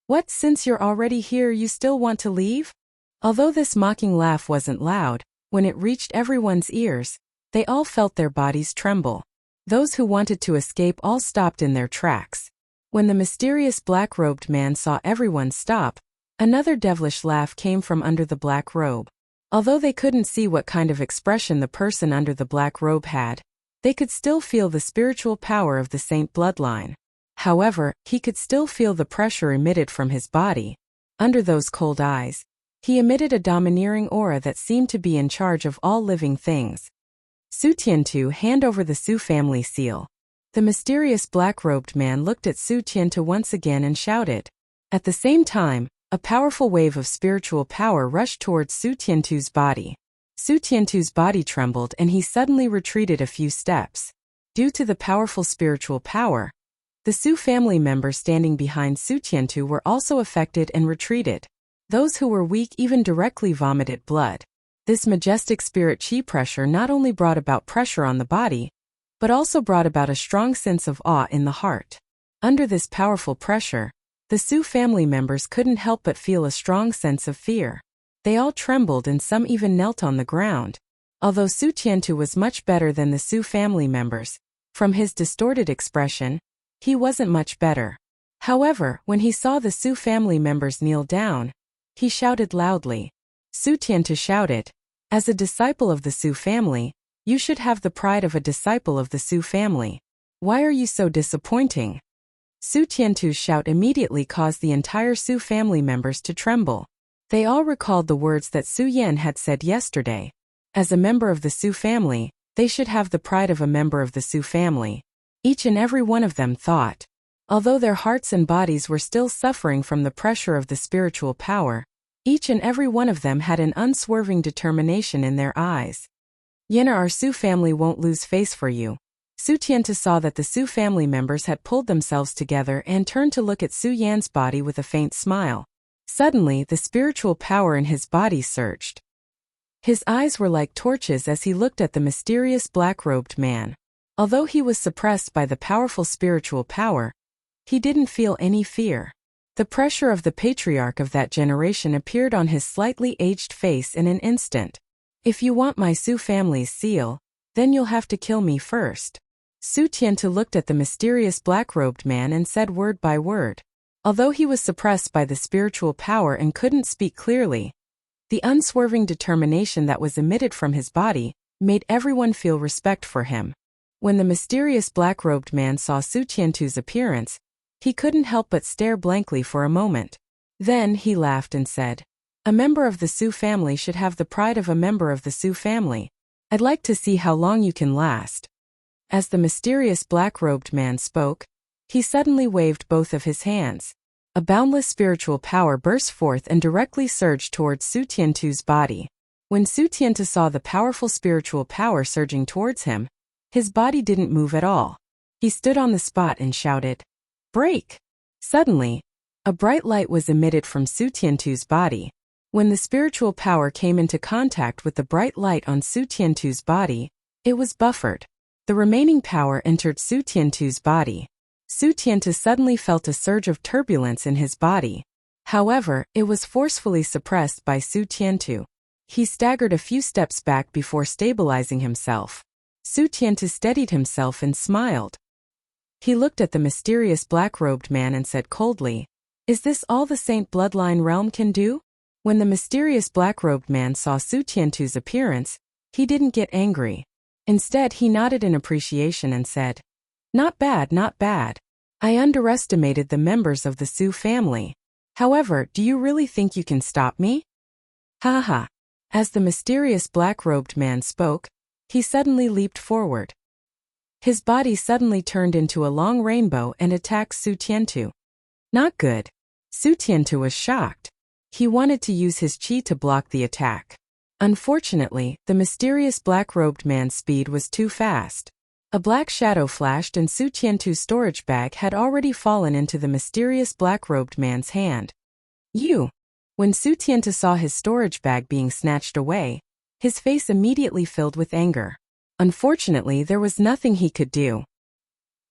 "What, since you're already here, you still want to leave?" Although this mocking laugh wasn't loud, when it reached everyone's ears, they all felt their bodies tremble. Those who wanted to escape all stopped in their tracks. When the mysterious black-robed man saw everyone stop, another devilish laugh came from under the black robe. Although they couldn't see what kind of expression the person under the black robe had, they could still feel the spiritual power of the saint bloodline. However, he could still feel the pressure emitted from his body. Under those cold eyes, he emitted a domineering aura that seemed to be in charge of all living things. Su Tiantu, hand over the Su family seal. The mysterious black-robed man looked at Su Tiantu once again and shouted. At the same time, a powerful wave of spiritual power rushed towards Su Tiantu's body. Su Tiantu's body trembled and he suddenly retreated a few steps. Due to the powerful spiritual power, the Su family members standing behind Su Tiantu were also affected and retreated. Those who were weak even directly vomited blood. This majestic spirit chi pressure not only brought about pressure on the body, but also brought about a strong sense of awe in the heart. Under this powerful pressure, the Su family members couldn't help but feel a strong sense of fear. They all trembled and some even knelt on the ground. Although Su Tiantu was much better than the Su family members, from his distorted expression, he wasn't much better. However, when he saw the Su family members kneel down, he shouted loudly. Su Tiantu shouted, "As a disciple of the Su family, you should have the pride of a disciple of the Su family. Why are you so disappointing?" Su Tiantu's shout immediately caused the entire Su family members to tremble. They all recalled the words that Su Yan had said yesterday. As a member of the Su family, they should have the pride of a member of the Su family. Each and every one of them thought. Although their hearts and bodies were still suffering from the pressure of the spiritual power, each and every one of them had an unswerving determination in their eyes. "Yenna, our Su family won't lose face for you." Su Tiantu saw that the Su family members had pulled themselves together and turned to look at Su Yan's body with a faint smile. Suddenly, the spiritual power in his body surged. His eyes were like torches as he looked at the mysterious black-robed man. Although he was suppressed by the powerful spiritual power, he didn't feel any fear. The pressure of the patriarch of that generation appeared on his slightly aged face in an instant. "If you want my Su family's seal, then you'll have to kill me first." Su Tiantu looked at the mysterious black-robed man and said word by word. Although he was suppressed by the spiritual power and couldn't speak clearly, the unswerving determination that was emitted from his body made everyone feel respect for him. When the mysterious black-robed man saw Su Tiantu's appearance, he couldn't help but stare blankly for a moment. Then he laughed and said, "A member of the Su family should have the pride of a member of the Su family. I'd like to see how long you can last." As the mysterious black-robed man spoke, he suddenly waved both of his hands. A boundless spiritual power burst forth and directly surged towards Su Tiantu's body. When Su Tiantu saw the powerful spiritual power surging towards him, his body didn't move at all. He stood on the spot and shouted, "Break!" Suddenly, a bright light was emitted from Su Tiantu's body. When the spiritual power came into contact with the bright light on Su Tiantu's body, it was buffered. The remaining power entered Su Tiantu's body. Su Tiantu suddenly felt a surge of turbulence in his body. However, it was forcefully suppressed by Su Tiantu. He staggered a few steps back before stabilizing himself. Su Tiantu steadied himself and smiled. He looked at the mysterious black-robed man and said coldly, "Is this all the Saint Bloodline realm can do?" When the mysterious black-robed man saw Su Tiantu's appearance, he didn't get angry. Instead, he nodded in appreciation and said, "Not bad, not bad. I underestimated the members of the Su family. However, do you really think you can stop me?" Ha ha. As the mysterious black-robed man spoke, he suddenly leaped forward. His body suddenly turned into a long rainbow and attacked Su Tiantu. Not good. Su Tiantu was shocked. He wanted to use his qi to block the attack. Unfortunately, the mysterious black-robed man's speed was too fast. A black shadow flashed and Su Tiantu's storage bag had already fallen into the mysterious black-robed man's hand. "You!" When Su Tiantu saw his storage bag being snatched away, his face immediately filled with anger. Unfortunately, there was nothing he could do.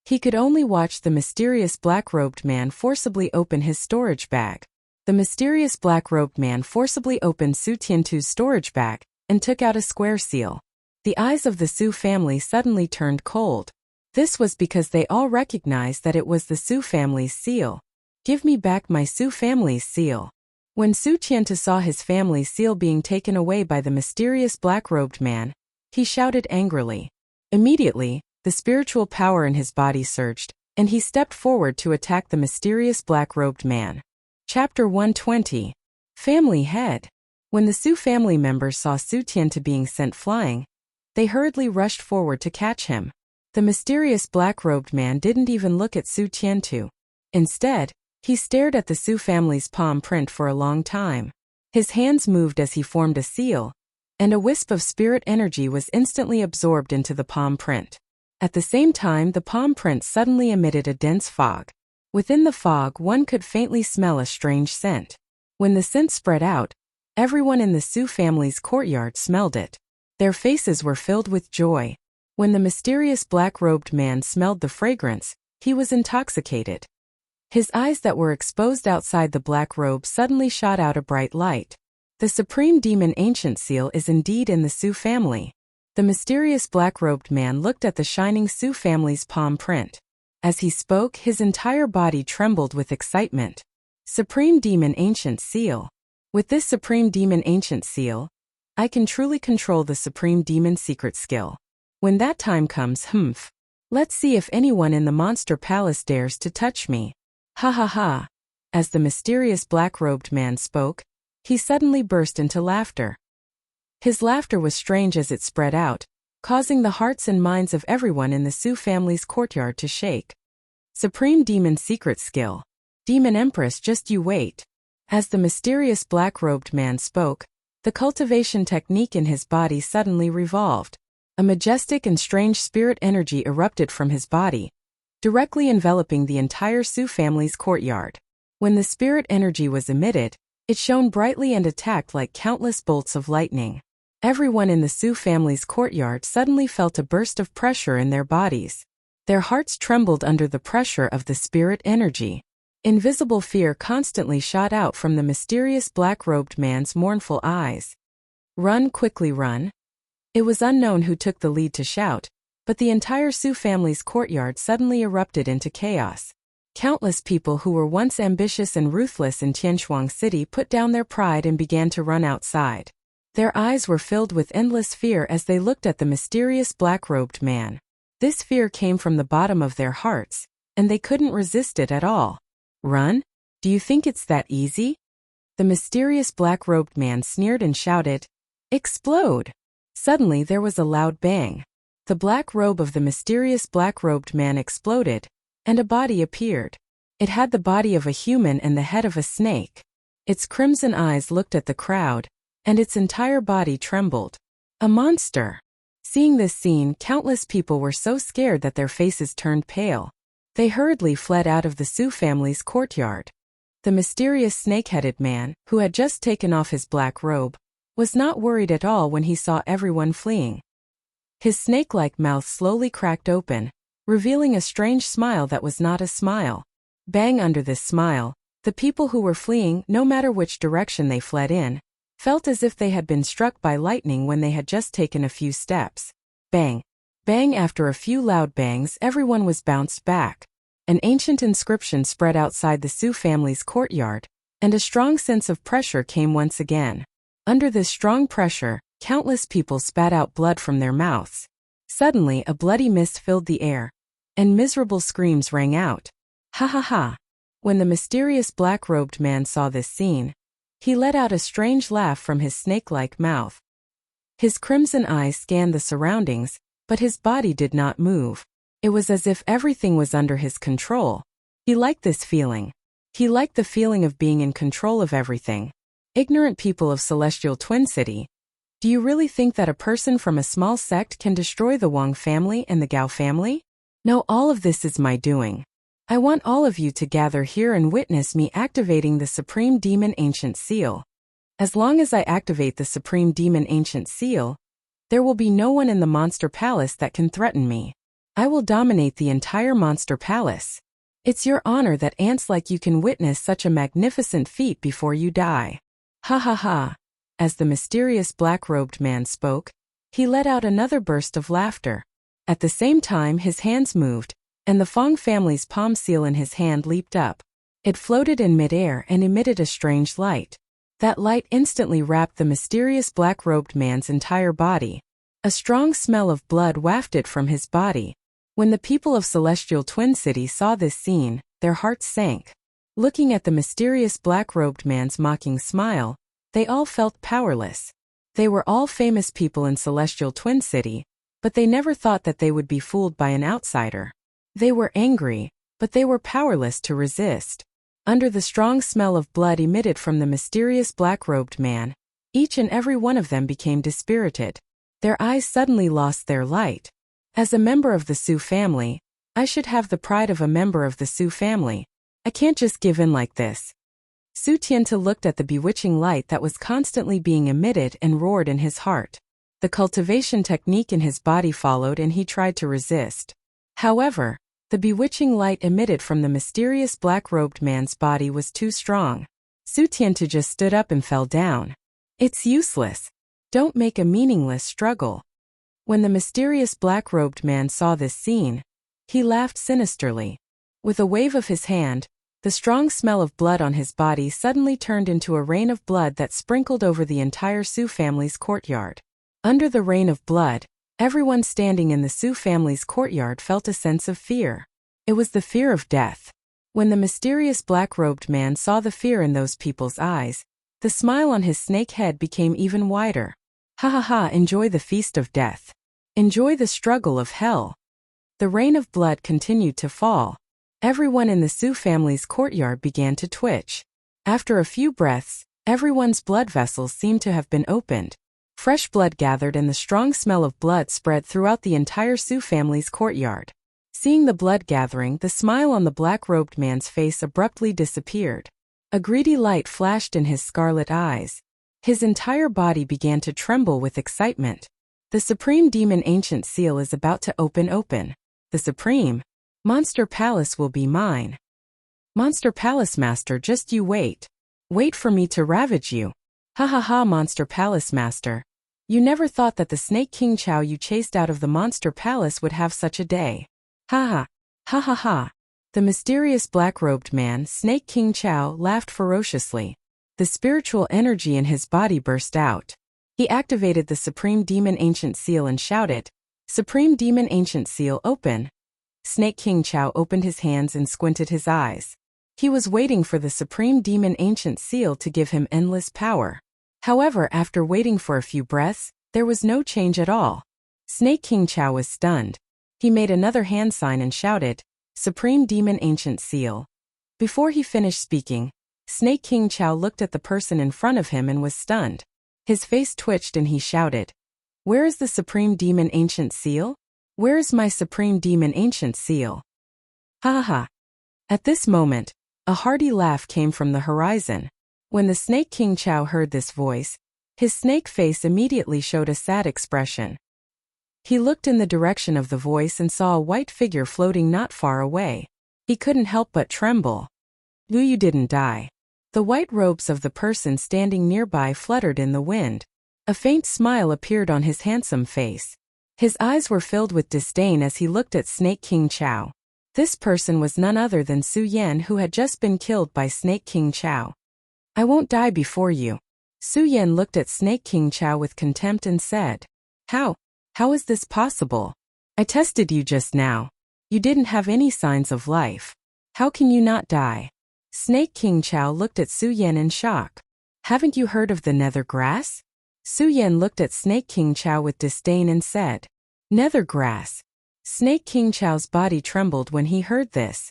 He could only watch the mysterious black-robed man forcibly open his storage bag. The mysterious black-robed man forcibly opened Su Tiantu's storage bag and took out a square seal. The eyes of the Su family suddenly turned cold. This was because they all recognized that it was the Su family's seal. "Give me back my Su family's seal." When Su Tiantu saw his family's seal being taken away by the mysterious black-robed man, he shouted angrily. Immediately, the spiritual power in his body surged, and he stepped forward to attack the mysterious black-robed man. Chapter 120. Family Head. When the Su family members saw Su Tiantu being sent flying, they hurriedly rushed forward to catch him. The mysterious black-robed man didn't even look at Su Tiantu. Instead, he stared at the Su family's palm print for a long time. His hands moved as he formed a seal, and a wisp of spirit energy was instantly absorbed into the palm print. At the same time, the palm print suddenly emitted a dense fog. Within the fog, one could faintly smell a strange scent. When the scent spread out, everyone in the Su family's courtyard smelled it. Their faces were filled with joy. When the mysterious black-robed man smelled the fragrance, he was intoxicated. His eyes that were exposed outside the black robe suddenly shot out a bright light. The Supreme Demon Ancient Seal is indeed in the Su family. The mysterious black-robed man looked at the shining Su family's palm print. As he spoke, his entire body trembled with excitement. Supreme Demon Ancient Seal. With this Supreme Demon Ancient Seal, I can truly control the Supreme Demon Secret Skill. When that time comes, let's see if anyone in the Monster Palace dares to touch me. Ha ha ha. As the mysterious black-robed man spoke, he suddenly burst into laughter. His laughter was strange as it spread out, causing the hearts and minds of everyone in the Su family's courtyard to shake. Supreme Demon Secret Skill. Demon Empress, just you wait. As the mysterious black-robed man spoke, the cultivation technique in his body suddenly revolved. A majestic and strange spirit energy erupted from his body, directly enveloping the entire Su family's courtyard. When the spirit energy was emitted, it shone brightly and attacked like countless bolts of lightning. Everyone in the Su family's courtyard suddenly felt a burst of pressure in their bodies. Their hearts trembled under the pressure of the spirit energy. Invisible fear constantly shot out from the mysterious black-robed man's mournful eyes. "Run, quickly run." It was unknown who took the lead to shout, but the entire Su family's courtyard suddenly erupted into chaos. Countless people who were once ambitious and ruthless in Tianshuang City put down their pride and began to run outside. Their eyes were filled with endless fear as they looked at the mysterious black-robed man. This fear came from the bottom of their hearts, and they couldn't resist it at all. "Run? Do you think it's that easy?" The mysterious black-robed man sneered and shouted, "Explode!" Suddenly there was a loud bang. The black robe of the mysterious black-robed man exploded, and a body appeared. It had the body of a human and the head of a snake. Its crimson eyes looked at the crowd, and its entire body trembled. A monster! Seeing this scene, countless people were so scared that their faces turned pale. They hurriedly fled out of the Su family's courtyard. The mysterious snake-headed man, who had just taken off his black robe, was not worried at all when he saw everyone fleeing. His snake-like mouth slowly cracked open, revealing a strange smile that was not a smile. Bang! Under this smile, the people who were fleeing, no matter which direction they fled in, felt as if they had been struck by lightning when they had just taken a few steps. Bang! Bang! After a few loud bangs, everyone was bounced back. An ancient inscription spread outside the Su family's courtyard, and a strong sense of pressure came once again. Under this strong pressure, countless people spat out blood from their mouths. Suddenly, a bloody mist filled the air, and miserable screams rang out. Ha ha ha! When the mysterious black-robed man saw this scene, he let out a strange laugh from his snake-like mouth. His crimson eyes scanned the surroundings, but his body did not move. It was as if everything was under his control. He liked this feeling. He liked the feeling of being in control of everything. Ignorant people of Celestial Twin City, do you really think that a person from a small sect can destroy the Wang family and the Gao family? No, all of this is my doing. I want all of you to gather here and witness me activating the Supreme Demon Ancient Seal. As long as I activate the Supreme Demon Ancient Seal, there will be no one in the Monster Palace that can threaten me. I will dominate the entire Monster Palace. It's your honor that ants like you can witness such a magnificent feat before you die. Ha ha ha. As the mysterious black-robed man spoke, he let out another burst of laughter. At the same time, his hands moved, and the Fong family's palm seal in his hand leaped up. It floated in midair and emitted a strange light. That light instantly wrapped the mysterious black-robed man's entire body. A strong smell of blood wafted from his body. When the people of Celestial Twin City saw this scene, their hearts sank. Looking at the mysterious black-robed man's mocking smile, they all felt powerless. They were all famous people in Celestial Twin City, but they never thought that they would be fooled by an outsider. They were angry, but they were powerless to resist. Under the strong smell of blood emitted from the mysterious black-robed man, each and every one of them became dispirited. Their eyes suddenly lost their light. As a member of the Su family, I should have the pride of a member of the Su family. I can't just give in like this. Su Tianta looked at the bewitching light that was constantly being emitted and roared in his heart. The cultivation technique in his body followed and he tried to resist. However, the bewitching light emitted from the mysterious black-robed man's body was too strong. Su Tianta just stood up and fell down. It's useless. Don't make a meaningless struggle. When the mysterious black-robed man saw this scene, he laughed sinisterly. With a wave of his hand, the strong smell of blood on his body suddenly turned into a rain of blood that sprinkled over the entire Su family's courtyard. Under the rain of blood, everyone standing in the Su family's courtyard felt a sense of fear. It was the fear of death. When the mysterious black-robed man saw the fear in those people's eyes, the smile on his snake head became even wider. Ha ha ha, enjoy the feast of death. Enjoy the struggle of hell. The rain of blood continued to fall. Everyone in the Su family's courtyard began to twitch. After a few breaths, everyone's blood vessels seemed to have been opened. Fresh blood gathered and the strong smell of blood spread throughout the entire Su family's courtyard. Seeing the blood gathering, the smile on the black-robed man's face abruptly disappeared. A greedy light flashed in his scarlet eyes. His entire body began to tremble with excitement. The Supreme Demon Ancient Seal is about to open. The Supreme Monster Palace will be mine. Monster Palace Master, just you wait. Wait for me to ravage you. Ha ha ha, Monster Palace Master. You never thought that the Snake King Chao you chased out of the Monster Palace would have such a day. Ha ha. Ha ha ha. The mysterious black-robed man, Snake King Chao, laughed ferociously. The spiritual energy in his body burst out. He activated the Supreme Demon Ancient Seal and shouted, Supreme Demon Ancient Seal, open. Snake King Chao opened his hands and squinted his eyes. He was waiting for the Supreme Demon Ancient Seal to give him endless power. However, after waiting for a few breaths, there was no change at all. Snake King Chao was stunned. He made another hand sign and shouted, Supreme Demon Ancient Seal. Before he finished speaking, Snake King Chao looked at the person in front of him and was stunned. His face twitched and he shouted, Where is the Supreme Demon Ancient Seal? Where is my Supreme Demon Ancient Seal? Ha ha ha. At this moment, a hearty laugh came from the horizon. When the Snake King Chao heard this voice, his snake face immediately showed a sad expression. He looked in the direction of the voice and saw a white figure floating not far away. He couldn't help but tremble. You didn't die. The white robes of the person standing nearby fluttered in the wind. A faint smile appeared on his handsome face. His eyes were filled with disdain as he looked at Snake King Chao. This person was none other than Su Yan, who had just been killed by Snake King Chao. I won't die before you. Su Yan looked at Snake King Chao with contempt and said, How is this possible? I tested you just now. You didn't have any signs of life. How can you not die? Snake King Chao looked at Su Yan in shock. Haven't you heard of the nether grass? Su Yan looked at Snake King Chao with disdain and said, Nether grass. Snake King Chao's body trembled when he heard this.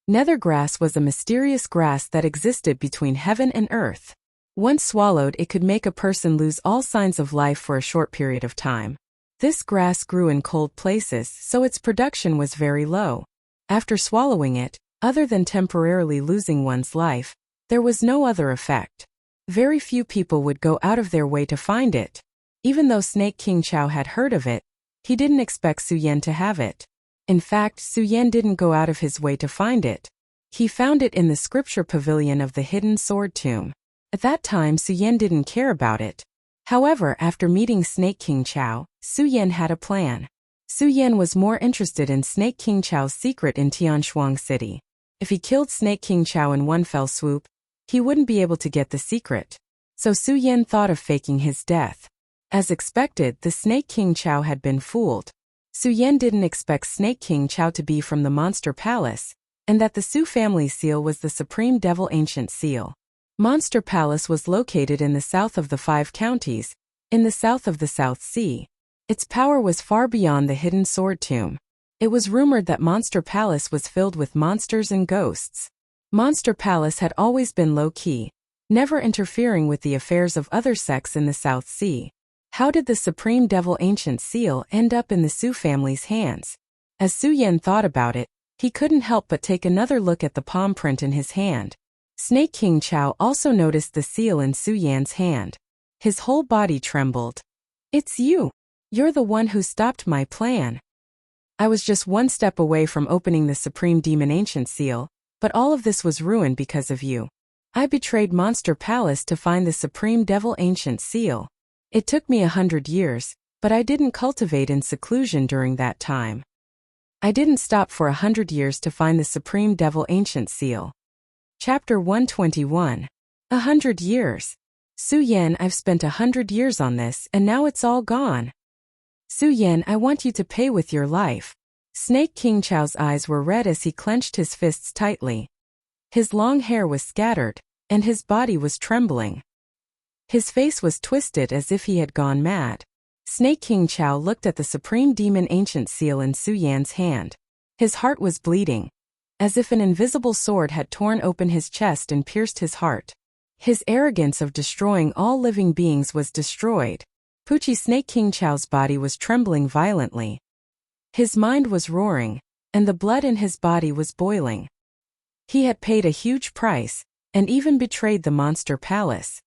Nether grass was a mysterious grass that existed between heaven and earth. Once swallowed, it could make a person lose all signs of life for a short period of time. This grass grew in cold places, so its production was very low. After swallowing it, other than temporarily losing one's life, there was no other effect. Very few people would go out of their way to find it. Even though Snake King Chao had heard of it, he didn't expect Su Yan to have it. In fact, Su Yan didn't go out of his way to find it. He found it in the scripture pavilion of the hidden sword tomb. At that time, Su Yan didn't care about it. However, after meeting Snake King Chao, Su Yan had a plan. Su Yan was more interested in Snake King Chao's secret in Tianshuang City. If he killed Snake King Chao in one fell swoop, he wouldn't be able to get the secret. So Su Yan thought of faking his death. As expected, the Snake King Chao had been fooled. Su Yan didn't expect Snake King Chao to be from the Monster Palace, and that the Su family seal was the Supreme Devil Ancient Seal. Monster Palace was located in the south of the 5 counties, in the south of the South Sea. Its power was far beyond the hidden sword tomb. It was rumored that Monster Palace was filled with monsters and ghosts. Monster Palace had always been low-key, never interfering with the affairs of other sects in the South Sea. How did the Supreme Devil Ancient Seal end up in the Su family's hands? As Su Yan thought about it, he couldn't help but take another look at the palm print in his hand. Snake King Chao also noticed the seal in Su Yan's hand. His whole body trembled. It's you. You're the one who stopped my plan. I was just one step away from opening the Supreme Demon Ancient Seal, but all of this was ruined because of you. I betrayed Monster Palace to find the Supreme Devil Ancient Seal. It took me 100 years, but I didn't cultivate in seclusion during that time. I didn't stop for 100 years to find the Supreme Devil Ancient Seal. Chapter 121. 100 years. Su Yan, I've spent 100 years on this, and now it's all gone. Su Yan, I want you to pay with your life. Snake King Chao's eyes were red as he clenched his fists tightly. His long hair was scattered, and his body was trembling. His face was twisted as if he had gone mad. Snake King Chao looked at the Supreme Demon Ancient Seal in Su Yan's hand. His heart was bleeding, as if an invisible sword had torn open his chest and pierced his heart. His arrogance of destroying all living beings was destroyed. Pucci Snake King Chao's body was trembling violently. His mind was roaring, and the blood in his body was boiling. He had paid a huge price, and even betrayed the Monster Palace.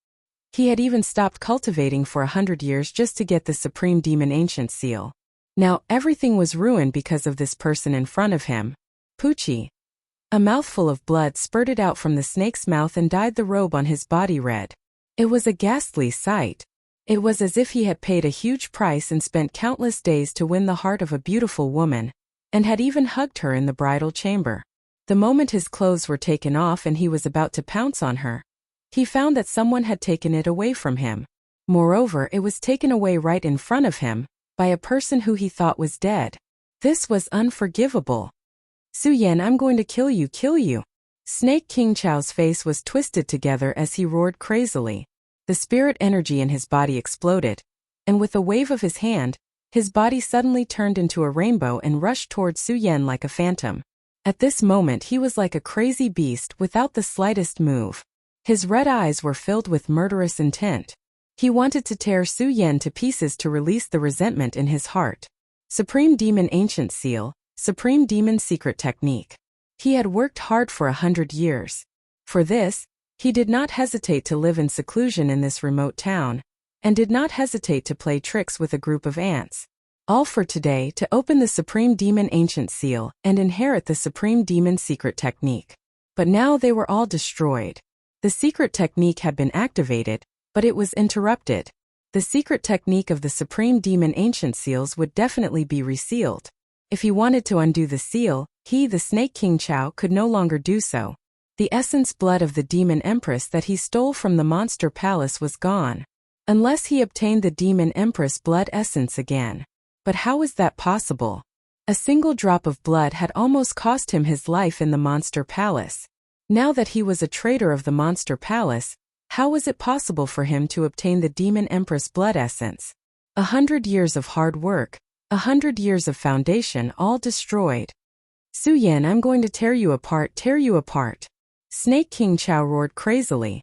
He had even stopped cultivating for 100 years just to get the Supreme Demon Ancient Seal. Now everything was ruined because of this person in front of him. Pucci. A mouthful of blood spurted out from the snake's mouth and dyed the robe on his body red. It was a ghastly sight. It was as if he had paid a huge price and spent countless days to win the heart of a beautiful woman, and had even hugged her in the bridal chamber. The moment his clothes were taken off and he was about to pounce on her, he found that someone had taken it away from him. Moreover, it was taken away right in front of him, by a person who he thought was dead. This was unforgivable. Su Yan, I'm going to kill you, kill you. Snake King Chao's face was twisted together as he roared crazily. The spirit energy in his body exploded, and with a wave of his hand, his body suddenly turned into a rainbow and rushed toward Su Yan like a phantom. At this moment he was like a crazy beast without the slightest move. His red eyes were filled with murderous intent. He wanted to tear Su Yan to pieces to release the resentment in his heart. Supreme Demon Ancient Seal, Supreme Demon Secret Technique. He had worked hard for 100 years. For this, he did not hesitate to live in seclusion in this remote town, and did not hesitate to play tricks with a group of ants. All for today to open the Supreme Demon Ancient Seal and inherit the Supreme Demon Secret Technique. But now they were all destroyed. The secret technique had been activated, but it was interrupted. The secret technique of the Supreme Demon Ancient Seals would definitely be resealed. If he wanted to undo the seal, he, the Snake King Chao, could no longer do so. The essence blood of the Demon Empress that he stole from the Monster Palace was gone. Unless he obtained the Demon Empress blood essence again. But how was that possible? A single drop of blood had almost cost him his life in the Monster Palace. Now that he was a traitor of the Monster Palace, how was it possible for him to obtain the Demon Empress blood essence? 100 years of hard work, 100 years of foundation, all destroyed. Su Yan, I'm going to tear you apart, tear you apart. Snake King Chao roared crazily.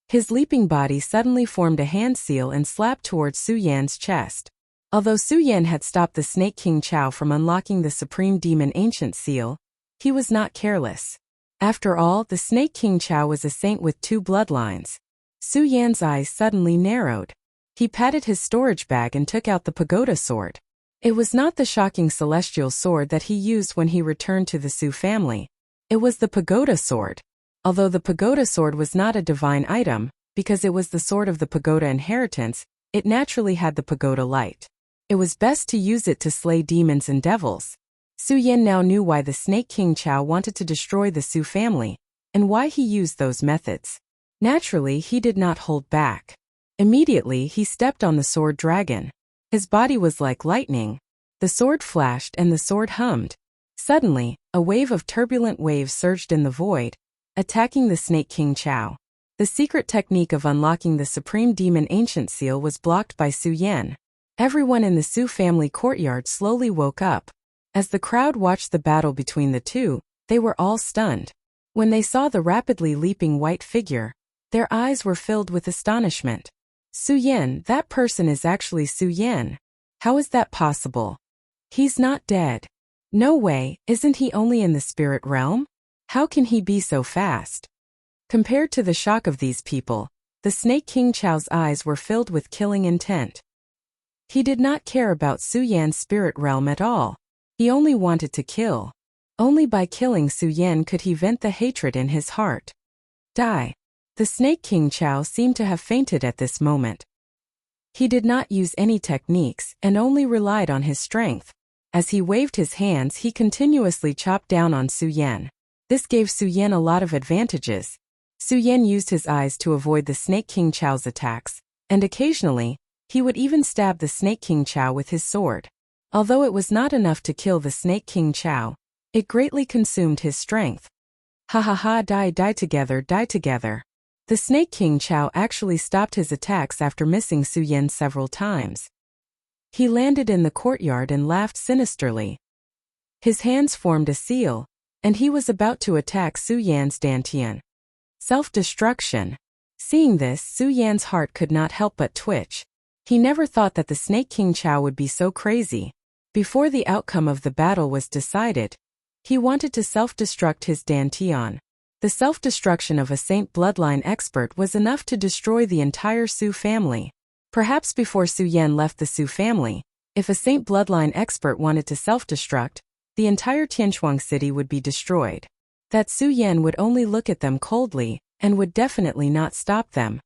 His leaping body suddenly formed a hand seal and slapped towards Su Yan's chest. Although Su Yan had stopped the Snake King Chao from unlocking the Supreme Demon Ancient Seal, he was not careless. After all, the Snake King Chao was a saint with 2 bloodlines. Su Yan's eyes suddenly narrowed. He patted his storage bag and took out the pagoda sword. It was not the shocking celestial sword that he used when he returned to the Su family. It was the pagoda sword. Although the pagoda sword was not a divine item, because it was the sword of the pagoda inheritance, it naturally had the pagoda light. It was best to use it to slay demons and devils. Su Yan now knew why the Snake King Chao wanted to destroy the Su family, and why he used those methods. Naturally, he did not hold back. Immediately, he stepped on the sword dragon. His body was like lightning. The sword flashed and the sword hummed. Suddenly, a wave of turbulent waves surged in the void, attacking the Snake King Chao. The secret technique of unlocking the Supreme Demon Ancient Seal was blocked by Su Yan. Everyone in the Su family courtyard slowly woke up. As the crowd watched the battle between the two, they were all stunned. When they saw the rapidly leaping white figure, their eyes were filled with astonishment. Su Yan, that person is actually Su Yan. How is that possible? He's not dead. No way, isn't he only in the spirit realm? How can he be so fast? Compared to the shock of these people, the Snake King Chao's eyes were filled with killing intent. He did not care about Su Yan's spirit realm at all. He only wanted to kill. Only by killing Su Yan could he vent the hatred in his heart. Die. The Snake King Chao seemed to have fainted at this moment. He did not use any techniques and only relied on his strength. As he waved his hands, he continuously chopped down on Su Yan. This gave Su Yan a lot of advantages. Su Yan used his eyes to avoid the Snake King Chao's attacks, and occasionally, he would even stab the Snake King Chao with his sword. Although it was not enough to kill the Snake King Chao, it greatly consumed his strength. Ha ha ha, die together, die together. The Snake King Chao actually stopped his attacks after missing Su Yan several times. He landed in the courtyard and laughed sinisterly. His hands formed a seal, and he was about to attack Su Yan's dantian. Self-destruction. Seeing this, Su Yan's heart could not help but twitch. He never thought that the Snake King Chao would be so crazy. Before the outcome of the battle was decided, he wanted to self-destruct his dantian. The self-destruction of a Saint bloodline expert was enough to destroy the entire Su family. Perhaps before Su Yan left the Su family, if a Saint bloodline expert wanted to self-destruct, the entire Tianchuang city would be destroyed. That Su Yan would only look at them coldly, and would definitely not stop them.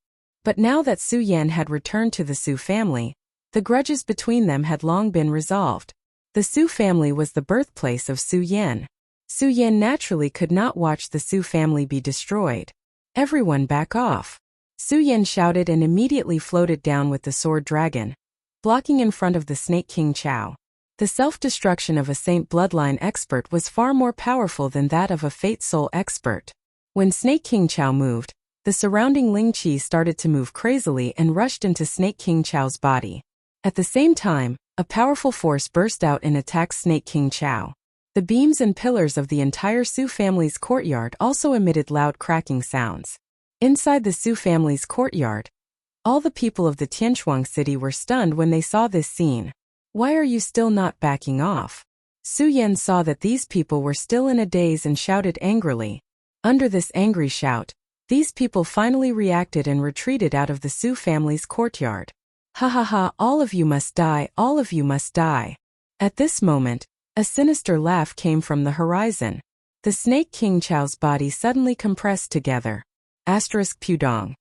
But now that Su Yan had returned to the Su family, the grudges between them had long been resolved. The Su family was the birthplace of Su Yan. Su Yan naturally could not watch the Su family be destroyed. Everyone back off. Su Yan shouted and immediately floated down with the sword dragon, blocking in front of the Snake King Chao. The self-destruction of a Saint bloodline expert was far more powerful than that of a Fate Soul expert. When Snake King Chao moved, the surrounding Ling Qi started to move crazily and rushed into Snake King Chao's body. At the same time, a powerful force burst out and attacked Snake King Chao. The beams and pillars of the entire Su family's courtyard also emitted loud cracking sounds. Inside the Su family's courtyard, all the people of the Tianchuang city were stunned when they saw this scene. Why are you still not backing off? Su Yan saw that these people were still in a daze and shouted angrily. Under this angry shout, these people finally reacted and retreated out of the Su family's courtyard. Ha ha ha, all of you must die, all of you must die. At this moment, a sinister laugh came from the horizon. The Snake King Chao's body suddenly compressed together. Pudong.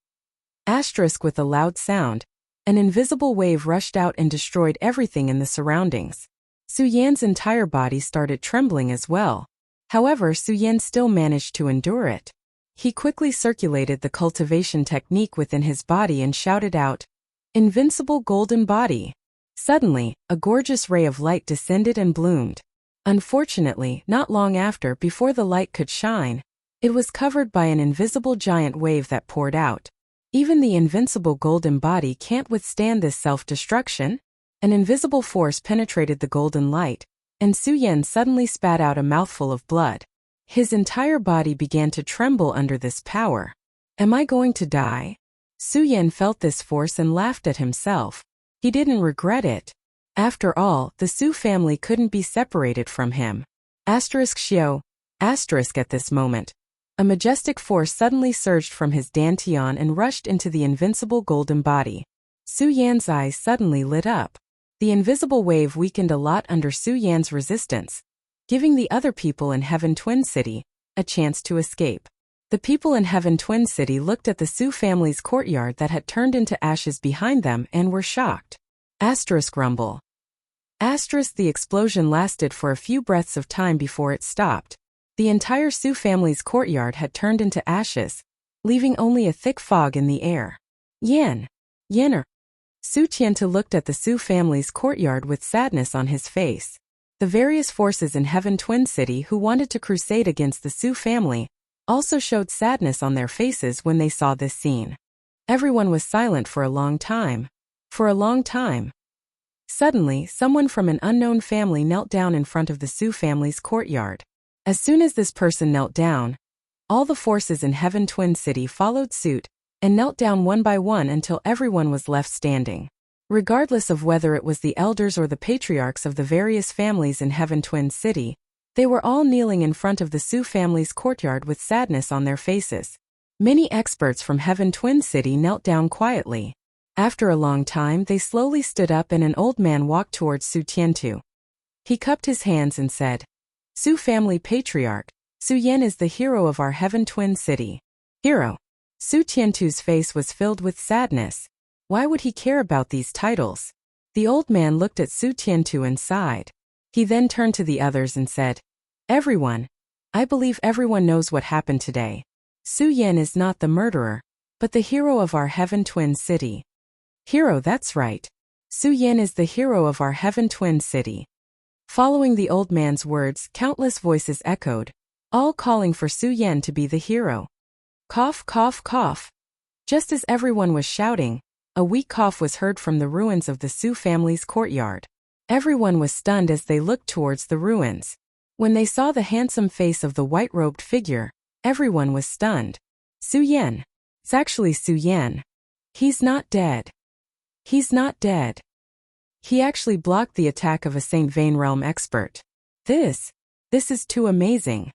With a loud sound, an invisible wave rushed out and destroyed everything in the surroundings. Su Yan's entire body started trembling as well. However, Su Yan still managed to endure it. He quickly circulated the cultivation technique within his body and shouted out, "Invincible golden body!" Suddenly, a gorgeous ray of light descended and bloomed. Unfortunately, not long after, before the light could shine, it was covered by an invisible giant wave that poured out. Even the invincible golden body can't withstand this self-destruction. An invisible force penetrated the golden light, and Su Yan suddenly spat out a mouthful of blood. His entire body began to tremble under this power. Am I going to die? Su Yan felt this force and laughed at himself. He didn't regret it. After all, the Su family couldn't be separated from him. Xiao. At this moment, a majestic force suddenly surged from his dantian and rushed into the invincible golden body. Su Yan's eyes suddenly lit up. The invisible wave weakened a lot under Su Yan's resistance, giving the other people in Heaven Twin City a chance to escape. The people in Heaven Twin City looked at the Su family's courtyard that had turned into ashes behind them and were shocked. Rumble. The explosion lasted for a few breaths of time before it stopped. The entire Su family's courtyard had turned into ashes, leaving only a thick fog in the air. Yener. Su Qiantu looked at the Su family's courtyard with sadness on his face. The various forces in Heaven Twin City who wanted to crusade against the Su family also showed sadness on their faces when they saw this scene. Everyone was silent for a long time. Suddenly, someone from an unknown family knelt down in front of the Su family's courtyard. As soon as this person knelt down, all the forces in Heaven Twin City followed suit and knelt down one by one until everyone was left standing. Regardless of whether it was the elders or the patriarchs of the various families in Heaven Twin City, they were all kneeling in front of the Su family's courtyard with sadness on their faces. Many experts from Heaven Twin City knelt down quietly. After a long time, they slowly stood up and an old man walked towards Su Qiantu. He cupped his hands and said, "Su family patriarch, Su Yan is the hero of our Heaven Twin City." Hero. Su Qiantu's face was filled with sadness. Why would he care about these titles? The old man looked at Su Qiantu and sighed. He then turned to the others and said, "Everyone, I believe everyone knows what happened today. Su Yan is not the murderer, but the hero of our Heaven Twin City." Hero, that's right. Su Yan is the hero of our Heaven Twin City. Following the old man's words, countless voices echoed, all calling for Su Yan to be the hero. Cough, cough, cough. Just as everyone was shouting, a weak cough was heard from the ruins of the Su family's courtyard. Everyone was stunned as they looked towards the ruins. When they saw the handsome face of the white-robed figure, everyone was stunned. Su Yan. It's actually Su Yan. He's not dead. He actually blocked the attack of a Saint Vane Realm expert. This is too amazing.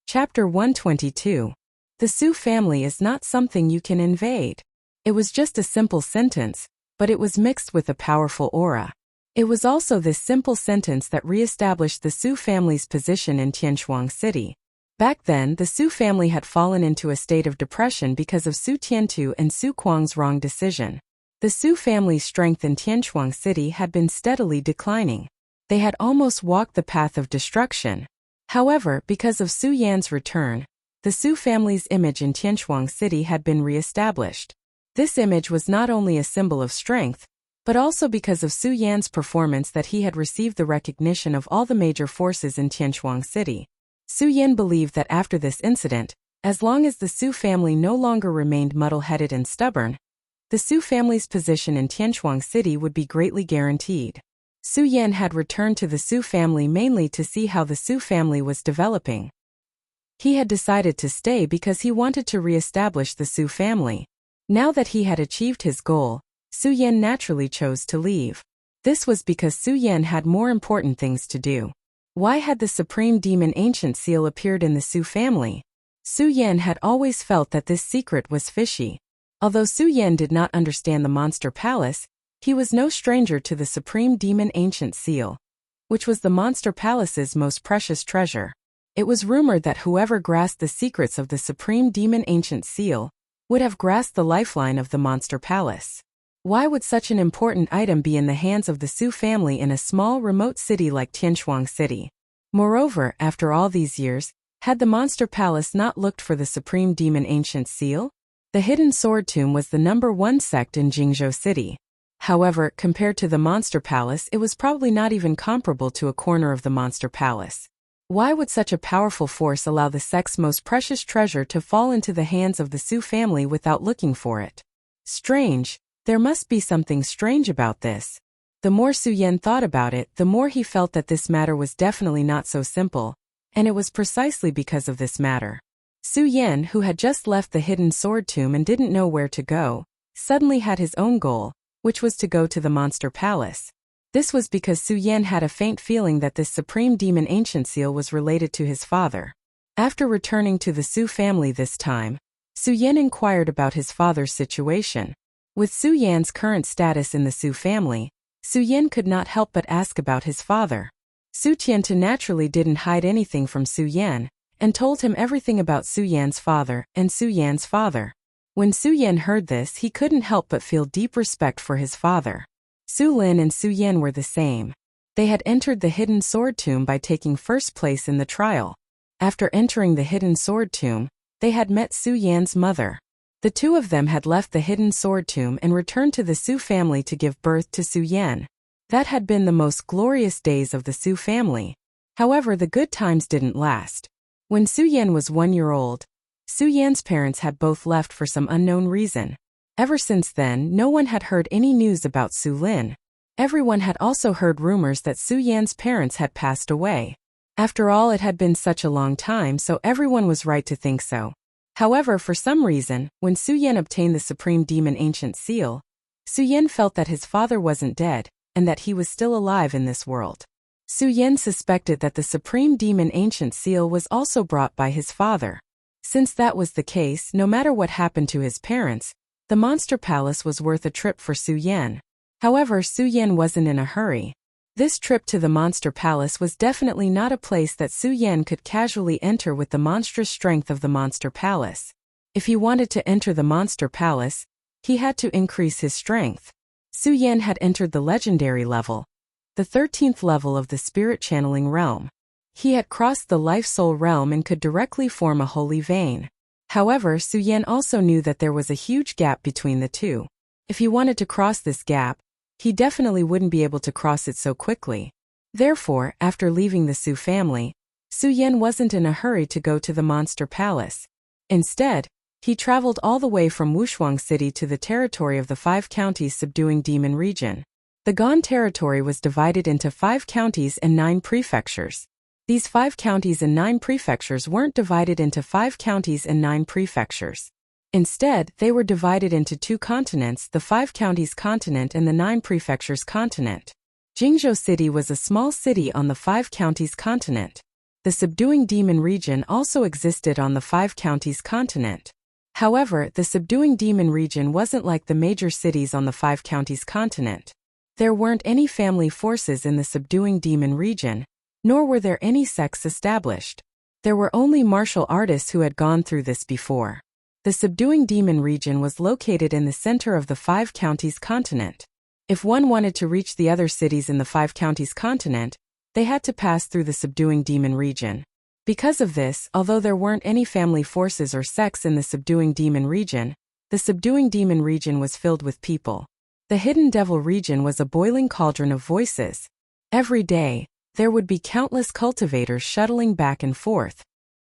Chapter 122. The Su family is not something you can invade. It was just a simple sentence, but it was mixed with a powerful aura. It was also this simple sentence that re-established the Su family's position in Tianshuang City. Back then, the Su family had fallen into a state of depression because of Su Tiantu and Su Kuang's wrong decision. The Su family's strength in Tianshuang City had been steadily declining. They had almost walked the path of destruction. However, because of Su Yan's return, the Su family's image in Tianshuang City had been re-established. This image was not only a symbol of strength, but also because of Su Yan's performance that he had received the recognition of all the major forces in Tianshuang City. Su Yan believed that after this incident, as long as the Su family no longer remained muddle-headed and stubborn, the Su family's position in Tianshuang City would be greatly guaranteed. Su Yan had returned to the Su family mainly to see how the Su family was developing. He had decided to stay because he wanted to re-establish the Su family. Now that he had achieved his goal, Su Yan naturally chose to leave. This was because Su Yan had more important things to do. Why had the Supreme Demon Ancient Seal appeared in the Su family? Su Yan had always felt that this secret was fishy. Although Su Yan did not understand the Monster Palace, he was no stranger to the Supreme Demon Ancient Seal, which was the Monster Palace's most precious treasure. It was rumored that whoever grasped the secrets of the Supreme Demon Ancient Seal would have grasped the lifeline of the monster palace. Why would such an important item be in the hands of the Su family in a small, remote city like Tianshuang City? Moreover, after all these years, had the monster palace not looked for the supreme demon ancient seal? The Hidden Sword Tomb was the #1 sect in Jingzhou City. However, compared to the monster palace, it was probably not even comparable to a corner of the monster palace. Why would such a powerful force allow the sect's most precious treasure to fall into the hands of the Su family without looking for it? Strange. There must be something strange about this. The more Su Yan thought about it, the more he felt that this matter was definitely not so simple, and it was precisely because of this matter. Su Yan, who had just left the Hidden Sword Tomb and didn't know where to go, suddenly had his own goal, which was to go to the monster palace. This was because Su Yan had a faint feeling that this supreme demon ancient seal was related to his father. After returning to the Su family this time, Su Yan inquired about his father's situation. With Su Yan's current status in the Su family, Su Yan could not help but ask about his father. Su Tiantu naturally didn't hide anything from Su Yan, and told him everything about Su Yan's father and Su Yan's father. When Su Yan heard this, he couldn't help but feel deep respect for his father. Su Lin and Su Yan were the same. They had entered the Hidden Sword Tomb by taking first place in the trial. After entering the Hidden Sword Tomb, they had met Su Yan's mother. The two of them had left the Hidden Sword Tomb and returned to the Su family to give birth to Su Yan. That had been the most glorious days of the Su family. However, the good times didn't last. When Su Yan was 1 year old, Su Yan's parents had both left for some unknown reason. Ever since then, no one had heard any news about Su Lin. Everyone had also heard rumors that Su Yan's parents had passed away. After all, it had been such a long time, so everyone was right to think so. However, for some reason, when Su Yan obtained the Supreme Demon Ancient Seal, Su Yan felt that his father wasn't dead, and that he was still alive in this world. Su Yan suspected that the Supreme Demon Ancient Seal was also brought by his father. Since that was the case, no matter what happened to his parents, the Monster Palace was worth a trip for Su Yan. However, Su Yan wasn't in a hurry. This trip to the Monster Palace was definitely not a place that Su Yan could casually enter with the monstrous strength of the Monster Palace. If he wanted to enter the Monster Palace, he had to increase his strength. Su Yan had entered the legendary level, the 13th level of the spirit channeling realm. He had crossed the life-soul realm and could directly form a holy vein. However, Su Yan also knew that there was a huge gap between the two. If he wanted to cross this gap, he definitely wouldn't be able to cross it so quickly. Therefore, after leaving the Su family, Su Yan wasn't in a hurry to go to the Monster Palace. Instead, he traveled all the way from Wushuang City to the territory of the 5 counties subduing demon region. The Gan territory was divided into 5 counties and 9 prefectures. These 5 counties and 9 prefectures weren't divided into 5 counties and 9 prefectures. Instead, they were divided into 2 continents, the 5 counties continent and the 9 prefectures continent. Jingzhou City was a small city on the 5 counties continent. The subduing demon region also existed on the 5 counties continent. However, the subduing demon region wasn't like the major cities on the 5 counties continent. There weren't any family forces in the subduing demon region, nor were there any sects established. There were only martial artists who had gone through this before. The subduing demon region was located in the center of the 5 counties continent. If one wanted to reach the other cities in the 5 counties continent, they had to pass through the subduing demon region. Because of this, although there weren't any family forces or sects in the subduing demon region, the subduing demon region was filled with people. The hidden devil region was a boiling cauldron of voices. Every day, there would be countless cultivators shuttling back and forth.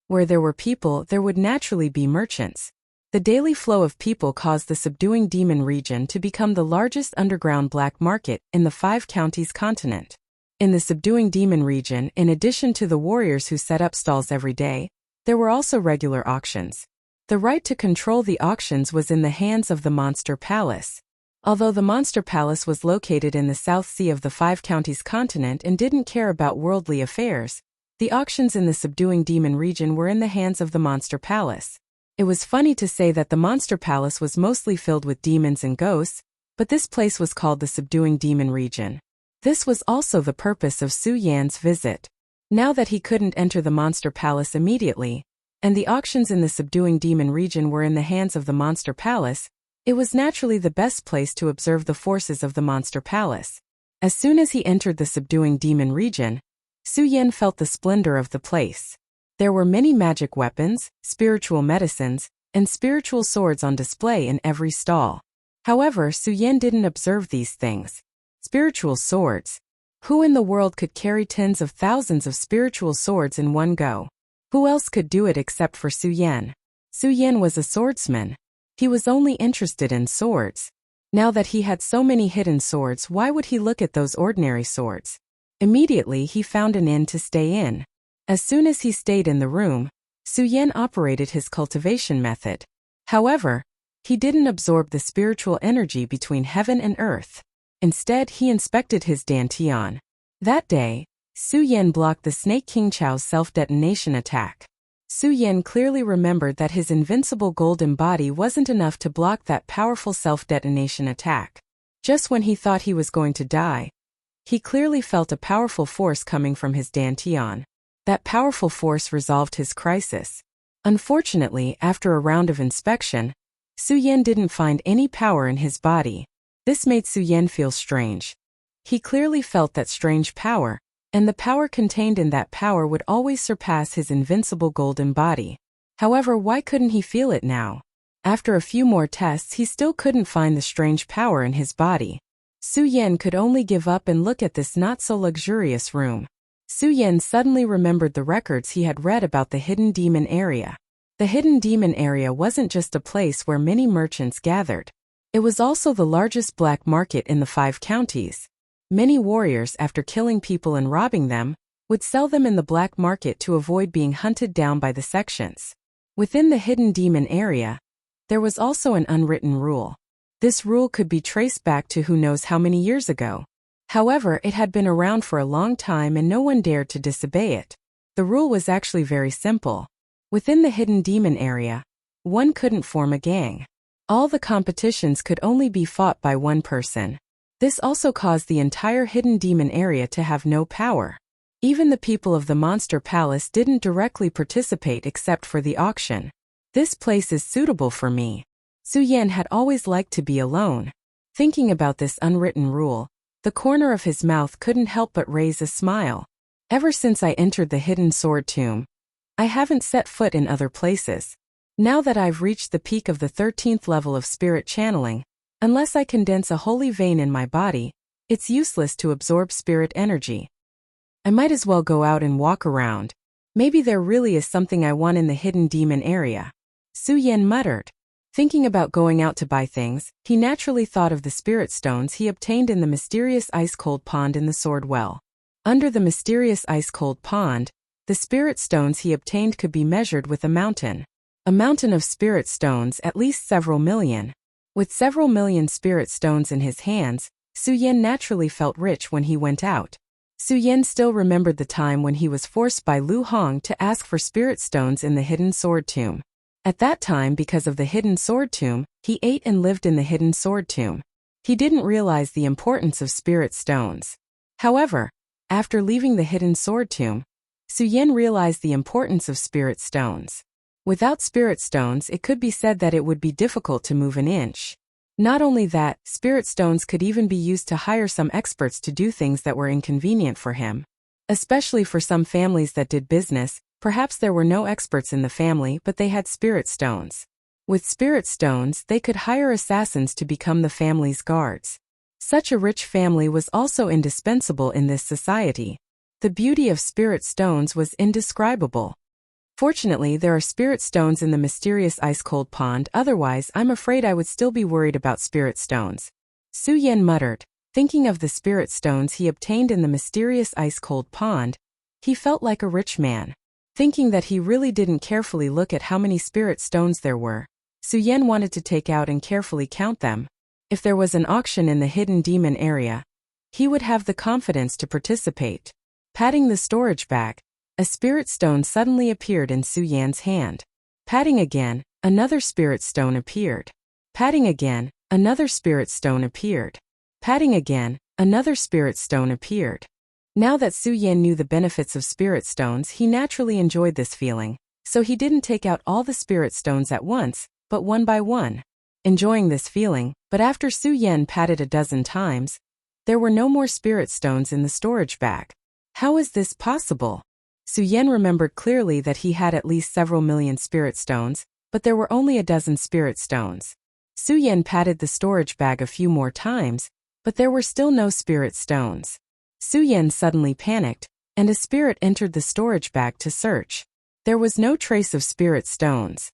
Where there were people, there would naturally be merchants. The daily flow of people caused the subduing demon region to become the largest underground black market in the 5 counties continent. In the subduing demon region, in addition to the warriors who set up stalls every day, there were also regular auctions. The right to control the auctions was in the hands of the Monster Palace. Although the Monster Palace was located in the South Sea of the 5 counties continent and didn't care about worldly affairs, the auctions in the subduing demon region were in the hands of the Monster Palace. It was funny to say that the Monster Palace was mostly filled with demons and ghosts, but this place was called the subduing demon region. This was also the purpose of Su Yan's visit. Now that he couldn't enter the Monster Palace immediately, and the auctions in the subduing demon region were in the hands of the Monster Palace, it was naturally the best place to observe the forces of the Monster Palace. As soon as he entered the subduing demon region, Su Yan felt the splendor of the place. There were many magic weapons, spiritual medicines, and spiritual swords on display in every stall. However, Su Yan didn't observe these things. Spiritual swords. Who in the world could carry tens of thousands of spiritual swords in one go? Who else could do it except for Su Yan? Su Yan was a swordsman. He was only interested in swords. Now that he had so many hidden swords, why would he look at those ordinary swords? Immediately he found an inn to stay in. As soon as he stayed in the room, Su Yan operated his cultivation method. However, he didn't absorb the spiritual energy between heaven and earth. Instead, he inspected his dantian. That day, Su Yan blocked the Snake King Chao's self-detonation attack. Su Yan clearly remembered that his invincible golden body wasn't enough to block that powerful self-detonation attack. Just when he thought he was going to die, he clearly felt a powerful force coming from his dantian. That powerful force resolved his crisis. Unfortunately, after a round of inspection, Su Yan didn't find any power in his body. This made Su Yan feel strange. He clearly felt that strange power, and the power contained in that power would always surpass his invincible golden body. However, why couldn't he feel it now? After a few more tests, he still couldn't find the strange power in his body. Su Yan could only give up and look at this not-so-luxurious room. Su Yan suddenly remembered the records he had read about the hidden demon area. The hidden demon area wasn't just a place where many merchants gathered. It was also the largest black market in the 5 counties. Many warriors, after killing people and robbing them, would sell them in the black market to avoid being hunted down by the sections. Within the hidden demon area, there was also an unwritten rule. This rule could be traced back to who knows how many years ago. However, it had been around for a long time and no one dared to disobey it. The rule was actually very simple. Within the hidden demon area, one couldn't form a gang. All the competitions could only be fought by one person. This also caused the entire hidden demon area to have no power. Even the people of the Monster Palace didn't directly participate except for the auction. This place is suitable for me. Su Yan had always liked to be alone. Thinking about this unwritten rule, the corner of his mouth couldn't help but raise a smile. Ever since I entered the hidden sword tomb, I haven't set foot in other places. Now that I've reached the peak of the 13th level of spirit channeling, unless I condense a holy vein in my body, it's useless to absorb spirit energy. I might as well go out and walk around. Maybe there really is something I want in the hidden demon area. Su Yan muttered. Thinking about going out to buy things, he naturally thought of the spirit stones he obtained in the mysterious ice-cold pond in the sword well. Under the mysterious ice-cold pond, the spirit stones he obtained could be measured with a mountain. A mountain of spirit stones, at least several million. With several million spirit stones in his hands, Su Yan naturally felt rich when he went out. Su Yan still remembered the time when he was forced by Lu Hong to ask for spirit stones in the hidden sword tomb. At that time, because of the hidden sword tomb, he ate and lived in the hidden sword tomb. He didn't realize the importance of spirit stones. However, after leaving the hidden sword tomb, Su Yan realized the importance of spirit stones. Without spirit stones, it could be said that it would be difficult to move an inch. Not only that, spirit stones could even be used to hire some experts to do things that were inconvenient for him. Especially for some families that did business, perhaps there were no experts in the family but they had spirit stones. With spirit stones, they could hire assassins to become the family's guards. Such a rich family was also indispensable in this society. The beauty of spirit stones was indescribable. Fortunately, there are spirit stones in the mysterious ice-cold pond, otherwise I'm afraid I would still be worried about spirit stones. Su Yan muttered. Thinking of the spirit stones he obtained in the mysterious ice-cold pond, he felt like a rich man. Thinking that he really didn't carefully look at how many spirit stones there were, Su Yan wanted to take out and carefully count them. If there was an auction in the hidden demon area, he would have the confidence to participate. Patting the storage bag, a spirit stone suddenly appeared in Su Yan's hand. Patting again, another spirit stone appeared. Patting again, another spirit stone appeared. Patting again, another spirit stone appeared. Now that Su Yan knew the benefits of spirit stones, he naturally enjoyed this feeling. So he didn't take out all the spirit stones at once, but one by one. Enjoying this feeling, but after Su Yan patted a dozen times, there were no more spirit stones in the storage bag. How is this possible? Su Yan remembered clearly that he had at least several million spirit stones, but there were only a dozen spirit stones. Su Yan patted the storage bag a few more times, but there were still no spirit stones. Su Yan suddenly panicked, and a spirit entered the storage bag to search. There was no trace of spirit stones.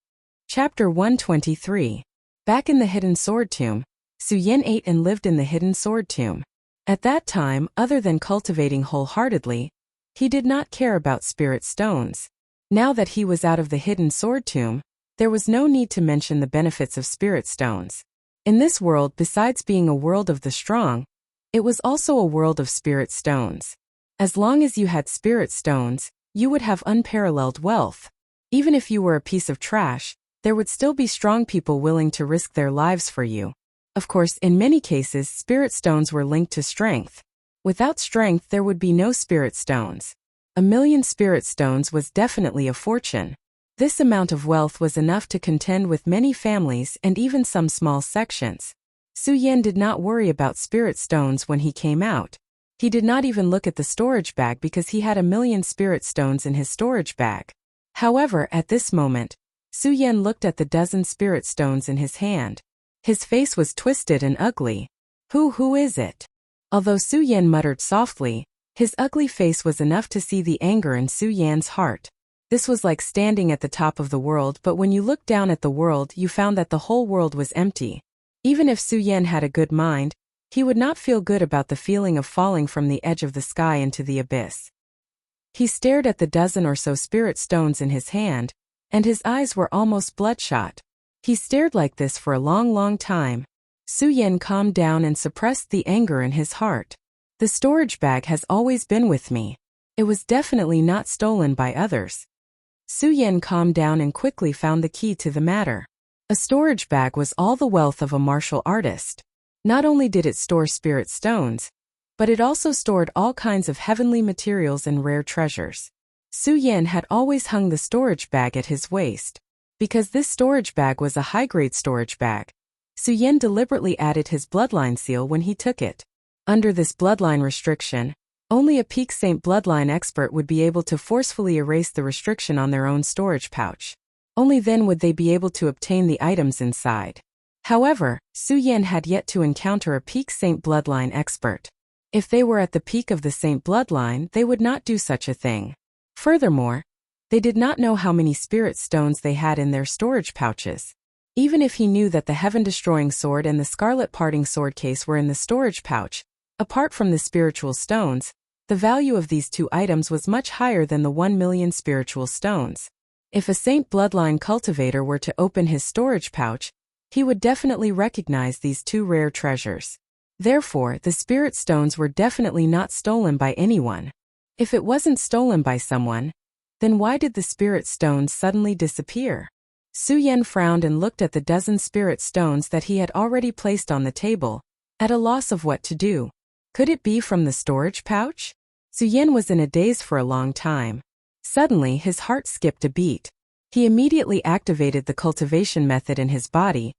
Chapter 123. Back in the hidden sword tomb, Su Yan ate and lived in the hidden sword tomb. At that time, other than cultivating wholeheartedly, he did not care about spirit stones. Now that he was out of the hidden sword tomb, there was no need to mention the benefits of spirit stones. In this world, besides being a world of the strong, it was also a world of spirit stones. As long as you had spirit stones, you would have unparalleled wealth. Even if you were a piece of trash, there would still be strong people willing to risk their lives for you. Of course, in many cases, spirit stones were linked to strength. Without strength, there would be no spirit stones. 1,000,000 spirit stones was definitely a fortune. This amount of wealth was enough to contend with many families and even some small sections. Su Yan did not worry about spirit stones when he came out. He did not even look at the storage bag because he had 1,000,000 spirit stones in his storage bag. However, at this moment, Su Yan looked at the dozen spirit stones in his hand. His face was twisted and ugly. Who is it? Although Su Yan muttered softly, his ugly face was enough to see the anger in Su Yan's heart. This was like standing at the top of the world, but when you looked down at the world, you found that the whole world was empty. Even if Su Yan had a good mind, he would not feel good about the feeling of falling from the edge of the sky into the abyss. He stared at the dozen or so spirit stones in his hand, and his eyes were almost bloodshot. He stared like this for a long time. Su Yan calmed down and suppressed the anger in his heart. The storage bag has always been with me. It was definitely not stolen by others. Su Yan calmed down and quickly found the key to the matter. A storage bag was all the wealth of a martial artist. Not only did it store spirit stones, but it also stored all kinds of heavenly materials and rare treasures. Su Yan had always hung the storage bag at his waist. Because this storage bag was a high-grade storage bag, Su Yan deliberately added his bloodline seal when he took it. Under this bloodline restriction, only a Peak Saint bloodline expert would be able to forcefully erase the restriction on their own storage pouch. Only then would they be able to obtain the items inside. However, Su Yan had yet to encounter a Peak Saint bloodline expert. If they were at the peak of the Saint bloodline, they would not do such a thing. Furthermore, they did not know how many spirit stones they had in their storage pouches. Even if he knew that the heaven-destroying sword and the scarlet parting sword case were in the storage pouch, apart from the spiritual stones, the value of these two items was much higher than the 1,000,000 spiritual stones. If a Saint bloodline cultivator were to open his storage pouch, he would definitely recognize these two rare treasures. Therefore, the spirit stones were definitely not stolen by anyone. If it wasn't stolen by someone, then why did the spirit stones suddenly disappear? Su Yan frowned and looked at the dozen spirit stones that he had already placed on the table, at a loss of what to do. Could it be from the storage pouch? Su Yan was in a daze for a long time. Suddenly, his heart skipped a beat. He immediately activated the cultivation method in his body,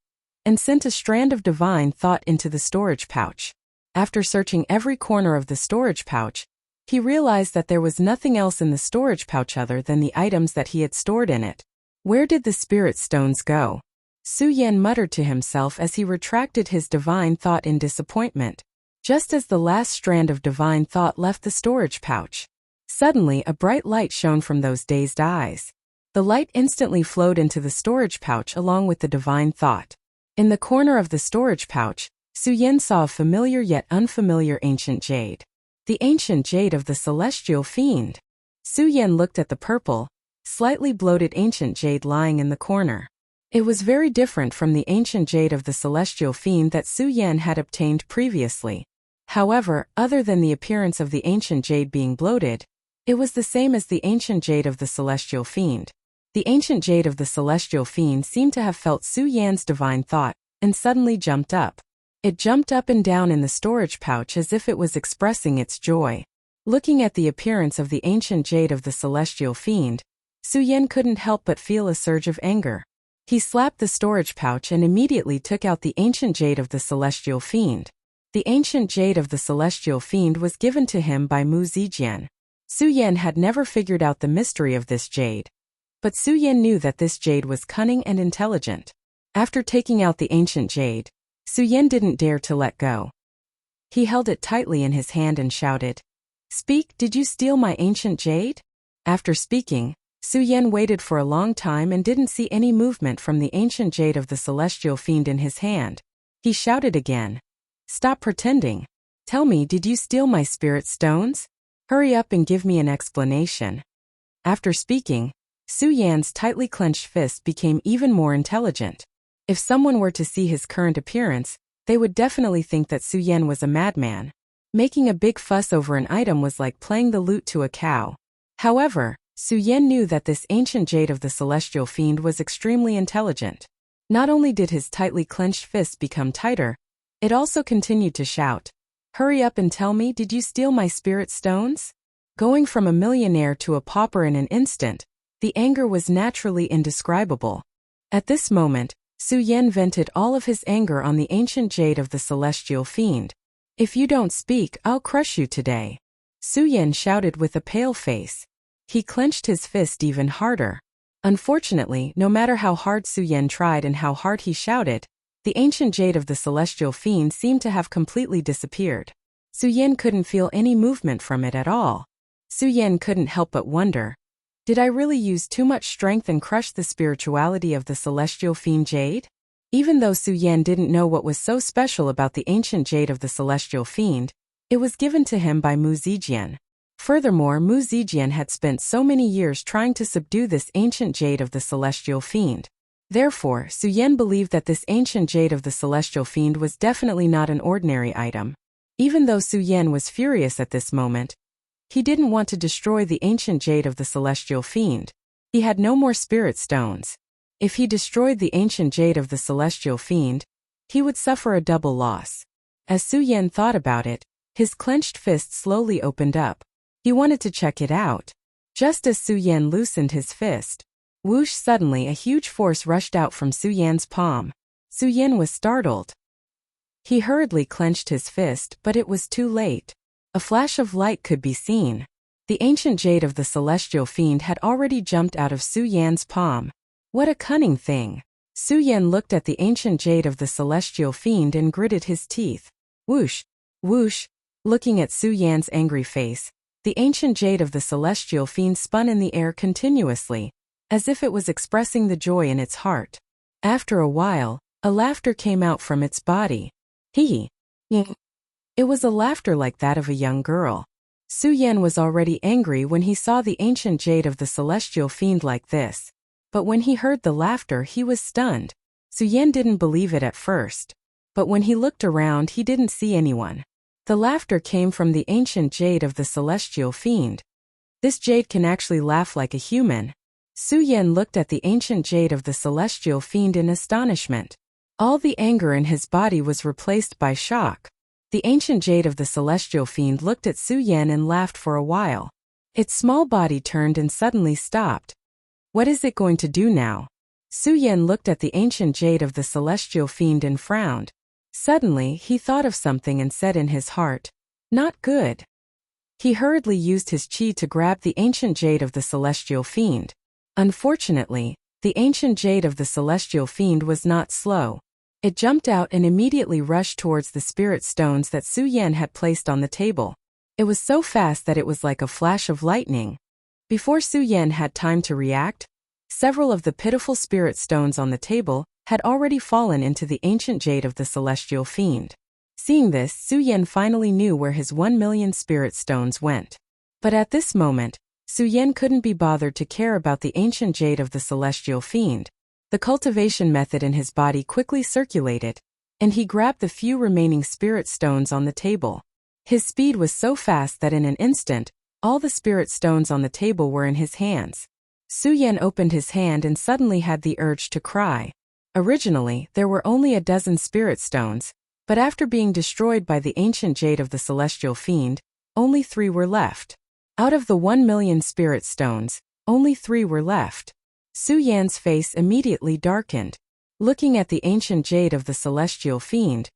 and sent a strand of divine thought into the storage pouch. After searching every corner of the storage pouch, he realized that there was nothing else in the storage pouch other than the items that he had stored in it. Where did the spirit stones go? Su Yan muttered to himself as he retracted his divine thought in disappointment. Just as the last strand of divine thought left the storage pouch, suddenly a bright light shone from those dazed eyes. The light instantly flowed into the storage pouch along with the divine thought. In the corner of the storage pouch, Su Yan saw a familiar yet unfamiliar ancient jade. The ancient jade of the celestial fiend. Su Yan looked at the purple, slightly bloated ancient jade lying in the corner. It was very different from the ancient jade of the celestial fiend that Su Yan had obtained previously. However, other than the appearance of the ancient jade being bloated, it was the same as the ancient jade of the celestial fiend. The ancient jade of the celestial fiend seemed to have felt Su Yan's divine thought, and suddenly jumped up. It jumped up and down in the storage pouch as if it was expressing its joy. Looking at the appearance of the ancient jade of the celestial fiend, Su-yen couldn't help but feel a surge of anger. He slapped the storage pouch and immediately took out the ancient jade of the celestial fiend. The ancient jade of the celestial fiend was given to him by Mu Zijian. Su-yen had never figured out the mystery of this jade. But Su-yen knew that this jade was cunning and intelligent. After taking out the ancient jade, Su-yen didn't dare to let go. He held it tightly in his hand and shouted, "Speak, did you steal my ancient jade?" After speaking, Su-yen waited for a long time and didn't see any movement from the ancient jade of the celestial fiend in his hand. He shouted again, "Stop pretending. Tell me, did you steal my spirit stones? Hurry up and give me an explanation." After speaking, Su-yen's tightly clenched fist became even more intelligent. If someone were to see his current appearance, they would definitely think that Su-yen was a madman. Making a big fuss over an item was like playing the lute to a cow. However, Su-yen knew that this ancient jade of the celestial fiend was extremely intelligent. Not only did his tightly clenched fist become tighter, it also continued to shout, "Hurry up and tell me, did you steal my spirit stones?" Going from a millionaire to a pauper in an instant, the anger was naturally indescribable. At this moment, Su-yen vented all of his anger on the ancient jade of the celestial fiend. "If you don't speak, I'll crush you today," Su-yen shouted with a pale face. He clenched his fist even harder. Unfortunately, no matter how hard Su-yen tried and how hard he shouted, the ancient jade of the celestial fiend seemed to have completely disappeared. Su-yen couldn't feel any movement from it at all. Su-yen couldn't help but wonder, did I really use too much strength and crush the spirituality of the celestial fiend jade? Even though Su-yen didn't know what was so special about the ancient jade of the celestial fiend, it was given to him by Mu Zijian. Furthermore, Mu Zijian had spent so many years trying to subdue this ancient jade of the celestial fiend. Therefore, Su-yen believed that this ancient jade of the celestial fiend was definitely not an ordinary item. Even though Su-yen was furious at this moment, he didn't want to destroy the ancient jade of the celestial fiend. He had no more spirit stones. If he destroyed the ancient jade of the celestial fiend, he would suffer a double loss. As Su-yen thought about it, his clenched fist slowly opened up. He wanted to check it out. Just as Su-yen loosened his fist, whoosh, suddenly a huge force rushed out from Su-yen's palm. Su-yen was startled. He hurriedly clenched his fist, but it was too late. A flash of light could be seen. The ancient jade of the celestial fiend had already jumped out of Su-yen's palm. What a cunning thing! Su-yen looked at the ancient jade of the celestial fiend and gritted his teeth. Whoosh! Whoosh! Looking at Su-yen's angry face, the ancient jade of the celestial fiend spun in the air continuously, as if it was expressing the joy in its heart. After a while, a laughter came out from its body. Hee hee. It was a laughter like that of a young girl. Su-yen was already angry when he saw the ancient jade of the celestial fiend like this. But when he heard the laughter, he was stunned. Su-yen didn't believe it at first. But when he looked around, he didn't see anyone. The laughter came from the ancient jade of the celestial fiend. This jade can actually laugh like a human. Su-yen looked at the ancient jade of the celestial fiend in astonishment. All the anger in his body was replaced by shock. The ancient jade of the celestial fiend looked at Su-yen and laughed for a while. Its small body turned and suddenly stopped. What is it going to do now? Su-yen looked at the ancient jade of the celestial fiend and frowned. Suddenly, he thought of something and said in his heart, "Not good." He hurriedly used his chi to grab the ancient jade of the celestial fiend. Unfortunately, the ancient jade of the celestial fiend was not slow. It jumped out and immediately rushed towards the spirit stones that Su-yen had placed on the table. It was so fast that it was like a flash of lightning. Before Su-yen had time to react, several of the pitiful spirit stones on the table had already fallen into the ancient jade of the celestial fiend. Seeing this, Su-yen finally knew where his 1,000,000 spirit stones went. But at this moment, Su-yen couldn't be bothered to care about the ancient jade of the celestial fiend. The cultivation method in his body quickly circulated, and he grabbed the few remaining spirit stones on the table. His speed was so fast that in an instant, all the spirit stones on the table were in his hands. Su-yen opened his hand and suddenly had the urge to cry. Originally, there were only a dozen spirit stones, but after being destroyed by the ancient jade of the celestial fiend, only 3 were left. Out of the 1,000,000 spirit stones, Only 3 were left. Su Yan's face immediately darkened. Looking at the ancient jade of the celestial fiend,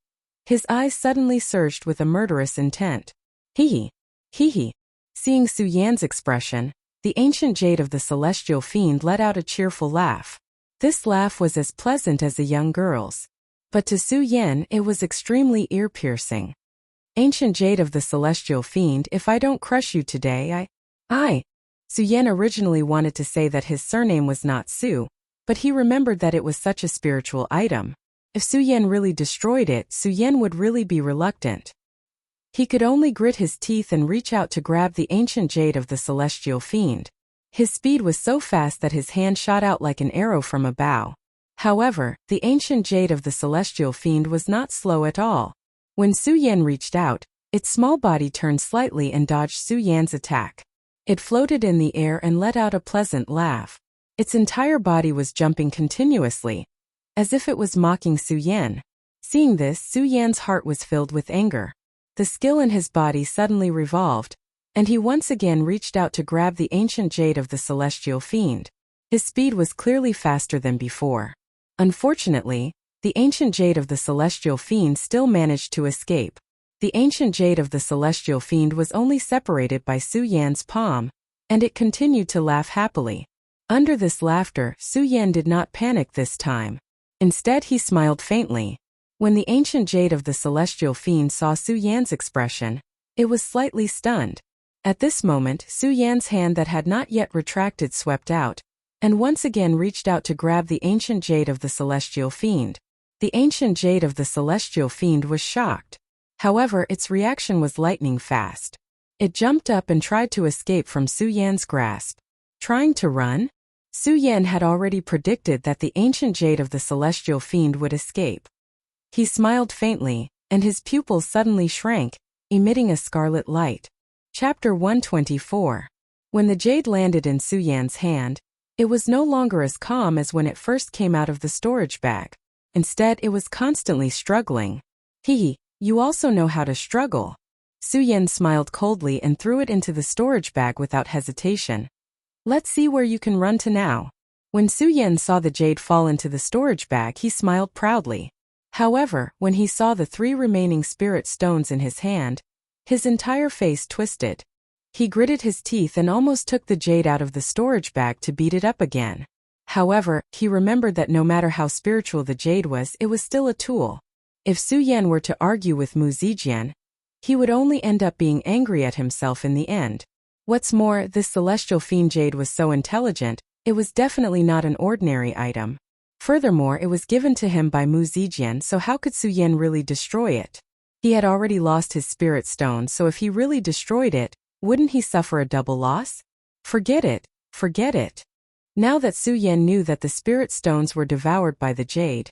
his eyes suddenly surged with a murderous intent. Hee hee. Seeing Su Yan's expression, the ancient jade of the celestial fiend let out a cheerful laugh. This laugh was as pleasant as a young girl's. But to Su Yan it was extremely ear-piercing. Ancient jade of the celestial fiend, if I don't crush you today, Su Yan originally wanted to say that his surname was not Su, but he remembered that it was such a spiritual item. If Su Yan really destroyed it, Su Yan would really be reluctant. He could only grit his teeth and reach out to grab the ancient jade of the celestial fiend. His speed was so fast that his hand shot out like an arrow from a bow. However, the ancient jade of the celestial fiend was not slow at all. When Su Yan reached out, its small body turned slightly and dodged Su Yan's attack. It floated in the air and let out a pleasant laugh. Its entire body was jumping continuously, as if it was mocking Su Yan. Seeing this, Su Yan's heart was filled with anger. The skill in his body suddenly revolved, and he once again reached out to grab the ancient jade of the celestial fiend. His speed was clearly faster than before. Unfortunately, the ancient jade of the celestial fiend still managed to escape. The ancient jade of the celestial fiend was only separated by Su Yan's palm, and it continued to laugh happily. Under this laughter, Su Yan did not panic this time. Instead, he smiled faintly. When the ancient jade of the celestial fiend saw Su Yan's expression, it was slightly stunned. At this moment, Su Yan's hand that had not yet retracted swept out, and once again reached out to grab the ancient jade of the celestial fiend. The ancient jade of the celestial fiend was shocked. However, its reaction was lightning fast. It jumped up and tried to escape from Su Yan's grasp. Trying to run? Su Yan had already predicted that the ancient jade of the celestial fiend would escape. He smiled faintly, and his pupils suddenly shrank, emitting a scarlet light. Chapter 124. When the jade landed in Su Yan's hand, it was no longer as calm as when it first came out of the storage bag. Instead, it was constantly struggling. You also know how to struggle. Su Yan smiled coldly and threw it into the storage bag without hesitation. Let's see where you can run to now. When Su Yan saw the jade fall into the storage bag, he smiled proudly. However, when he saw the 3 remaining spirit stones in his hand, his entire face twisted. He gritted his teeth and almost took the jade out of the storage bag to beat it up again. However, he remembered that no matter how spiritual the jade was, it was still a tool. If Su Yan were to argue with Mu Zijian, he would only end up being angry at himself in the end. What's more, this celestial fiend jade was so intelligent, it was definitely not an ordinary item. Furthermore, it was given to him by Mu Zijian, so how could Su Yan really destroy it? He had already lost his spirit stone, so if he really destroyed it, wouldn't he suffer a double loss? Forget it. Now that Su Yan knew that the spirit stones were devoured by the jade,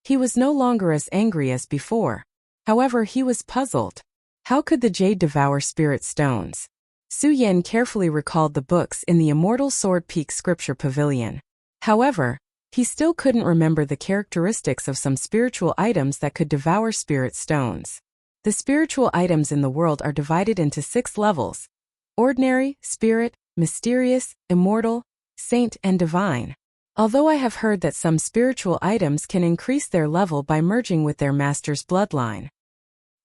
he was no longer as angry as before. However, he was puzzled. How could the jade devour spirit stones? Su Yan carefully recalled the books in the Immortal Sword Peak Scripture Pavilion. However, he still couldn't remember the characteristics of some spiritual items that could devour spirit stones. The spiritual items in the world are divided into 6 levels: ordinary, spirit, mysterious, immortal, saint, and divine. Although I have heard that some spiritual items can increase their level by merging with their master's bloodline.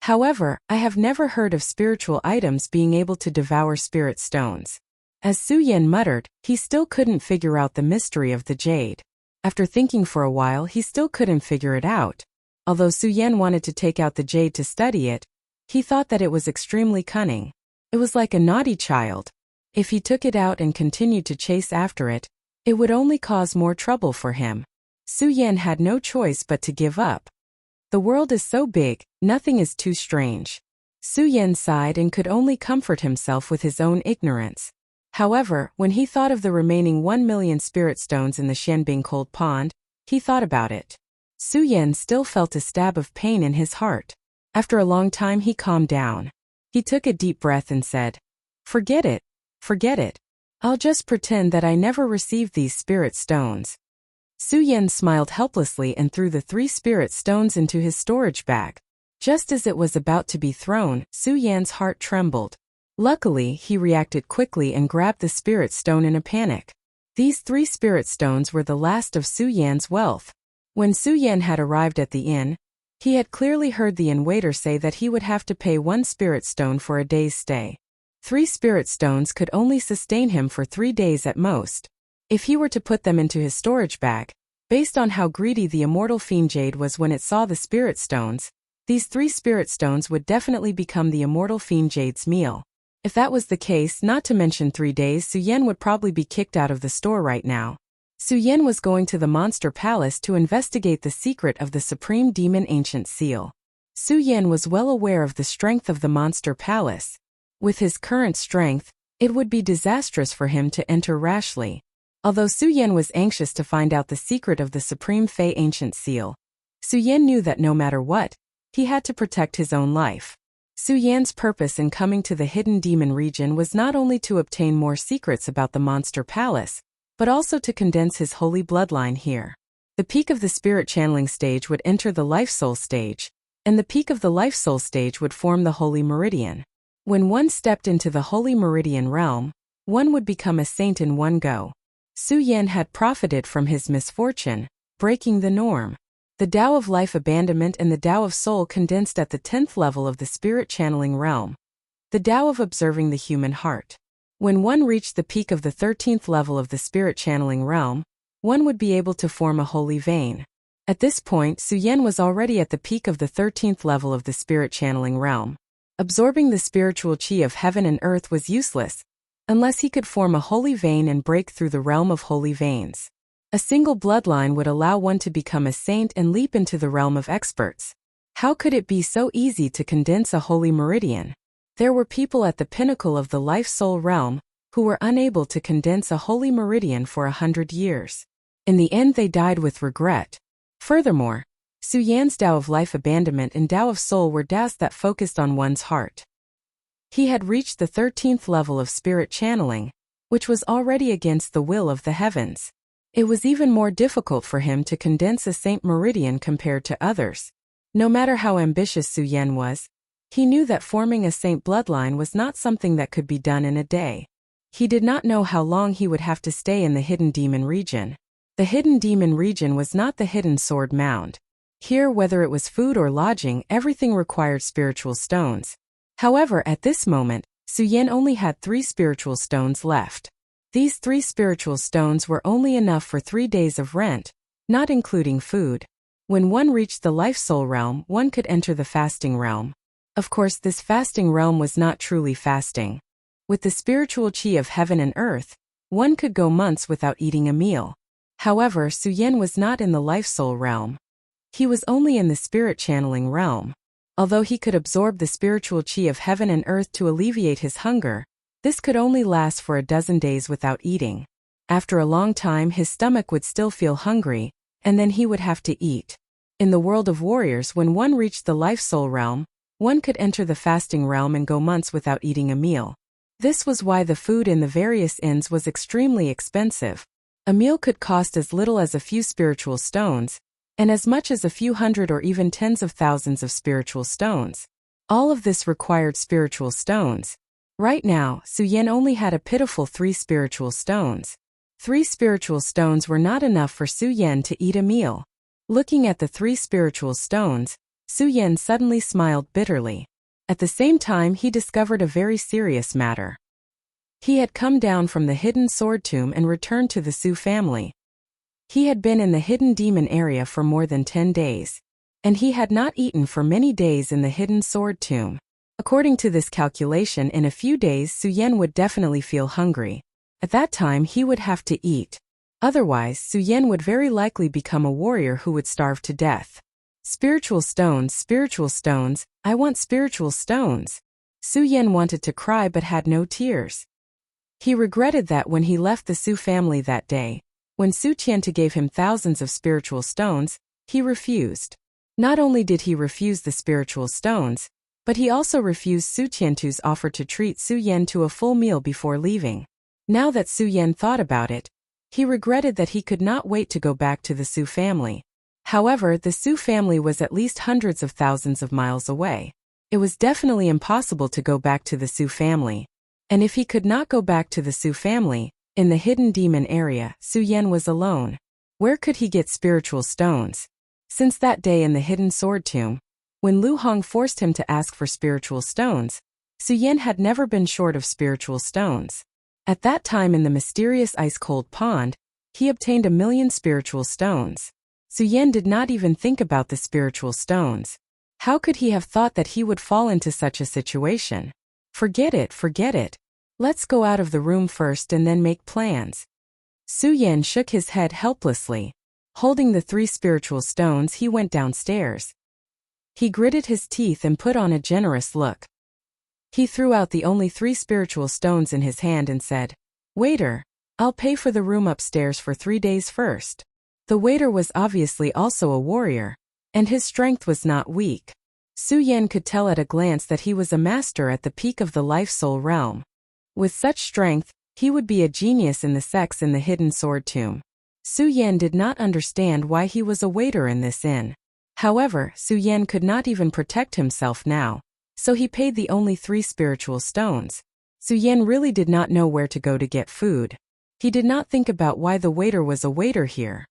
However, I have never heard of spiritual items being able to devour spirit stones. As Su Yan muttered, he still couldn't figure out the mystery of the jade. After thinking for a while, he still couldn't figure it out. Although Su Yan wanted to take out the jade to study it, he thought that it was extremely cunning. It was like a naughty child. If he took it out and continued to chase after it, it would only cause more trouble for him. Su Yan had no choice but to give up. The world is so big, nothing is too strange. Su Yan sighed and could only comfort himself with his own ignorance. However, when he thought of the remaining 1 million spirit stones in the Xianbing Cold Pond, he thought about it. Su Yan still felt a stab of pain in his heart. After a long time, he calmed down. He took a deep breath and said, Forget it. I'll just pretend that I never received these spirit stones. Su Yan smiled helplessly and threw the 3 spirit stones into his storage bag. Just as it was about to be thrown, Su Yan's heart trembled. Luckily, he reacted quickly and grabbed the spirit stone in a panic. These 3 spirit stones were the last of Su Yan's wealth. When Su Yan had arrived at the inn, he had clearly heard the inn waiter say that he would have to pay 1 spirit stone for a day's stay. 3 spirit stones could only sustain him for 3 days at most. If he were to put them into his storage bag, based on how greedy the immortal fiend Jade was when it saw the spirit stones, these 3 spirit stones would definitely become the immortal fiend Jade's meal. If that was the case, not to mention 3 days, Su Yan would probably be kicked out of the store right now. Su Yan was going to the Monster Palace to investigate the secret of the Supreme Demon Ancient Seal. Su Yan was well aware of the strength of the Monster Palace. With his current strength, it would be disastrous for him to enter rashly. Although Su Yan was anxious to find out the secret of the Supreme Fey Ancient Seal, Su Yan knew that no matter what, he had to protect his own life. Su Yan's purpose in coming to the Hidden Demon region was not only to obtain more secrets about the Monster Palace, but also to condense his holy bloodline here. The peak of the spirit channeling stage would enter the life soul stage, and the peak of the life soul stage would form the holy meridian. When one stepped into the holy meridian realm, one would become a saint in one go. Su Yan had profited from his misfortune, breaking the norm. The Tao of life abandonment and the Tao of soul condensed at the 10th level of the spirit channeling realm. The Tao of observing the human heart. When one reached the peak of the 13th level of the spirit channeling realm, one would be able to form a holy vein. At this point, Su Yan was already at the peak of the 13th level of the spirit channeling realm. Absorbing the spiritual chi of heaven and earth was useless, unless he could form a holy vein and break through the realm of holy veins. A single bloodline would allow one to become a saint and leap into the realm of experts. How could it be so easy to condense a holy meridian? There were people at the pinnacle of the life-soul realm who were unable to condense a holy meridian for 100 years. In the end, they died with regret. Furthermore, Su Yan's Tao of life abandonment and Tao of soul were Taos that focused on one's heart. He had reached the 13th level of spirit channeling, which was already against the will of the heavens. It was even more difficult for him to condense a saint meridian compared to others. No matter how ambitious Su Yan was, he knew that forming a saint bloodline was not something that could be done in a day. He did not know how long he would have to stay in the Hidden Demon region. The Hidden Demon region was not the Hidden Sword Mound. Here, whether it was food or lodging, everything required spiritual stones. However, at this moment, Su Yan only had 3 spiritual stones left. These 3 spiritual stones were only enough for 3 days of rent, not including food. When one reached the life-soul realm, one could enter the fasting realm. Of course, this fasting realm was not truly fasting. With the spiritual chi of heaven and earth, one could go months without eating a meal. However, Su Yan was not in the life-soul realm. He was only in the spirit channeling realm. Although he could absorb the spiritual chi of heaven and earth to alleviate his hunger, this could only last for a dozen days without eating. After a long time, his stomach would still feel hungry, and then he would have to eat. In the world of warriors, when one reached the life-soul realm, one could enter the fasting realm and go months without eating a meal. This was why the food in the various inns was extremely expensive. A meal could cost as little as a few spiritual stones, and as much as a few hundred or even tens of thousands of spiritual stones. All of this required spiritual stones. Right now, Su Yan only had a pitiful 3 spiritual stones. 3 spiritual stones were not enough for Su Yan to eat a meal. Looking at the 3 spiritual stones, Su Yan suddenly smiled bitterly. At the same time, he discovered a very serious matter. He had come down from the Hidden Sword Tomb and returned to the Su family. He had been in the Hidden Demon area for more than 10 days, and he had not eaten for many days in the Hidden Sword Tomb. According to this calculation, in a few days Su Yan would definitely feel hungry. At that time he would have to eat. Otherwise, Su Yan would very likely become a warrior who would starve to death. Spiritual stones, I want spiritual stones. Su Yan wanted to cry but had no tears. He regretted that when he left the Su family that day, when Su Qiantu gave him thousands of spiritual stones, he refused. Not only did he refuse the spiritual stones, but he also refused Su Qiantu's offer to treat Su Yan to a full meal before leaving. Now that Su Yan thought about it, he regretted that he could not wait to go back to the Su family. However, the Su family was at least hundreds of thousands of miles away. It was definitely impossible to go back to the Su family. And if he could not go back to the Su family, In the hidden demon area, Su Yan was alone. Where could he get spiritual stones? Since that day in the hidden sword tomb, when Lu Hong forced him to ask for spiritual stones, Su Yan had never been short of spiritual stones. At that time in the mysterious ice-cold pond, he obtained 1,000,000 spiritual stones. Su Yan did not even think about the spiritual stones. How could he have thought that he would fall into such a situation? Forget it, forget it. Let's go out of the room first and then make plans. Su Yan shook his head helplessly. Holding the 3 spiritual stones, he went downstairs. He gritted his teeth and put on a generous look. He threw out the only 3 spiritual stones in his hand and said, "Waiter, I'll pay for the room upstairs for 3 days first." The waiter was obviously also a warrior, and his strength was not weak. Su Yan could tell at a glance that he was a master at the peak of the life-soul realm. With such strength, he would be a genius in the sex in the hidden sword tomb. Su Yan did not understand why he was a waiter in this inn. However, Su Yan could not even protect himself now, so he paid the only 3 spiritual stones. Su Yan really did not know where to go to get food. He did not think about why the waiter was a waiter here.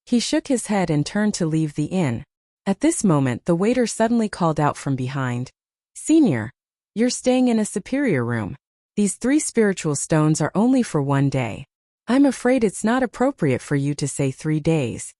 He shook his head and turned to leave the inn. At this moment, the waiter suddenly called out from behind, "Senior, you're staying in a superior room. These 3 spiritual stones are only for 1 day. I'm afraid it's not appropriate for you to say 3 days.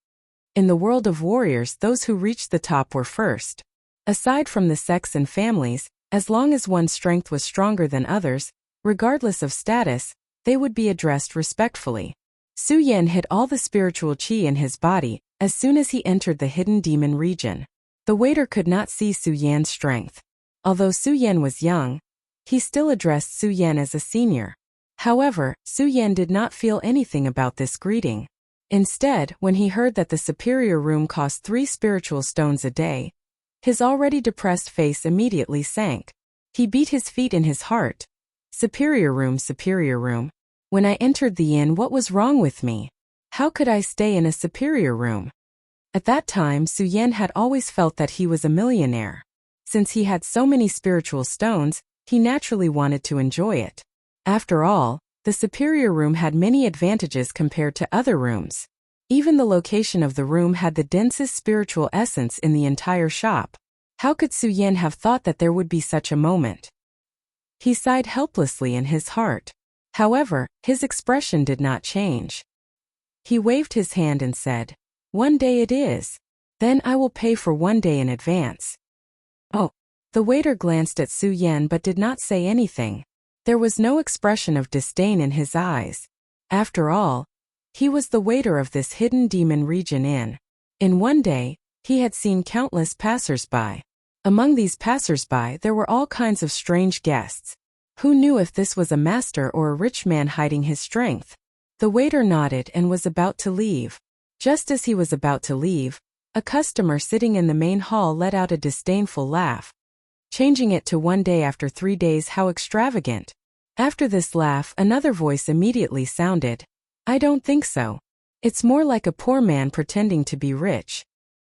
In the world of warriors, those who reached the top were first. Aside from the sex and families, as long as one's strength was stronger than others, regardless of status, they would be addressed respectfully." Su Yan hid all the spiritual qi in his body as soon as he entered the hidden demon region. The waiter could not see Su Yan's strength. Although Su Yan was young, he still addressed Su Yan as a senior. However, Su Yan did not feel anything about this greeting. Instead, when he heard that the superior room cost 3 spiritual stones a day, his already depressed face immediately sank. He beat his feet in his heart. Superior room, superior room. When I entered the inn, what was wrong with me? How could I stay in a superior room? At that time, Su Yan had always felt that he was a millionaire. Since he had so many spiritual stones, he naturally wanted to enjoy it. After all, the superior room had many advantages compared to other rooms. Even the location of the room had the densest spiritual essence in the entire shop. How could Su Yan have thought that there would be such a moment? He sighed helplessly in his heart. However, his expression did not change. He waved his hand and said, "1 day it is. Then I will pay for 1 day in advance." Oh. The waiter glanced at Su Yan but did not say anything. There was no expression of disdain in his eyes. After all, he was the waiter of this hidden demon region inn. In 1 day, he had seen countless passers-by. Among these passers-by there were all kinds of strange guests. Who knew if this was a master or a rich man hiding his strength? The waiter nodded and was about to leave. Just as he was about to leave, a customer sitting in the main hall let out a disdainful laugh. Changing it to 1 day after 3 days, how extravagant. After this laugh, another voice immediately sounded. "I don't think so. It's more like a poor man pretending to be rich."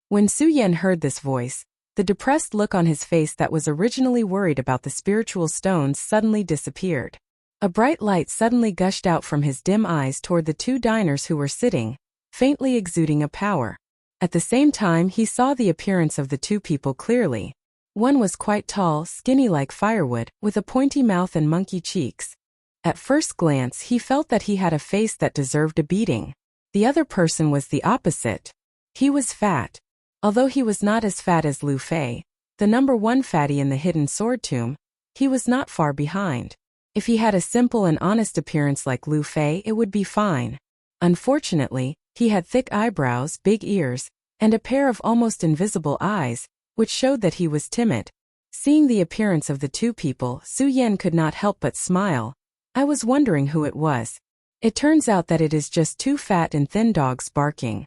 When Su Yan heard this voice, the depressed look on his face that was originally worried about the spiritual stones suddenly disappeared. A bright light suddenly gushed out from his dim eyes toward the 2 diners who were sitting, faintly exuding a power. At the same time, he saw the appearance of the 2 people clearly. One was quite tall, skinny like firewood, with a pointy mouth and monkey cheeks. At first glance, he felt that he had a face that deserved a beating. The other person was the opposite. He was fat. Although he was not as fat as Lu Fei, the number 1 fatty in the hidden sword tomb, he was not far behind. If he had a simple and honest appearance like Lu Fei, it would be fine. Unfortunately, he had thick eyebrows, big ears, and a pair of almost invisible eyes, which showed that he was timid. Seeing the appearance of the 2 people, Su Yan could not help but smile. I was wondering who it was. It turns out that it is just 2 fat and thin dogs barking.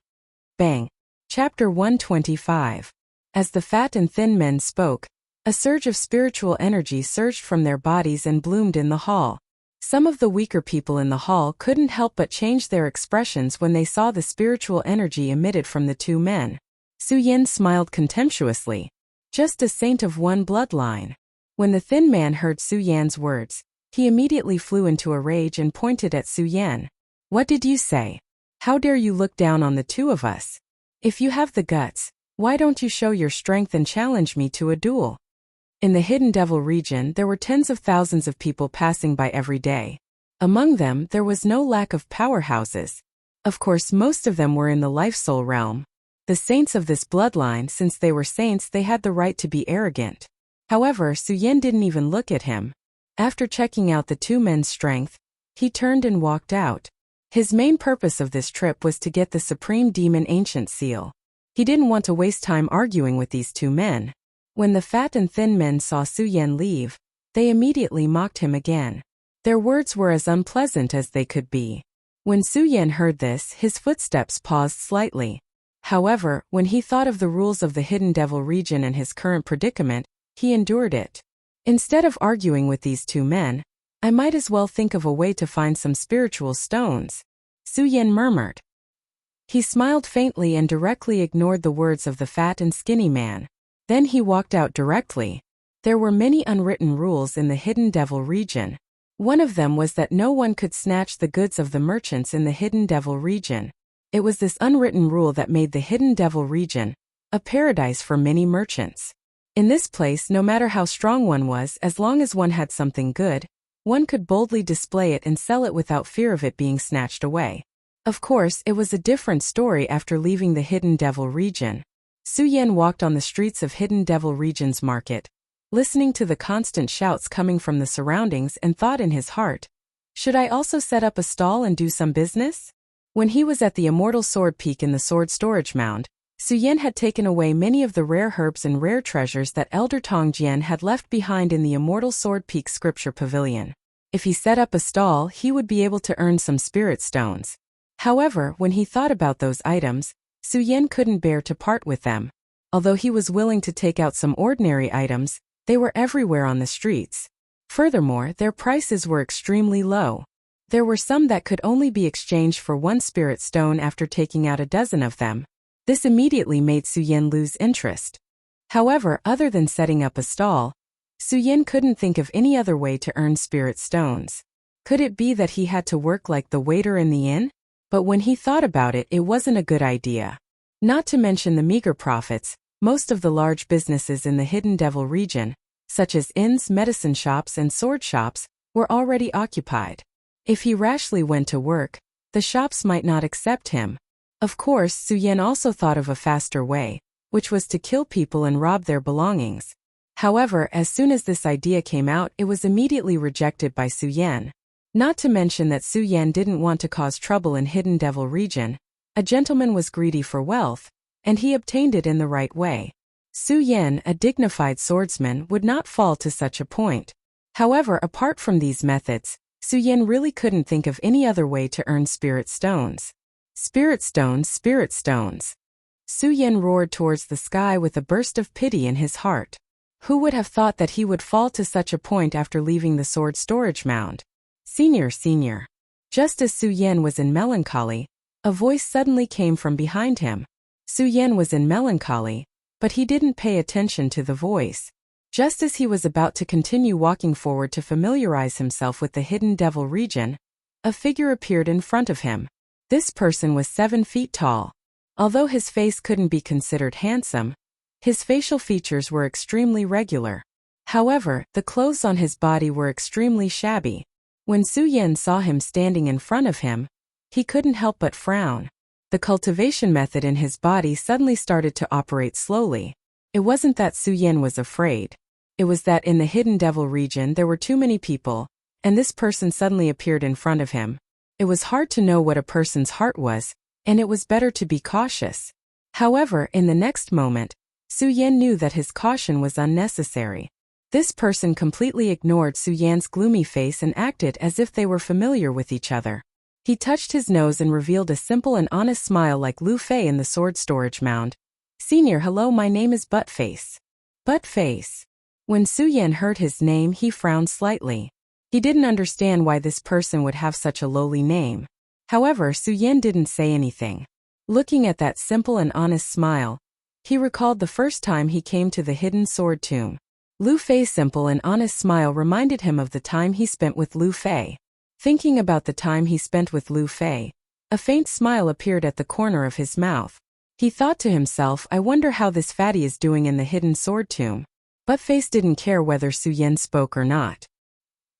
Bang. Chapter 125. As the fat and thin men spoke, a surge of spiritual energy surged from their bodies and bloomed in the hall. Some of the weaker people in the hall couldn't help but change their expressions when they saw the spiritual energy emitted from the 2 men. Su Yan smiled contemptuously. Just a saint of one bloodline. When the thin man heard Su Yan's words, He immediately flew into a rage and pointed at Su Yan. "What did you say? How dare you look down on the two of us? If you have the guts, why don't you show your strength and challenge me to a duel?" In the Hidden Devil region there were tens of thousands of people passing by every day. Among them there was no lack of powerhouses. Of course most of them were in the life-soul realm. The saints of this bloodline, since they were saints, they had the right to be arrogant. However, Su Yan didn't even look at him. After checking out the two men's strength, he turned and walked out. His main purpose of this trip was to get the Supreme Demon Ancient Seal. He didn't want to waste time arguing with these two men. When the fat and thin men saw Su Yan leave, they immediately mocked him again. Their words were as unpleasant as they could be. When Su Yan heard this, his footsteps paused slightly. However, when he thought of the rules of the Hidden Devil region and his current predicament, he endured it. Instead of arguing with these two men, I might as well think of a way to find some spiritual stones, Su Yan murmured. He smiled faintly and directly ignored the words of the fat and skinny man. Then he walked out directly. There were many unwritten rules in the Hidden Devil region. One of them was that no one could snatch the goods of the merchants in the Hidden Devil region. It was this unwritten rule that made the Hidden Devil region a paradise for many merchants. In this place, no matter how strong one was, as long as one had something good, one could boldly display it and sell it without fear of it being snatched away. Of course, it was a different story after leaving the Hidden Devil region. Su Yan walked on the streets of Hidden Devil region's market, listening to the constant shouts coming from the surroundings, and thought in his heart, "Should I also set up a stall and do some business?" When he was at the Immortal Sword Peak in the Sword Storage Mound, Su Yan had taken away many of the rare herbs and rare treasures that Elder Tong Jian had left behind in the Immortal Sword Peak Scripture Pavilion. If he set up a stall, he would be able to earn some spirit stones. However, when he thought about those items, Su Yan couldn't bear to part with them. Although he was willing to take out some ordinary items, they were everywhere on the streets. Furthermore, their prices were extremely low. There were some that could only be exchanged for one spirit stone after taking out a dozen of them. This immediately made Su Yan lose interest. However, other than setting up a stall, Su Yan couldn't think of any other way to earn spirit stones. Could it be that he had to work like the waiter in the inn? But when he thought about it, it wasn't a good idea. Not to mention the meager profits, most of the large businesses in the Hidden Devil region, such as inns, medicine shops, and sword shops, were already occupied. If he rashly went to work, the shops might not accept him. Of course, Su Yan also thought of a faster way, which was to kill people and rob their belongings. However, as soon as this idea came out, it was immediately rejected by Su Yan. Not to mention that Su Yan didn't want to cause trouble in Hidden Devil region. A gentleman was greedy for wealth, and he obtained it in the right way. Su Yan, a dignified swordsman, would not fall to such a point. However, apart from these methods, Su Yan really couldn't think of any other way to earn spirit stones. Spirit stones, spirit stones. Su Yan roared towards the sky with a burst of pity in his heart. Who would have thought that he would fall to such a point after leaving the sword storage mound? Senior. Just as Su Yan was in melancholy, a voice suddenly came from behind him. Su Yan was in melancholy, but he didn't pay attention to the voice. Just as he was about to continue walking forward to familiarize himself with the Hidden Devil region, a figure appeared in front of him. This person was 7 feet tall. Although his face couldn't be considered handsome, his facial features were extremely regular. However, the clothes on his body were extremely shabby. When Su Yan saw him standing in front of him, he couldn't help but frown. The cultivation method in his body suddenly started to operate slowly. It wasn't that Su Yan was afraid. It was that in the Hidden Devil region there were too many people, and this person suddenly appeared in front of him. It was hard to know what a person's heart was, and it was better to be cautious. However, in the next moment, Su Yan knew that his caution was unnecessary. This person completely ignored Su Yan's gloomy face and acted as if they were familiar with each other. He touched his nose and revealed a simple and honest smile like Lu Fei in the sword storage mound. "Senior, hello, my name is Buttface." Buttface. When Su Yan heard his name, he frowned slightly. He didn't understand why this person would have such a lowly name. However, Su Yan didn't say anything. Looking at that simple and honest smile, he recalled the first time he came to the hidden sword tomb. Lu Fei's simple and honest smile reminded him of the time he spent with Lu Fei. Thinking about the time he spent with Lu Fei, a faint smile appeared at the corner of his mouth. He thought to himself, I wonder how this fatty is doing in the hidden sword tomb. But Face didn't care whether Su Yan spoke or not.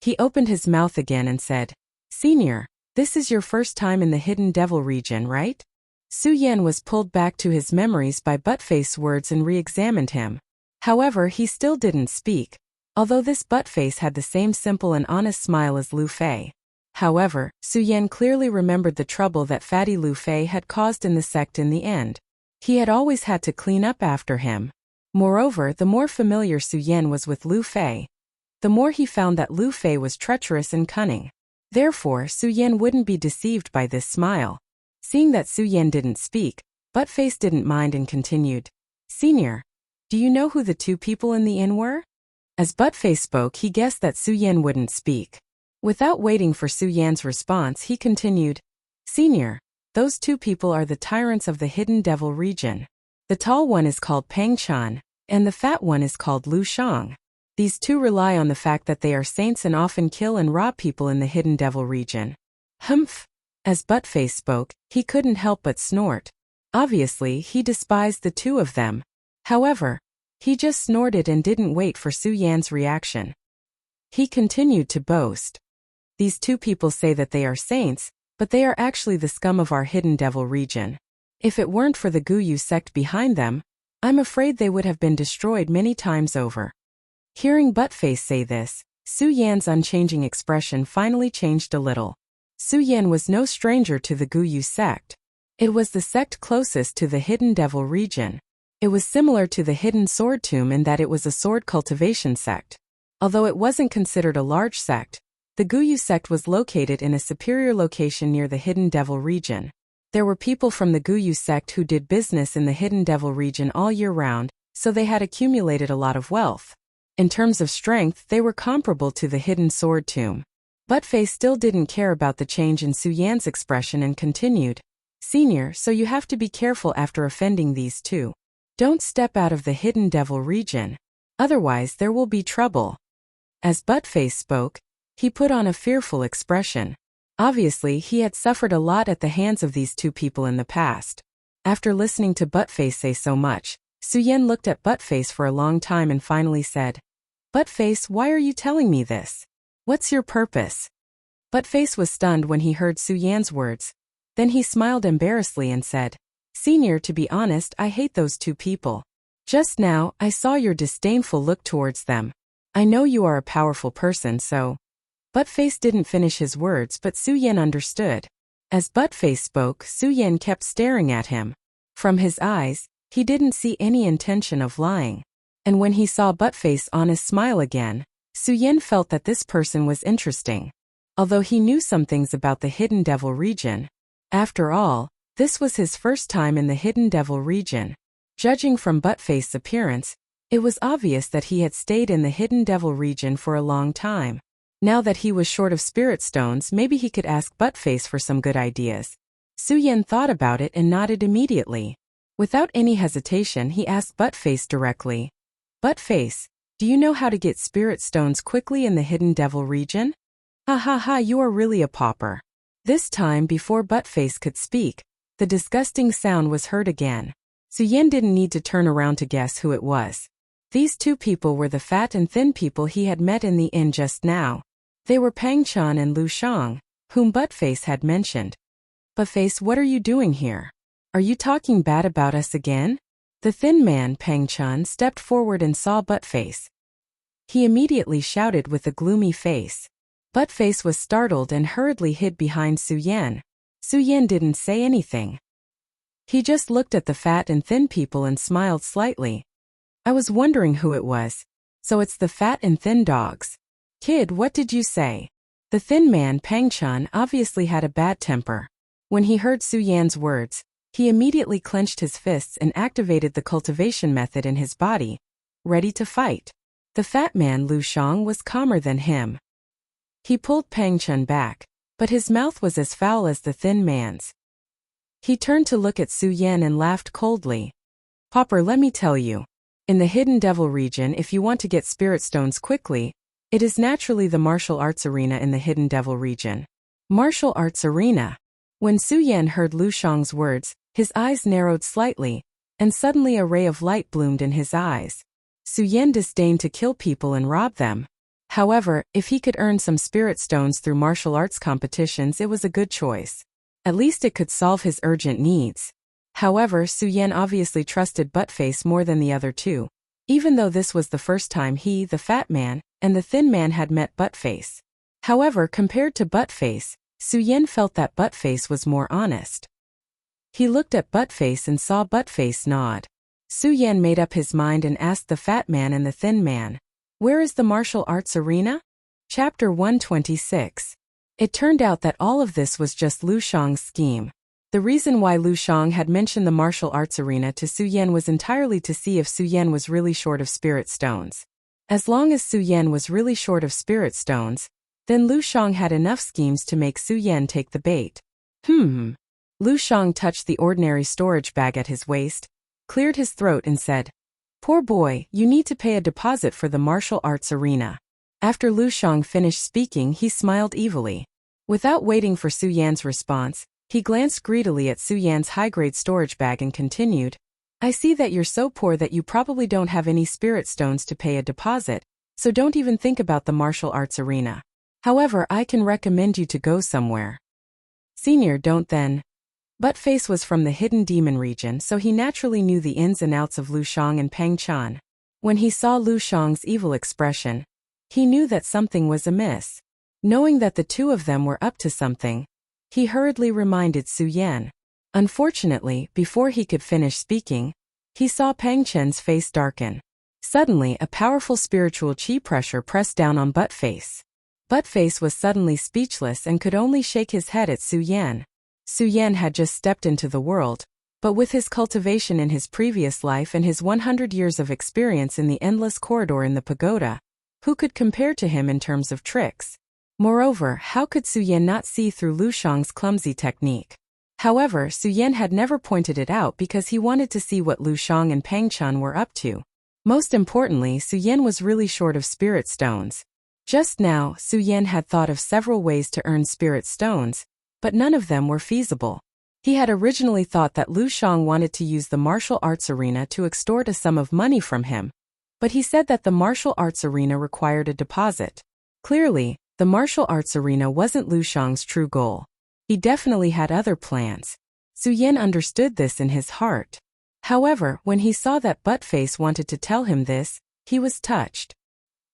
He opened his mouth again and said, Senior, this is your first time in the hidden devil region, right? Su Yan was pulled back to his memories by Buttface's words and re-examined him. However, he still didn't speak, although this Buttface had the same simple and honest smile as Lu Fei. However, Su Yan clearly remembered the trouble that fatty Lu Fei had caused in the sect in the end. He had always had to clean up after him. Moreover, the more familiar Su Yan was with Lu Fei, the more he found that Lu Fei was treacherous and cunning. Therefore, Su Yan wouldn't be deceived by this smile. Seeing that Su Yan didn't speak, Buttface didn't mind and continued, Senior, do you know who the two people in the inn were? As Buttface spoke, he guessed that Su Yan wouldn't speak. Without waiting for Su Yan's response, he continued, Senior, those two people are the tyrants of the hidden devil region. The tall one is called Pang Chan, and the fat one is called Lu Shang. These two rely on the fact that they are saints and often kill and rob people in the hidden devil region. Humph! As Buttface spoke, he couldn't help but snort. Obviously, he despised the two of them. However, he just snorted and didn't wait for Su Yan's reaction. He continued to boast. These two people say that they are saints, but they are actually the scum of our hidden devil region. If it weren't for the Guyu sect behind them, I'm afraid they would have been destroyed many times over. Hearing Buttface say this, Su Yan's unchanging expression finally changed a little. Su Yan was no stranger to the Guyu sect. It was the sect closest to the hidden devil region. It was similar to the hidden sword tomb in that it was a sword cultivation sect. Although it wasn't considered a large sect, the Guyu sect was located in a superior location near the hidden devil region. There were people from the Guyu sect who did business in the hidden devil region all year round, so they had accumulated a lot of wealth. In terms of strength, they were comparable to the hidden sword tomb. Buttface still didn't care about the change in Su Yan's expression and continued, Senior, so you have to be careful after offending these two. Don't step out of the hidden devil region. Otherwise there will be trouble. As Buttface spoke, he put on a fearful expression. Obviously, he had suffered a lot at the hands of these two people in the past. After listening to Buttface say so much, Su Yan looked at Buttface for a long time and finally said, Buttface, why are you telling me this? What's your purpose? Buttface was stunned when he heard Su Yan's words. Then he smiled embarrassedly and said, Senior, to be honest, I hate those two people. Just now, I saw your disdainful look towards them. I know you are a powerful person, so... Buttface didn't finish his words, but Su Yan understood. As Buttface spoke, Su Yan kept staring at him. From his eyes, he didn't see any intention of lying. And when he saw Buttface's honest smile again, Su Yan felt that this person was interesting. Although he knew some things about the hidden devil region. After all, this was his first time in the hidden devil region. Judging from Buttface's appearance, it was obvious that he had stayed in the hidden devil region for a long time. Now that he was short of spirit stones, maybe he could ask Buttface for some good ideas. Su Yan thought about it and nodded immediately. Without any hesitation, he asked Buttface directly, Buttface, do you know how to get spirit stones quickly in the hidden devil region? Ha ha ha, you are really a pauper. This time, before Buttface could speak, the disgusting sound was heard again. Su Yan didn't need to turn around to guess who it was. These two people were the fat and thin people he had met in the inn just now. They were Pang Chan and Lu Shang, whom Buttface had mentioned. Buttface, what are you doing here? Are you talking bad about us again? The thin man, Pang Chan, stepped forward and saw Buttface. He immediately shouted with a gloomy face. Buttface was startled and hurriedly hid behind Su Yan. Su Yan didn't say anything. He just looked at the fat and thin people and smiled slightly. I was wondering who it was. So it's the fat and thin dogs. Kid, what did you say? The thin man, Pang Chan, obviously had a bad temper. When he heard Su Yan's words, he immediately clenched his fists and activated the cultivation method in his body, ready to fight. The fat man, Lu Shang, was calmer than him. He pulled Pang Chan back, but his mouth was as foul as the thin man's. He turned to look at Su Yan and laughed coldly. Pauper, let me tell you. In the Hidden Devil region, if you want to get spirit stones quickly, it is naturally the martial arts arena in the Hidden Devil region. Martial arts arena. When Su Yan heard Lu Shang's words, his eyes narrowed slightly, and suddenly a ray of light bloomed in his eyes. Su Yan disdained to kill people and rob them. However, if he could earn some spirit stones through martial arts competitions, it was a good choice. At least it could solve his urgent needs. However, Su Yan obviously trusted Buttface more than the other two, even though this was the first time he, the fat man, and the thin man had met Buttface. However, compared to Buttface, Su Yan felt that Buttface was more honest. He looked at Buttface and saw Buttface nod. Su Yan made up his mind and asked the fat man and the thin man, "Where is the martial arts arena?" Chapter 126. It turned out that all of this was just Lu Shang's scheme. The reason why Lu Shang had mentioned the martial arts arena to Su Yan was entirely to see if Su Yan was really short of spirit stones. As long as Su Yan was really short of spirit stones, then Lu Shang had enough schemes to make Su Yan take the bait. Lu Shang touched the ordinary storage bag at his waist, cleared his throat and said, "Poor boy, you need to pay a deposit for the martial arts arena." After Lu Shang finished speaking, he smiled evilly. Without waiting for Su Yan's response, he glanced greedily at Su Yan's high-grade storage bag and continued, "I see that you're so poor that you probably don't have any spirit stones to pay a deposit, so don't even think about the martial arts arena. However, I can recommend you to go somewhere." "Senior, don't then." Buttface was from the Hidden Demon region, so he naturally knew the ins and outs of Lu Shang and Pang Chan. When he saw Lu Shang's evil expression, he knew that something was amiss. Knowing that the two of them were up to something, he hurriedly reminded Su Yan. Unfortunately, before he could finish speaking, he saw Pang Chen's face darken. Suddenly, a powerful spiritual chi pressure pressed down on Buttface. Buttface was suddenly speechless and could only shake his head at Su Yan. Su Yan had just stepped into the world, but with his cultivation in his previous life and his 100 years of experience in the endless corridor in the pagoda, who could compare to him in terms of tricks? Moreover, how could Su Yan not see through Lu Shang's clumsy technique? However, Su Yan had never pointed it out because he wanted to see what Lu Shang and Pang Chan were up to. Most importantly, Su Yan was really short of spirit stones. Just now, Su Yan had thought of several ways to earn spirit stones, but none of them were feasible. He had originally thought that Lu Shang wanted to use the martial arts arena to extort a sum of money from him, but he said that the martial arts arena required a deposit. Clearly, the martial arts arena wasn't Lu Shang's true goal. He definitely had other plans. Su Yan understood this in his heart. However, when he saw that Buttface wanted to tell him this, he was touched.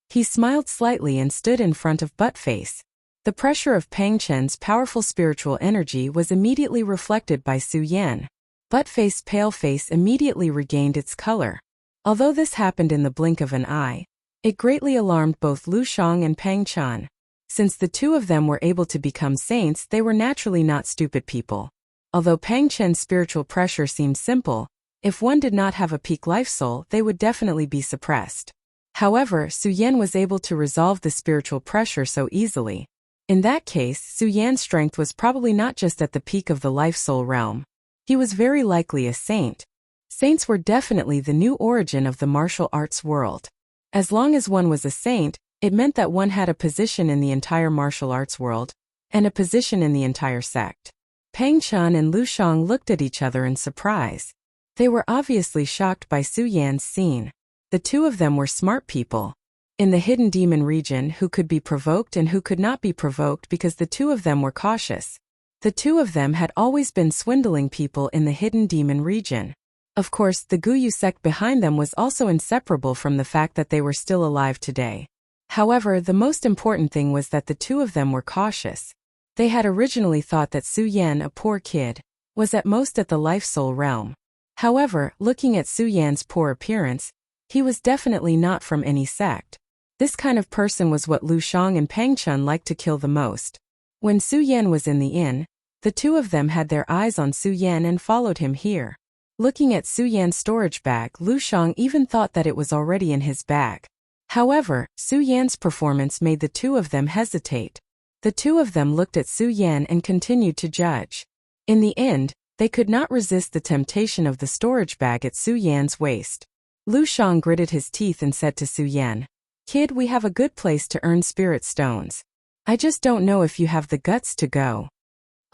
He smiled slightly and stood in front of Buttface. The pressure of Pang Chen's powerful spiritual energy was immediately reflected by Su Yan. Buttface's pale face immediately regained its color. Although this happened in the blink of an eye, it greatly alarmed both Lu Shang and Pang Chan. Since the two of them were able to become saints, they were naturally not stupid people. Although Pang Chen's spiritual pressure seemed simple, if one did not have a peak life soul, they would definitely be suppressed. However, Su Yan was able to resolve the spiritual pressure so easily. In that case, Su Yan's strength was probably not just at the peak of the life soul realm. He was very likely a saint. Saints were definitely the new origin of the martial arts world. As long as one was a saint, it meant that one had a position in the entire martial arts world, and a position in the entire sect. Pang Chan and Lu Shang looked at each other in surprise. They were obviously shocked by Su Yan's scene. The two of them were smart people. In the Hidden Demon region, who could be provoked and who could not be provoked because the two of them were cautious. The two of them had always been swindling people in the Hidden Demon region. Of course, the Guyu sect behind them was also inseparable from the fact that they were still alive today. However, the most important thing was that the two of them were cautious. They had originally thought that Su Yan, a poor kid, was at most at the life soul realm. However, looking at Su Yan's poor appearance, he was definitely not from any sect. This kind of person was what Lu Shang and Pang Chan liked to kill the most. When Su Yan was in the inn, the two of them had their eyes on Su Yan and followed him here. Looking at Su Yan's storage bag, Lu Shang even thought that it was already in his bag. However, Su Yan's performance made the two of them hesitate. The two of them looked at Su Yan and continued to judge. In the end, they could not resist the temptation of the storage bag at Su Yan's waist. Lu Shang gritted his teeth and said to Su Yan, "Kid, we have a good place to earn spirit stones. I just don't know if you have the guts to go."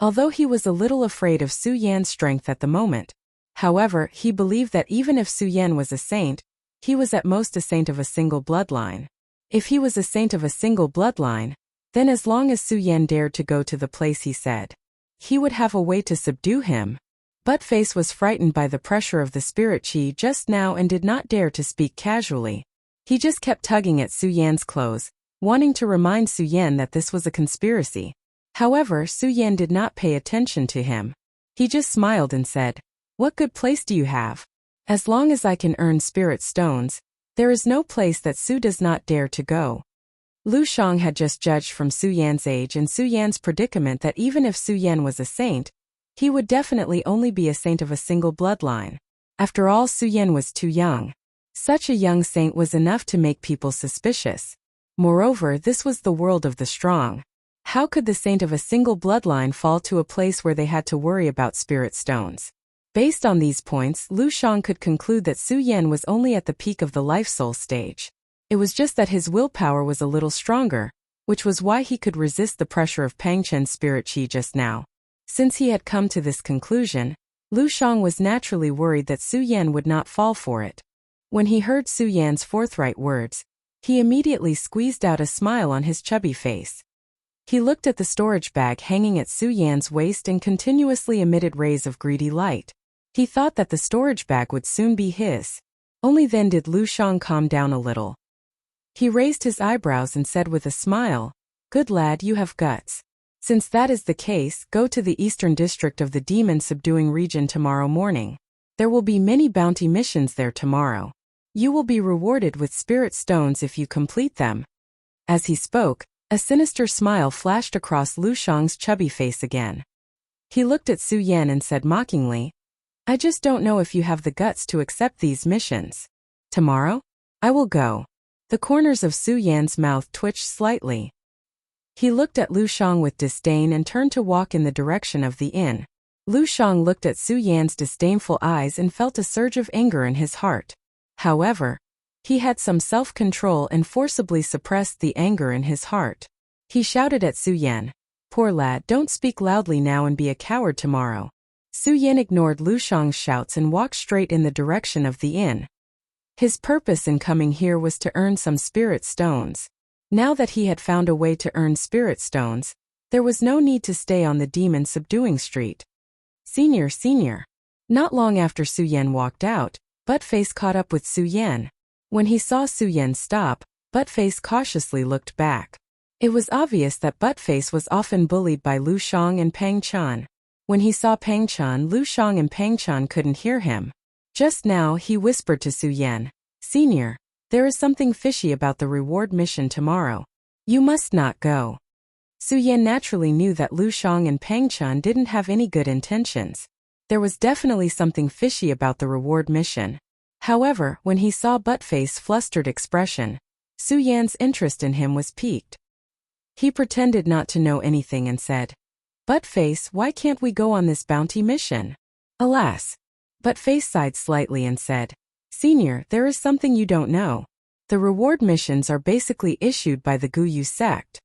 Although he was a little afraid of Su Yan's strength at the moment, however, he believed that even if Su Yan was a saint, he was at most a saint of a single bloodline. If he was a saint of a single bloodline, then as long as Su Yan dared to go to the place he said, he would have a way to subdue him. Buttface was frightened by the pressure of the spirit chi just now and did not dare to speak casually. He just kept tugging at Su Yan's clothes, wanting to remind Su Yan that this was a conspiracy. However, Su Yan did not pay attention to him. He just smiled and said, "What good place do you have? As long as I can earn spirit stones, there is no place that Su does not dare to go." Lu Shang had just judged from Su Yan's age and Su Yan's predicament that even if Su Yan was a saint, he would definitely only be a saint of a single bloodline. After all, Su Yan was too young. Such a young saint was enough to make people suspicious. Moreover, this was the world of the strong. How could the saint of a single bloodline fall to a place where they had to worry about spirit stones? Based on these points, Lu Shang could conclude that Su Yan was only at the peak of the life-soul stage. It was just that his willpower was a little stronger, which was why he could resist the pressure of Pang Chen's spirit chi just now. Since he had come to this conclusion, Lu Shang was naturally worried that Su Yan would not fall for it. When he heard Su Yan's forthright words, he immediately squeezed out a smile on his chubby face. He looked at the storage bag hanging at Su Yan's waist and continuously emitted rays of greedy light. He thought that the storage bag would soon be his. Only then did Lu Shang calm down a little. He raised his eyebrows and said with a smile, "Good lad, you have guts. Since that is the case, go to the eastern district of the demon-subduing region tomorrow morning. There will be many bounty missions there tomorrow. You will be rewarded with spirit stones if you complete them." As he spoke, a sinister smile flashed across Lu Shang's chubby face again. He looked at Su Yan and said mockingly, "I just don't know if you have the guts to accept these missions. Tomorrow? I will go." The corners of Su Yan's mouth twitched slightly. He looked at Lu Shang with disdain and turned to walk in the direction of the inn. Lu Shang looked at Su Yan's disdainful eyes and felt a surge of anger in his heart. However, he had some self-control and forcibly suppressed the anger in his heart. He shouted at Su Yan, "Poor lad, don't speak loudly now and be a coward tomorrow." Su Yan ignored Lu Shang's shouts and walked straight in the direction of the inn. His purpose in coming here was to earn some spirit stones. Now that he had found a way to earn spirit stones, there was no need to stay on the demon-subduing street. Senior. Not long after Su Yan walked out, Buttface caught up with Su Yan. When he saw Su Yan stop, Buttface cautiously looked back. It was obvious that Buttface was often bullied by Lu Shang and Pang Chan. When he saw Pang Chan, Lu Shang and Pang Chan couldn't hear him. Just now, he whispered to Su Yan, "Senior, there is something fishy about the reward mission tomorrow. You must not go." Su Yan naturally knew that Lu Shang and Pang Chan didn't have any good intentions. There was definitely something fishy about the reward mission. However, when he saw Buttface's flustered expression, Su Yan's interest in him was piqued. He pretended not to know anything and said, "Buttface, why can't we go on this bounty mission?" Alas! Buttface sighed slightly and said, "Senior, there is something you don't know. The reward missions are basically issued by the Guyu sect.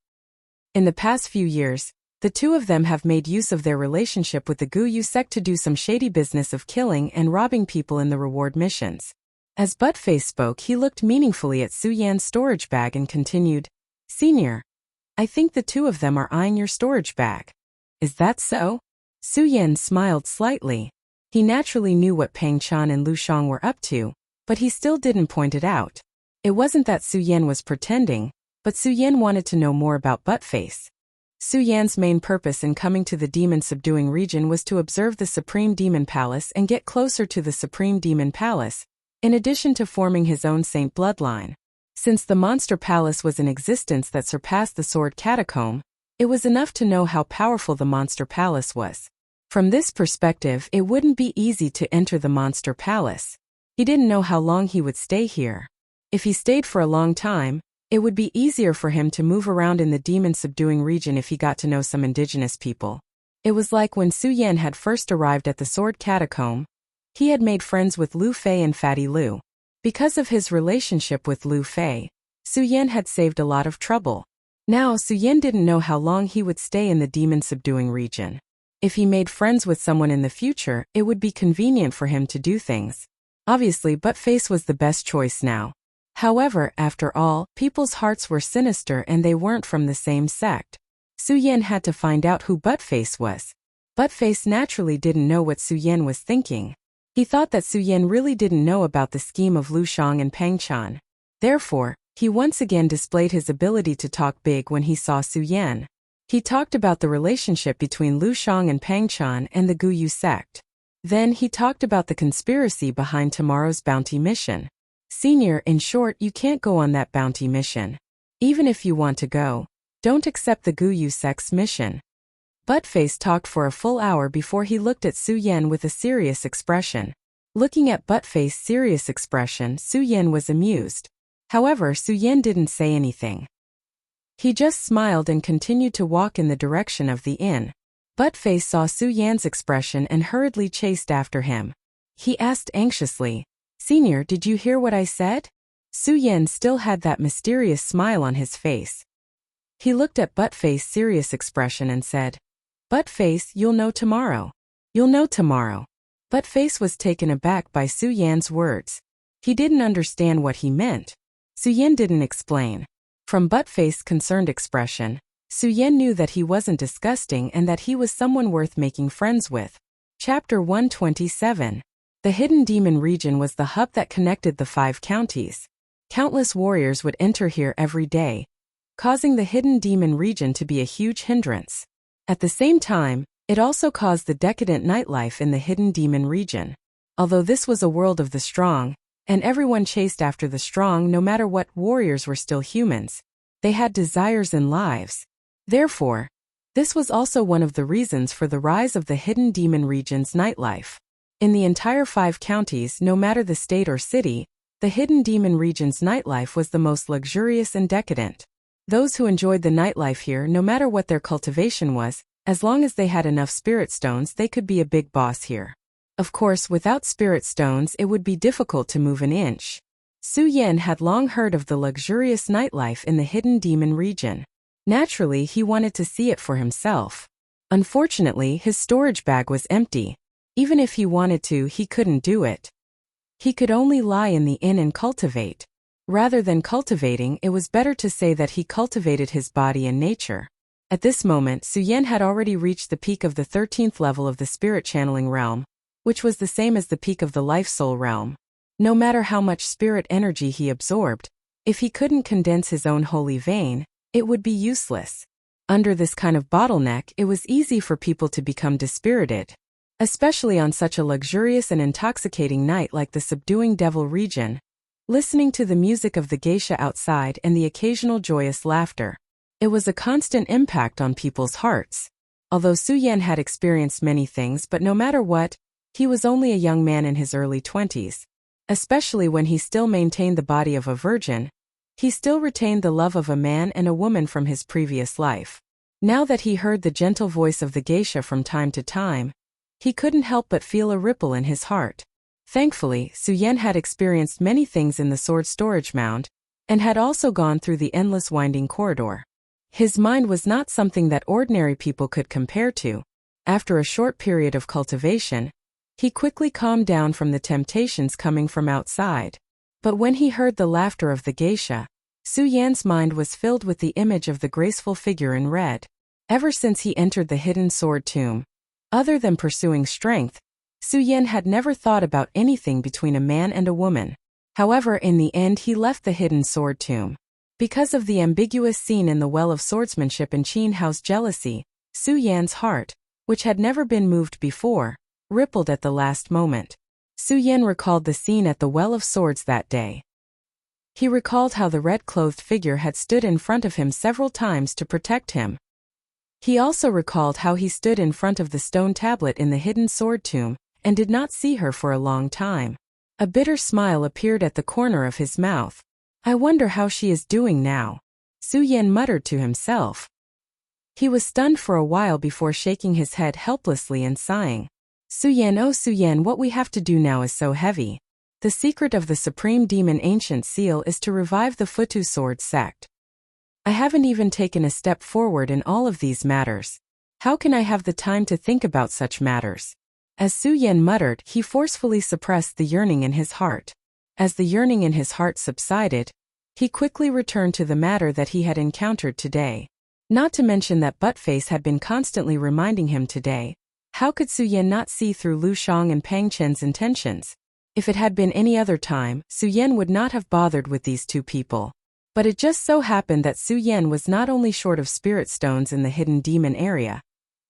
In the past few years, the two of them have made use of their relationship with the Guyu sect to do some shady business of killing and robbing people in the reward missions." As Buttface spoke, he looked meaningfully at Su Yan's storage bag and continued, "Senior, I think the two of them are eyeing your storage bag. Is that so?" Su Yan smiled slightly. He naturally knew what Pang Chan and Lu Shang were up to, but he still didn't point it out. It wasn't that Su Yan was pretending, but Su Yan wanted to know more about Buttface. Su Yan's main purpose in coming to the demon-subduing region was to observe the Supreme Demon Palace and get closer to the Supreme Demon Palace, in addition to forming his own saint bloodline. Since the Monster Palace was an existence that surpassed the Sword Catacomb, it was enough to know how powerful the Monster Palace was. From this perspective, it wouldn't be easy to enter the Monster Palace. He didn't know how long he would stay here. If he stayed for a long time, it would be easier for him to move around in the demon-subduing region if he got to know some indigenous people. It was like when Su Yan had first arrived at the Sword Catacomb. He had made friends with Lu Fei and Fatty Lu. Because of his relationship with Lu Fei, Su Yan had saved a lot of trouble. Now Su Yan didn't know how long he would stay in the demon-subduing region. If he made friends with someone in the future, it would be convenient for him to do things. Obviously, Buttface was the best choice now. However, after all, people's hearts were sinister and they weren't from the same sect. Su Yan had to find out who Buttface was. Buttface naturally didn't know what Su Yan was thinking. He thought that Su Yan really didn't know about the scheme of Lu Shang and Pang Chan. Therefore, he once again displayed his ability to talk big when he saw Su Yan. He talked about the relationship between Lu Shang and Pang Chan and the Guyu sect. Then he talked about the conspiracy behind tomorrow's bounty mission. Senior, in short, you can't go on that bounty mission. Even if you want to go, don't accept the Guyu sect's mission. Buttface talked for a full hour before he looked at Su Yan with a serious expression. Looking at Buttface's serious expression, Su Yan was amused. However, Su Yan didn't say anything. He just smiled and continued to walk in the direction of the inn. Buttface saw Su Yan's expression and hurriedly chased after him. He asked anxiously, "Senior, did you hear what I said?" Su Yan still had that mysterious smile on his face. He looked at Buttface's serious expression and said, "Buttface, you'll know tomorrow. You'll know tomorrow." Buttface was taken aback by Su Yan's words. He didn't understand what he meant. Su Yan didn't explain. From Buttface's concerned expression, Su Yan knew that he wasn't disgusting and that he was someone worth making friends with. Chapter 127. The Hidden Demon Region was the hub that connected the 5 counties. Countless warriors would enter here every day, causing the Hidden Demon Region to be a huge hindrance. At the same time, it also caused the decadent nightlife in the Hidden Demon Region. Although this was a world of the strong, and everyone chased after the strong no matter what, warriors were still humans. They had desires and lives. Therefore, this was also one of the reasons for the rise of the Hidden Demon Region's nightlife. In the entire 5 counties, no matter the state or city, the Hidden Demon Region's nightlife was the most luxurious and decadent. Those who enjoyed the nightlife here, no matter what their cultivation was, as long as they had enough spirit stones, they could be a big boss here. Of course, without spirit stones, it would be difficult to move an inch. Su Yan had long heard of the luxurious nightlife in the Hidden Demon Region. Naturally, he wanted to see it for himself. Unfortunately, his storage bag was empty. Even if he wanted to, he couldn't do it. He could only lie in the inn and cultivate. Rather than cultivating, it was better to say that he cultivated his body and nature. At this moment, Su Yan had already reached the peak of the 13th level of the spirit channeling realm, which was the same as the peak of the life-soul realm. No matter how much spirit energy he absorbed, if he couldn't condense his own holy vein, it would be useless. Under this kind of bottleneck, it was easy for people to become dispirited. Especially on such a luxurious and intoxicating night like the Subduing Devil region. Listening to the music of the geisha outside and the occasional joyous laughter, it was a constant impact on people's hearts. Although Su Yan had experienced many things, but no matter what, he was only a young man in his early 20s. Especially when he still maintained the body of a virgin, he still retained the love of a man and a woman from his previous life. Now that he heard the gentle voice of the geisha from time to time, he couldn't help but feel a ripple in his heart. Thankfully, Su Yan had experienced many things in the sword storage mound, and had also gone through the endless winding corridor. His mind was not something that ordinary people could compare to. After a short period of cultivation, he quickly calmed down from the temptations coming from outside. But when he heard the laughter of the geisha, Su Yan's mind was filled with the image of the graceful figure in red. Ever since he entered the hidden sword tomb, other than pursuing strength, Su Yan had never thought about anything between a man and a woman. However, in the end he left the hidden sword tomb. Because of the ambiguous scene in the Well of Swordsmanship and Qin Hao's jealousy, Su Yan's heart, which had never been moved before, rippled at the last moment. Su Yan recalled the scene at the Well of Swords that day. He recalled how the red-clothed figure had stood in front of him several times to protect him. He also recalled how he stood in front of the stone tablet in the hidden sword tomb, and did not see her for a long time. A bitter smile appeared at the corner of his mouth. "I wonder how she is doing now," Su Yan muttered to himself. He was stunned for a while before shaking his head helplessly and sighing. "Su Yan, oh Su Yan, what we have to do now is so heavy. The secret of the Supreme Demon Ancient Seal is to revive the Futu Sword sect. I haven't even taken a step forward in all of these matters. How can I have the time to think about such matters? As Su Yan muttered, he forcefully suppressed the yearning in his heart. As the yearning in his heart subsided, he quickly returned to the matter that he had encountered today. Not to mention that Buttface had been constantly reminding him today. How could Su Yan not see through Lu Shang and Pang Chen's intentions? If it had been any other time, Su Yan would not have bothered with these two people. But it just so happened that Su Yan was not only short of spirit stones in the hidden demon area,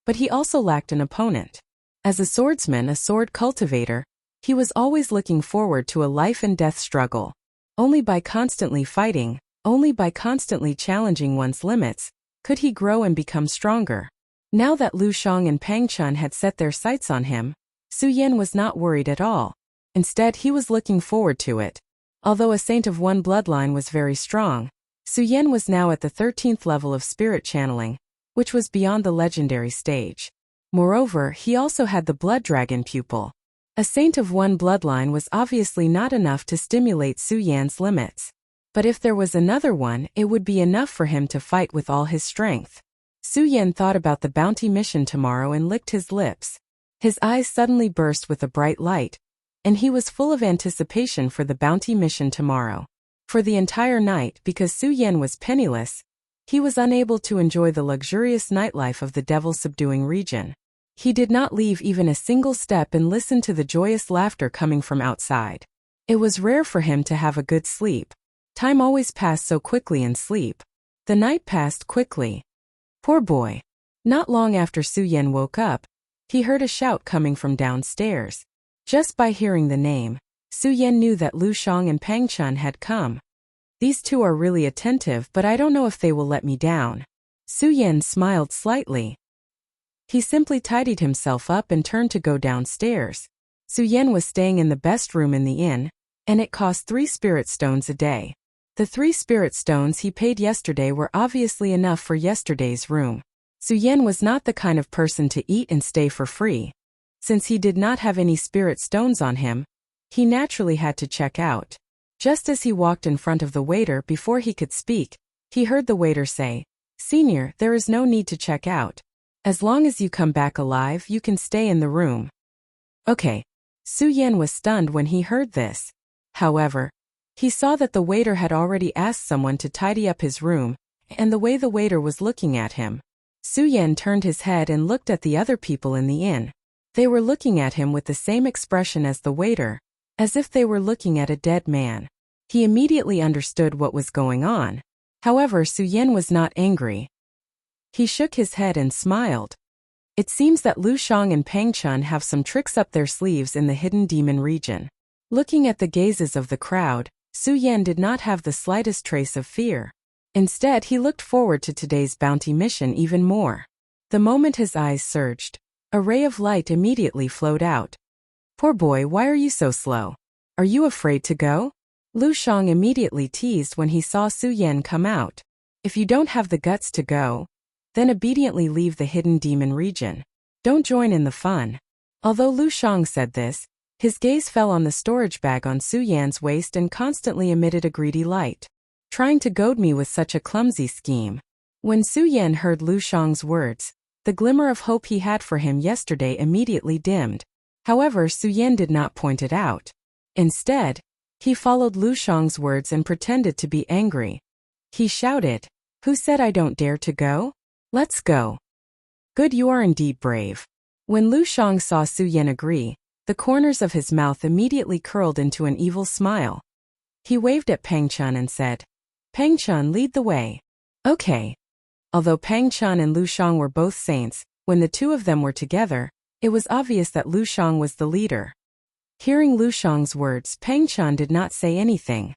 but he also lacked an opponent. As a swordsman, a sword cultivator, he was always looking forward to a life and death struggle. Only by constantly fighting, only by constantly challenging one's limits, could he grow and become stronger. Now that Lu Shang and Pang Chun had set their sights on him, Su Yan was not worried at all. Instead, he was looking forward to it. Although a saint of one bloodline was very strong, Su Yan was now at the 13th level of spirit channeling, which was beyond the legendary stage. Moreover, he also had the blood dragon pupil. A saint of one bloodline was obviously not enough to stimulate Su Yan's limits. But if there was another one, it would be enough for him to fight with all his strength. Su Yan thought about the bounty mission tomorrow and licked his lips. His eyes suddenly burst with a bright light, and he was full of anticipation for the bounty mission tomorrow. For the entire night, because Su Yan was penniless, he was unable to enjoy the luxurious nightlife of the devil-subduing region. He did not leave even a single step and listen to the joyous laughter coming from outside. It was rare for him to have a good sleep. Time always passed so quickly in sleep. The night passed quickly. Poor boy. Not long after Su Yan woke up, he heard a shout coming from downstairs. Just by hearing the name, Su Yan knew that Lu Shang and Pang Chun had come. These two are really attentive, but I don't know if they will let me down. Su Yan smiled slightly. He simply tidied himself up and turned to go downstairs. Su Yan was staying in the best room in the inn, and it cost 3 spirit stones a day. The 3 spirit stones he paid yesterday were obviously enough for yesterday's room. Su Yan was not the kind of person to eat and stay for free. Since he did not have any spirit stones on him, he naturally had to check out. Just as he walked in front of the waiter before he could speak, he heard the waiter say, "Senior, there is no need to check out. As long as you come back alive, you can stay in the room." Okay. Su Yan was stunned when he heard this. However, he saw that the waiter had already asked someone to tidy up his room, and the way the waiter was looking at him, Su Yan turned his head and looked at the other people in the inn. They were looking at him with the same expression as the waiter, as if they were looking at a dead man. He immediately understood what was going on. However, Su Yan was not angry. He shook his head and smiled. It seems that Lu Shang and Pang Chun have some tricks up their sleeves in the hidden demon region. Looking at the gazes of the crowd, Su Yan did not have the slightest trace of fear. Instead, he looked forward to today's bounty mission even more. The moment his eyes surged, a ray of light immediately flowed out. "Poor boy, why are you so slow? Are you afraid to go?" Lu Shang immediately teased when he saw Su Yan come out. "If you don't have the guts to go, then obediently leave the hidden demon region. Don't join in the fun." Although Lu Shang said this, his gaze fell on the storage bag on Su Yan's waist and constantly emitted a greedy light. Trying to goad me with such a clumsy scheme. When Su Yan heard Lu Shang's words, the glimmer of hope he had for him yesterday immediately dimmed. However, Su Yan did not point it out. Instead, he followed Lu Shang's words and pretended to be angry. He shouted, "Who said I don't dare to go? Let's go." "Good, you are indeed brave." When Lu Shang saw Su Yan agree, the corners of his mouth immediately curled into an evil smile. He waved at Pang Chun and said, "Pang Chun, lead the way." "Okay." Although Pang Chun and Lu Shang were both saints, when the two of them were together, it was obvious that Lu Shang was the leader. Hearing Lu Shang's words, Pang Chun did not say anything.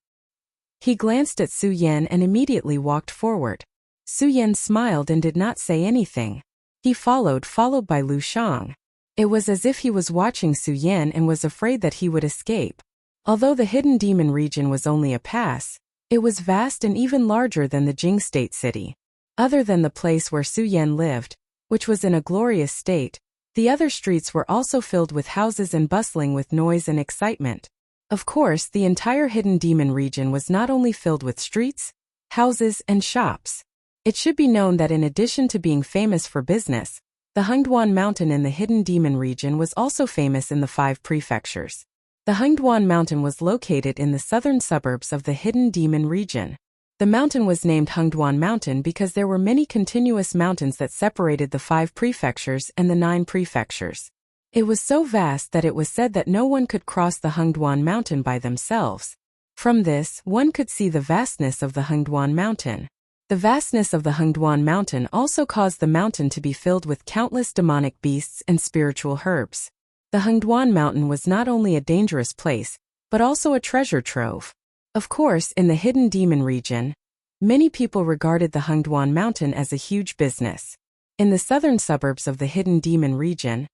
He glanced at Su Yan and immediately walked forward. Su Yan smiled and did not say anything. He followed by Lu Shang. It was as if he was watching Su Yan and was afraid that he would escape. Although the hidden demon region was only a pass, it was vast and even larger than the Jing State city. Other than the place where Su Yan lived, which was in a glorious state, the other streets were also filled with houses and bustling with noise and excitement. Of course, the entire hidden demon region was not only filled with streets, houses, and shops. It should be known that in addition to being famous for business, the Hengduan Mountain in the hidden demon region was also famous in the 5 prefectures. The Hengduan Mountain was located in the southern suburbs of the hidden demon region. The mountain was named Hengduan Mountain because there were many continuous mountains that separated the 5 prefectures and the 9 prefectures. It was so vast that it was said that no one could cross the Hengduan Mountain by themselves. From this, one could see the vastness of the Hengduan Mountain. The vastness of the Hengduan Mountain also caused the mountain to be filled with countless demonic beasts and spiritual herbs. The Hengduan Mountain was not only a dangerous place, but also a treasure trove. Of course, in the hidden demon region, many people regarded the Hengduan Mountain as a huge business. In the southern suburbs of the hidden demon region,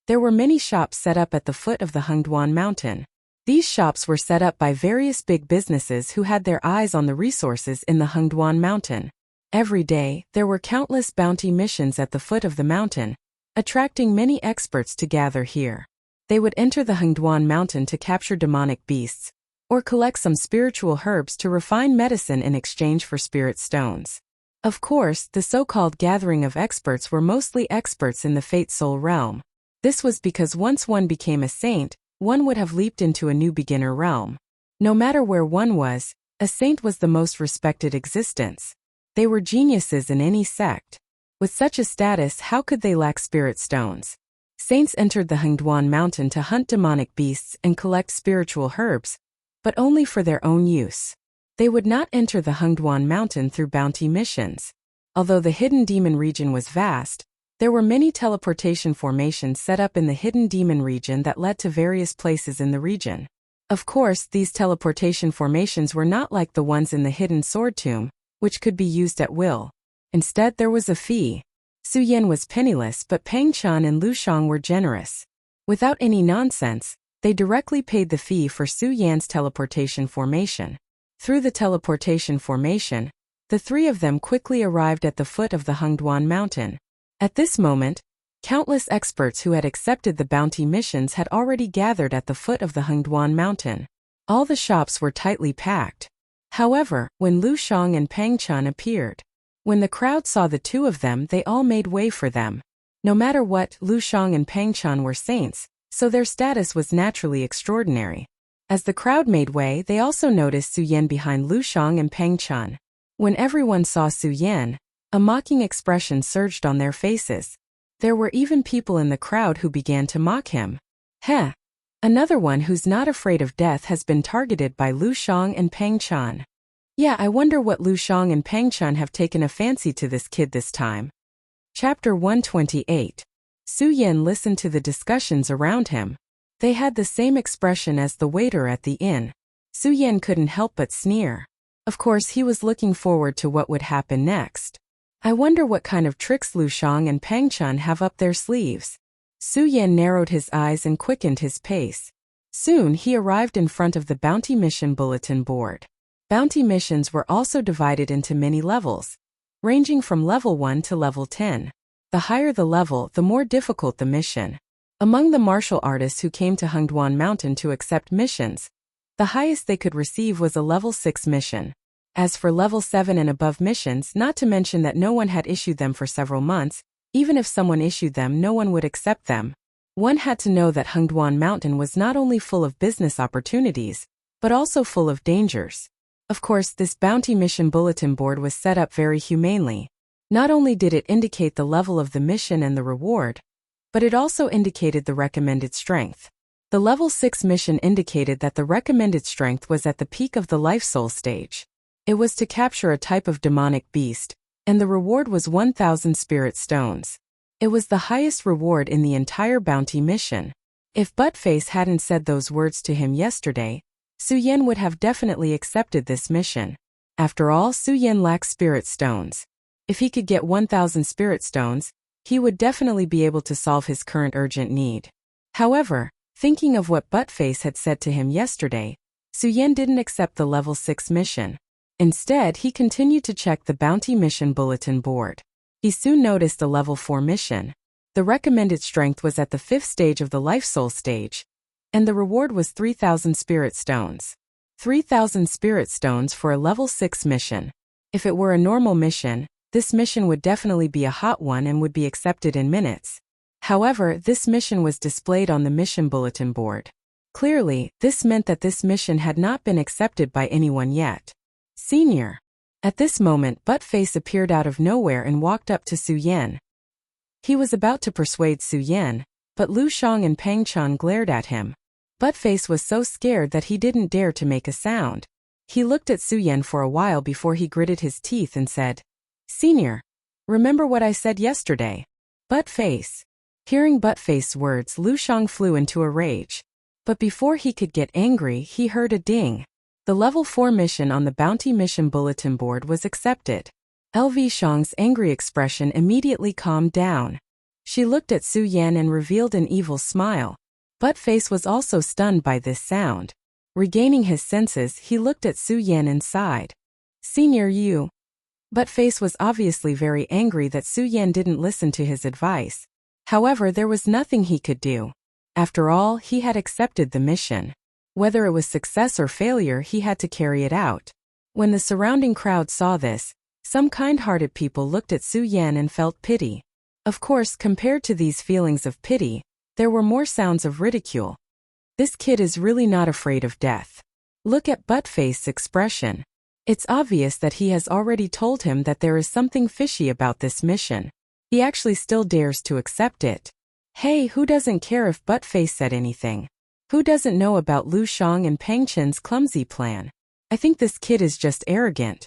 there were many shops set up at the foot of the Hengduan Mountain. These shops were set up by various big businesses who had their eyes on the resources in the Hengduan Mountain. Every day, there were countless bounty missions at the foot of the mountain, attracting many experts to gather here. They would enter the Hengduan Mountain to capture demonic beasts, or collect some spiritual herbs to refine medicine in exchange for spirit stones. Of course, the so-called gathering of experts were mostly experts in the Fate Soul realm. This was because once one became a saint, one would have leaped into a new beginner realm. No matter where one was, a saint was the most respected existence. They were geniuses in any sect. With such a status, how could they lack spirit stones? Saints entered the Hengduan Mountain to hunt demonic beasts and collect spiritual herbs, but only for their own use. They would not enter the Hengduan Mountain through bounty missions. Although the hidden demon region was vast, there were many teleportation formations set up in the hidden demon region that led to various places in the region. Of course, these teleportation formations were not like the ones in the hidden sword tomb, which could be used at will. Instead, there was a fee. Su Yan was penniless, but Pang Chan and Lu Shang were generous. Without any nonsense, they directly paid the fee for Su Yan's teleportation formation. Through the teleportation formation, the 3 of them quickly arrived at the foot of the Hengduan Mountain. At this moment, countless experts who had accepted the bounty missions had already gathered at the foot of the Hengduan Mountain. All the shops were tightly packed. However, when Lu Shang and Pang Chan appeared, when the crowd saw the 2 of them, they all made way for them. No matter what, Lu Shang and Pang Chan were saints, so their status was naturally extraordinary. As the crowd made way, they also noticed Su Yan behind Lu Shang and Pang Chan. When everyone saw Su Yan, a mocking expression surged on their faces. There were even people in the crowd who began to mock him. Heh! Another one who's not afraid of death has been targeted by Lu Shang and Pang Chan. Yeah, I wonder what Lu Shang and Pang Chan have taken a fancy to this kid this time. Chapter 128. Su Yan listened to the discussions around him. They had the same expression as the waiter at the inn. Su Yan couldn't help but sneer. Of course, he was looking forward to what would happen next. I wonder what kind of tricks Lu Shang and Pang Chan have up their sleeves. Su Yan narrowed his eyes and quickened his pace. Soon he arrived in front of the bounty mission bulletin board. Bounty missions were also divided into many levels, ranging from level 1 to level 10. The higher the level, the more difficult the mission. Among the martial artists who came to Hengduan Mountain to accept missions, the highest they could receive was a level 6 mission. As for level 7 and above missions, not to mention that no one had issued them for several months, even if someone issued them, no one would accept them. One had to know that Hengduan Mountain was not only full of business opportunities, but also full of dangers. Of course, this bounty mission bulletin board was set up very humanely. Not only did it indicate the level of the mission and the reward, but it also indicated the recommended strength. The level 6 mission indicated that the recommended strength was at the peak of the life soul stage. It was to capture a type of demonic beast, and the reward was 1,000 spirit stones. It was the highest reward in the entire bounty mission. If Buttface hadn't said those words to him yesterday, Su Yan would have definitely accepted this mission. After all, Su Yan lacks spirit stones. If he could get 1,000 spirit stones, he would definitely be able to solve his current urgent need. However, thinking of what Buttface had said to him yesterday, Su Yan didn't accept the level 6 mission. Instead, he continued to check the bounty mission bulletin board. He soon noticed the level 4 mission. The recommended strength was at the 5th stage of the life soul stage. And the reward was 3,000 spirit stones. 3,000 spirit stones for a level 6 mission. If it were a normal mission, this mission would definitely be a hot one and would be accepted in minutes. However, this mission was displayed on the mission bulletin board. Clearly, this meant that this mission had not been accepted by anyone yet. Senior. At this moment, Buttface appeared out of nowhere and walked up to Su Yan. He was about to persuade Su Yan, but Lu Shang and Pang Chan glared at him. Buttface was so scared that he didn't dare to make a sound. He looked at Su Yan for a while before he gritted his teeth and said, "Senior, remember what I said yesterday?" Buttface. Hearing Buttface's words, Lu Shang flew into a rage. But before he could get angry, he heard a ding. The level 4 mission on the bounty mission bulletin board was accepted. LV Shang's angry expression immediately calmed down. She looked at Su Yan and revealed an evil smile. Buttface was also stunned by this sound. Regaining his senses, he looked at Su Yan and sighed. "Senior, you." Buttface was obviously very angry that Su Yan didn't listen to his advice. However, there was nothing he could do. After all, he had accepted the mission. Whether it was success or failure, he had to carry it out. When the surrounding crowd saw this, some kind-hearted people looked at Su Yan and felt pity. Of course, compared to these feelings of pity, there were more sounds of ridicule. This kid is really not afraid of death. Look at Buttface's expression. It's obvious that he has already told him that there is something fishy about this mission. He actually still dares to accept it. Hey, who doesn't care if Buttface said anything? Who doesn't know about Lu Shang and Pang Chen's clumsy plan? I think this kid is just arrogant.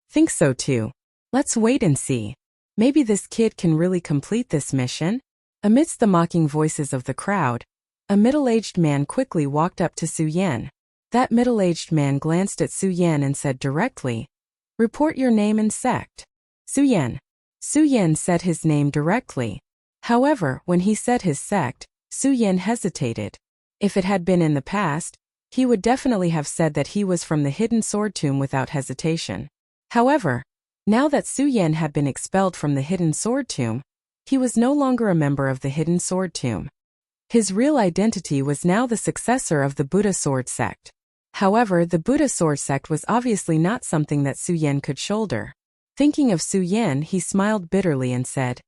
Think so too. Let's wait and see. Maybe this kid can really complete this mission? Amidst the mocking voices of the crowd, a middle-aged man quickly walked up to Su Yan. That middle-aged man glanced at Su Yan and said directly, "Report your name and sect." Su Yan. Su Yan said his name directly. However, when he said his sect, Su Yan hesitated. If it had been in the past, he would definitely have said that he was from the Hidden Sword Tomb without hesitation. However, now that Su Yan had been expelled from the Hidden Sword Tomb, he was no longer a member of the Hidden Sword Tomb. His real identity was now the successor of the Buddha Sword sect. However, the Buddha Sword sect was obviously not something that Su Yan could shoulder. Thinking of Su Yan, he smiled bitterly and said,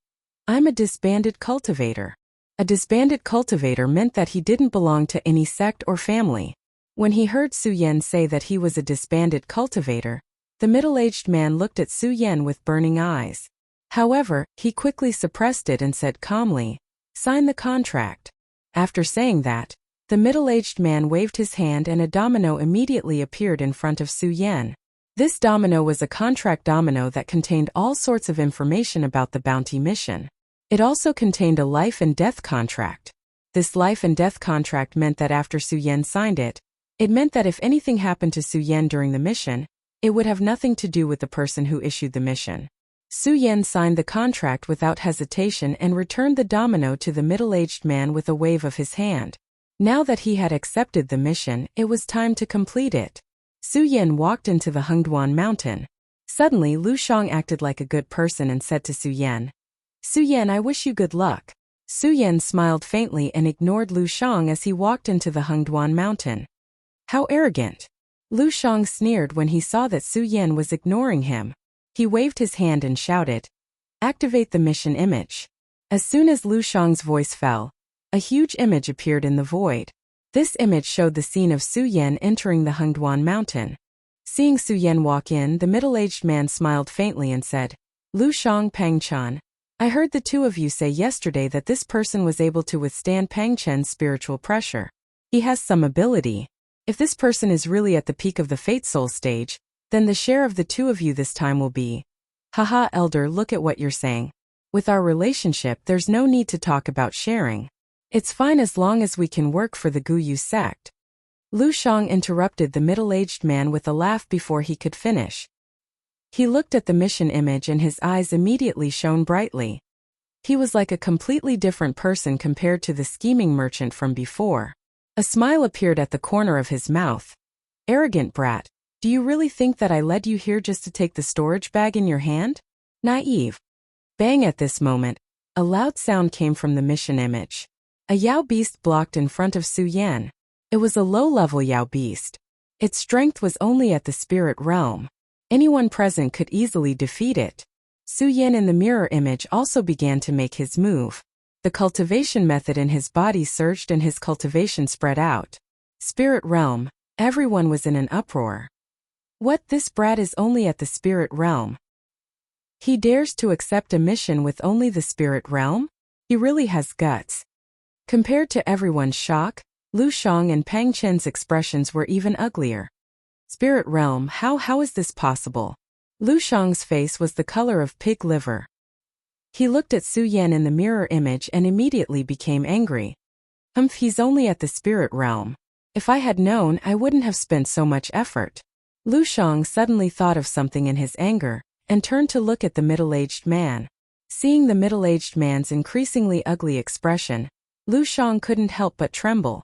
"I'm a disbanded cultivator." A disbanded cultivator meant that he didn't belong to any sect or family. When he heard Su Yan say that he was a disbanded cultivator, the middle-aged man looked at Su Yan with burning eyes. However, he quickly suppressed it and said calmly, "Sign the contract." After saying that, the middle-aged man waved his hand and a domino immediately appeared in front of Su Yan. This domino was a contract domino that contained all sorts of information about the bounty mission. It also contained a life and death contract. This life and death contract meant that after Su Yan signed it, it meant that if anything happened to Su Yan during the mission, it would have nothing to do with the person who issued the mission. Su Yan signed the contract without hesitation and returned the domino to the middle-aged man with a wave of his hand. Now that he had accepted the mission, it was time to complete it. Su Yan walked into the Hengduan mountain. Suddenly, Lu Shang acted like a good person and said to Su Yan, "Su Yan, I wish you good luck." Su Yan smiled faintly and ignored Lu Shang as he walked into the Hengduan mountain. How arrogant! Lu Shang sneered when he saw that Su Yan was ignoring him. He waved his hand and shouted, "Activate the mission image." As soon as Lu Shang's voice fell, a huge image appeared in the void. This image showed the scene of Su Yan entering the Hengduan mountain. Seeing Su Yan walk in, the middle-aged man smiled faintly and said, "Lu Shang, Pang Chan, I heard the two of you say yesterday that this person was able to withstand Pang Chen's spiritual pressure. He has some ability. If this person is really at the peak of the Fate Soul stage, then the share of the two of you this time will be..." "Haha, elder, look at what you're saying. With our relationship, there's no need to talk about sharing. It's fine as long as we can work for the Guyu sect." Lu Shang interrupted the middle-aged man with a laugh before he could finish. He looked at the mission image and his eyes immediately shone brightly. He was like a completely different person compared to the scheming merchant from before. A smile appeared at the corner of his mouth. "Arrogant brat, do you really think that I led you here just to take the storage bag in your hand? Naive." Bang! At this moment, a loud sound came from the mission image. A Yao beast blocked in front of Su Yan. It was a low-level Yao beast. Its strength was only at the spirit realm. Anyone present could easily defeat it. Su Yan in the mirror image also began to make his move. The cultivation method in his body surged and his cultivation spread out. Spirit realm, everyone was in an uproar. What, this brat is only at the spirit realm? He dares to accept a mission with only the spirit realm? He really has guts. Compared to everyone's shock, Lu Shang and Pang Chen's expressions were even uglier. Spirit realm, how is this possible? Lu Shang's face was the color of pig liver. He looked at Su Yan in the mirror image and immediately became angry. He's only at the spirit realm. If I had known, I wouldn't have spent so much effort. Lu Shang suddenly thought of something in his anger, and turned to look at the middle-aged man. Seeing the middle-aged man's increasingly ugly expression, Lu Shang couldn't help but tremble.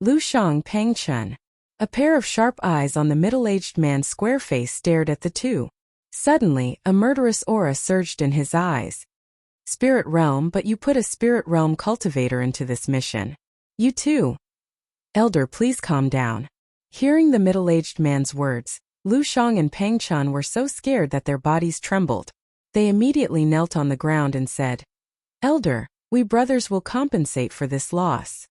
Lu Shang, Pang Chen. A pair of sharp eyes on the middle-aged man's square face stared at the two. Suddenly, a murderous aura surged in his eyes. Spirit realm, but you put a spirit realm cultivator into this mission. You too. Elder, please calm down. Hearing the middle-aged man's words, Lu Shang and Pang Chen were so scared that their bodies trembled. They immediately knelt on the ground and said, Elder, we brothers will compensate for this loss.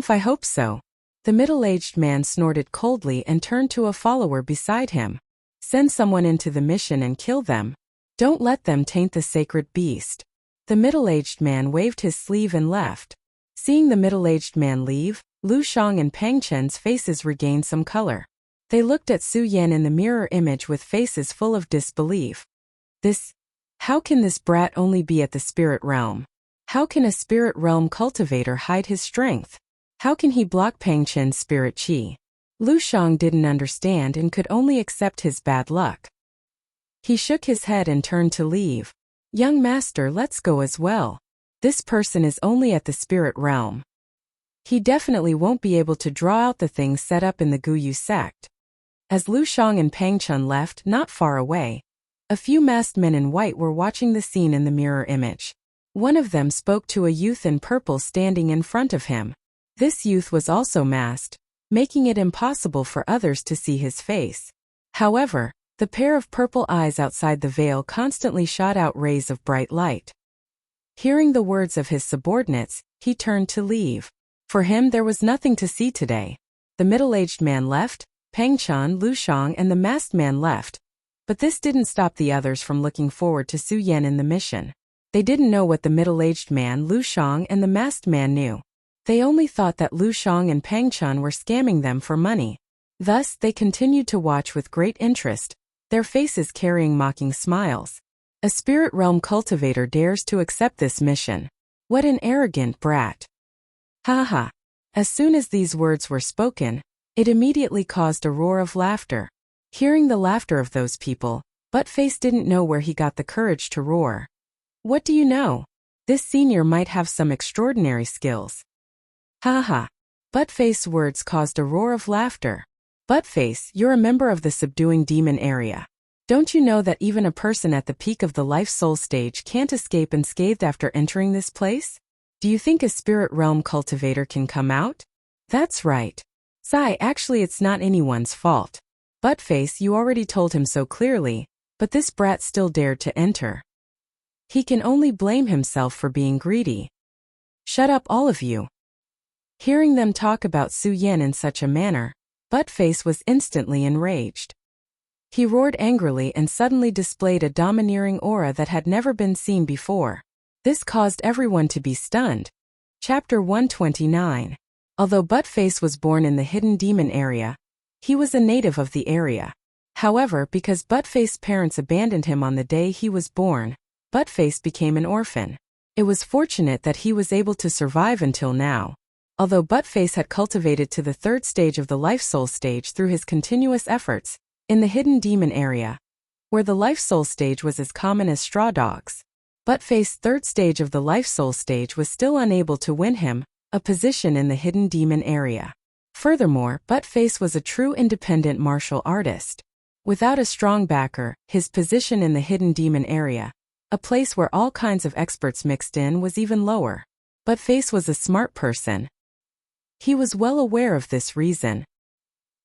I hope so. The middle-aged man snorted coldly and turned to a follower beside him. Send someone into the mission and kill them. Don't let them taint the sacred beast. The middle-aged man waved his sleeve and left. Seeing the middle-aged man leave, Lu Shang and Pang Chen's faces regained some color. They looked at Su Yan in the mirror image with faces full of disbelief. How can this brat only be at the spirit realm? How can a spirit realm cultivator hide his strength? How can he block Pang Chen's spirit chi? Lu Shang didn't understand and could only accept his bad luck. He shook his head and turned to leave. Young master, let's go as well. This person is only at the spirit realm. He definitely won't be able to draw out the things set up in the Guyu sect. As Lu Shang and Pang Chen left, not far away, a few masked men in white were watching the scene in the mirror image. One of them spoke to a youth in purple standing in front of him. This youth was also masked, making it impossible for others to see his face. However, the pair of purple eyes outside the veil constantly shot out rays of bright light. Hearing the words of his subordinates, he turned to leave. For him there was nothing to see today. The middle-aged man left, Pang Chen, Lu Shang and the masked man left. But this didn't stop the others from looking forward to Su Yan in the mission. They didn't know what the middle-aged man, Lu Shang and the masked man knew. They only thought that Lu Shang and Pang Chen were scamming them for money. Thus, they continued to watch with great interest, their faces carrying mocking smiles. A spirit realm cultivator dares to accept this mission. What an arrogant brat. Ha ha. As soon as these words were spoken, it immediately caused a roar of laughter. Hearing the laughter of those people, Buttface didn't know where he got the courage to roar. What do you know? This senior might have some extraordinary skills. Ha ha. Buttface's words caused a roar of laughter. Buttface, you're a member of the subduing demon area. Don't you know that even a person at the peak of the life-soul stage can't escape unscathed after entering this place? Do you think a spirit realm cultivator can come out? That's right. Sigh, actually it's not anyone's fault. Buttface, you already told him so clearly, but this brat still dared to enter. He can only blame himself for being greedy. Shut up all of you. Hearing them talk about Su Yan in such a manner, Buttface was instantly enraged. He roared angrily and suddenly displayed a domineering aura that had never been seen before. This caused everyone to be stunned. Chapter 129. Although Buttface was born in the hidden demon area, he was a native of the area. However, because Buttface's parents abandoned him on the day he was born, Buttface became an orphan. It was fortunate that he was able to survive until now. Although Buttface had cultivated to the third stage of the life-soul stage through his continuous efforts, in the hidden demon area, where the life-soul stage was as common as straw dogs, Buttface's third stage of the life-soul stage was still unable to win him a position in the hidden demon area. Furthermore, Buttface was a true independent martial artist. Without a strong backer, his position in the hidden demon area, a place where all kinds of experts mixed in, was even lower. But Face was a smart person. He was well aware of this reason.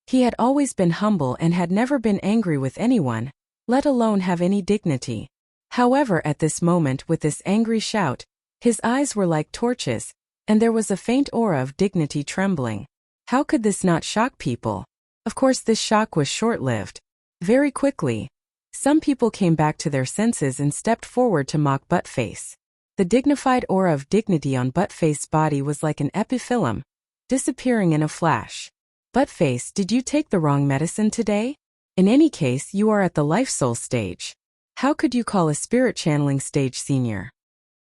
He had always been humble and had never been angry with anyone, let alone have any dignity. However, at this moment, with this angry shout, his eyes were like torches, and there was a faint aura of dignity trembling. How could this not shock people? Of course, this shock was short-lived. Very quickly, some people came back to their senses and stepped forward to mock Buttface. The dignified aura of dignity on Buttface's body was like an epiphyllum, disappearing in a flash. Buttface, did you take the wrong medicine today? In any case, you are at the life soul stage. How could you call a spirit channeling stage senior?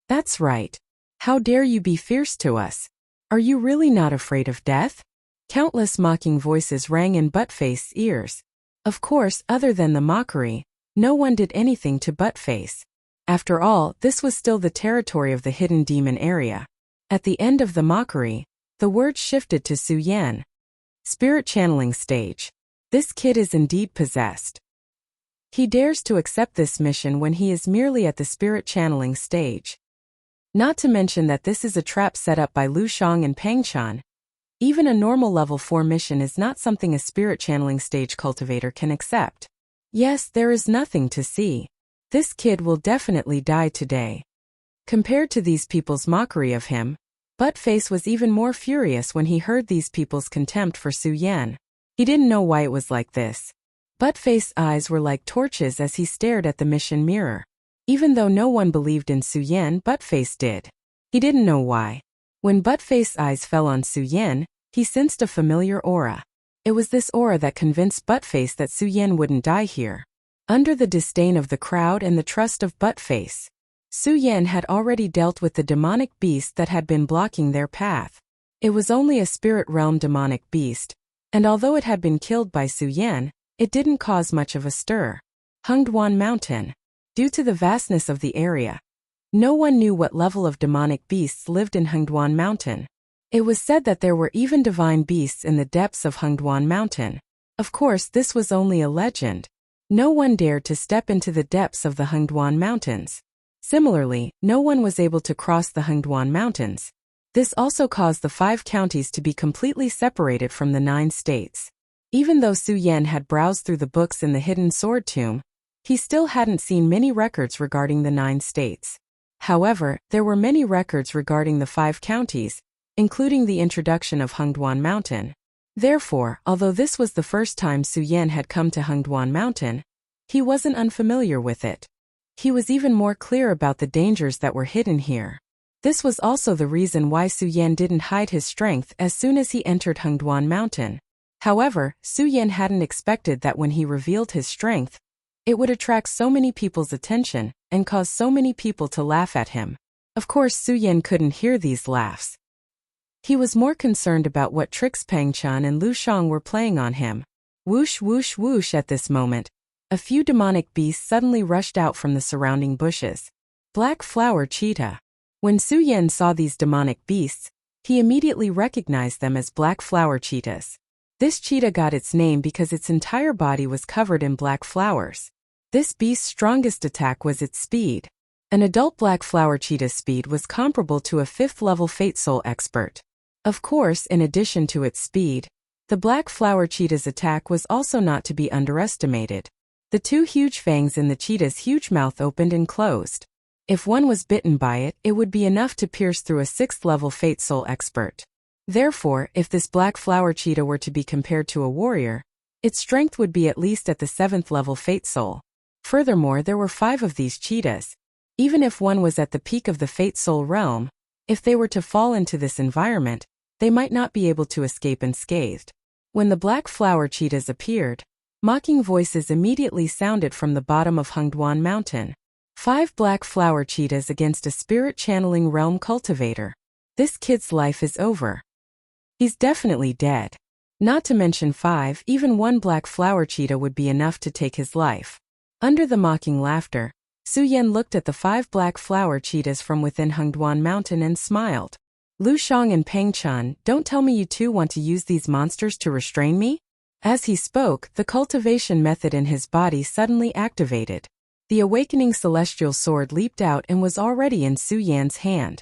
That's right. How dare you be fierce to us? Are you really not afraid of death? Countless mocking voices rang in Buttface's ears. Of course, other than the mockery, no one did anything to Buttface. After all, this was still the territory of the hidden demon area. At the end of the mockery, the words shifted to Su Yan. Spirit channeling stage. This kid is indeed possessed. He dares to accept this mission when he is merely at the spirit channeling stage. Not to mention that this is a trap set up by Lu Shang and Pang Chan. Even a normal level 4 mission is not something a spirit channeling stage cultivator can accept. Yes, there is nothing to see. This kid will definitely die today. Compared to these people's mockery of him, Buttface was even more furious when he heard these people's contempt for Su Yan. He didn't know why it was like this. Buttface's eyes were like torches as he stared at the mission mirror. Even though no one believed in Su Yan, Buttface did. He didn't know why. When Buttface's eyes fell on Su Yan, he sensed a familiar aura. It was this aura that convinced Buttface that Su Yan wouldn't die here. Under the disdain of the crowd and the trust of Buttface, Su Yan had already dealt with the demonic beast that had been blocking their path. It was only a spirit realm demonic beast, and although it had been killed by Su Yan, it didn't cause much of a stir. Hengduan Mountain. Due to the vastness of the area, no one knew what level of demonic beasts lived in Hengduan Mountain. It was said that there were even divine beasts in the depths of Hengduan Mountain. Of course, this was only a legend. No one dared to step into the depths of the Hengduan Mountains. Similarly, no one was able to cross the Hengduan Mountains. This also caused the 5 counties to be completely separated from the 9 states. Even though Su Yan had browsed through the books in the hidden sword tomb, he still hadn't seen many records regarding the 9 states. However, there were many records regarding the 5 counties, including the introduction of Hengduan Mountain. Therefore, although this was the first time Su Yan had come to Hengduan Mountain, he wasn't unfamiliar with it. He was even more clear about the dangers that were hidden here. This was also the reason why Su Yan didn't hide his strength as soon as he entered Hengduan Mountain. However, Su Yan hadn't expected that when he revealed his strength, it would attract so many people's attention and cause so many people to laugh at him. Of course, Su Yan couldn't hear these laughs. He was more concerned about what tricks Pang Chan and Lu Shang were playing on him. Whoosh whoosh whoosh. At this moment, a few demonic beasts suddenly rushed out from the surrounding bushes. Black Flower Cheetah. When Su Yan saw these demonic beasts, he immediately recognized them as black flower cheetahs. This cheetah got its name because its entire body was covered in black flowers. This beast's strongest attack was its speed. An adult black flower cheetah's speed was comparable to a 5th level Fate Soul expert. Of course, in addition to its speed, the black flower cheetah's attack was also not to be underestimated. The 2 huge fangs in the cheetah's huge mouth opened and closed. If one was bitten by it, it would be enough to pierce through a 6th level Fate Soul expert. Therefore, if this black flower cheetah were to be compared to a warrior, its strength would be at least at the 7th level Fate Soul. Furthermore, there were 5 of these cheetahs. Even if one was at the peak of the Fate Soul realm, if they were to fall into this environment, they might not be able to escape unscathed. When the black flower cheetahs appeared, mocking voices immediately sounded from the bottom of Hengduan Mountain. 5 black flower cheetahs against a spirit channeling realm cultivator. This kid's life is over. He's definitely dead. Not to mention 5, even 1 black flower cheetah would be enough to take his life. Under the mocking laughter, Su Yan looked at the 5 black flower cheetahs from within Hengduan Mountain and smiled. Lu Shang and Pang Chan, don't tell me you two want to use these monsters to restrain me? As he spoke, the cultivation method in his body suddenly activated. The awakening celestial sword leaped out and was already in Su Yan's hand.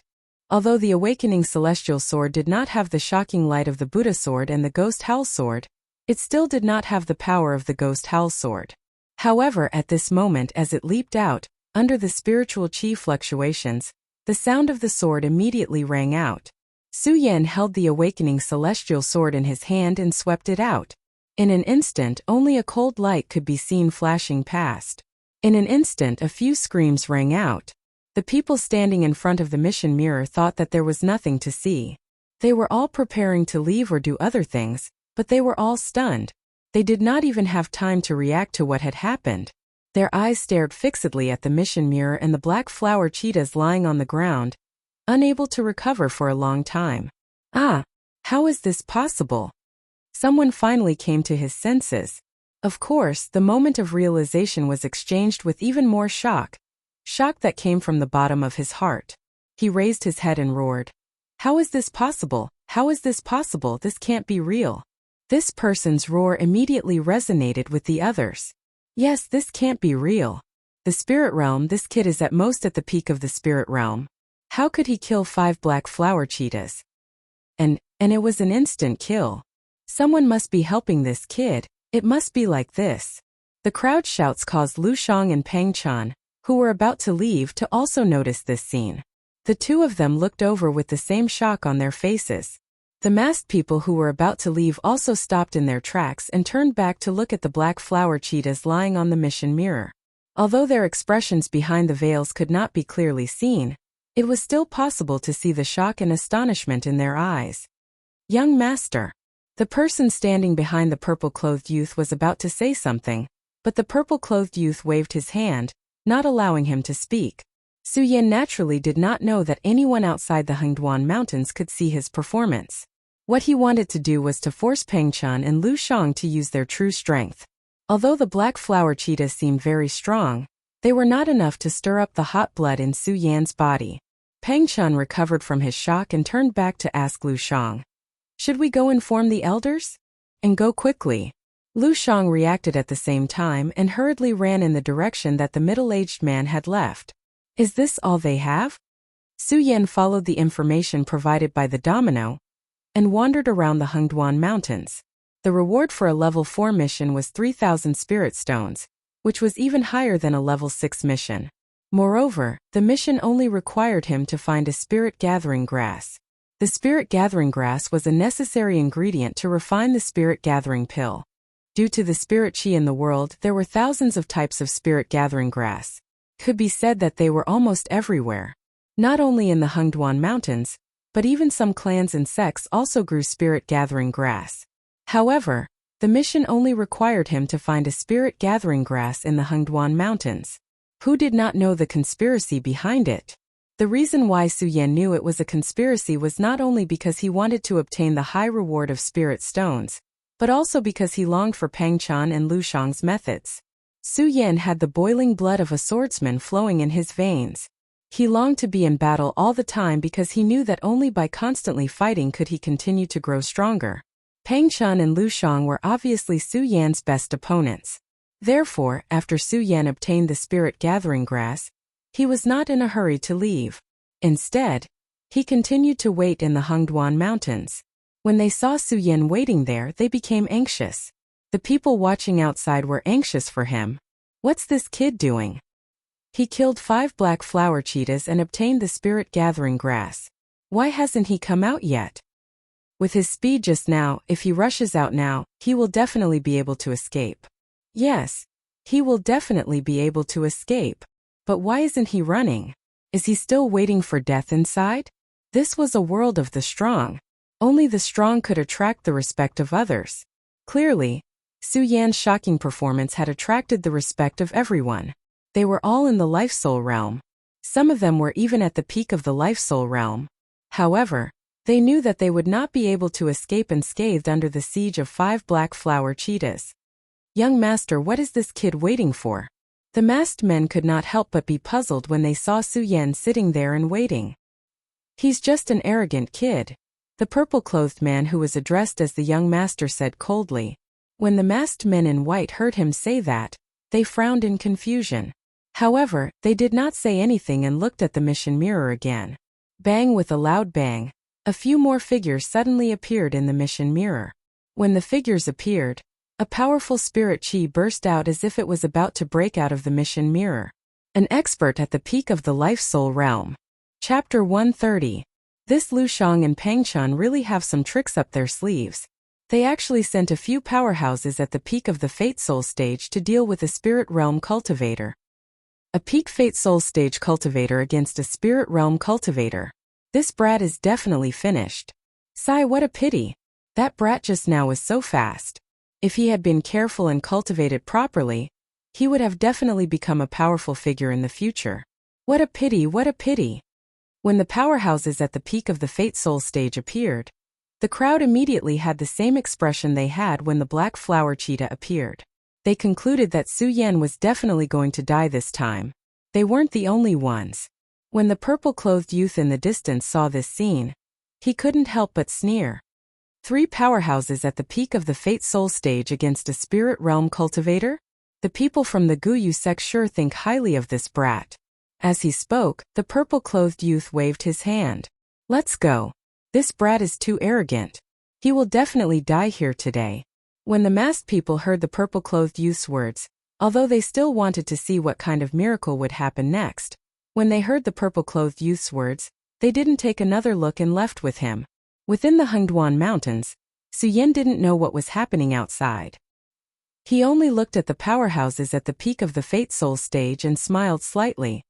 Although the awakening celestial sword did not have the shocking light of the Buddha sword and the ghost howl sword, it still did not have the power of the ghost howl sword. However, at this moment as it leaped out, under the spiritual chi fluctuations, the sound of the sword immediately rang out. Su Yan held the awakening celestial sword in his hand and swept it out. In an instant only a cold light could be seen flashing past. In an instant a few screams rang out. The people standing in front of the mission mirror thought that there was nothing to see. They were all preparing to leave or do other things, but they were all stunned. They did not even have time to react to what had happened. Their eyes stared fixedly at the mission mirror and the black flower cheetahs lying on the ground, unable to recover for a long time. Ah, how is this possible? Someone finally came to his senses. Of course, the moment of realization was exchanged with even more shock that came from the bottom of his heart. He raised his head and roared. How is this possible? How is this possible? This can't be real. This person's roar immediately resonated with the others. Yes, this can't be real. The spirit realm, this kid is at most at the peak of the spirit realm. How could he kill 5 black flower cheetahs? And it was an instant kill. Someone must be helping this kid. It must be like this. The crowd shouts caused Lu Shang and Pang Chan, who were about to leave, to also notice this scene. The two of them looked over with the same shock on their faces. The masked people who were about to leave also stopped in their tracks and turned back to look at the black flower cheetahs lying on the mission mirror. Although their expressions behind the veils could not be clearly seen, it was still possible to see the shock and astonishment in their eyes. Young master. The person standing behind the purple-clothed youth was about to say something, but the purple-clothed youth waved his hand, not allowing him to speak. Su Yan naturally did not know that anyone outside the Hengduan Mountains could see his performance. What he wanted to do was to force Pang Chan and Lu Shang to use their true strength. Although the black flower cheetahs seemed very strong, they were not enough to stir up the hot blood in Su Yan's body. Pang Chan recovered from his shock and turned back to ask Lu Shang. Should we go inform the elders? And go quickly. Lu Shang reacted at the same time and hurriedly ran in the direction that the middle-aged man had left. Is this all they have? Su Yan followed the information provided by the domino and wandered around the Hengduan Mountains. The reward for a level 4 mission was 3,000 spirit stones, which was even higher than a level 6 mission. Moreover, the mission only required him to find a spirit gathering grass. The spirit gathering grass was a necessary ingredient to refine the spirit gathering pill. Due to the spirit chi in the world, there were thousands of types of spirit gathering grass. Could be said that they were almost everywhere. Not only in the Hengduan Mountains, but even some clans and sects also grew spirit gathering grass. However, the mission only required him to find a spirit gathering grass in the Hengduan Mountains. Who did not know the conspiracy behind it? The reason why Su Yan knew it was a conspiracy was not only because he wanted to obtain the high reward of spirit stones, but also because he longed for Pang Chan and Lu Shang's methods. Su Yan had the boiling blood of a swordsman flowing in his veins. He longed to be in battle all the time because he knew that only by constantly fighting could he continue to grow stronger. Pang Chan and Lu Shang were obviously Su Yan's best opponents. Therefore, after Su Yan obtained the spirit gathering grass, he was not in a hurry to leave. Instead, he continued to wait in the Hengduan Mountains. When they saw Su Yan waiting there, they became anxious. The people watching outside were anxious for him. What's this kid doing? He killed 5 black flower cheetahs and obtained the spirit gathering grass. Why hasn't he come out yet? With his speed just now, if he rushes out now, he will definitely be able to escape. Yes, he will definitely be able to escape. But why isn't he running? Is he still waiting for death inside? This was a world of the strong. Only the strong could attract the respect of others. Clearly, Su Yan's shocking performance had attracted the respect of everyone. They were all in the life soul realm. Some of them were even at the peak of the life soul realm. However, they knew that they would not be able to escape unscathed under the siege of 5 black flower cheetahs. Young master, what is this kid waiting for? The masked men could not help but be puzzled when they saw Su Yan sitting there and waiting. He's just an arrogant kid. The purple-clothed man who was addressed as the young master said coldly. When the masked men in white heard him say that, they frowned in confusion. However, they did not say anything and looked at the mission mirror again. Bang! With a loud bang, a few more figures suddenly appeared in the mission mirror. When the figures appeared, a powerful spirit chi burst out as if it was about to break out of the mission mirror. An expert at the peak of the life-soul realm. Chapter 130. This Lu Shang and Pang Chun really have some tricks up their sleeves. They actually sent a few powerhouses at the peak of the Fate Soul stage to deal with a Spirit Realm cultivator. A peak Fate Soul stage cultivator against a Spirit Realm cultivator. This brat is definitely finished. Sigh, what a pity. That brat just now was so fast. If he had been careful and cultivated properly, he would have definitely become a powerful figure in the future. What a pity, what a pity. When the powerhouses at the peak of the Fate Soul stage appeared, the crowd immediately had the same expression they had when the black flower cheetah appeared. They concluded that Su Yan was definitely going to die this time. They weren't the only ones. When the purple-clothed youth in the distance saw this scene, he couldn't help but sneer. 3 powerhouses at the peak of the Fate Soul stage against a Spirit Realm cultivator? The people from the Guyu sect sure think highly of this brat. As he spoke, the purple-clothed youth waved his hand. Let's go. This brat is too arrogant. He will definitely die here today. When the masked people heard the purple-clothed youth's words, although they still wanted to see what kind of miracle would happen next, when they heard the purple-clothed youth's words, they didn't take another look and left with him. Within the Hengduan Mountains, Su Yan didn't know what was happening outside. He only looked at the powerhouses at the peak of the Fate Soul stage and smiled slightly.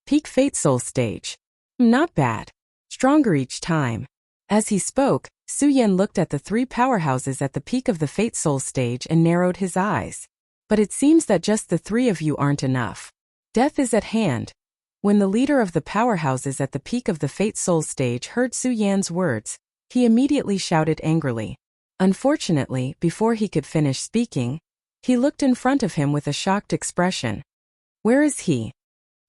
Peak Fate Soul stage. Not bad. Stronger each time. As he spoke, Su Yan looked at the 3 powerhouses at the peak of the Fate Soul stage and narrowed his eyes. But it seems that just the 3 of you aren't enough. Death is at hand. When the leader of the powerhouses at the peak of the Fate Soul stage heard Su Yan's words, he immediately shouted angrily. Unfortunately, before he could finish speaking, he looked in front of him with a shocked expression. Where is he?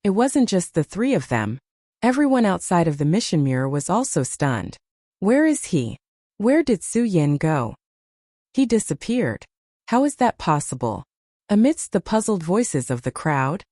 It wasn't just the 3 of them. Everyone outside of the mission mirror was also stunned. Where is he? Where did Su Yan go? He disappeared. How is that possible? Amidst the puzzled voices of the crowd,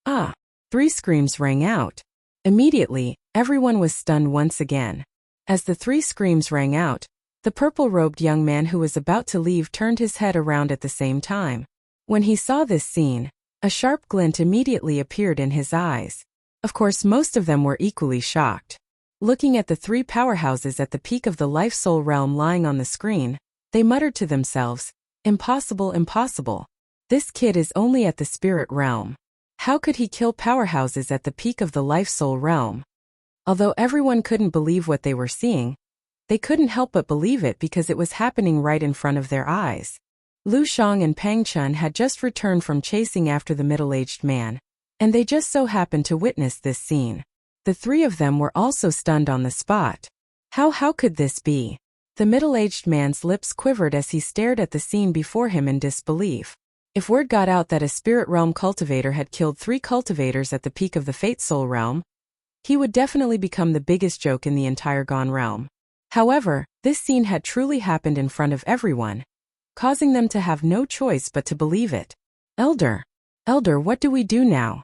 3 screams rang out. Immediately, everyone was stunned once again. As the 3 screams rang out, the purple-robed young man who was about to leave turned his head around at the same time. When he saw this scene, a sharp glint immediately appeared in his eyes. Of course, most of them were equally shocked. Looking at the 3 powerhouses at the peak of the life-soul realm lying on the screen, they muttered to themselves, impossible, impossible. This kid is only at the spirit realm. How could he kill powerhouses at the peak of the life-soul realm? Although everyone couldn't believe what they were seeing, they couldn't help but believe it because it was happening right in front of their eyes. Lu Shang and Pang Chun had just returned from chasing after the middle-aged man, and they just so happened to witness this scene. The 3 of them were also stunned on the spot. How could this be? The middle-aged man's lips quivered as he stared at the scene before him in disbelief. If word got out that a spirit realm cultivator had killed 3 cultivators at the peak of the Fate Soul realm, he would definitely become the biggest joke in the entire Gone realm. However, this scene had truly happened in front of everyone, causing them to have no choice but to believe it. Elder, what do we do now?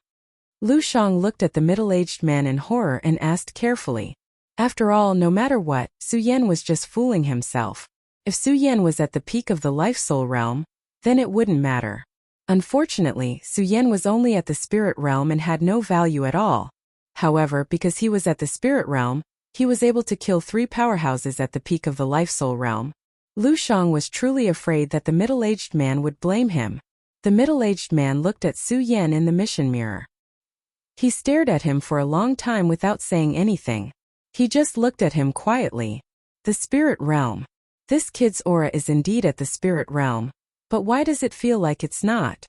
Lu Shang looked at the middle-aged man in horror and asked carefully. After all, no matter what, Su Yan was just fooling himself. If Su Yan was at the peak of the life-soul realm, then it wouldn't matter. Unfortunately, Su Yan was only at the spirit realm and had no value at all. However, because he was at the spirit realm, he was able to kill 3 powerhouses at the peak of the life-soul realm. Lu Shang was truly afraid that the middle-aged man would blame him. The middle-aged man looked at Su Yan in the mission mirror. He stared at him for a long time without saying anything. He just looked at him quietly. The spirit realm. This kid's aura is indeed at the spirit realm, but why does it feel like it's not?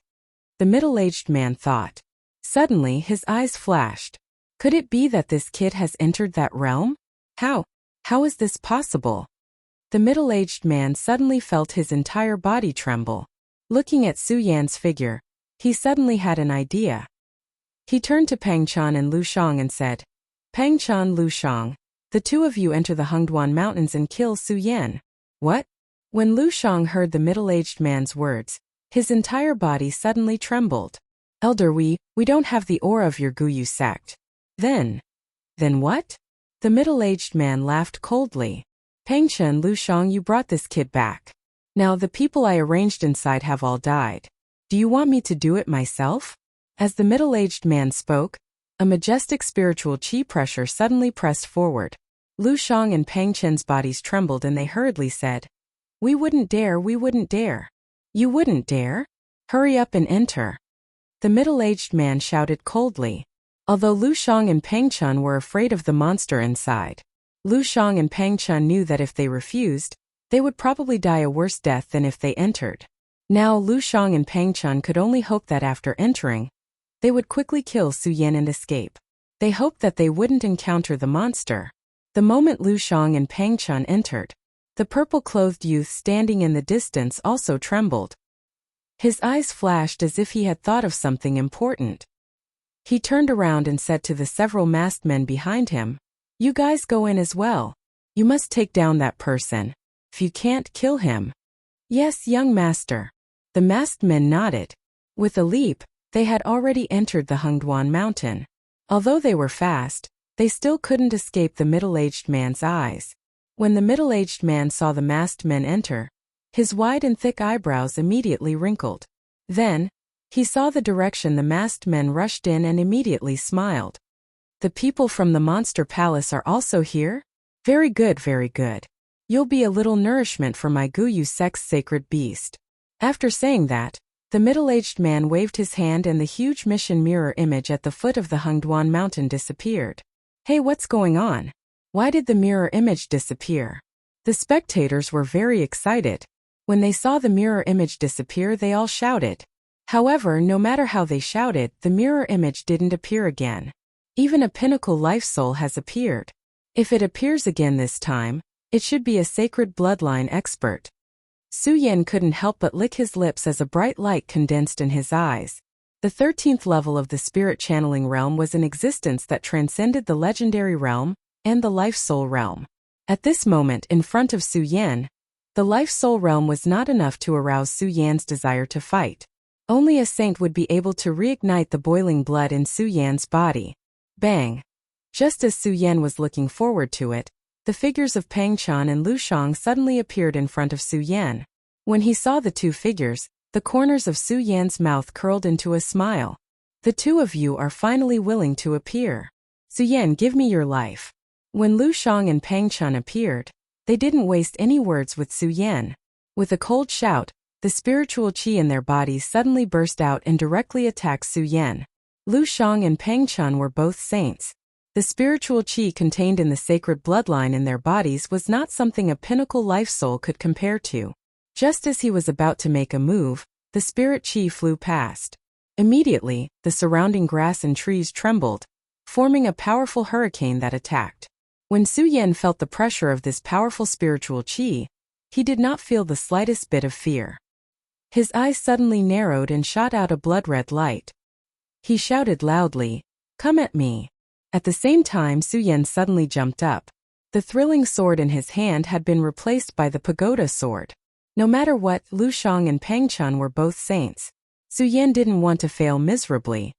The middle-aged man thought. Suddenly his eyes flashed. Could it be that this kid has entered that realm? How is this possible? The middle-aged man suddenly felt his entire body tremble. Looking at Su Yan's figure, he suddenly had an idea. He turned to Pang Chun and Lu Shang and said, Pang Chun, Lu Shang, the 2 of you enter the Hengduan Mountains and kill Su Yan. What? When Lu Shang heard the middle-aged man's words, his entire body suddenly trembled. Elder, we don't have the aura of your Guyu sect. Then what? The middle-aged man laughed coldly. Pangchen, Lu Shang, you brought this kid back. Now the people I arranged inside have all died. Do you want me to do it myself? As the middle-aged man spoke, a majestic spiritual chi pressure suddenly pressed forward. Lu Shang and Pangchen's bodies trembled and they hurriedly said, We wouldn't dare, we wouldn't dare. You wouldn't dare? Hurry up and enter. The middle-aged man shouted coldly. Although Lu Shang and Pangchen were afraid of the monster inside, Lu Shang and Pangchen knew that if they refused, they would probably die a worse death than if they entered. Now Lu Shang and Pangchen could only hope that after entering, they would quickly kill Su Yan and escape. They hoped that they wouldn't encounter the monster. The moment Lu Shang and Pangchen entered, the purple-clothed youth standing in the distance also trembled. His eyes flashed as if he had thought of something important. He turned around and said to the several masked men behind him, You guys go in as well. You must take down that person. If you can't, kill him. Yes, young master. The masked men nodded. With a leap, they had already entered the Hengduan mountain. Although they were fast, they still couldn't escape the middle-aged man's eyes. When the middle-aged man saw the masked men enter, his wide and thick eyebrows immediately wrinkled. Then, he saw the direction the masked men rushed in and immediately smiled. The people from the monster palace are also here? Very good, very good. You'll be a little nourishment for my Guyu sex sacred beast. After saying that, the middle-aged man waved his hand and the huge mission mirror image at the foot of the Hengduan mountain disappeared. Hey, what's going on? Why did the mirror image disappear? The spectators were very excited. When they saw the mirror image disappear, they all shouted. However, no matter how they shouted, the mirror image didn't appear again. Even a pinnacle life soul has appeared. If it appears again this time, it should be a sacred bloodline expert. Su Yan couldn't help but lick his lips as a bright light condensed in his eyes. The 13th level of the spirit channeling realm was an existence that transcended the legendary realm and the life soul realm. At this moment in front of Su Yan, the life soul realm was not enough to arouse Su Yan's desire to fight. Only a saint would be able to reignite the boiling blood in Su Yan's body. Bang! Just as Su Yan was looking forward to it, the figures of Pangchen and Lu Shang suddenly appeared in front of Su Yan. When he saw the two figures, the corners of Su Yan's mouth curled into a smile. The two of you are finally willing to appear. Su Yan, give me your life. When Lu Shang and Pangchen appeared, they didn't waste any words with Su Yan. With a cold shout, the spiritual chi in their bodies suddenly burst out and directly attacked Su Yan. Lu Shang and Pangchen were both saints. The spiritual chi contained in the sacred bloodline in their bodies was not something a pinnacle life soul could compare to. Just as he was about to make a move, the spirit chi flew past. Immediately, the surrounding grass and trees trembled, forming a powerful hurricane that attacked. When Su Yan felt the pressure of this powerful spiritual chi, he did not feel the slightest bit of fear. His eyes suddenly narrowed and shot out a blood-red light. He shouted loudly, Come at me. At the same time, Su Yan suddenly jumped up. The thrilling sword in his hand had been replaced by the pagoda sword. No matter what, Lu Shang and Pangchen were both saints. Su Yan didn't want to fail miserably.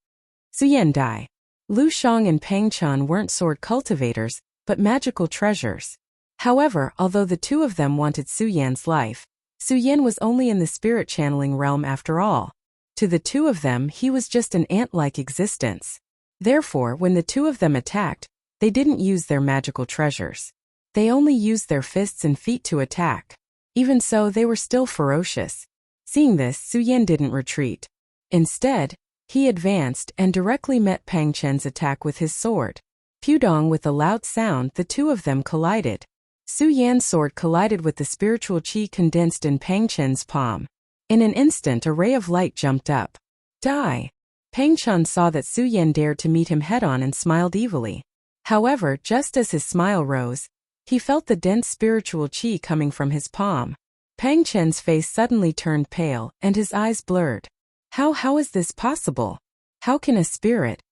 Su Yan die. Lu Shang and Pangchen weren't sword cultivators, but magical treasures. However, although the two of them wanted Su Yan's life, Su Yan was only in the spirit channeling realm after all. To the two of them, he was just an ant-like existence. Therefore, when the two of them attacked, they didn't use their magical treasures. They only used their fists and feet to attack. Even so, they were still ferocious. Seeing this, Su Yan didn't retreat. Instead, he advanced and directly met Pangchen's attack with his sword. Pudong, with a loud sound, the two of them collided. Su Yan's sword collided with the spiritual chi condensed in Pangchen's palm. In an instant, a ray of light jumped up. Die! Pangchen saw that Su Yan dared to meet him head-on and smiled evilly. However, just as his smile rose, he felt the dense spiritual chi coming from his palm. Pangchen's face suddenly turned pale, and his eyes blurred. How is this possible? How can a spirit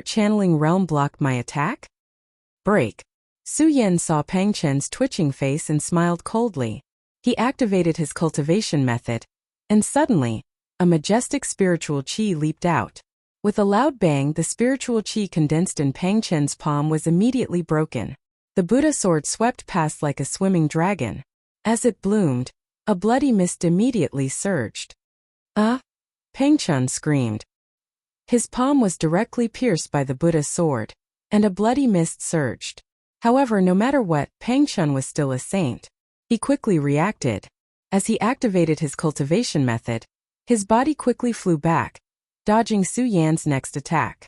channeling realm block my attack? Break. Su Yan saw Pangchen's twitching face and smiled coldly. He activated his cultivation method, and suddenly, a majestic spiritual chi leaped out. With a loud bang, the spiritual chi condensed in Pang Chen's palm was immediately broken. The Buddha sword swept past like a swimming dragon. As it bloomed, a bloody mist immediately surged. "Ah!" Pang Chen screamed. His palm was directly pierced by the Buddha's sword, and a bloody mist surged. However, no matter what, Pang Chen was still a saint. He quickly reacted. As he activated his cultivation method, his body quickly flew back, dodging Su Yan's next attack.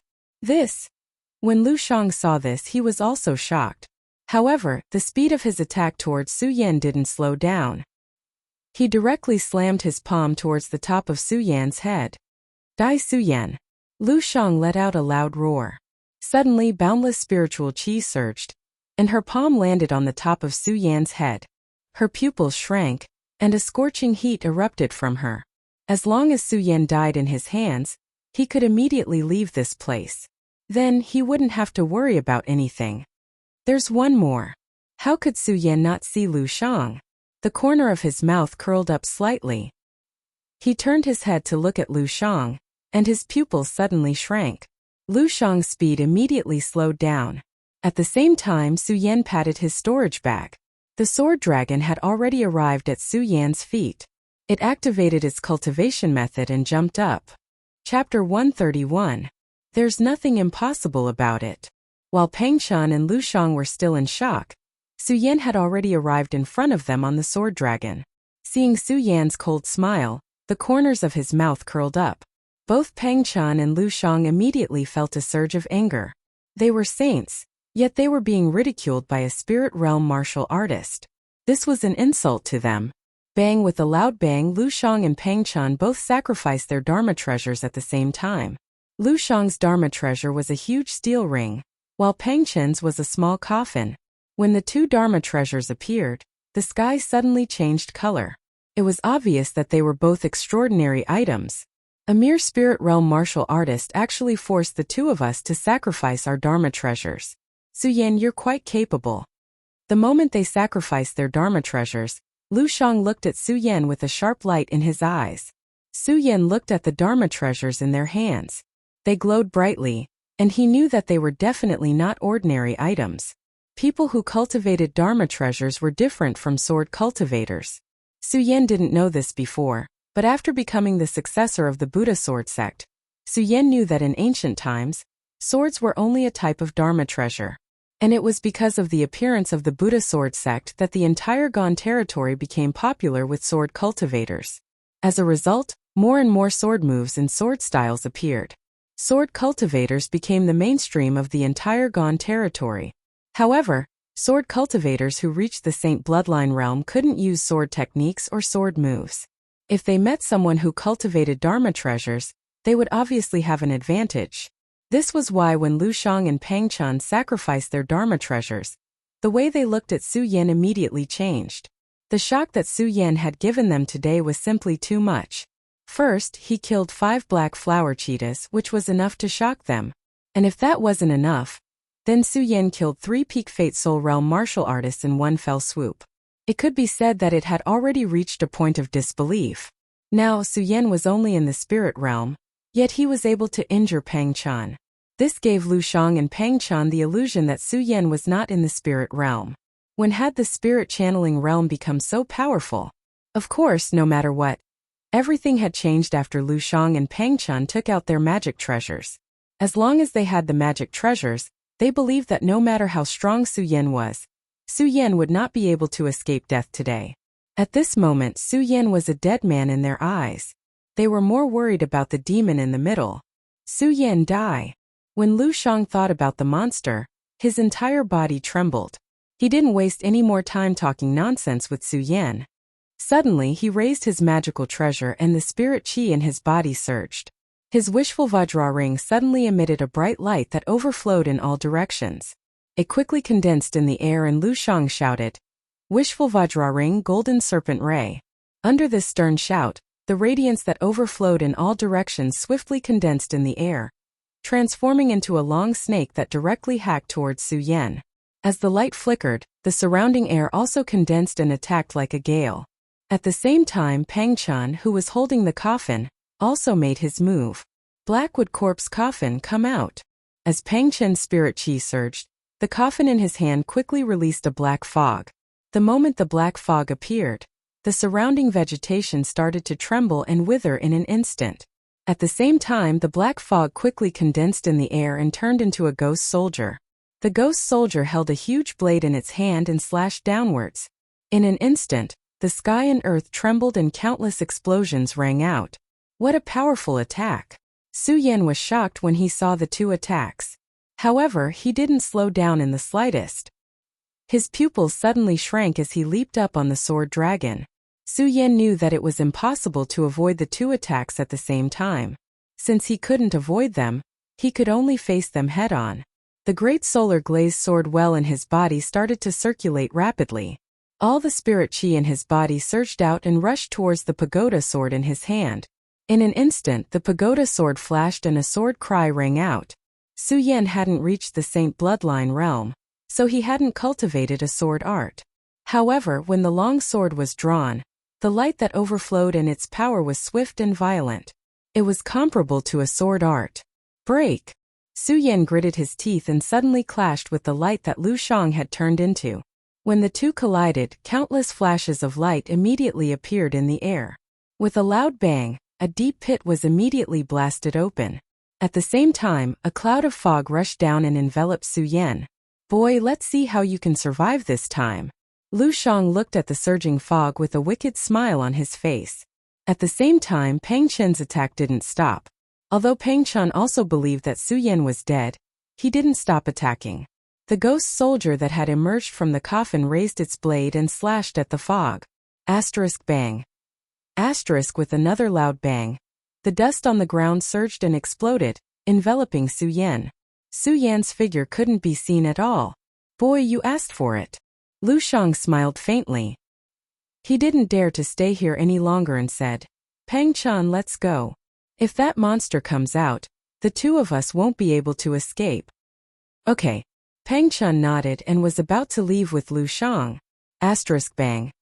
When Lu Shang saw this, he was also shocked. However, the speed of his attack towards Su Yan didn't slow down. He directly slammed his palm towards the top of Su Yan's head. "Die, Su Yan!" Lu Shang let out a loud roar. Suddenly, boundless spiritual chi surged, and her palm landed on the top of Su Yan's head. Her pupils shrank, and a scorching heat erupted from her. As long as Su Yan died in his hands, he could immediately leave this place. Then he wouldn't have to worry about anything. There's one more. How could Su Yan not see Lu Shang? The corner of his mouth curled up slightly. He turned his head to look at Lu Shang, and his pupils suddenly shrank. Lu Shang's speed immediately slowed down. At the same time, Su Yan patted his storage bag. The sword dragon had already arrived at Su Yan's feet. It activated its cultivation method and jumped up. Chapter 131. There's nothing impossible about it. While Pang Chen and Lu Shang were still in shock, Su Yan had already arrived in front of them on the sword dragon. Seeing Su Yan's cold smile, the corners of his mouth curled up. Both Pang Chen and Lu Shang immediately felt a surge of anger. They were saints, yet they were being ridiculed by a spirit realm martial artist. This was an insult to them. Bang! With a loud bang, Lu Shang and Pang Chen both sacrificed their Dharma treasures at the same time. Lu Shang's Dharma treasure was a huge steel ring, while Pang Chen's was a small coffin. When the two Dharma treasures appeared, the sky suddenly changed color. It was obvious that they were both extraordinary items. A mere spirit realm martial artist actually forced the two of us to sacrifice our Dharma treasures. Su Yan, you're quite capable. The moment they sacrificed their Dharma treasures, Lu Shang looked at Su Yan with a sharp light in his eyes. Su Yan looked at the Dharma treasures in their hands. They glowed brightly, and he knew that they were definitely not ordinary items. People who cultivated Dharma treasures were different from sword cultivators. Su Yan didn't know this before, but after becoming the successor of the Buddha sword sect, Su Yan knew that in ancient times, swords were only a type of Dharma treasure. And it was because of the appearance of the Buddha sword sect that the entire Gan territory became popular with sword cultivators. As a result, more and more sword moves and sword styles appeared. Sword cultivators became the mainstream of the entire Gan territory. However, sword cultivators who reached the Saint bloodline realm couldn't use sword techniques or sword moves. If they met someone who cultivated Dharma treasures, they would obviously have an advantage. This was why when Lu Shang and Pang Chen sacrificed their Dharma treasures, the way they looked at Su Yan immediately changed. The shock that Su Yan had given them today was simply too much. First, he killed 5 black flower cheetahs, which was enough to shock them. And if that wasn't enough, then Su Yan killed 3 Peak Fate Soul Realm martial artists in one fell swoop. It could be said that it had already reached a point of disbelief. Now, Su Yan was only in the spirit realm, yet he was able to injure Pang Chen. This gave Lu Shang and Pang Chen the illusion that Su Yan was not in the spirit realm. When had the spirit channeling realm become so powerful? Of course, no matter what, everything had changed after Lu Shang and Pang Chen took out their magic treasures. As long as they had the magic treasures, they believed that no matter how strong Su Yan was, Su Yan would not be able to escape death today. At this moment, Su Yan was a dead man in their eyes. They were more worried about the demon in the middle. Su Yan die. When Lu Shang thought about the monster, his entire body trembled. He didn't waste any more time talking nonsense with Su Yan. Suddenly, he raised his magical treasure and the spirit chi in his body surged. His wishful Vajra ring suddenly emitted a bright light that overflowed in all directions. It quickly condensed in the air and Lu Shang shouted, "Wishful Vajra ring, golden serpent ray." Under this stern shout, the radiance that overflowed in all directions swiftly condensed in the air, transforming into a long snake that directly hacked towards Su Yan. As the light flickered, the surrounding air also condensed and attacked like a gale. At the same time, Pang Chen, who was holding the coffin, also made his move. Blackwood corpse coffin come out. As Pang Chen's spirit chi surged, the coffin in his hand quickly released a black fog. The moment the black fog appeared, the surrounding vegetation started to tremble and wither in an instant. At the same time, the black fog quickly condensed in the air and turned into a ghost soldier. The ghost soldier held a huge blade in its hand and slashed downwards. In an instant, the sky and earth trembled and countless explosions rang out. What a powerful attack! Su Yan was shocked when he saw the two attacks. However, he didn't slow down in the slightest. His pupils suddenly shrank as he leaped up on the sword dragon. Su Yan knew that it was impossible to avoid the two attacks at the same time. Since he couldn't avoid them, he could only face them head-on. The great solar glazed sword well in his body started to circulate rapidly. All the spirit chi in his body surged out and rushed towards the pagoda sword in his hand. In an instant, the pagoda sword flashed and a sword cry rang out. Su Yan hadn't reached the saint bloodline realm, so he hadn't cultivated a sword art. However, when the long sword was drawn, the light that overflowed and its power was swift and violent. It was comparable to a sword art. Break! Su Yan gritted his teeth and suddenly clashed with the light that Lu Shang had turned into. When the two collided, countless flashes of light immediately appeared in the air. With a loud bang, a deep pit was immediately blasted open. At the same time, a cloud of fog rushed down and enveloped Su Yan. Boy, let's see how you can survive this time. Lu Shang looked at the surging fog with a wicked smile on his face. At the same time, Pang Chen's attack didn't stop. Although Pang Chen also believed that Su Yan was dead, he didn't stop attacking. The ghost soldier that had emerged from the coffin raised its blade and slashed at the fog. Asterisk bang. Asterisk with another loud bang. The dust on the ground surged and exploded, enveloping Su Yan. Su Yan's figure couldn't be seen at all. Boy, you asked for it. Lu Shang smiled faintly. He didn't dare to stay here any longer and said, Pang Chen, let's go. If that monster comes out, the two of us won't be able to escape. Okay. Pang Chen nodded and was about to leave with Lu Shang. Asterisk bang.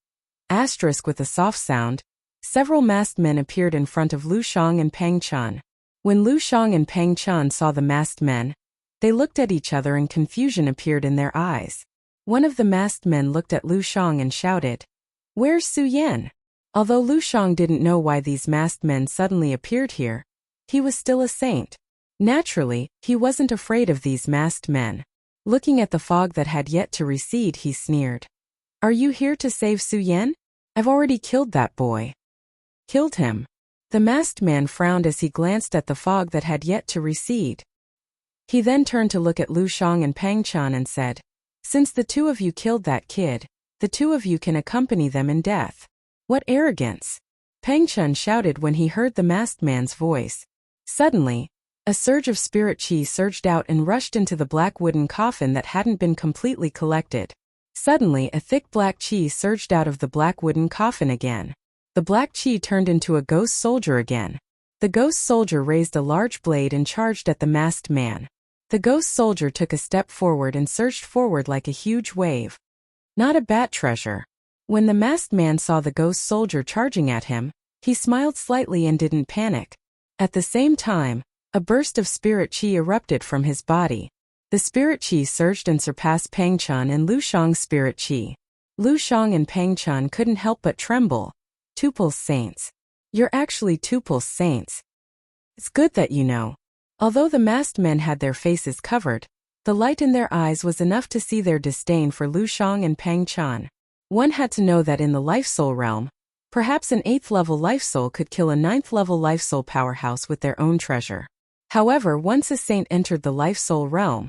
Asterisk with a soft sound. Several masked men appeared in front of Lu Shang and Pang Chen. When Lu Shang and Pang Chen saw the masked men, they looked at each other and confusion appeared in their eyes. One of the masked men looked at Lu Shang and shouted, Where's Su Yan? Although Lu Shang didn't know why these masked men suddenly appeared here, he was still a saint. Naturally, he wasn't afraid of these masked men. Looking at the fog that had yet to recede, he sneered. Are you here to save Su Yan? I've already killed that boy. Killed him. The masked man frowned as he glanced at the fog that had yet to recede. He then turned to look at Lu Shang and Pang Chen and said, Since the two of you killed that kid, the two of you can accompany them in death. What arrogance! Pang Chen shouted when he heard the masked man's voice. Suddenly, a surge of spirit chi surged out and rushed into the black wooden coffin that hadn't been completely collected. Suddenly, a thick black chi surged out of the black wooden coffin again. The black chi turned into a ghost soldier again. The ghost soldier raised a large blade and charged at the masked man. The ghost soldier took a step forward and surged forward like a huge wave. Not a bat treasure. When the masked man saw the ghost soldier charging at him, he smiled slightly and didn't panic. At the same time, a burst of spirit chi erupted from his body. The spirit chi surged and surpassed Pang Chen and Lu Shang's spirit chi. Lu Shang and Pang Chen couldn't help but tremble. Tuple saints. You're actually Tuple saints. It's good that you know. Although the masked men had their faces covered, the light in their eyes was enough to see their disdain for Lu Shang and Pang Chen. One had to know that in the life soul realm, perhaps an 8th level life soul could kill a 9th level life soul powerhouse with their own treasure. However, once a saint entered the life soul realm,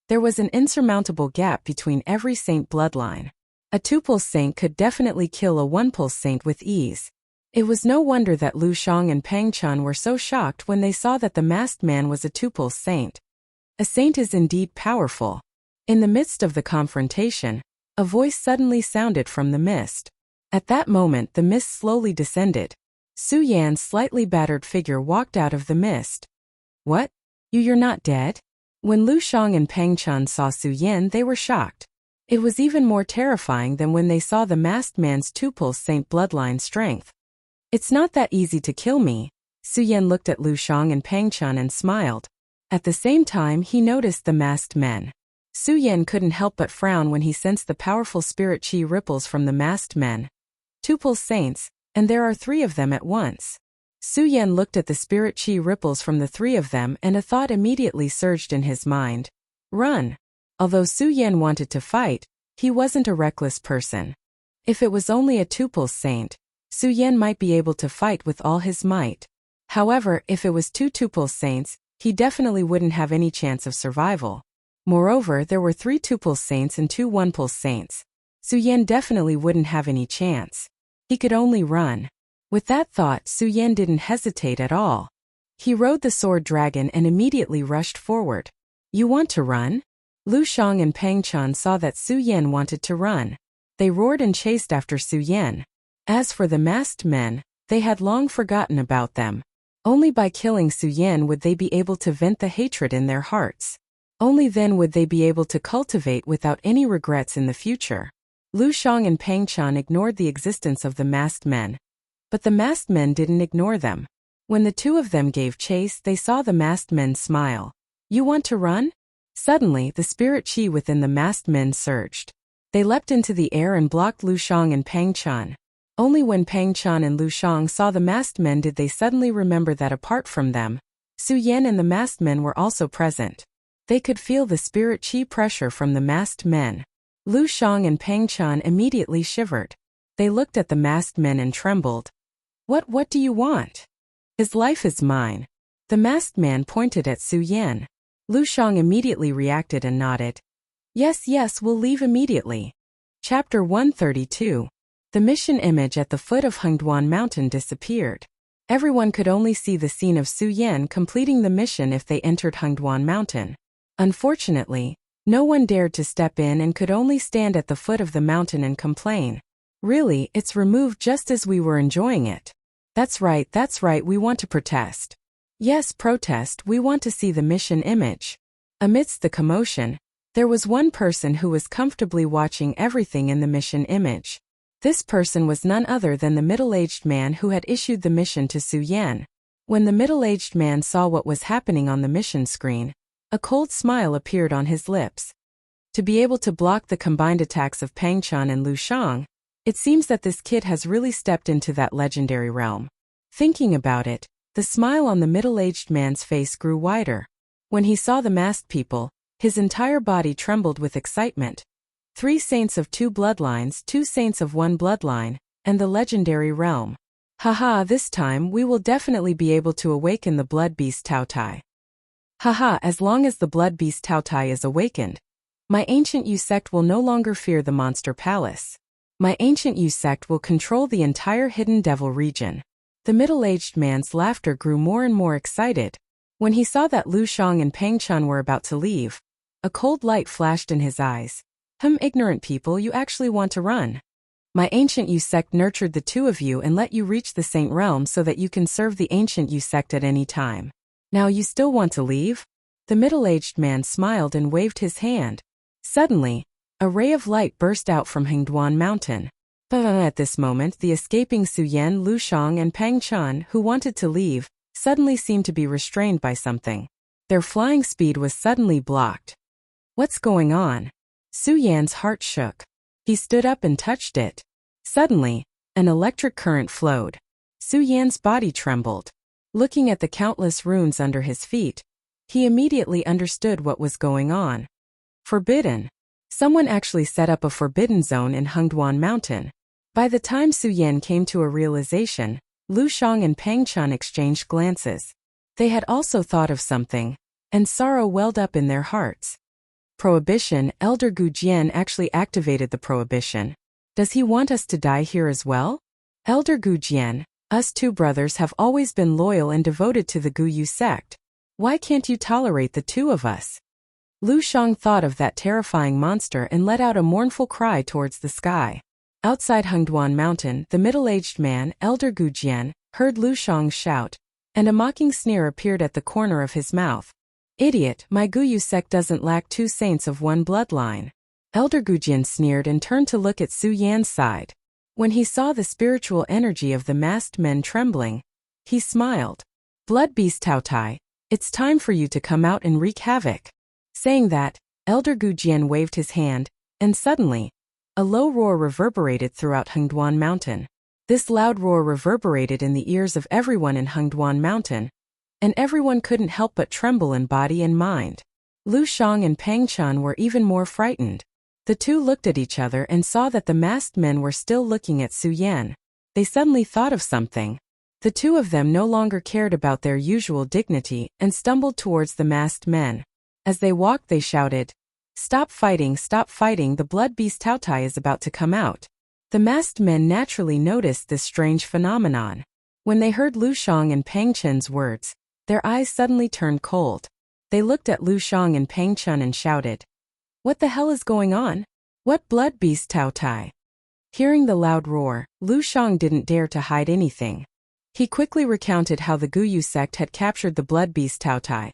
there was an insurmountable gap between every saint bloodline. A tuple saint could definitely kill a one-pulse saint with ease. It was no wonder that Lu Shang and Pang Chen were so shocked when they saw that the masked man was a tuple saint. A saint is indeed powerful. In the midst of the confrontation, a voice suddenly sounded from the mist. At that moment, the mist slowly descended. Su Yan's slightly battered figure walked out of the mist. What? You're not dead? When Lu Shang and Pang Chen saw Su Yan, they were shocked. It was even more terrifying than when they saw the masked man's tuple saint bloodline strength. It's not that easy to kill me. Su Yan looked at Lu Shang and Pang Chun and smiled. At the same time, he noticed the masked men. Su Yan couldn't help but frown when he sensed the powerful spirit chi ripples from the masked men. Tuple saints, and there are 3 of them at once. Su Yan looked at the spirit chi ripples from the 3 of them and a thought immediately surged in his mind. Run! Although Su Yan wanted to fight, he wasn't a reckless person. If it was only a Tuple saint, Su Yan might be able to fight with all his might. However, if it was 2 Tuple saints, he definitely wouldn't have any chance of survival. Moreover, there were 3 Tuple saints and 2 One-Pulse saints. Su Yan definitely wouldn't have any chance. He could only run. With that thought, Su Yan didn't hesitate at all. He rode the sword dragon and immediately rushed forward. You want to run? Lu Shang and Pang Chun saw that Su Yan wanted to run. They roared and chased after Su Yan. As for the masked men, they had long forgotten about them. Only by killing Su Yan would they be able to vent the hatred in their hearts. Only then would they be able to cultivate without any regrets in the future. Lu Shang and Pang Chun ignored the existence of the masked men. But the masked men didn't ignore them. When the 2 of them gave chase, they saw the masked men smile. You want to run? Suddenly, the spirit chi within the masked men surged. They leapt into the air and blocked Lu Shang and Pang Chun. Only when Pang Chun and Lu Shang saw the masked men did they suddenly remember that apart from them, Su Yan and the masked men were also present. They could feel the spirit chi pressure from the masked men. Lu Shang and Pang Chun immediately shivered. They looked at the masked men and trembled. What do you want? His life is mine. The masked man pointed at Su Yan. Lu Shang immediately reacted and nodded. Yes, we'll leave immediately. Chapter 132. The mission image at the foot of Hengduan Mountain disappeared. Everyone could only see the scene of Su Yan completing the mission if they entered Hengduan Mountain. Unfortunately, no one dared to step in and could only stand at the foot of the mountain and complain. Really, it's removed just as we were enjoying it. That's right, we want to protest. Yes, protest, we want to see the mission image. Amidst the commotion, there was one person who was comfortably watching everything in the mission image. This person was none other than the middle-aged man who had issued the mission to Su Yan. When the middle-aged man saw what was happening on the mission screen, a cold smile appeared on his lips. To be able to block the combined attacks of Pang Chun and Lu Shang, it seems that this kid has really stepped into that legendary realm. Thinking about it, the smile on the middle-aged man's face grew wider. When he saw the masked people, his entire body trembled with excitement. 3 saints of 2 bloodlines, 2 saints of 1 bloodline, and the legendary realm. Haha, this time we will definitely be able to awaken the blood beast Tao Tai. Haha, as long as the blood beast Tao Tai is awakened, my ancient Yu sect will no longer fear the monster palace. My ancient Yu sect will control the entire hidden devil region. The middle-aged man's laughter grew more and more excited. When he saw that Lu Shang and Pang Chun were about to leave, a cold light flashed in his eyes. Ignorant people, you actually want to run. My ancient Yu sect nurtured the 2 of you and let you reach the Saint Realm so that you can serve the ancient Yu sect at any time. Now you still want to leave? The middle-aged man smiled and waved his hand. Suddenly, a ray of light burst out from Hengduan Mountain. At this moment, the escaping Su Yan, Lu Shang and Pang Chun, who wanted to leave, suddenly seemed to be restrained by something. Their flying speed was suddenly blocked. What's going on? Su Yan's heart shook. He stood up and touched it. Suddenly, an electric current flowed. Su Yan's body trembled. Looking at the countless runes under his feet, he immediately understood what was going on. Forbidden. Someone actually set up a forbidden zone in Hengduan Mountain. By the time Su Yan came to a realization, Lu Shang and Pang Chun exchanged glances. They had also thought of something, and sorrow welled up in their hearts. Prohibition. Elder Gu Jian actually activated the prohibition. Does he want us to die here as well? Elder Gu Jian, us 2 brothers have always been loyal and devoted to the Gu Yu sect. Why can't you tolerate the 2 of us? Lu Shang thought of that terrifying monster and let out a mournful cry towards the sky. Outside Hengduan Mountain, the middle-aged man, Elder Gu Jian, heard Lu Shang shout, and a mocking sneer appeared at the corner of his mouth. Idiot, my Gu Yu sect doesn't lack 2 saints of 1 bloodline. Elder Gu Jian sneered and turned to look at Su Yan's side. When he saw the spiritual energy of the masked men trembling, he smiled. Blood Beast Tao Tai, it's time for you to come out and wreak havoc. Saying that, Elder Gujian waved his hand, and suddenly, a low roar reverberated throughout Hengduan Mountain. This loud roar reverberated in the ears of everyone in Hengduan Mountain, and everyone couldn't help but tremble in body and mind. Lu Shang and Pang Chun were even more frightened. The two looked at each other and saw that the masked men were still looking at Su Yan. They suddenly thought of something. The two of them no longer cared about their usual dignity and stumbled towards the masked men. As they walked, they shouted, stop fighting, the Blood Beast Tao Tai is about to come out." The masked men naturally noticed this strange phenomenon. When they heard Lu Shang and Pang Chun's words, their eyes suddenly turned cold. They looked at Lu Shang and Pang Chun and shouted, "What the hell is going on? What Blood Beast Tao Tai?" Hearing the loud roar, Lu Shang didn't dare to hide anything. He quickly recounted how the Guyu sect had captured the Blood Beast Tao Tai,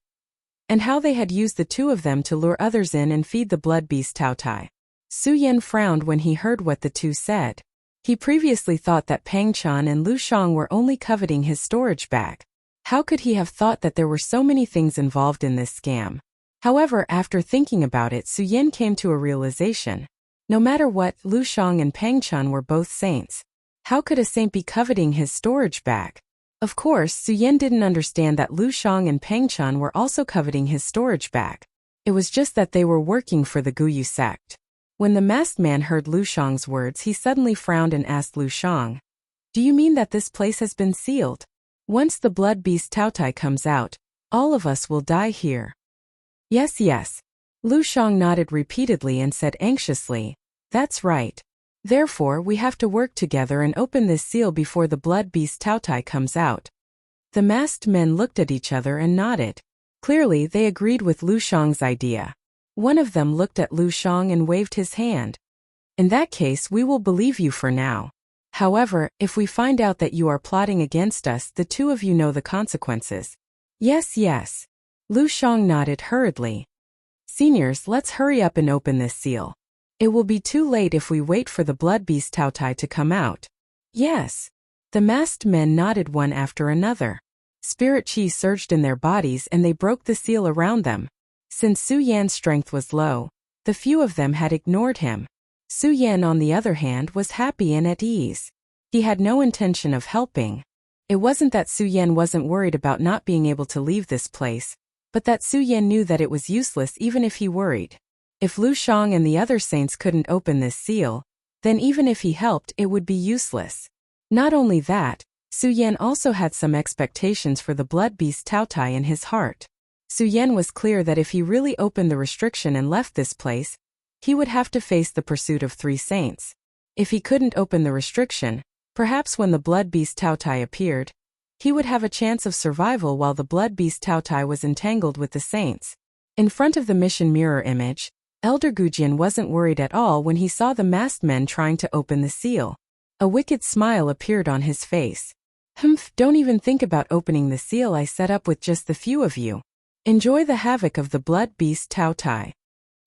and how they had used the two of them to lure others in and feed the Blood Beast Tao Tai. Su Yan frowned when he heard what the two said. He previously thought that Pang Chun and Lu Shang were only coveting his storage bag. How could he have thought that there were so many things involved in this scam? However, after thinking about it, Su Yan came to a realization. No matter what, Lu Shang and Pang Chun were both saints. How could a saint be coveting his storage bag? Of course, Su Yan didn't understand that Lu Shang and Pang Chun were also coveting his storage bag. It was just that they were working for the Guyu sect. When the masked man heard Lu Shang's words, he suddenly frowned and asked Lu Shang, "Do you mean that this place has been sealed? Once the Blood Beast Tao Tai comes out, all of us will die here." Yes, yes. Lu Shang nodded repeatedly and said anxiously, "That's right. Therefore, we have to work together and open this seal before the Blood Beast Tao Tai comes out." The masked men looked at each other and nodded. Clearly, they agreed with Lu Shang's idea. One of them looked at Lu Shang and waved his hand. "In that case, we will believe you for now. However, if we find out that you are plotting against us, the two of you know the consequences." Yes, yes. Lu Shang nodded hurriedly. "Seniors, let's hurry up and open this seal. It will be too late if we wait for the Blood Beast Tao Tai to come out." Yes. The masked men nodded one after another. Spirit chi surged in their bodies and they broke the seal around them. Since Su Yan's strength was low, the few of them had ignored him. Su Yan, on the other hand, was happy and at ease. He had no intention of helping. It wasn't that Su Yan wasn't worried about not being able to leave this place, but that Su Yan knew that it was useless even if he worried. If Lu Shang and the other saints couldn't open this seal, then even if he helped, it would be useless. Not only that, Su Yan also had some expectations for the Blood Beast Tao Tai in his heart. Su Yan was clear that if he really opened the restriction and left this place, he would have to face the pursuit of 3 saints. If he couldn't open the restriction, perhaps when the Blood Beast Tao Tai appeared, he would have a chance of survival while the Blood Beast Tao Tai was entangled with the saints. In front of the mission mirror image, Elder Gujian wasn't worried at all when he saw the masked men trying to open the seal. A wicked smile appeared on his face. "Humph, don't even think about opening the seal I set up with just the few of you. Enjoy the havoc of the Blood Beast Tao Tai."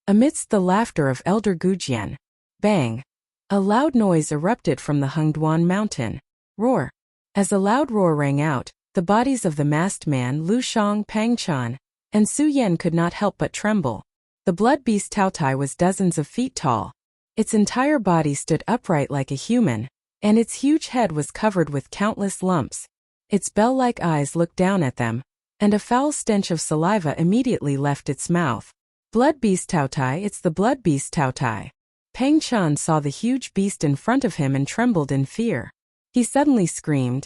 Amidst the laughter of Elder Gujian, bang! A loud noise erupted from the Hengduan Mountain. Roar! As a loud roar rang out, the bodies of the masked man Lu Shang, Pang Chun, and Su Yan could not help but tremble. The Blood Beast Tao Tai was dozens of feet tall. Its entire body stood upright like a human, and its huge head was covered with countless lumps. Its bell-like eyes looked down at them, and a foul stench of saliva immediately left its mouth. "Blood Beast Tao Tai, it's the Blood Beast Tao Tai." Pang Chun saw the huge beast in front of him and trembled in fear. He suddenly screamed,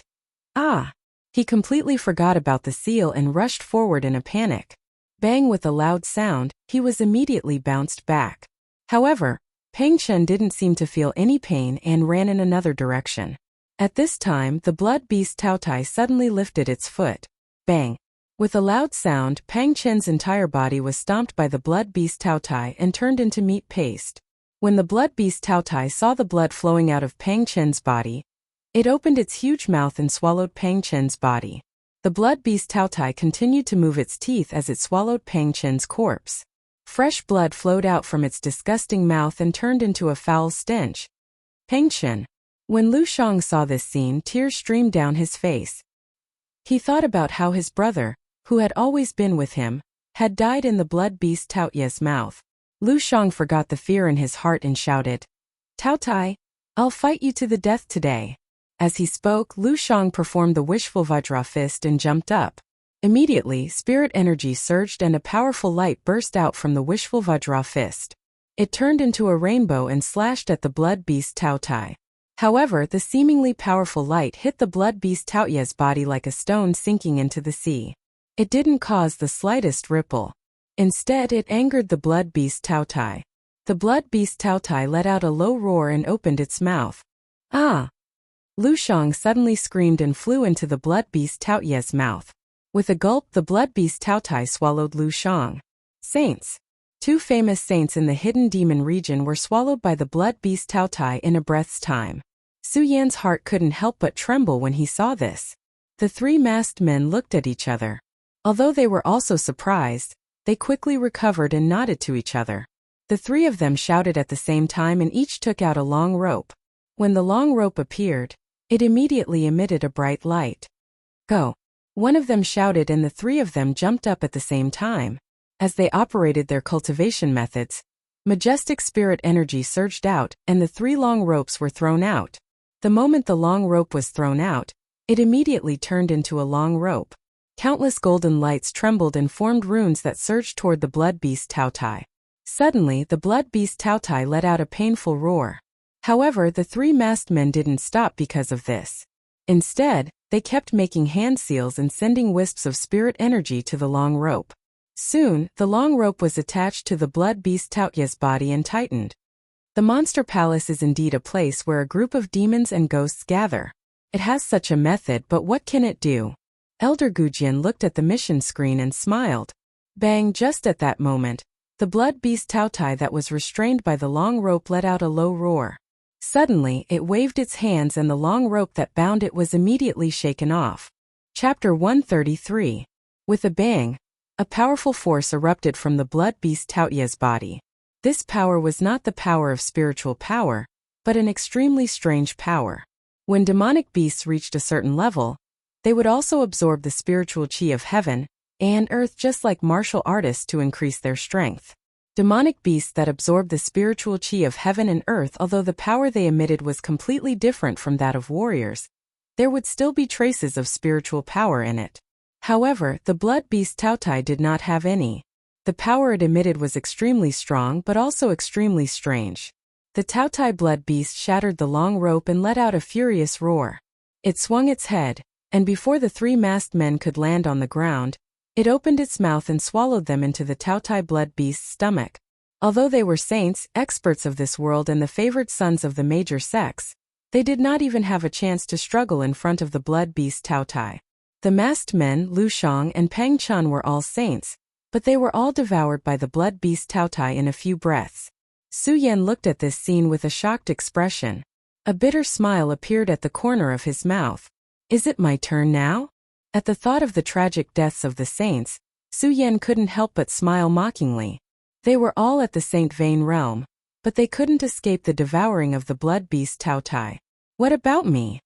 "Ah!" He completely forgot about the seal and rushed forward in a panic. Bang! With a loud sound, he was immediately bounced back. However, Pang Chun didn't seem to feel any pain and ran in another direction. At this time, the Blood Beast Tao Tai suddenly lifted its foot. Bang! With a loud sound, Pang Chun's entire body was stomped by the Blood Beast Tao Tai and turned into meat paste. When the Blood Beast Tao Tai saw the blood flowing out of Pang Chun's body, it opened its huge mouth and swallowed Pang Chun's body. The Blood Beast Tao Tai continued to move its teeth as it swallowed Pang Chun's corpse. Fresh blood flowed out from its disgusting mouth and turned into a foul stench. Pang Chun. When Lu Shang saw this scene, tears streamed down his face. He thought about how his brother, who had always been with him, had died in the blood beast Tao Ye's mouth. Lu Shang forgot the fear in his heart and shouted, "Tao Tai, I'll fight you to the death today." As he spoke, Lu Shang performed the wishful Vajra fist and jumped up. Immediately, spirit energy surged and a powerful light burst out from the wishful Vajra fist. It turned into a rainbow and slashed at the blood beast Tao Tai. However, the seemingly powerful light hit the blood beast Tao Ye's body like a stone sinking into the sea. It didn't cause the slightest ripple. Instead, it angered the blood beast Tao Tai. The blood beast Tao Tai let out a low roar and opened its mouth. Ah! Lu Shang suddenly screamed and flew into the blood beast Tao Ye's mouth. With a gulp, the blood beast Tao Tai swallowed Lu Shang. Saints. 2 famous saints in the hidden demon region were swallowed by the blood beast Tao Tai in a breath's time. Su Yan's heart couldn't help but tremble when he saw this. The 3 masked men looked at each other. Although they were also surprised, they quickly recovered and nodded to each other. The 3 of them shouted at the same time and each took out a long rope. When the long rope appeared, it immediately emitted a bright light. Go! One of them shouted and the 3 of them jumped up at the same time. As they operated their cultivation methods, majestic spirit energy surged out and the 3 long ropes were thrown out. The moment the long rope was thrown out, it immediately turned into a long rope. Countless golden lights trembled and formed runes that surged toward the blood beast Tao Tai. Suddenly, the blood beast Tao Tai let out a painful roar. However, the 3 masked men didn't stop because of this. Instead, they kept making hand seals and sending wisps of spirit energy to the long rope. Soon, the long rope was attached to the blood beast Tao Ye's body and tightened. The Monster Palace is indeed a place where a group of demons and ghosts gather. It has such a method, but what can it do? Elder Gujian looked at the mission screen and smiled. Bang! Just at that moment, the blood beast Tao Tai that was restrained by the long rope let out a low roar. Suddenly, it waved its hands and the long rope that bound it was immediately shaken off. Chapter 133. With a bang, a powerful force erupted from the blood beast Tao Ye's body. This power was not the power of spiritual power, but an extremely strange power. When demonic beasts reached a certain level, they would also absorb the spiritual chi of heaven and earth just like martial artists to increase their strength. Demonic beasts that absorbed the spiritual chi of heaven and earth, although the power they emitted was completely different from that of warriors, there would still be traces of spiritual power in it. However, the blood beast Tao Tai did not have any. The power it emitted was extremely strong but also extremely strange. The Tao Tai blood beast shattered the long rope and let out a furious roar. It swung its head, and before the 3 masked men could land on the ground, it opened its mouth and swallowed them into the Tao Tai blood beast's stomach. Although they were saints, experts of this world and the favored sons of the major sects, they did not even have a chance to struggle in front of the blood beast Tao Tai. The masked men, Lu Shang and Pang Chun, were all saints, but they were all devoured by the blood beast Tao Tai in a few breaths. Su Yan looked at this scene with a shocked expression. A bitter smile appeared at the corner of his mouth. Is it my turn now? At the thought of the tragic deaths of the saints, Su Yan couldn't help but smile mockingly. They were all at the Saint Vane realm, but they couldn't escape the devouring of the blood beast Tao Tai. What about me?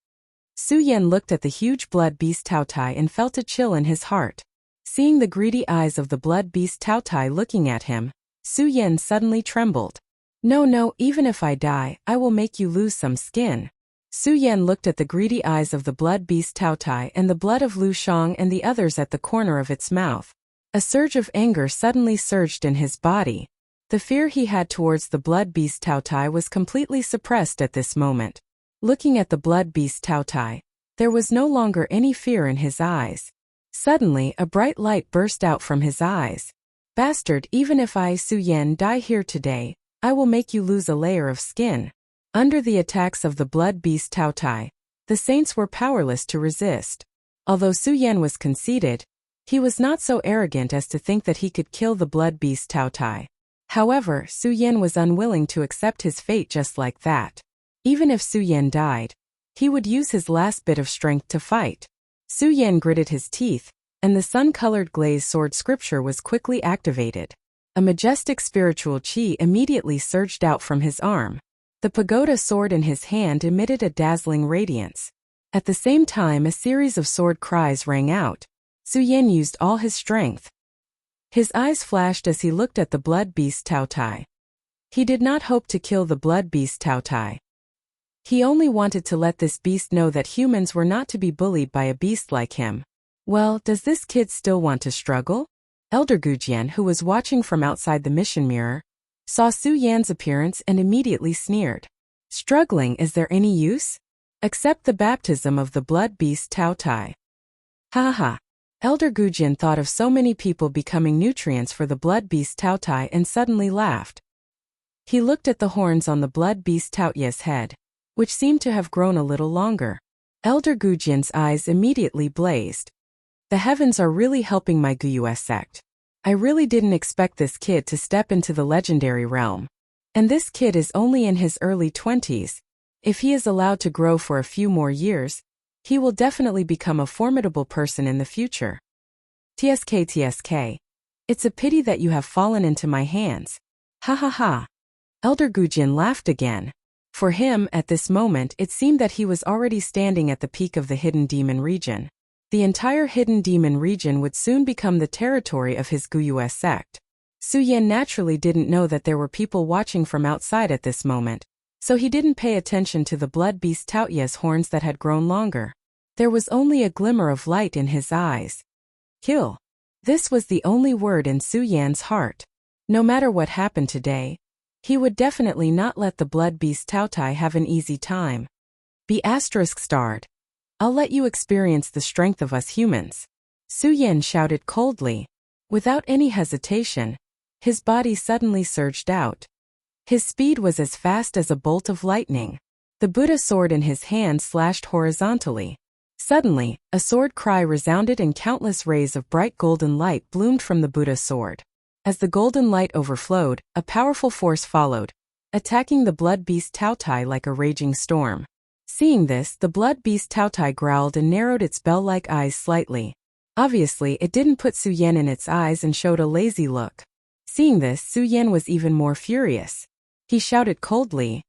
Su Yan looked at the huge blood beast Tao Tai and felt a chill in his heart. Seeing the greedy eyes of the blood beast Tao Tai looking at him, Su Yan suddenly trembled. No, even if I die, I will make you lose some skin. Su Yan looked at the greedy eyes of the blood beast Tao Tai and the blood of Lu Shang and the others at the corner of its mouth. A surge of anger suddenly surged in his body. The fear he had towards the blood beast Tao Tai was completely suppressed at this moment. Looking at the blood beast Tao Tai, there was no longer any fear in his eyes. Suddenly, a bright light burst out from his eyes. Bastard, even if I, Su Yan, die here today, I will make you lose a layer of skin. Under the attacks of the blood beast Tao Tai, the saints were powerless to resist. Although Su Yan was conceited, he was not so arrogant as to think that he could kill the blood beast Tao Tai. However, Su Yan was unwilling to accept his fate just like that. Even if Su Yan died, he would use his last bit of strength to fight. Su Yan gritted his teeth, and the sun-colored glazed sword scripture was quickly activated. A majestic spiritual chi immediately surged out from his arm. The pagoda sword in his hand emitted a dazzling radiance. At the same time, a series of sword cries rang out. Suyen used all his strength. His eyes flashed as he looked at the blood beast Tao Tai. He did not hope to kill the blood beast Tao Tai. He only wanted to let this beast know that humans were not to be bullied by a beast like him. Well, does this kid still want to struggle? Elder Gujian, who was watching from outside the mission mirror, saw Su Yan's appearance and immediately sneered. Struggling, is there any use? Accept the baptism of the blood beast Tao Tai. Ha ha. Elder Gujian thought of so many people becoming nutrients for the blood beast Tao Tai and suddenly laughed. He looked at the horns on the blood beast Tao Ye's head, which seemed to have grown a little longer. Elder Gujian's eyes immediately blazed. The heavens are really helping my Guyue sect. I really didn't expect this kid to step into the legendary realm. And this kid is only in his early 20s. If he is allowed to grow for a few more years, he will definitely become a formidable person in the future. TSK. It's a pity that you have fallen into my hands. Ha ha ha. Elder Gujian laughed again. For him, at this moment, it seemed that he was already standing at the peak of the Hidden Demon region. The entire Hidden Demon region would soon become the territory of his Guyue sect. Suyen naturally didn't know that there were people watching from outside at this moment, so he didn't pay attention to the blood beast Tao Ye's horns that had grown longer. There was only a glimmer of light in his eyes. Kill. This was the only word in Suyen's heart. No matter what happened today, he would definitely not let the blood beast Tao Tai have an easy time. Be *starred. I'll let you experience the strength of us humans. Suyen shouted coldly. Without any hesitation, his body suddenly surged out. His speed was as fast as a bolt of lightning. The Buddha sword in his hand slashed horizontally. Suddenly, a sword cry resounded and countless rays of bright golden light bloomed from the Buddha sword. As the golden light overflowed, a powerful force followed, attacking the blood beast Tao Tai like a raging storm. Seeing this, the blood beast Tao Tai growled and narrowed its bell-like eyes slightly. Obviously, it didn't put Suyen in its eyes and showed a lazy look. Seeing this, Suyen was even more furious. He shouted coldly,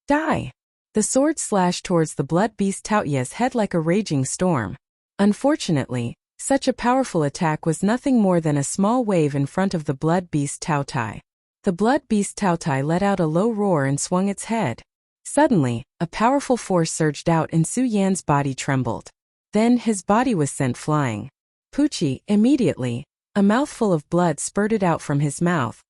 "Die!" The sword slashed towards the blood beast Tao Ye's head like a raging storm. Unfortunately, such a powerful attack was nothing more than a small wave in front of the blood beast Tao Tai. The blood beast Tao Tai let out a low roar and swung its head. Suddenly, a powerful force surged out and Su Yan's body trembled. Then his body was sent flying. Poochie, immediately, a mouthful of blood spurted out from his mouth.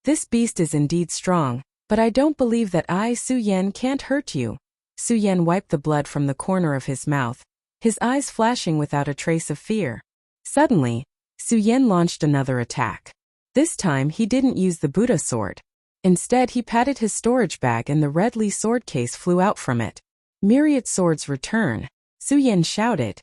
This beast is indeed strong, but I don't believe that I, Su Yan, can't hurt you. Su Yan wiped the blood from the corner of his mouth, his eyes flashing without a trace of fear. Suddenly, Su Yan launched another attack. This time he didn't use the Buddha sword. Instead he patted his storage bag and the red Li sword case flew out from it. Myriad swords return, Su Yan shouted.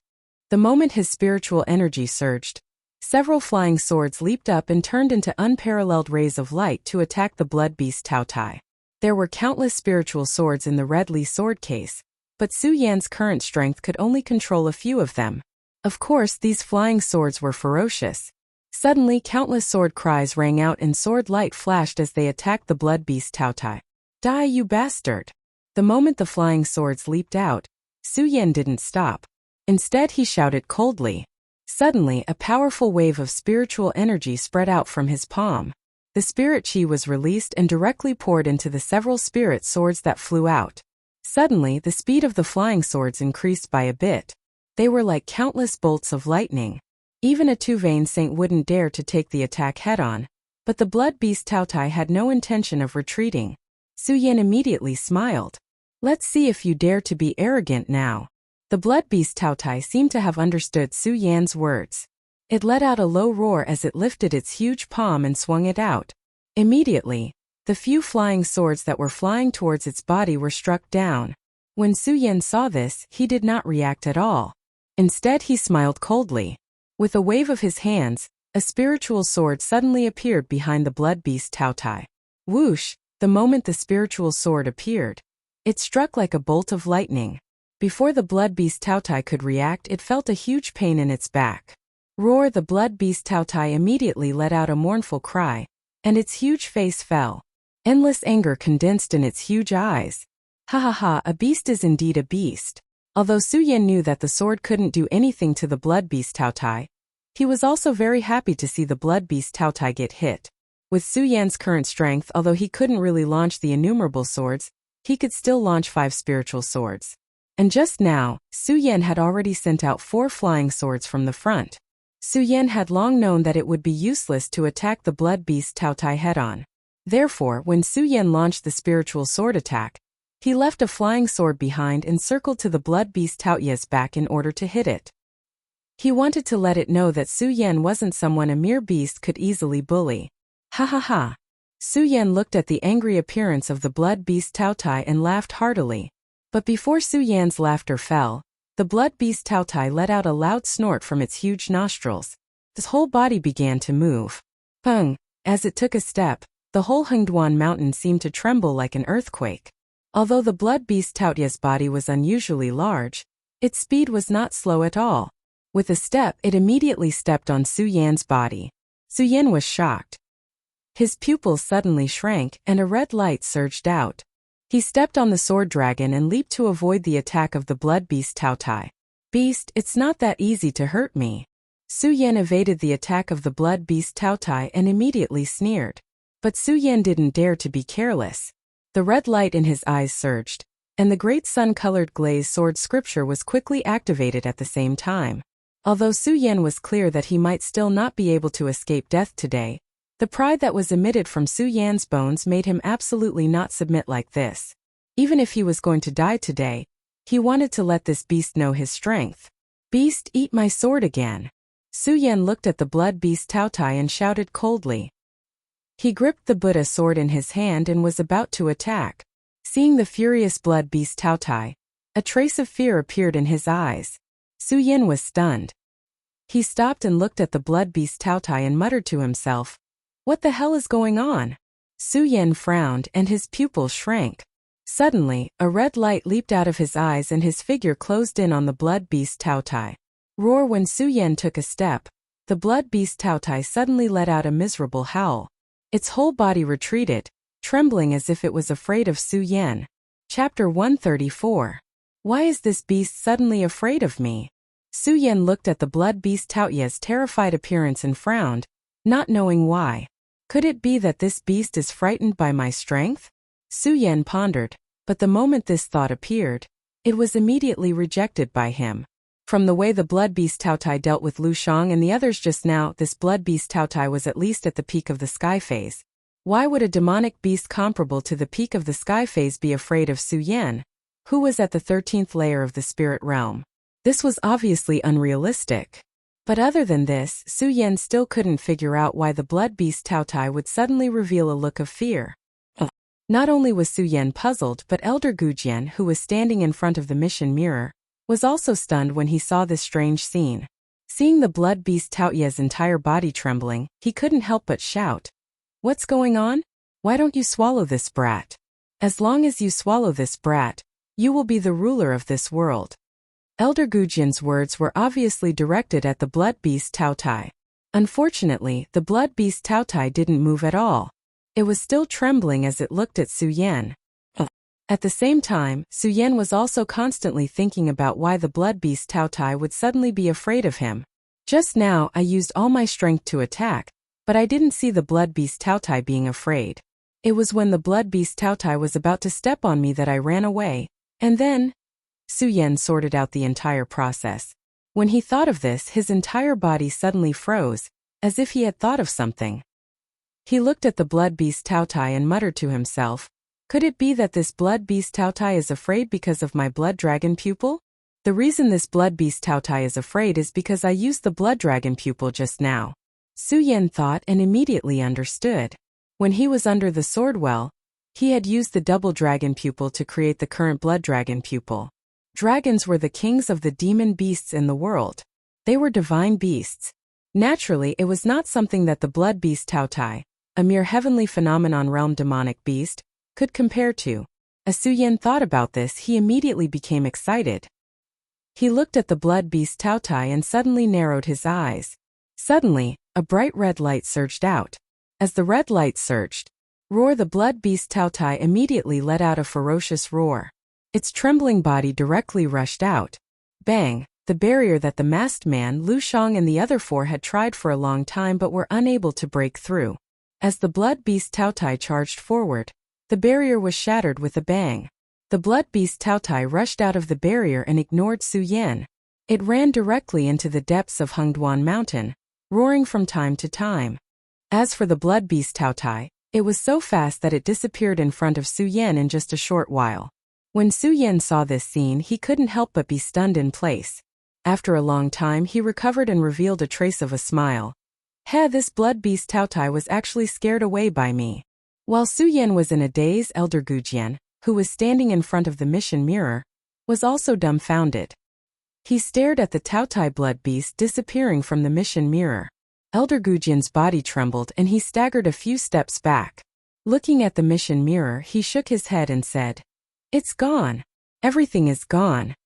The moment his spiritual energy surged, several flying swords leaped up and turned into unparalleled rays of light to attack the blood beast Tao Tai. There were countless spiritual swords in the red Li sword case, but Su Yan's current strength could only control a few of them. Of course, these flying swords were ferocious. Suddenly, countless sword cries rang out and sword light flashed as they attacked the blood beast Tao Tai. Die, you bastard! The moment the flying swords leaped out, Su Yan didn't stop. Instead, he shouted coldly. Suddenly, a powerful wave of spiritual energy spread out from his palm. The spirit chi was released and directly poured into the several spirit swords that flew out. Suddenly, the speed of the flying swords increased by a bit. They were like countless bolts of lightning. Even a two-vein saint wouldn't dare to take the attack head-on, but the blood beast Tao Tai had no intention of retreating. Su Yan immediately smiled. Let's see if you dare to be arrogant now. The blood beast Tao Tai seemed to have understood Su Yan's words. It let out a low roar as it lifted its huge palm and swung it out. Immediately, the few flying swords that were flying towards its body were struck down. When Su Yan saw this, he did not react at all. Instead, he smiled coldly. With a wave of his hands, a spiritual sword suddenly appeared behind the blood beast Tao Tai. Whoosh! The moment the spiritual sword appeared, it struck like a bolt of lightning. Before the blood beast Tao Tai could react, it felt a huge pain in its back. Roar! The blood beast Tao Tai immediately let out a mournful cry, and its huge face fell. Endless anger condensed in its huge eyes. Ha ha ha, a beast is indeed a beast. Although Su Yan knew that the sword couldn't do anything to the blood beast Tao Tai, he was also very happy to see the blood beast Tao Tai get hit. With Su Yan's current strength, although he couldn't really launch the innumerable swords, he could still launch 5 spiritual swords. And just now, Su Yan had already sent out 4 flying swords from the front. Su Yan had long known that it would be useless to attack the blood beast Tao Tai head-on. Therefore, when Su Yan launched the spiritual sword attack, he left a flying sword behind and circled to the blood beast Tao Tai's back in order to hit it. He wanted to let it know that Su Yan wasn't someone a mere beast could easily bully. Ha ha ha. Su Yan looked at the angry appearance of the blood beast Tao Tai and laughed heartily. But before Su Yan's laughter fell, the blood beast Tao Tai let out a loud snort from its huge nostrils. His whole body began to move. Pung! As it took a step, the whole Hengduan mountain seemed to tremble like an earthquake. Although the blood beast Tao Tai's body was unusually large, its speed was not slow at all. With a step, it immediately stepped on Su Yan's body. Su Yan was shocked. His pupils suddenly shrank, and a red light surged out. He stepped on the sword dragon and leaped to avoid the attack of the blood beast Tao Tai. Beast, it's not that easy to hurt me. Su Yan evaded the attack of the blood beast Tao Tai and immediately sneered. But Su Yan didn't dare to be careless. The red light in his eyes surged, and the great sun-colored glazed sword scripture was quickly activated at the same time. Although Su Yan was clear that he might still not be able to escape death today, the pride that was emitted from Su Yan's bones made him absolutely not submit like this. Even if he was going to die today, he wanted to let this beast know his strength. Beast, eat my sword again. Su Yan looked at the blood beast Tao Tai and shouted coldly. He gripped the Buddha sword in his hand and was about to attack. Seeing the furious blood beast Tao Tai, a trace of fear appeared in his eyes. Su Yan was stunned. He stopped and looked at the blood beast Tao Tai and muttered to himself, "What the hell is going on?" Su Yan frowned and his pupils shrank. Suddenly, a red light leaped out of his eyes and his figure closed in on the blood beast Tao Tai. Roar! When Su Yan took a step, the blood beast Tao Tai suddenly let out a miserable howl. Its whole body retreated, trembling as if it was afraid of Su Yan. Chapter 134. Why is this beast suddenly afraid of me? Su Yan looked at the blood beast Tao Tai's terrified appearance and frowned, not knowing why. Could it be that this beast is frightened by my strength? Su Yan pondered, but the moment this thought appeared, it was immediately rejected by him. From the way the blood beast Tao Tai dealt with Lu Shang and the others just now, this blood beast Tao Tai was at least at the peak of the sky phase. Why would a demonic beast comparable to the peak of the sky phase be afraid of Su Yan, who was at the 13th layer of the spirit realm? This was obviously unrealistic. But other than this, Su Yan still couldn't figure out why the blood beast Tao Tai would suddenly reveal a look of fear. Not only was Su Yan puzzled, but Elder Gujian, who was standing in front of the mission mirror, was also stunned when he saw this strange scene. Seeing the blood beast Tao Tai's entire body trembling, he couldn't help but shout, "What's going on? Why don't you swallow this brat? As long as you swallow this brat, you will be the ruler of this world." Elder Gujian's words were obviously directed at the blood beast Tao Tai. Unfortunately, the blood beast Tao Tai didn't move at all. It was still trembling as it looked at Su Yan. At the same time, Su Yan was also constantly thinking about why the blood beast Tao Tai would suddenly be afraid of him. Just now, I used all my strength to attack, but I didn't see the blood beast Tao Tai being afraid. It was when the blood beast Tao Tai was about to step on me that I ran away, and then... Su Yan sorted out the entire process. When he thought of this, his entire body suddenly froze, as if he had thought of something. He looked at the blood beast Tao Tai and muttered to himself, "Could it be that this blood beast Tao Tai is afraid because of my blood dragon pupil? The reason this blood beast Tao Tai is afraid is because I used the blood dragon pupil just now." Su Yan thought and immediately understood. When he was under the sword well, he had used the double dragon pupil to create the current blood dragon pupil. Dragons were the kings of the demon beasts in the world. They were divine beasts. Naturally, it was not something that the blood beast Tao Tai, a mere heavenly phenomenon realm demonic beast, could compare to. As Su Yan thought about this, he immediately became excited. He looked at the blood beast Tao Tai and suddenly narrowed his eyes. Suddenly, a bright red light surged out. As the red light surged, roar, the blood beast Tao Tai immediately let out a ferocious roar. Its trembling body directly rushed out. Bang! The barrier that the masked man, Lu Shang, and the other four had tried for a long time but were unable to break through. As the blood beast Tao Tai charged forward, the barrier was shattered with a bang. The blood beast Tao Tai rushed out of the barrier and ignored Su Yan. It ran directly into the depths of Hengduan Mountain, roaring from time to time. As for the blood beast Tao Tai, it was so fast that it disappeared in front of Su Yan in just a short while. When Su Yan saw this scene, he couldn't help but be stunned in place. After a long time, he recovered and revealed a trace of a smile. This blood beast Tao Tai was actually scared away by me. While Su Yan was in a daze, Elder Gujian, who was standing in front of the mission mirror, was also dumbfounded. He stared at the Tao Tai blood beast disappearing from the mission mirror. Elder Gujian's body trembled and he staggered a few steps back. Looking at the mission mirror, he shook his head and said, "It's gone. Everything is gone.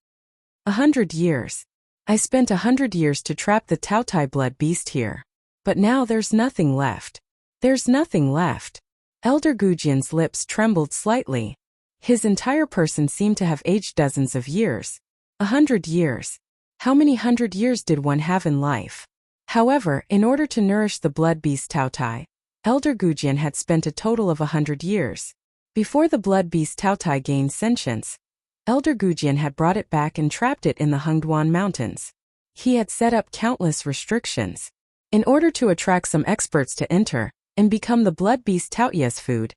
100 years. I spent 100 years to trap the Tao Tai blood beast here. But now there's nothing left. There's nothing left." Elder Gujian's lips trembled slightly. His entire person seemed to have aged dozens of years. 100 years. How many 100 years did one have in life? However, in order to nourish the blood beast Tao Tai, Elder Gujian had spent a total of 100 years. Before the blood beast Tao Tai gained sentience, Elder Gujian had brought it back and trapped it in the Hengduan Mountains. He had set up countless restrictions. In order to attract some experts to enter and become the blood beast Tao Tai's food,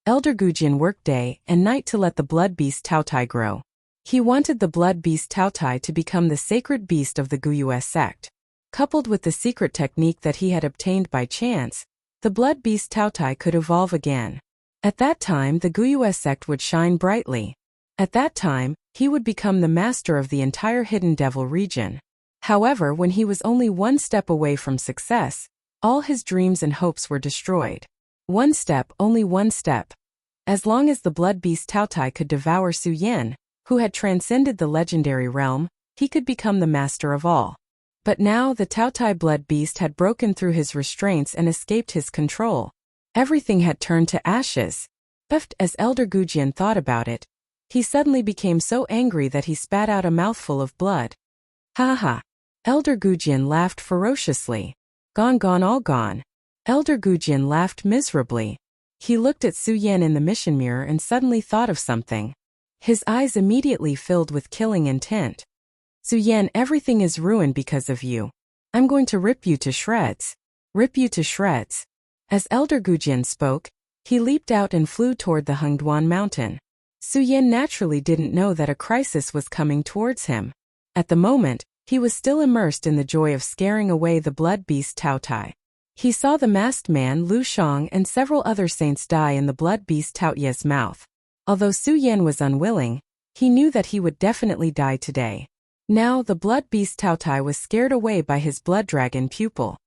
Elder Gujian worked day and night to let the blood beast Tao Tai grow. He wanted the blood beast Tao Tai to become the sacred beast of the Guyue sect. Coupled with the secret technique that he had obtained by chance, the blood beast Tao Tai could evolve again. At that time, the Guyue sect would shine brightly. At that time, he would become the master of the entire Hidden Devil region. However, when he was only one step away from success, all his dreams and hopes were destroyed. One step, only one step. As long as the blood beast Tao Tai could devour Su Yan, who had transcended the legendary realm, he could become the master of all. But now the Tao Tai blood beast had broken through his restraints and escaped his control. Everything had turned to ashes. But as Elder Gujian thought about it, he suddenly became so angry that he spat out a mouthful of blood. Ha ha! Elder Gujian laughed ferociously. Gone, all gone. Elder Gujian laughed miserably. He looked at Su Yan in the mission mirror and suddenly thought of something. His eyes immediately filled with killing intent. Su Yan, everything is ruined because of you. I'm going to rip you to shreds. Rip you to shreds. As Elder Gujian spoke, he leaped out and flew toward the Hengduan Mountain. Su Yan naturally didn't know that a crisis was coming towards him. At the moment, he was still immersed in the joy of scaring away the blood beast Tao Tai. He saw the masked man Lu Shang and several other saints die in the blood beast Tao Tai's mouth. Although Su Yan was unwilling, he knew that he would definitely die today. Now the blood beast Tao Tai was scared away by his blood dragon pupil.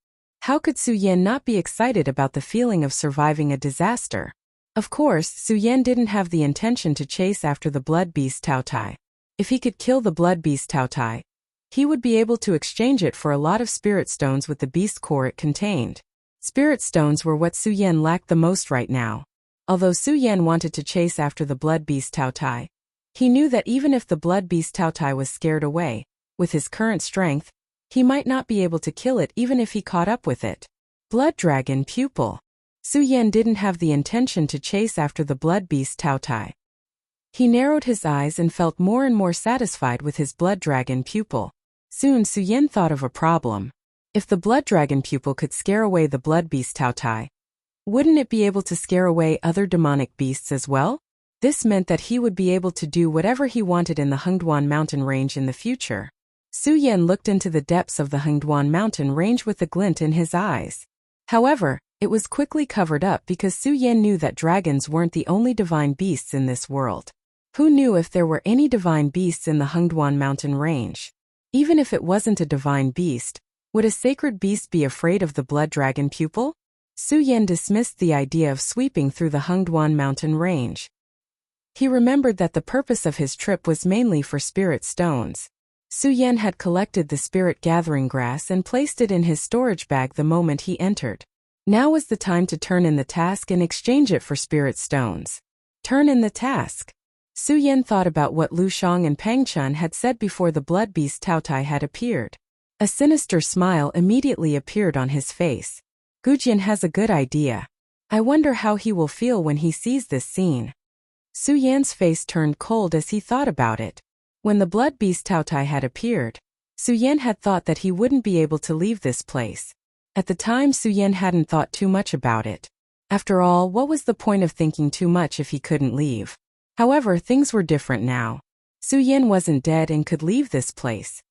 How could Su Yan not be excited about the feeling of surviving a disaster? Of course, Su Yan didn't have the intention to chase after the blood beast Tao Tai. If he could kill the blood beast Tao Tai, he would be able to exchange it for a lot of spirit stones with the beast core it contained. Spirit stones were what Su Yan lacked the most right now. Although Su Yan wanted to chase after the blood beast Tao Tai, he knew that even if the blood beast Tao Tai was scared away, with his current strength, he might not be able to kill it even if he caught up with it. Blood dragon pupil. Su Yan didn't have the intention to chase after the blood beast Tao Tai. He narrowed his eyes and felt more and more satisfied with his blood dragon pupil. Soon Su Yan thought of a problem. If the blood dragon pupil could scare away the blood beast Tao Tai, wouldn't it be able to scare away other demonic beasts as well? This meant that he would be able to do whatever he wanted in the Hengduan mountain range in the future. Su Yan looked into the depths of the Hengduan mountain range with a glint in his eyes. However, it was quickly covered up because Su Yan knew that dragons weren't the only divine beasts in this world. Who knew if there were any divine beasts in the Hengduan mountain range? Even if it wasn't a divine beast, would a sacred beast be afraid of the blood dragon pupil? Su Yan dismissed the idea of sweeping through the Hengduan mountain range. He remembered that the purpose of his trip was mainly for spirit stones. Su Yan had collected the spirit gathering grass and placed it in his storage bag the moment he entered. Now was the time to turn in the task and exchange it for spirit stones. Turn in the task. Su Yan thought about what Lu Shang and Pang Chun had said before the blood beast Tao Tai had appeared. A sinister smile immediately appeared on his face. Gujian has a good idea. I wonder how he will feel when he sees this scene. Su Yan's face turned cold as he thought about it. When the blood beast Tao Tai had appeared, Su Yan had thought that he wouldn't be able to leave this place. At the time, Su Yan hadn't thought too much about it. After all, what was the point of thinking too much if he couldn't leave? However, things were different now. Su Yan wasn't dead and could leave this place.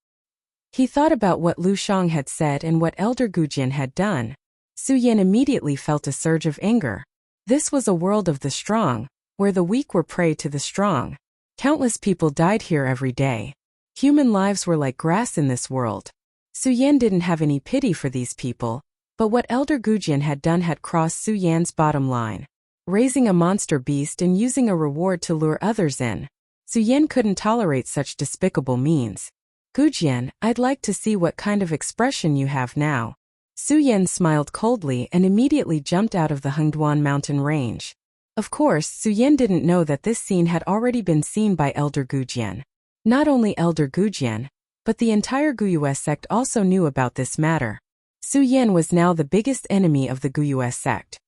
He thought about what Lu Shang had said and what Elder Gujian had done. Su Yan immediately felt a surge of anger. This was a world of the strong, where the weak were prey to the strong. Countless people died here every day. Human lives were like grass in this world. Su Yan didn't have any pity for these people, but what Elder Gujian had done had crossed Su Yan's bottom line. Raising a monster beast and using a reward to lure others in. Su Yan couldn't tolerate such despicable means. Gujian, I'd like to see what kind of expression you have now. Su Yan smiled coldly and immediately jumped out of the Hengduan mountain range. Of course, Su Yan didn't know that this scene had already been seen by Elder Gujian. Not only Elder Gujian, but the entire Guyue sect also knew about this matter. Su Yan was now the biggest enemy of the Guyue sect.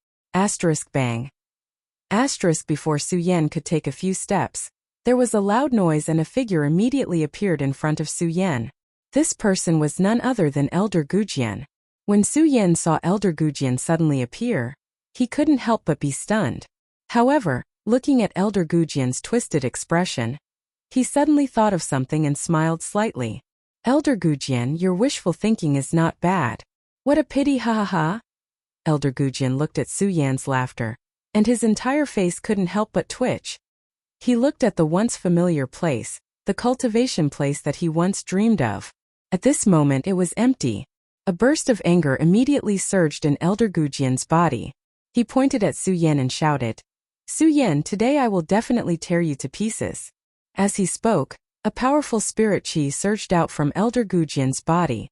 Bang. Before Su Yan could take a few steps, there was a loud noise and a figure immediately appeared in front of Su Yan. This person was none other than Elder Gujian. When Su Yan saw Elder Gujian suddenly appear, he couldn't help but be stunned. However, looking at Elder Gujian's twisted expression, he suddenly thought of something and smiled slightly. Elder Gujian, your wishful thinking is not bad. What a pity, ha ha ha. Elder Gujian looked at Su Yan's laughter, and his entire face couldn't help but twitch. He looked at the once familiar place, the cultivation place that he once dreamed of. At this moment it was empty. A burst of anger immediately surged in Elder Gujian's body. He pointed at Su Yan and shouted, Su Yan, today I will definitely tear you to pieces. As he spoke, a powerful spirit chi surged out from Elder Gujian's body.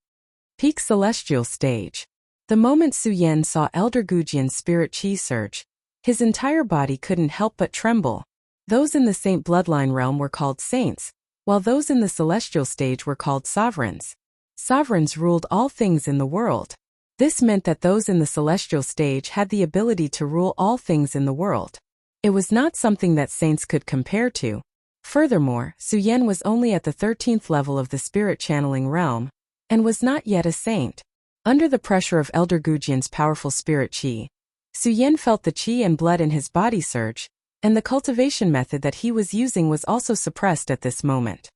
Peak Celestial Stage. The moment Su Yan saw Elder Gujian's spirit chi surge, his entire body couldn't help but tremble. Those in the Saint Bloodline realm were called saints, while those in the Celestial Stage were called sovereigns. Sovereigns ruled all things in the world. This meant that those in the Celestial Stage had the ability to rule all things in the world. It was not something that saints could compare to. Furthermore, Su Yan was only at the 13th level of the spirit channeling realm, and was not yet a saint. Under the pressure of Elder Gujian's powerful spirit chi, Su Yan felt the chi and blood in his body surge, and the cultivation method that he was using was also suppressed at this moment.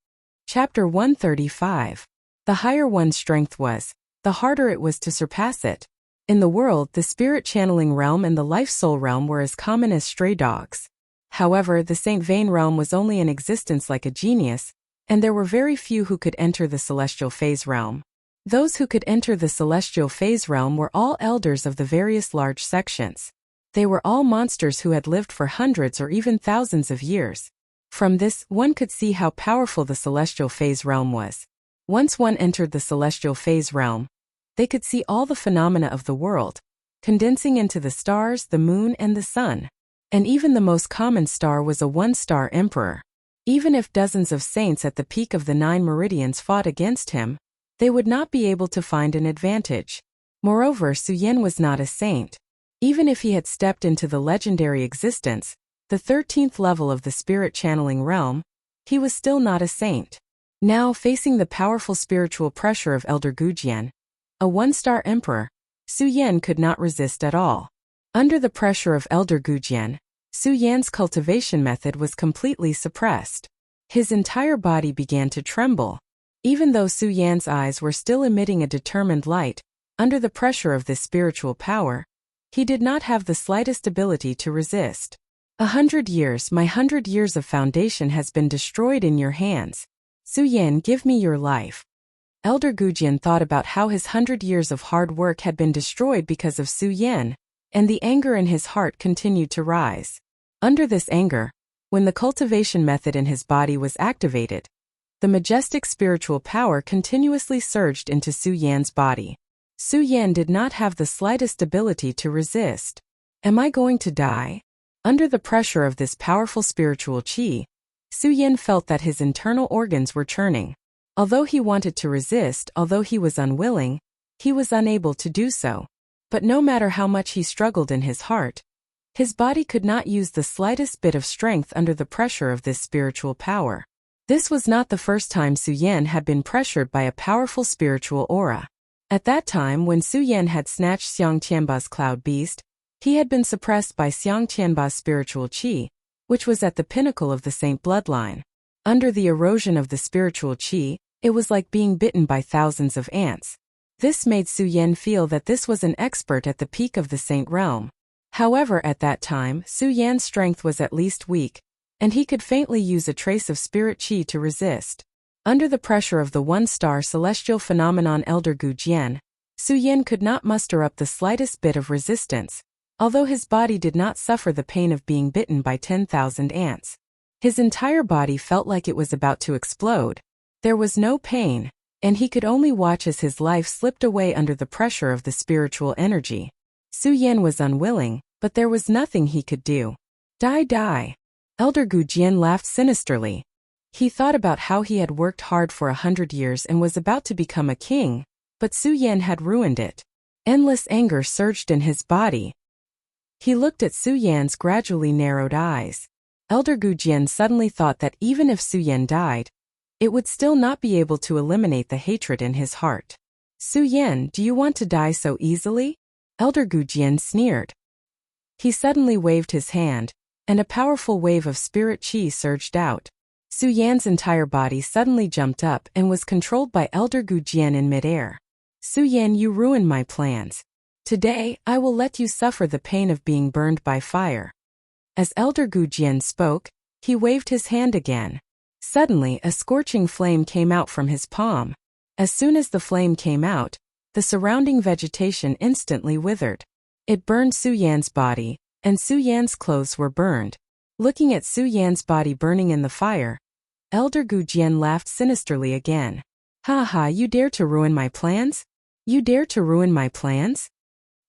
Chapter 135. The higher one's strength was, the harder it was to surpass it. In the world, the spirit channeling realm and the life soul realm were as common as stray dogs. However, the Saint Vain realm was only in existence like a genius, and there were very few who could enter the celestial phase realm. Those who could enter the celestial phase realm were all elders of the various large sections. They were all monsters who had lived for hundreds or even thousands of years. From this, one could see how powerful the celestial phase realm was. Once one entered the celestial phase realm, they could see all the phenomena of the world, condensing into the stars, the moon, and the sun. And even the most common star was a one-star emperor. Even if dozens of saints at the peak of the 9 meridians fought against him, they would not be able to find an advantage. Moreover, Su Yan was not a saint. Even if he had stepped into the legendary existence, the 13th level of the spirit channeling realm, he was still not a saint. Now, facing the powerful spiritual pressure of Elder Gujian, a one-star emperor, Su Yan could not resist at all. Under the pressure of Elder Gujian, Su Yan's cultivation method was completely suppressed. His entire body began to tremble. Even though Su Yan's eyes were still emitting a determined light, under the pressure of this spiritual power, he did not have the slightest ability to resist. 100 years, my 100 years of foundation has been destroyed in your hands. Su Yan, give me your life. Elder Gujian thought about how his 100 years of hard work had been destroyed because of Su Yan, and the anger in his heart continued to rise. Under this anger, when the cultivation method in his body was activated, the majestic spiritual power continuously surged into Su Yan's body. Su Yan did not have the slightest ability to resist. Am I going to die? Under the pressure of this powerful spiritual chi, Su Yen felt that his internal organs were churning. Although he wanted to resist, although he was unwilling, he was unable to do so. But no matter how much he struggled in his heart, his body could not use the slightest bit of strength under the pressure of this spiritual power. This was not the first time Su Yen had been pressured by a powerful spiritual aura. At that time when Su Yen had snatched Xiang Qianba's cloud beast, he had been suppressed by Xiang Qianba's spiritual qi, which was at the pinnacle of the saint bloodline. Under the erosion of the spiritual qi, it was like being bitten by thousands of ants. This made Su Yen feel that this was an expert at the peak of the saint realm. However, at that time, Su Yan's strength was at least weak, and he could faintly use a trace of spirit qi to resist. Under the pressure of the one-star celestial phenomenon Elder Gu Jian, Su Yen could not muster up the slightest bit of resistance, although his body did not suffer the pain of being bitten by 10,000 ants. His entire body felt like it was about to explode. There was no pain, and he could only watch as his life slipped away under the pressure of the spiritual energy. Su Yen was unwilling, but there was nothing he could do. Die. Elder Gu Jian laughed sinisterly. He thought about how he had worked hard for 100 years and was about to become a king, but Su Yen had ruined it. Endless anger surged in his body. He looked at Su Yan's gradually narrowed eyes. Elder Gu Jian suddenly thought that even if Su Yen died, it would still not be able to eliminate the hatred in his heart. Su Yen, do you want to die so easily? Elder Gu Jian sneered. He suddenly waved his hand, and a powerful wave of spirit qi surged out. Su Yan's entire body suddenly jumped up and was controlled by Elder Gu Jian in midair. Su Yan, you ruined my plans. Today, I will let you suffer the pain of being burned by fire. As Elder Gu Jian spoke, he waved his hand again. Suddenly, a scorching flame came out from his palm. As soon as the flame came out, the surrounding vegetation instantly withered. It burned Su Yan's body, and Su Yan's clothes were burned. Looking at Su Yan's body burning in the fire, Elder Gu Jian laughed sinisterly again. Ha, you dare to ruin my plans? You dare to ruin my plans?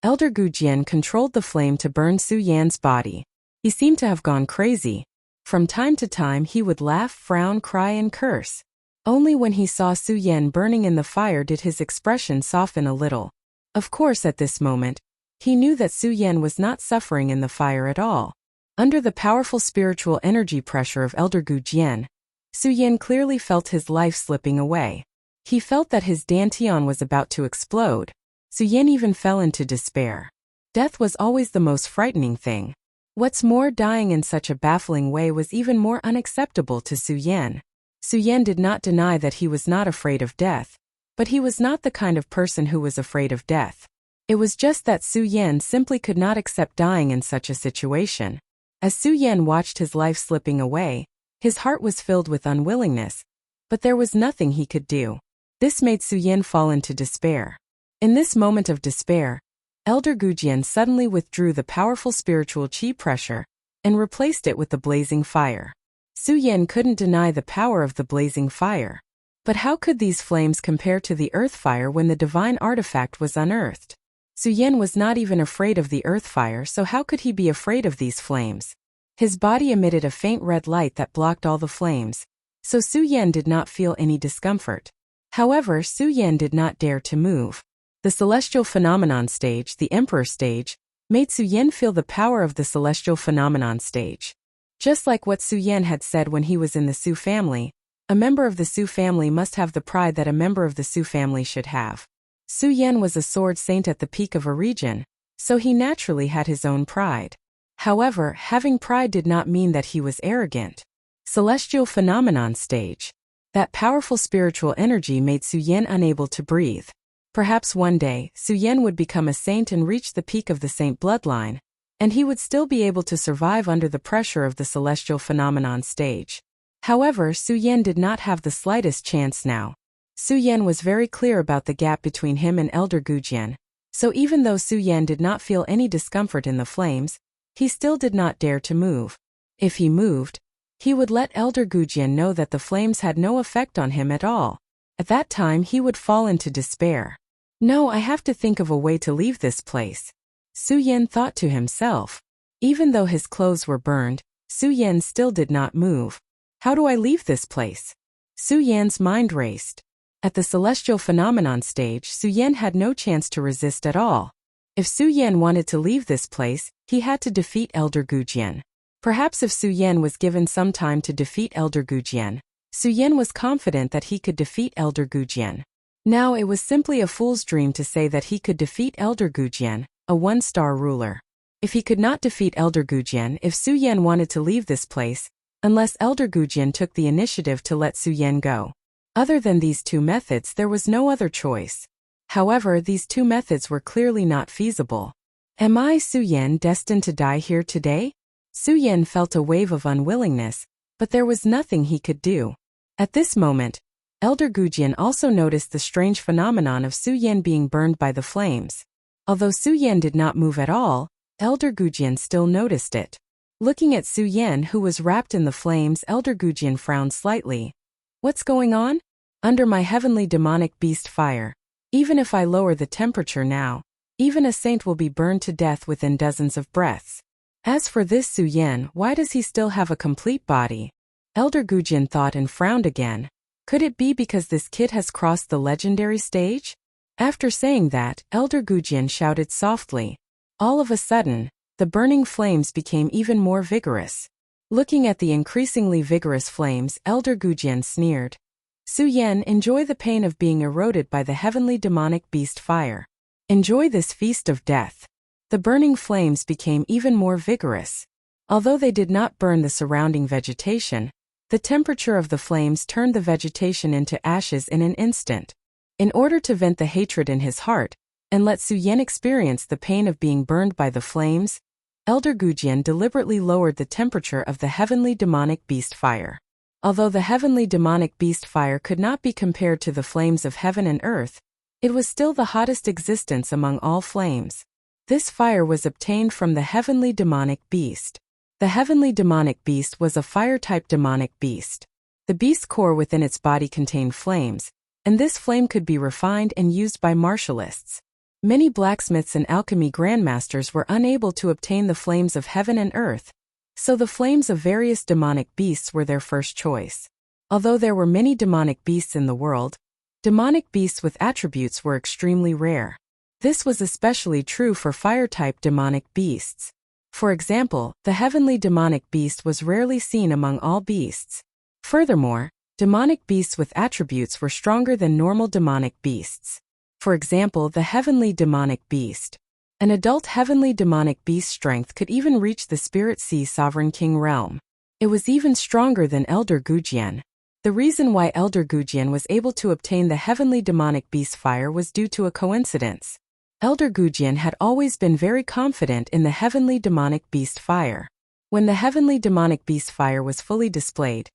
Elder Gu Jian controlled the flame to burn Su Yan's body. He seemed to have gone crazy. From time to time he would laugh, frown, cry and curse. Only when he saw Su Yan burning in the fire did his expression soften a little. Of course at this moment, he knew that Su Yan was not suffering in the fire at all. Under the powerful spiritual energy pressure of Elder Gu Jian, Su Yan clearly felt his life slipping away. He felt that his dantian was about to explode. Su Yan even fell into despair. Death was always the most frightening thing. What's more, dying in such a baffling way was even more unacceptable to Su Yan. Su Yan did not deny that he was not afraid of death, but he was not the kind of person who was afraid of death. It was just that Su Yan simply could not accept dying in such a situation. As Su Yan watched his life slipping away, his heart was filled with unwillingness, but there was nothing he could do. This made Su Yan fall into despair. In this moment of despair, Elder Gu Jian suddenly withdrew the powerful spiritual qi pressure and replaced it with the blazing fire. Su Yan couldn't deny the power of the blazing fire. But how could these flames compare to the earth fire when the divine artifact was unearthed? Su Yan was not even afraid of the earth fire, so how could he be afraid of these flames? His body emitted a faint red light that blocked all the flames, so Su Yan did not feel any discomfort. However, Su Yan did not dare to move. The celestial phenomenon stage, the emperor stage, made Su Yan feel the power of the celestial phenomenon stage. Just like what Su Yan had said when he was in the Su family, a member of the Su family must have the pride that a member of the Su family should have. Su Yan was a sword saint at the peak of a region, so he naturally had his own pride. However, having pride did not mean that he was arrogant. Celestial phenomenon stage. That powerful spiritual energy made Su Yan unable to breathe. Perhaps one day, Su Yan would become a saint and reach the peak of the saint bloodline, and he would still be able to survive under the pressure of the celestial phenomenon stage. However, Su Yan did not have the slightest chance now. Su Yan was very clear about the gap between him and Elder Gu Jian, so even though Su Yan did not feel any discomfort in the flames, he still did not dare to move. If he moved, he would let Elder Gu Jian know that the flames had no effect on him at all. At that time he would fall into despair. No, I have to think of a way to leave this place. Su Yan thought to himself. Even though his clothes were burned, Su Yan still did not move. How do I leave this place? Su Yan's mind raced. At the celestial phenomenon stage, Su Yan had no chance to resist at all. If Su Yan wanted to leave this place, he had to defeat Elder Gujian. Perhaps if Su Yan was given some time to defeat Elder Gujian, Su Yan was confident that he could defeat Elder Gujian. Now it was simply a fool's dream to say that he could defeat Elder Gujian, a one-star ruler. If he could not defeat Elder Gujian, if Su Yan wanted to leave this place, unless Elder Gujian took the initiative to let Su Yan go. Other than these two methods, there was no other choice. However, these two methods were clearly not feasible. Am I, Su Yan, destined to die here today? Su Yan felt a wave of unwillingness, but there was nothing he could do. At this moment, Elder Gujian also noticed the strange phenomenon of Su Yan being burned by the flames. Although Su Yan did not move at all, Elder Gujian still noticed it. Looking at Su Yan, who was wrapped in the flames, Elder Gujian frowned slightly. What's going on? Under my heavenly demonic beast fire. Even if I lower the temperature now, even a saint will be burned to death within dozens of breaths. As for this Su Yan, why does he still have a complete body? Elder Gujian thought and frowned again. Could it be because this kid has crossed the legendary stage? After saying that, Elder Gujian shouted softly. All of a sudden, the burning flames became even more vigorous. Looking at the increasingly vigorous flames, Elder Gujian sneered. Su Yan, enjoy the pain of being eroded by the heavenly demonic beast fire. Enjoy this feast of death. The burning flames became even more vigorous. Although they did not burn the surrounding vegetation, the temperature of the flames turned the vegetation into ashes in an instant. In order to vent the hatred in his heart, and let Su Yan experience the pain of being burned by the flames, Elder Gujian deliberately lowered the temperature of the heavenly demonic beast fire. Although the heavenly demonic beast fire could not be compared to the flames of heaven and earth, it was still the hottest existence among all flames. This fire was obtained from the heavenly demonic beast. The heavenly demonic beast was a fire-type demonic beast. The beast's core within its body contained flames, and this flame could be refined and used by martialists. Many blacksmiths and alchemy grandmasters were unable to obtain the flames of heaven and earth, so the flames of various demonic beasts were their first choice. Although there were many demonic beasts in the world, demonic beasts with attributes were extremely rare. This was especially true for fire-type demonic beasts. For example, the heavenly demonic beast was rarely seen among all beasts. Furthermore, demonic beasts with attributes were stronger than normal demonic beasts. For example, the heavenly demonic beast. An adult heavenly demonic beast strength could even reach the Spirit Sea Sovereign King realm. It was even stronger than Elder Gujian. The reason why Elder Gujian was able to obtain the heavenly demonic beast fire was due to a coincidence. Elder Gujian had always been very confident in the heavenly demonic beast fire. When the heavenly demonic beast fire was fully displayed,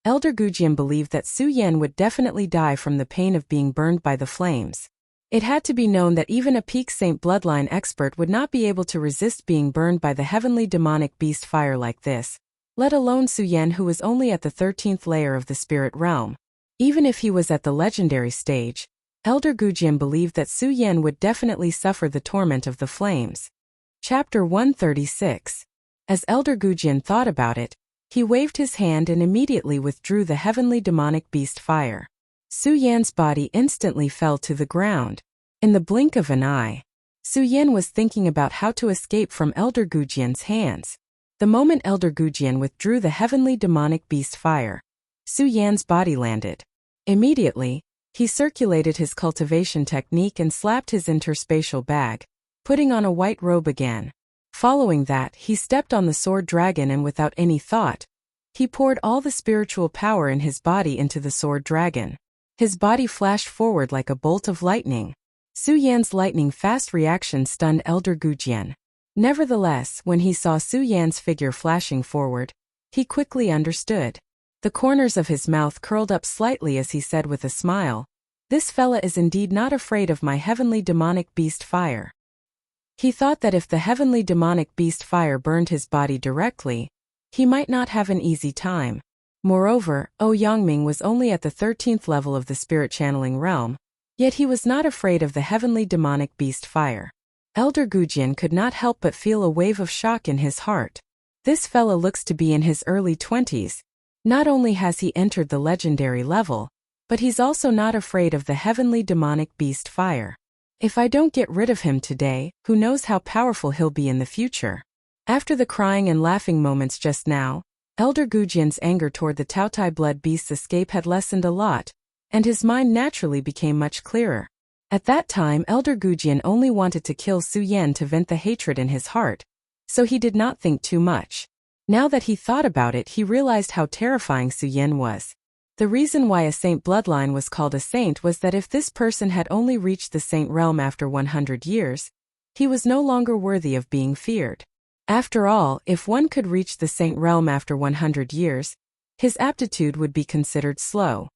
Elder Gujian believed that Su Yan would definitely die from the pain of being burned by the flames. It had to be known that even a peak saint bloodline expert would not be able to resist being burned by the heavenly demonic beast fire like this, let alone Su Yan, who was only at the 13th layer of the spirit realm. Even if he was at the legendary stage, Elder Gujian believed that Su Yan would definitely suffer the torment of the flames. Chapter 136. As Elder Gujian thought about it, he waved his hand and immediately withdrew the heavenly demonic beast fire. Su Yan's body instantly fell to the ground. In the blink of an eye, Su Yan was thinking about how to escape from Elder Gujian's hands. The moment Elder Gujian withdrew the heavenly demonic beast fire, Su Yan's body landed. Immediately, he circulated his cultivation technique and slapped his interspatial bag, putting on a white robe again. Following that, he stepped on the sword dragon and without any thought, he poured all the spiritual power in his body into the sword dragon. His body flashed forward like a bolt of lightning. Su Yan's lightning-fast reaction stunned Elder Gujian. Nevertheless, when he saw Su Yan's figure flashing forward, he quickly understood. The corners of his mouth curled up slightly as he said with a smile, "This fella is indeed not afraid of my heavenly demonic beast fire." He thought that if the heavenly demonic beast fire burned his body directly, he might not have an easy time. Moreover, Yangming was only at the 13th level of the spirit channeling realm, yet he was not afraid of the heavenly demonic beast fire. Elder Gujian could not help but feel a wave of shock in his heart. This fella looks to be in his early 20s. Not only has he entered the legendary level, but he's also not afraid of the heavenly demonic beast fire. If I don't get rid of him today, who knows how powerful he'll be in the future. After the crying and laughing moments just now, Elder Gujian's anger toward the Taotai blood beast's escape had lessened a lot, and his mind naturally became much clearer. At that time, Elder Gujian only wanted to kill Su Yan to vent the hatred in his heart, so he did not think too much. Now that he thought about it, he realized how terrifying Su Yan was. The reason why a saint bloodline was called a saint was that if this person had only reached the saint realm after 100 years, he was no longer worthy of being feared. After all, if one could reach the saint realm after 100 years, his aptitude would be considered slow.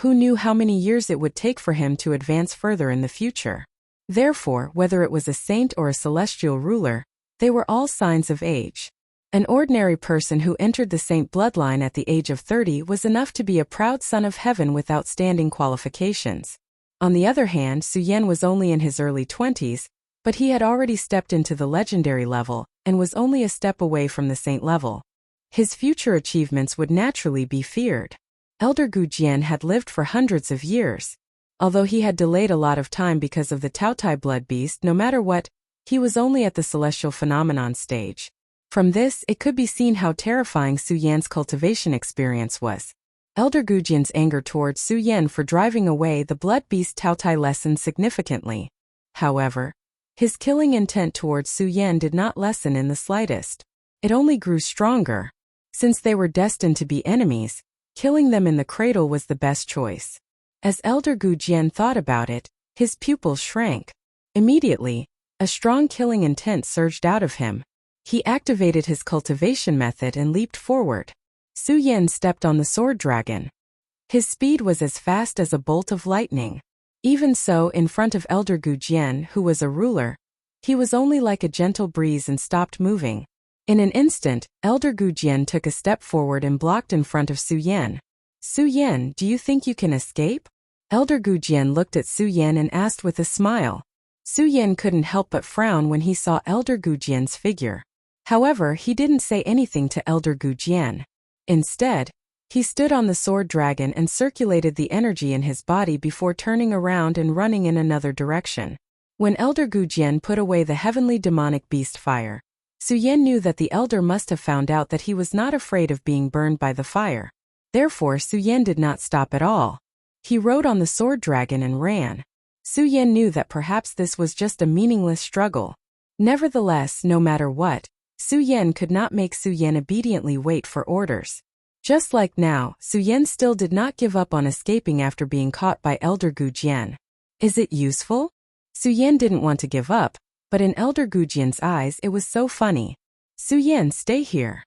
Who knew how many years it would take for him to advance further in the future? Therefore, whether it was a saint or a celestial ruler, they were all signs of age. An ordinary person who entered the saint bloodline at the age of 30 was enough to be a proud son of heaven with outstanding qualifications. On the other hand, Su Yan was only in his early 20s, but he had already stepped into the legendary level, and was only a step away from the saint level. His future achievements would naturally be feared. Elder Gujian had lived for hundreds of years. Although he had delayed a lot of time because of the Taotai blood beast, no matter what, he was only at the celestial phenomenon stage. From this, it could be seen how terrifying Su Yan's cultivation experience was. Elder Gujian's anger towards Su Yan for driving away the blood beast Taotai lessened significantly. However, his killing intent towards Su Yan did not lessen in the slightest. It only grew stronger. Since they were destined to be enemies, killing them in the cradle was the best choice. As Elder Gujian thought about it, his pupils shrank. Immediately, a strong killing intent surged out of him. He activated his cultivation method and leaped forward. Su Yan stepped on the sword dragon. His speed was as fast as a bolt of lightning. Even so, in front of Elder Gujian, who was a ruler, he was only like a gentle breeze and stopped moving. In an instant, Elder Gujian took a step forward and blocked in front of Su Yan. Su Yan, do you think you can escape? Elder Gujian looked at Su Yan and asked with a smile. Su Yan couldn't help but frown when he saw Elder Gujian's figure. However, he didn't say anything to Elder Gujian. Instead, he stood on the sword dragon and circulated the energy in his body before turning around and running in another direction. When Elder Gujian put away the heavenly demonic beast fire, Su Yan knew that the elder must have found out that he was not afraid of being burned by the fire. Therefore, Su Yan did not stop at all. He rode on the sword dragon and ran. Su Yan knew that perhaps this was just a meaningless struggle. Nevertheless, no matter what, Su Yan could not make Su Yan obediently wait for orders. Just like now, Su Yan still did not give up on escaping after being caught by Elder Gujian. Is it useful? Su Yan didn't want to give up, but in Elder Gujian's eyes it was so funny. Su Yan, stay here.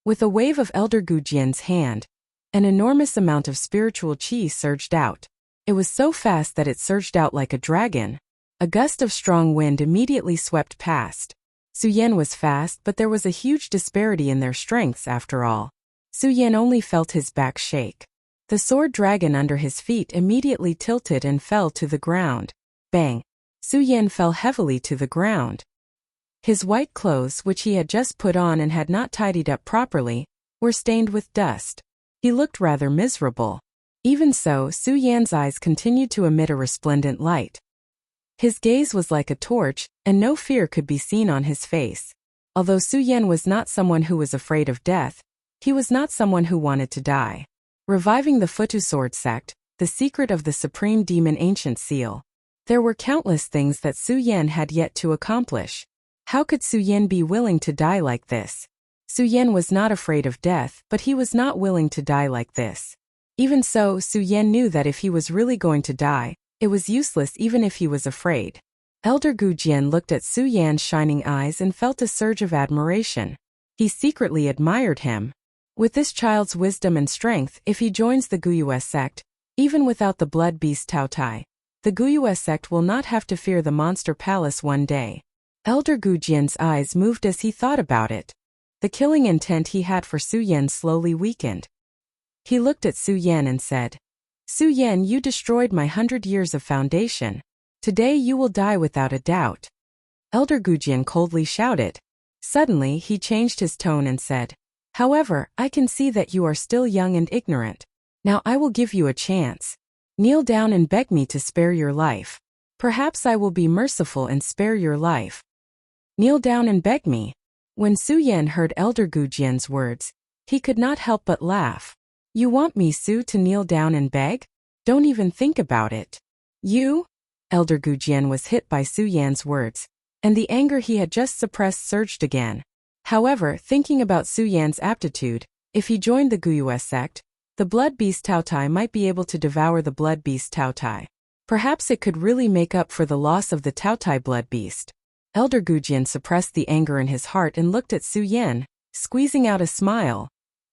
With a wave of Elder Gujian's hand, an enormous amount of spiritual chi surged out. It was so fast that it surged out like a dragon. A gust of strong wind immediately swept past. Su Yan was fast, but there was a huge disparity in their strengths after all. Su Yan only felt his back shake. The sword dragon under his feet immediately tilted and fell to the ground. Bang! Su Yan fell heavily to the ground. His white clothes, which he had just put on and had not tidied up properly, were stained with dust. He looked rather miserable. Even so, Su Yan's eyes continued to emit a resplendent light. His gaze was like a torch, and no fear could be seen on his face. Although Su Yan was not someone who was afraid of death, he was not someone who wanted to die. Reviving the Futu Sword Sect, the secret of the Supreme Demon Ancient Seal. There were countless things that Su Yan had yet to accomplish. How could Su Yan be willing to die like this? Su Yan was not afraid of death, but he was not willing to die like this. Even so, Su Yan knew that if he was really going to die, it was useless even if he was afraid. Elder Gujian looked at Su Yan's shining eyes and felt a surge of admiration. He secretly admired him. With this child's wisdom and strength, if he joins the Guyue sect, even without the blood beast Taotai, the Guyue sect will not have to fear the monster palace one day. Elder Gujian's eyes moved as he thought about it. The killing intent he had for Su Yan slowly weakened. He looked at Su Yan and said, Su Yan, you destroyed my 100 years of foundation. Today you will die without a doubt. Elder Gujian coldly shouted. Suddenly he changed his tone and said, However, I can see that you are still young and ignorant. Now I will give you a chance. Kneel down and beg me to spare your life. Perhaps I will be merciful and spare your life. Kneel down and beg me. When Su Yan heard Elder Gu Jian's words, he could not help but laugh. You want me, Su, to kneel down and beg? Don't even think about it. You? Elder Gu Jian was hit by Su Yan's words, and the anger he had just suppressed surged again. However, thinking about Su Yan's aptitude, if he joined the Guyue sect, the blood beast Tao Tai might be able to devour the blood beast Tao Tai. Perhaps it could really make up for the loss of the Tao Tai blood beast. Elder Gu Jian suppressed the anger in his heart and looked at Su Yan, squeezing out a smile.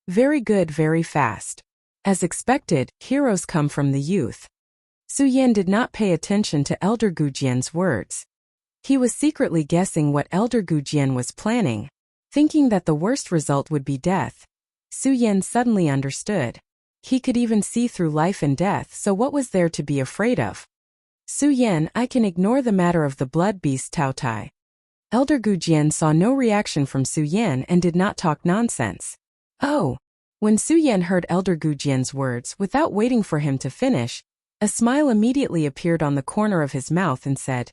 Very good, very fast. As expected, heroes come from the youth. Su Yan did not pay attention to Elder Gu Jian's words. He was secretly guessing what Elder Gu Jian was planning, thinking that the worst result would be death. Su Yan suddenly understood. He could even see through life and death, so what was there to be afraid of? Su Yan, I can ignore the matter of the blood beast Tao Tai. Elder Gu Jian saw no reaction from Su Yan and did not talk nonsense. Oh! When Su Yan heard Elder Gu Jian's words, without waiting for him to finish, a smile immediately appeared on the corner of his mouth and said,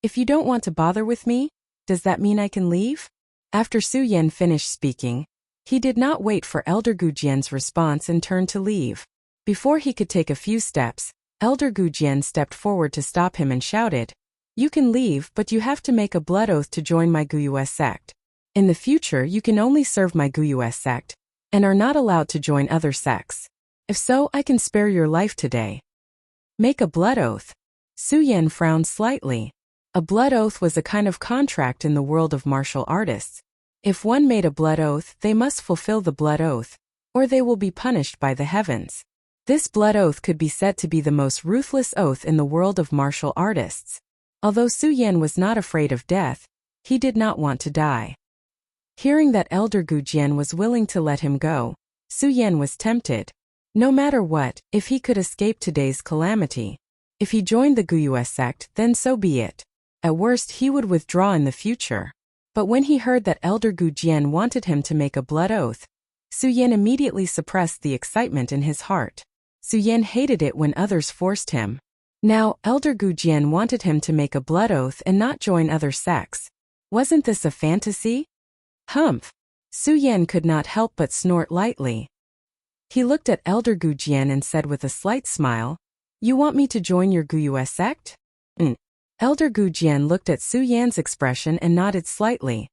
If you don't want to bother with me, does that mean I can leave? After Su Yan finished speaking, he did not wait for Elder Gu Jian's response and turned to leave. Before he could take a few steps, Elder Gu Jian stepped forward to stop him and shouted, You can leave, but you have to make a blood oath to join my Guyue sect. In the future you can only serve my Guyue sect, and are not allowed to join other sects. If so, I can spare your life today. Make a blood oath. Su Yan frowned slightly. A blood oath was a kind of contract in the world of martial artists. If one made a blood oath, they must fulfill the blood oath, or they will be punished by the heavens. This blood oath could be said to be the most ruthless oath in the world of martial artists. Although Su Yan was not afraid of death, he did not want to die. Hearing that Elder Gu Jian was willing to let him go, Su Yan was tempted. No matter what, if he could escape today's calamity. If he joined the Guyue sect, then so be it. At worst he would withdraw in the future. But when he heard that Elder Gu Jian wanted him to make a blood oath, Su Yan immediately suppressed the excitement in his heart. Su Yan hated it when others forced him. Now, Elder Gu Jian wanted him to make a blood oath and not join other sects. Wasn't this a fantasy? Humph! Su Yan could not help but snort lightly. He looked at Elder Gu Jian and said with a slight smile, You want me to join your Guyue sect? Elder Gu Jian looked at Su Yan's expression and nodded slightly.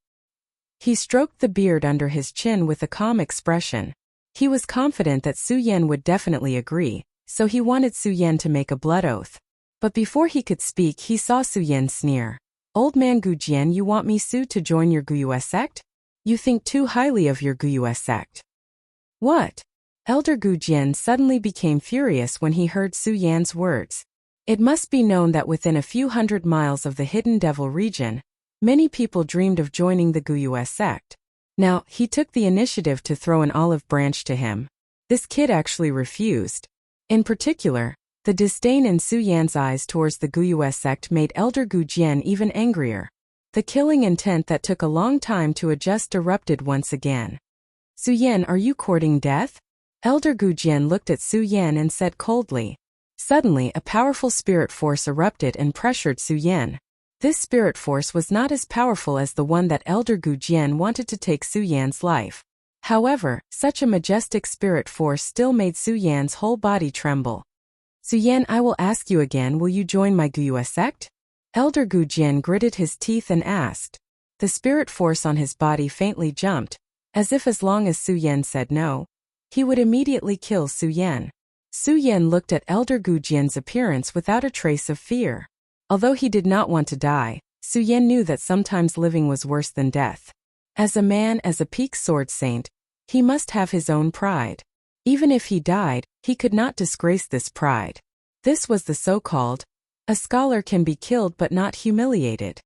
He stroked the beard under his chin with a calm expression. He was confident that Su Yan would definitely agree, so he wanted Su Yan to make a blood oath. But before he could speak, he saw Su Yan sneer. Old man Gu Jian, you want me, Su, to join your Guyue sect? You think too highly of your Guyue sect. What? Elder Gu Jian suddenly became furious when he heard Su Yan's words. It must be known that within a few hundred miles of the Hidden Devil region, many people dreamed of joining the Guyue sect. Now, he took the initiative to throw an olive branch to him. This kid actually refused. In particular, the disdain in Su Yan's eyes towards the Guyue sect made Elder Gu Jian even angrier. The killing intent that took a long time to adjust erupted once again. Su Yan, are you courting death? Elder Gu Jian looked at Su Yan and said coldly. Suddenly, a powerful spirit force erupted and pressured Su Yan. This spirit force was not as powerful as the one that Elder Gu Jian wanted to take Su Yan's life. However, such a majestic spirit force still made Su Yan's whole body tremble. Su Yan, I will ask you again, will you join my Guyue sect? Elder Gu Jian gritted his teeth and asked. The spirit force on his body faintly jumped, as if as long as Su Yan said no, he would immediately kill Su Yan. Su Yan looked at Elder Gu Jian's appearance without a trace of fear. Although he did not want to die, Su Yan knew that sometimes living was worse than death. As a man, as a peak sword saint, he must have his own pride. Even if he died, he could not disgrace this pride. This was the so-called, a scholar can be killed but not humiliated.